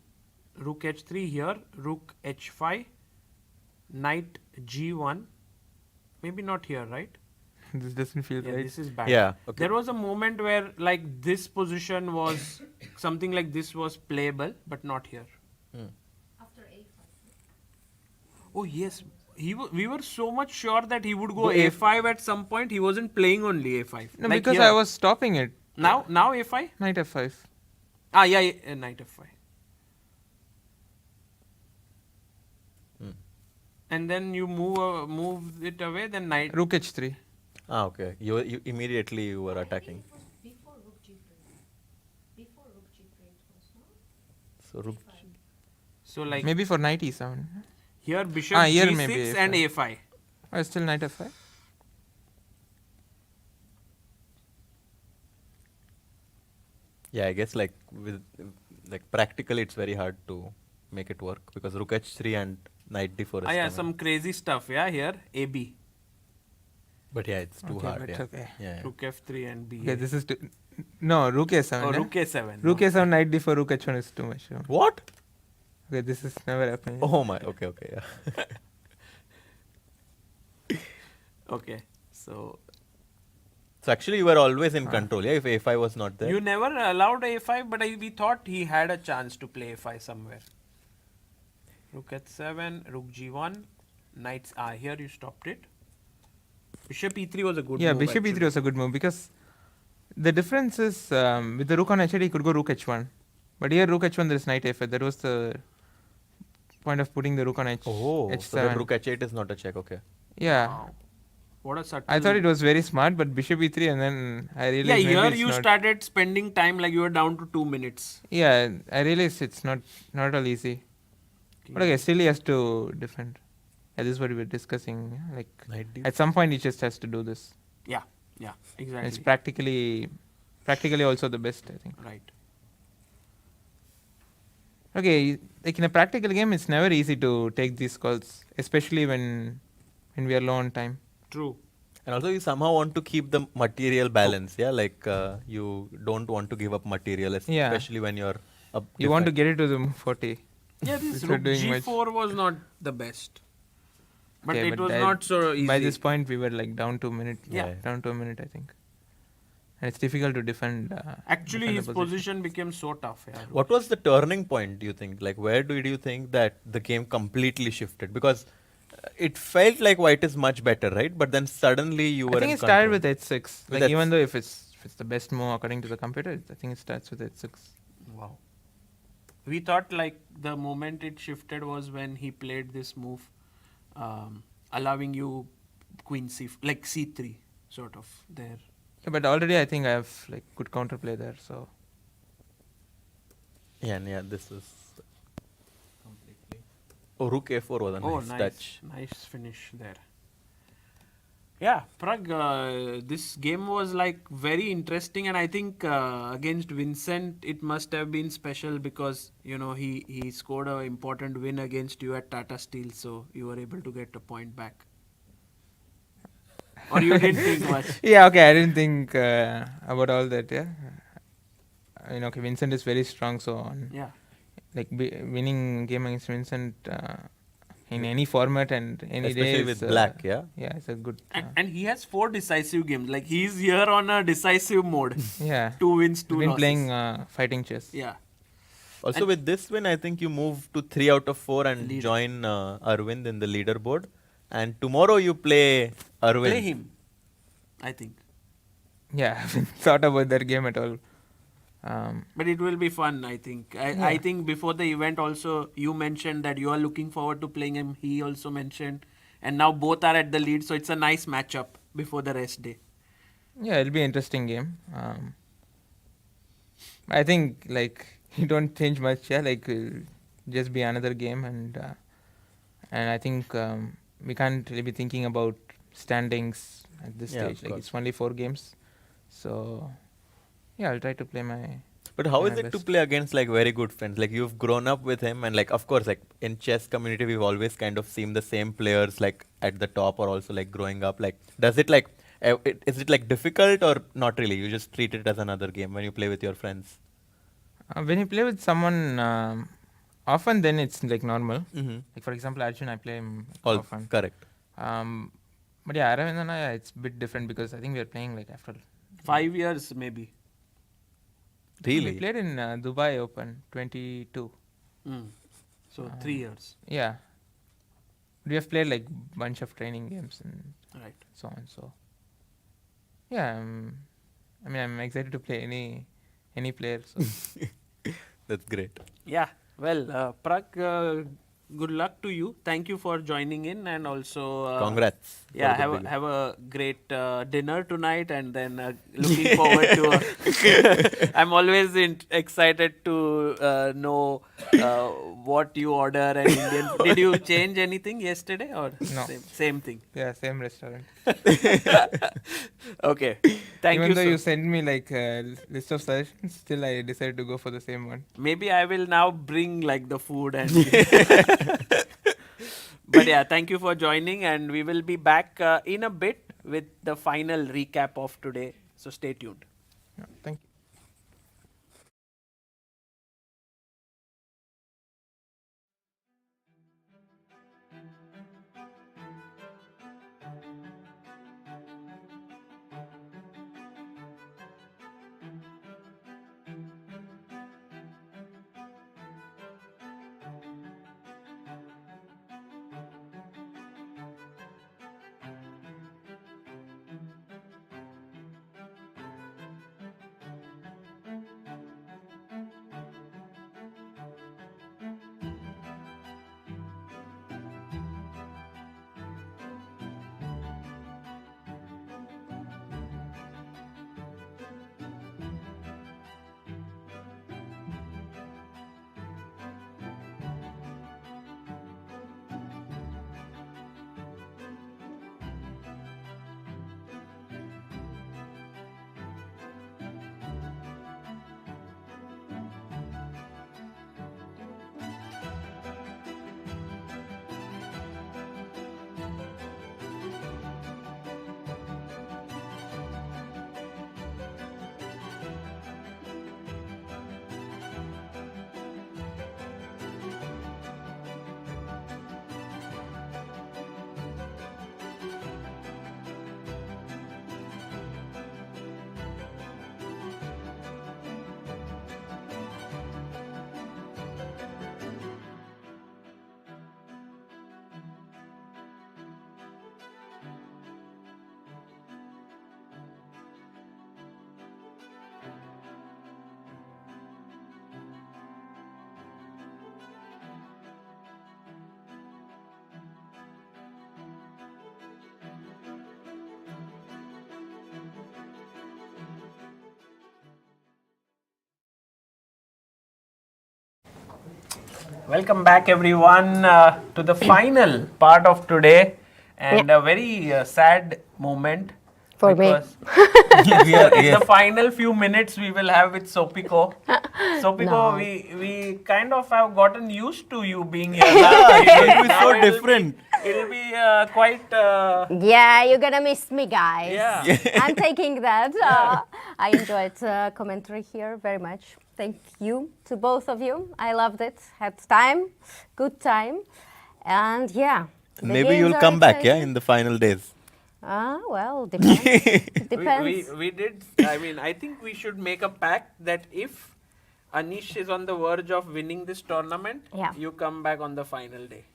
Rook H3 here, Rook H5, Knight G1. Maybe not here, right? This doesn't feel Yeah, right. this is bad. Yeah, okay. There was a moment where like this position was something like this was playable, but not here. After A5. Oh yes, we were so much sure that he would go Go F- A5 at some point. He wasn't playing only A5. No, Like because here. I was stopping it. now A5. Knight F5. Yeah, Knight F5. And then you move it away. Then Knight. Rook H3. Okay. You immediately you were attacking. Before Rook G3. Before Rook G3 it was, no? So rook. So like Maybe for knight E7. here bishop here G6 maybe and A5. A5. Oh, still knight F5. Yeah, I guess like practically it's very hard to make it work because rook H3 and knight D4 is Yeah, coming. some crazy stuff. Yeah, here AB. But yeah, it's too Okay, hard. but Yeah. okay. Yeah. Rook F3 and B. Okay, this is too. No, Rook A7. Oh, yeah? Rook A7. Rook no. A7, knight D4, Rook H1 is too much. No? What? Okay, this is never happening. Oh my. Okay. Yeah. Okay. So So actually, you were always in control. Yeah, if A5 was not there. you never allowed A5, but we thought he had a chance to play A5 somewhere. Rook H7, Rook G1, knights. Here you stopped it. Bishop E3 was a good Yeah, move. bishop actually. E3 was a good move because the difference is with the rook on H8 he could go rook H1, but here rook H1 there is knight F8. That was the point of putting the rook on H7. So then rook H8 is not a check. Okay. Yeah, Wow. What a subtle. I thought it was very smart, but bishop E3 and then I realized Yeah, maybe here it's you not. started spending time like you were down to 2 minutes. Yeah, I realized it's not at all easy. But okay, still he has to defend. Yeah, this is what we were discussing. Yeah? Like Knight D. at some point he just has to do this. Yeah, exactly. It's practically also the best, I think. Right. Okay, like in a practical game, it's never easy to take these calls, especially when we are low on time. True. And also, you somehow want to keep the material balance. Yeah, like you don't want to give up material, Yeah. especially when you're up. You want to get it to the 40. Yeah, this Before rook doing much. G4 was not the best. But Okay, it was I- not so easy. By this point, we were like down to a minute. Yeah. Down to a minute, I think. And it's difficult to defend. Actually, defend his the position became so tough. Yeah. What was the turning point, do you think? Like, where do you think that the game completely shifted? Because it felt like white is much better, right? But then suddenly you were I think in it started control. with H6. With Like even H6. though if it's the best move according to the computer, I think it starts with H6. Wow. We thought like the moment it shifted was when he played this move, allowing you queen like c3 sort of there. Yeah, but already I think I have like good counterplay there. So Yeah, this is completely. Oh, rook a4 was a nice touch. Nice finish there. Yeah, Pragg, this game was like very interesting, and I think against Vincent it must have been special because he scored an important win against you at Tata Steel, so you were able to get a point back. Or you didn't think much? Yeah, okay, I didn't think about all that. Yeah, okay, Vincent is very strong, so like winning game against Vincent in any format and any especially day with black, yeah, it's a good. And he has 4 decisive games. Like he's here on a decisive mode. Yeah, 2 wins, 2 been losses. Playing fighting chess. Yeah. Also, and with this win, I think you move to 3 out of 4 and join Aravindh in the leaderboard. And tomorrow you play Aravindh. Play him, I think. Yeah, I haven't thought about that game at all. But it will be fun, I think. I think before the event also, you mentioned that you are looking forward to playing him. He also mentioned. And now both are at the lead, so it's a nice matchup before the rest day. Yeah, it'll be an interesting game. I think like you don't change much. Yeah, like just be another game, and I think we can't really be thinking about standings at this stage. Like it's only 4 games, so yeah, I'll try to play my. But how is it to play against like very good friends? Like you've grown up with him, and like of course, like in chess community, we've always kind of seen the same players like at the top, or also like growing up. Like, does it like is it like difficult or not really? You just treat it as another game when you play with your friends. When you play with someone often, then it's like normal. Mm-hmm. Like for example, Arjun, I play him often. Correct. But yeah, Aravindh, it's a bit different because I think we are playing like after 5 years maybe. Really? We played in Dubai Open 22. So 3 years. Yeah. We have played like bunch of training games and so on. So yeah, I'm excited to play any player. So. That's great. Yeah. Well, Pragg, good luck to you. Thank you for joining in, and also congrats. Yeah, have a great dinner tonight, and then looking forward to. I'm always excited to know what you order and Indian. Did you change anything yesterday or no? Same thing. Yeah, same restaurant. Okay. Thank you. Even though you sent me like a list of suggestions, still I decided to go for the same one. Maybe I will now bring like the food and. But yeah, thank you for joining, and we will be back in a bit with the final recap of today. So stay tuned. Yeah, thank you. Welcome back, everyone, to the final part of today, and a very sad moment For me. because in the final few minutes we will have with Sopiko. Sopiko, we kind of have gotten used to you being here. It will be so different. It'll be quite. Yeah, you're gonna miss me, guys. Yeah. I'm taking that. I enjoyed commentary here very much. Thank you to both of you. I loved it. Had time, good time, and yeah. the Maybe games you'll are come back, yeah, exciting. in the final days. Well, depends. Depends. We did. I mean, I think we should make a pact that if Anish is on the verge of winning this tournament, Yeah. you come back on the final day.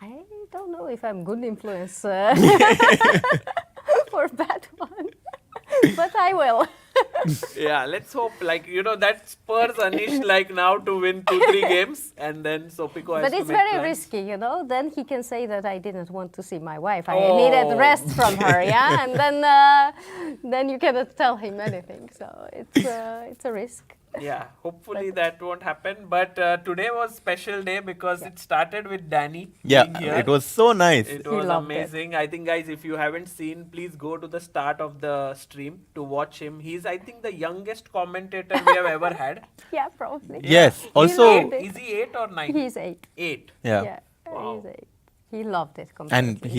I don't know if I'm good influence for bad one, but I will. Yeah, let's hope, like, that spurs Anish, like, now to win 2-3 games, and then Sopiko has But to it's make very plans. risky, Then he can say that I didn't want to see my wife. I needed rest from her, yeah. And then you cannot tell him anything. So it's a risk. Yeah, hopefully that won't happen. But today was special day because it started with Danny Yeah, being here. it was so nice. It He was loved it. amazing. I think, guys, if you haven't seen, please go to the start of the stream to watch him. He's, I think, the youngest commentator we have ever had. Yeah, probably. Yes, He also, loved it. Is he 8 or 9? He's 8. 8. yeah. Wow. He's 8. He loved it And completely.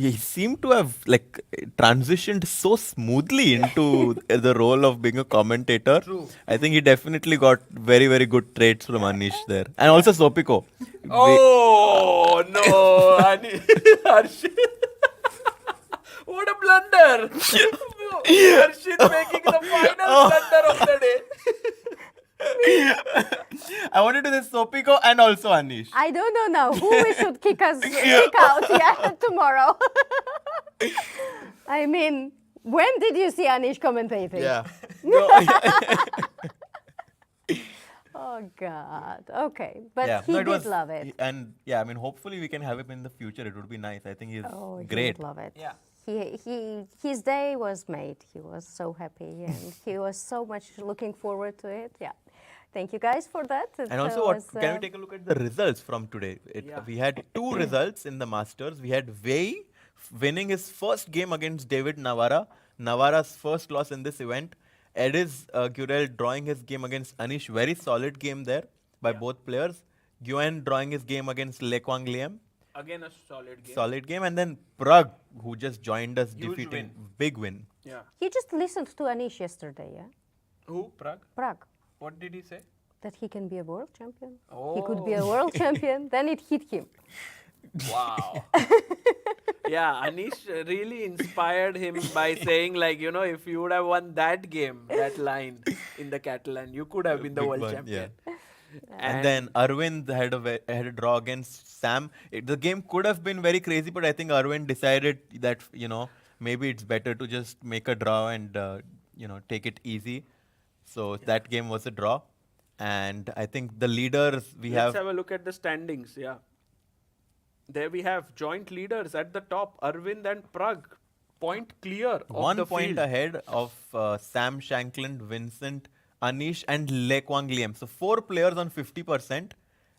he seemed to have like transitioned so smoothly into the role of being a commentator. True. I think he definitely got very, very good traits from Anish there. And also Sopiko. Oh, no. Harshit. What a blunder. Harshit making the final blunder of the day. I wanted to say Sopiko and also Anish. I don't know now who we should kick out tomorrow. I mean, when did you see Anish commentating? Yeah. Oh God. Okay, but Yeah. he No, it did was, love it. And yeah, I mean, hopefully we can have him in the future. It would be nice. I think he's Oh, he great. would love it. Yeah. His day was made. He was so happy and he was so much looking forward to it. Yeah. Thank you guys for that. It And also, was, can we take a look at the results from today? Yeah. We had 2 results in the Masters. We had WEI winning his first game against David Navara. Navara's first loss in this event. Ediz Gurel drawing his game against Anish. Very solid game there by both players. Nguyen drawing his game against Quang Liem. Again, a solid game. Solid game. And then Pragg, who just joined us, Huge defeating. win. Big win. Yeah. He just listened to Anish yesterday, yeah? Who? Prague? Prague. What did he say? That he can be a world champion. He could be a Oh. world champion. Then it hit him. Wow. Yeah, Anish really inspired him by saying, like, if you would have won that game, that line in the Catalan, you could have been the Big world one, champion. And then Aravindh had a draw against Sam. The game could have been very crazy, but I think Aravindh decided that, maybe it's better to just make a draw and, take it easy. So that game was a draw. And I think the leaders Let's have a look at the standings. Yeah. There we have joint leaders at the top, Aravindh and Prague. Point clear of 1 the point field. ahead of Sam, Shankland, Vincent, Anish and Quang Liem. So 4 players on 50%.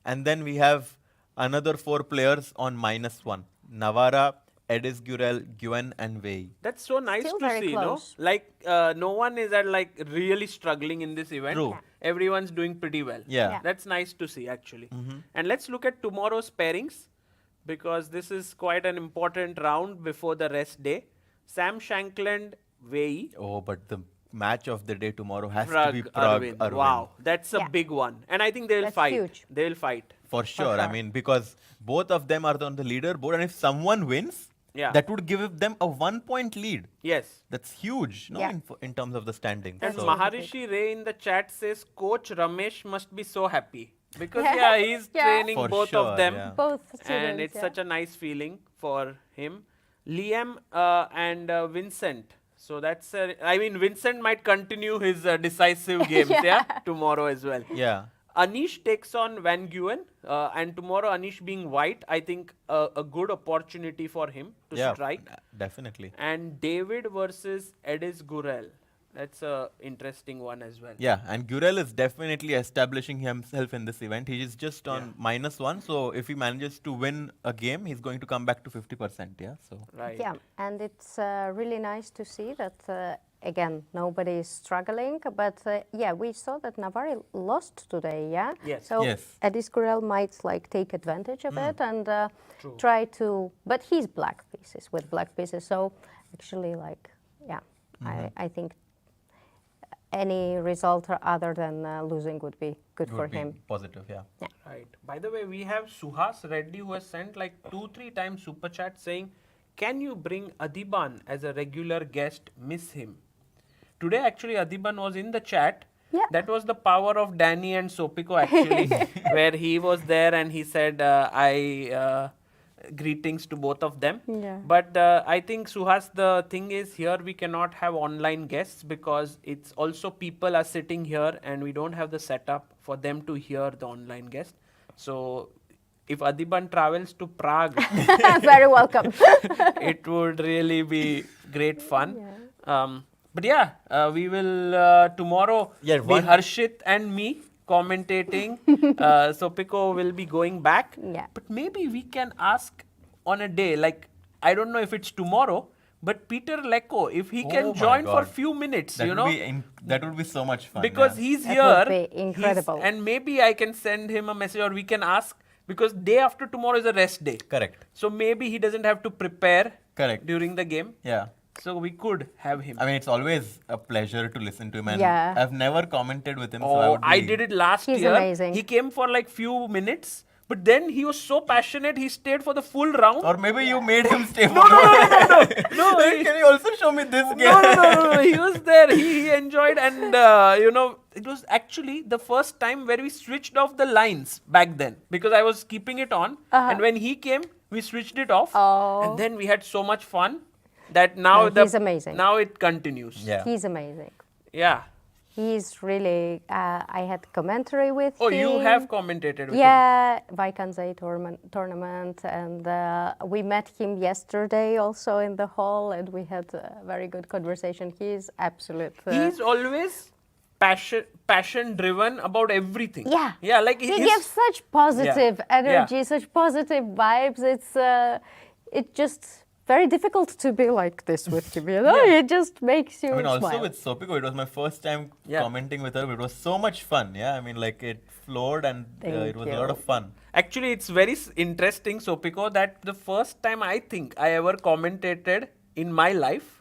And then we have another 4 players on -1. Navara, Ediz, Gurel, Nguyen and WEI. That's so nice Still to very see, close. no? Like, no one is at, like, really struggling in this event. True. Everyone's doing pretty well. Yeah. That's nice to see, actually. And let's look at tomorrow's pairings, because this is quite an important round before the rest day. Sam Shankland, WEI, Oh, but the match of the day tomorrow has to Prague, be Prague, Aravindh. Wow, that's a Yeah. big one. And I think they'll That's fight. huge. They'll fight. For sure. I mean, because both of them are on the leaderboard, and if someone wins, Yeah. that would give them a 1-point lead. Yes. That's huge, no, Yeah. in terms of the standings. And That's So, Maharishi Ray in the chat says, Coach Ramesh must be so happy. Because, Yeah. he's Yeah. training For both sure, of them. yeah. Both students. And it's yeah. such a nice feeling for him. Liem and Vincent. So that's, Vincent might continue his decisive games, tomorrow as well. yeah. Anish takes on Van Nguyen, and tomorrow Anish being white, I think a good opportunity for him to Yeah, strike. definitely. And David versus Ediz Gurel. That's a interesting one as well. Yeah, and Gurel is definitely establishing himself in this event. He is just on -1, so if he manages to win a game, he's going to come back to 50%. Yeah, so Right. Yeah, and it's really nice to see that, again, nobody is struggling. But yeah, we saw that Navarra lost today, yeah? Yes. So Yes. Ediz Gurel might like take advantage of it and try to, but he's black pieces with black pieces. So actually like, yeah, I think any result other than losing would be good for would be him. positive. Yeah. Right. By the way, we have Suhas Reddy who has sent like 2-3 times super chat saying, "Can you bring Adiban as a regular guest? Miss him." Today, actually, Adiban was in the chat. Yeah. That was the power of Danny and Sopiko actually, where he was there and he said, greetings to both of them. Yeah. But I think, Suhas, the thing is here we cannot have online guests because it's also people are sitting here and we don't have the setup for them to hear the online guest. So if Adiban travels to Prague, Very welcome. it would really be great fun. But yeah, we will tomorrow Yeah, be Harshit and me commentating. Sopiko will be going back. Yeah. But maybe we can ask on a day, like, I don't know if it's tomorrow, but Peter Lecco, if he Oh can my join for God. few minutes, That you would know. be that would be so much fun. Because yeah. he's That here. would be he's- incredible. And maybe I can send him a message or we can ask, because day after tomorrow is a rest day. Correct. So maybe he doesn't have to prepare Correct. during the game. Yeah. So we could have him. I mean, it's always a pleasure to listen to him, and Yeah. I've never commented with him. So Oh, I I did it last He's year. amazing. He came for like few minutes, but then he was so passionate, he stayed for the full round. Or maybe you made him stay. No. Can you also show me this game? No. He was there. He enjoyed, and it was actually the first time where we switched off the lines back then because I was keeping it on, and when he came, we switched it off, and then we had so much fun that now No, he's amazing. Now it continues. Yeah. He's amazing. Yeah. He's really, I had commentary with Oh, him. you have commentated with him. Yeah, Vaikanzai tournament, and we met him yesterday also in the hall, and we had a very good conversation. He's absolute. He's always passion driven about everything. Yeah. Yeah, like he gives such positive energy, such positive vibes. It's just very difficult to be like this with him, you know? It just makes you I mean, also smile. with Sopiko, it was my first time commenting with her. It was so much fun. Yeah, I mean, like it flowed and it was a lot of fun. Actually, it's very interesting, Sopiko, that the first time I think I ever commentated in my life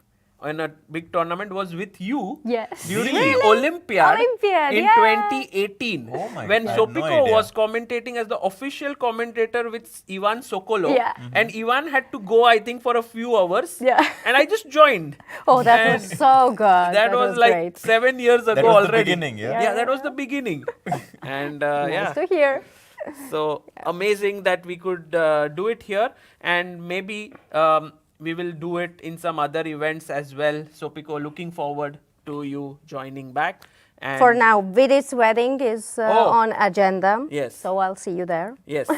in a big tournament was with you Yes. during Really? the Olympiad in yeah. 2018 Oh my when God, I had no Sopiko idea. was commentating as the official commentator with Ivan Sokolov, Yeah. and Ivan had to go, I think, for a few hours, Yeah. and I just joined. Oh, that And was so good. That was like great. 7 years ago That was the already. beginning, yeah? Yeah, that was the beginning. And Nice to hear. so amazing that we could do it here, and maybe we will do it in some other events as well. Sopiko, looking forward to you joining back. And For now, Vidit's wedding is on agenda. Yes. So I'll see you there. Yes.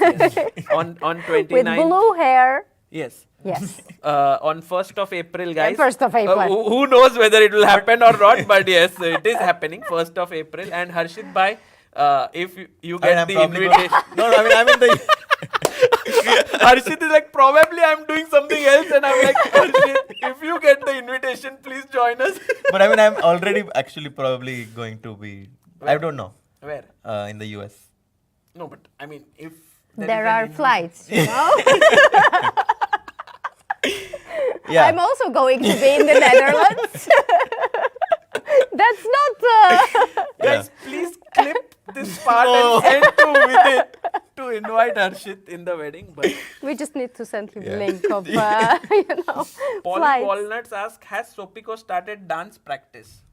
on 29th. With blue hair. Yes. Yes. On 1st of April, guys. 1st of April. Who knows whether it will happen or not, but yes, it is happening, 1st of April. And Harshit Bhai, if you get the invitation. No, I'm in the. Harshit is like, probably I'm doing something else, and I'm like, Harshit, if you get the invitation, please join us. But I mean, I'm already actually probably going to be. I don't know. Where? In the US. No, but I mean, if There are flights, you know? Yeah. I'm also going to be in the Netherlands. That's not... Guys, please clip this part and send to Vidit to invite Harshit in the wedding. But We just need to send him Yeah. link of, Polly flights. Walnuts ask, has Sopiko started dance practice?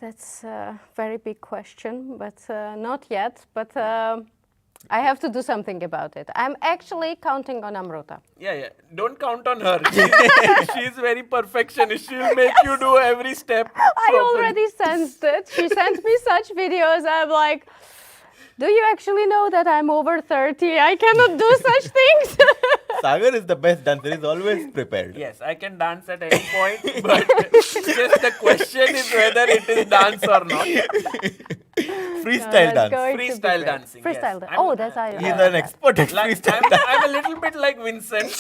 That's a very big question, but not yet. But I have to do something about it. I'm actually counting on Amruta. Yeah. Don't count on her. She's very perfectionist. She'll make you do every step. I properly. already sensed it. She sent me such videos. I'm like, Do you actually know that I'm over 30? I cannot do such things. Sagar is the best dancer. He's always prepared. Yes, I can dance at any point, but just the question is whether it is dance or not. Freestyle dance. Freestyle dancing. Freestyle yes. dance. Oh, that's I. He's an expert at Like, freestyle dance. I'm a little bit like Vincent,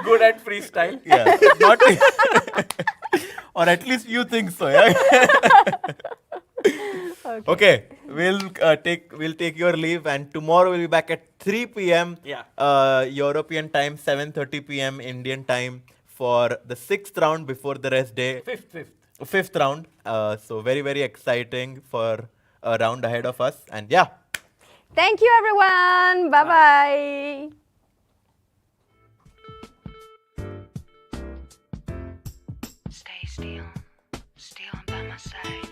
good at freestyle. Yeah, not or at least you think so. Yeah. Okay, we'll take your leave, and tomorrow we'll be back at 3 p.m. European time, 7:30 p.m. Indian time for the 6th round before the rest day. Fifth round. So very, very exciting for a round ahead of us. And yeah. Thank you, everyone. Bye-bye. Stay still by my side.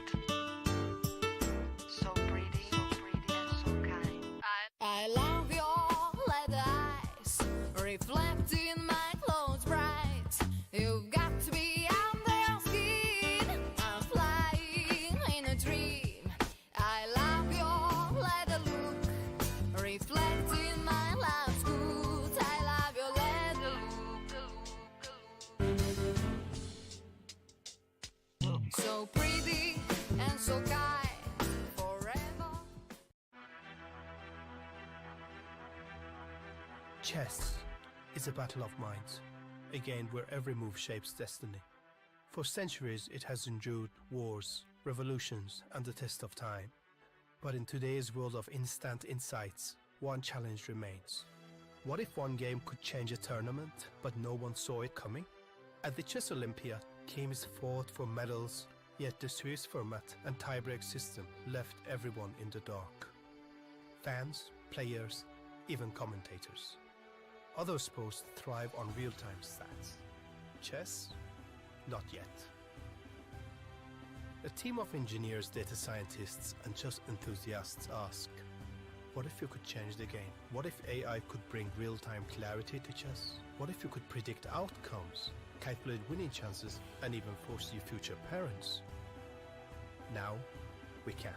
So pretty and so kind. I love your leather eyes, reflecting my clothes bright. You've got to be under your skin. I'm flying in a dream. I love your leather look, reflecting my love's good. I love your leather look. So pretty and so kind, forever. Chess is a battle of minds, a game where every move shapes destiny. For centuries, it has endured wars, revolutions, and the test of time. But in today's world of instant insights, one challenge remains. What if one game could change a tournament, but no one saw it coming? At the Chess Olympia, teams fought for medals, yet the Swiss format and tiebreak system left everyone in the dark. Fans, players, even commentators. Other sports thrive on real-time stats. Chess? Not yet. A team of engineers, data scientists, and chess enthusiasts ask, what if you could change the game? What if AI could bring real-time clarity to chess? What if you could predict outcomes, calculate winning chances, and even foresee future parents? Now, we can.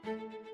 Thank you.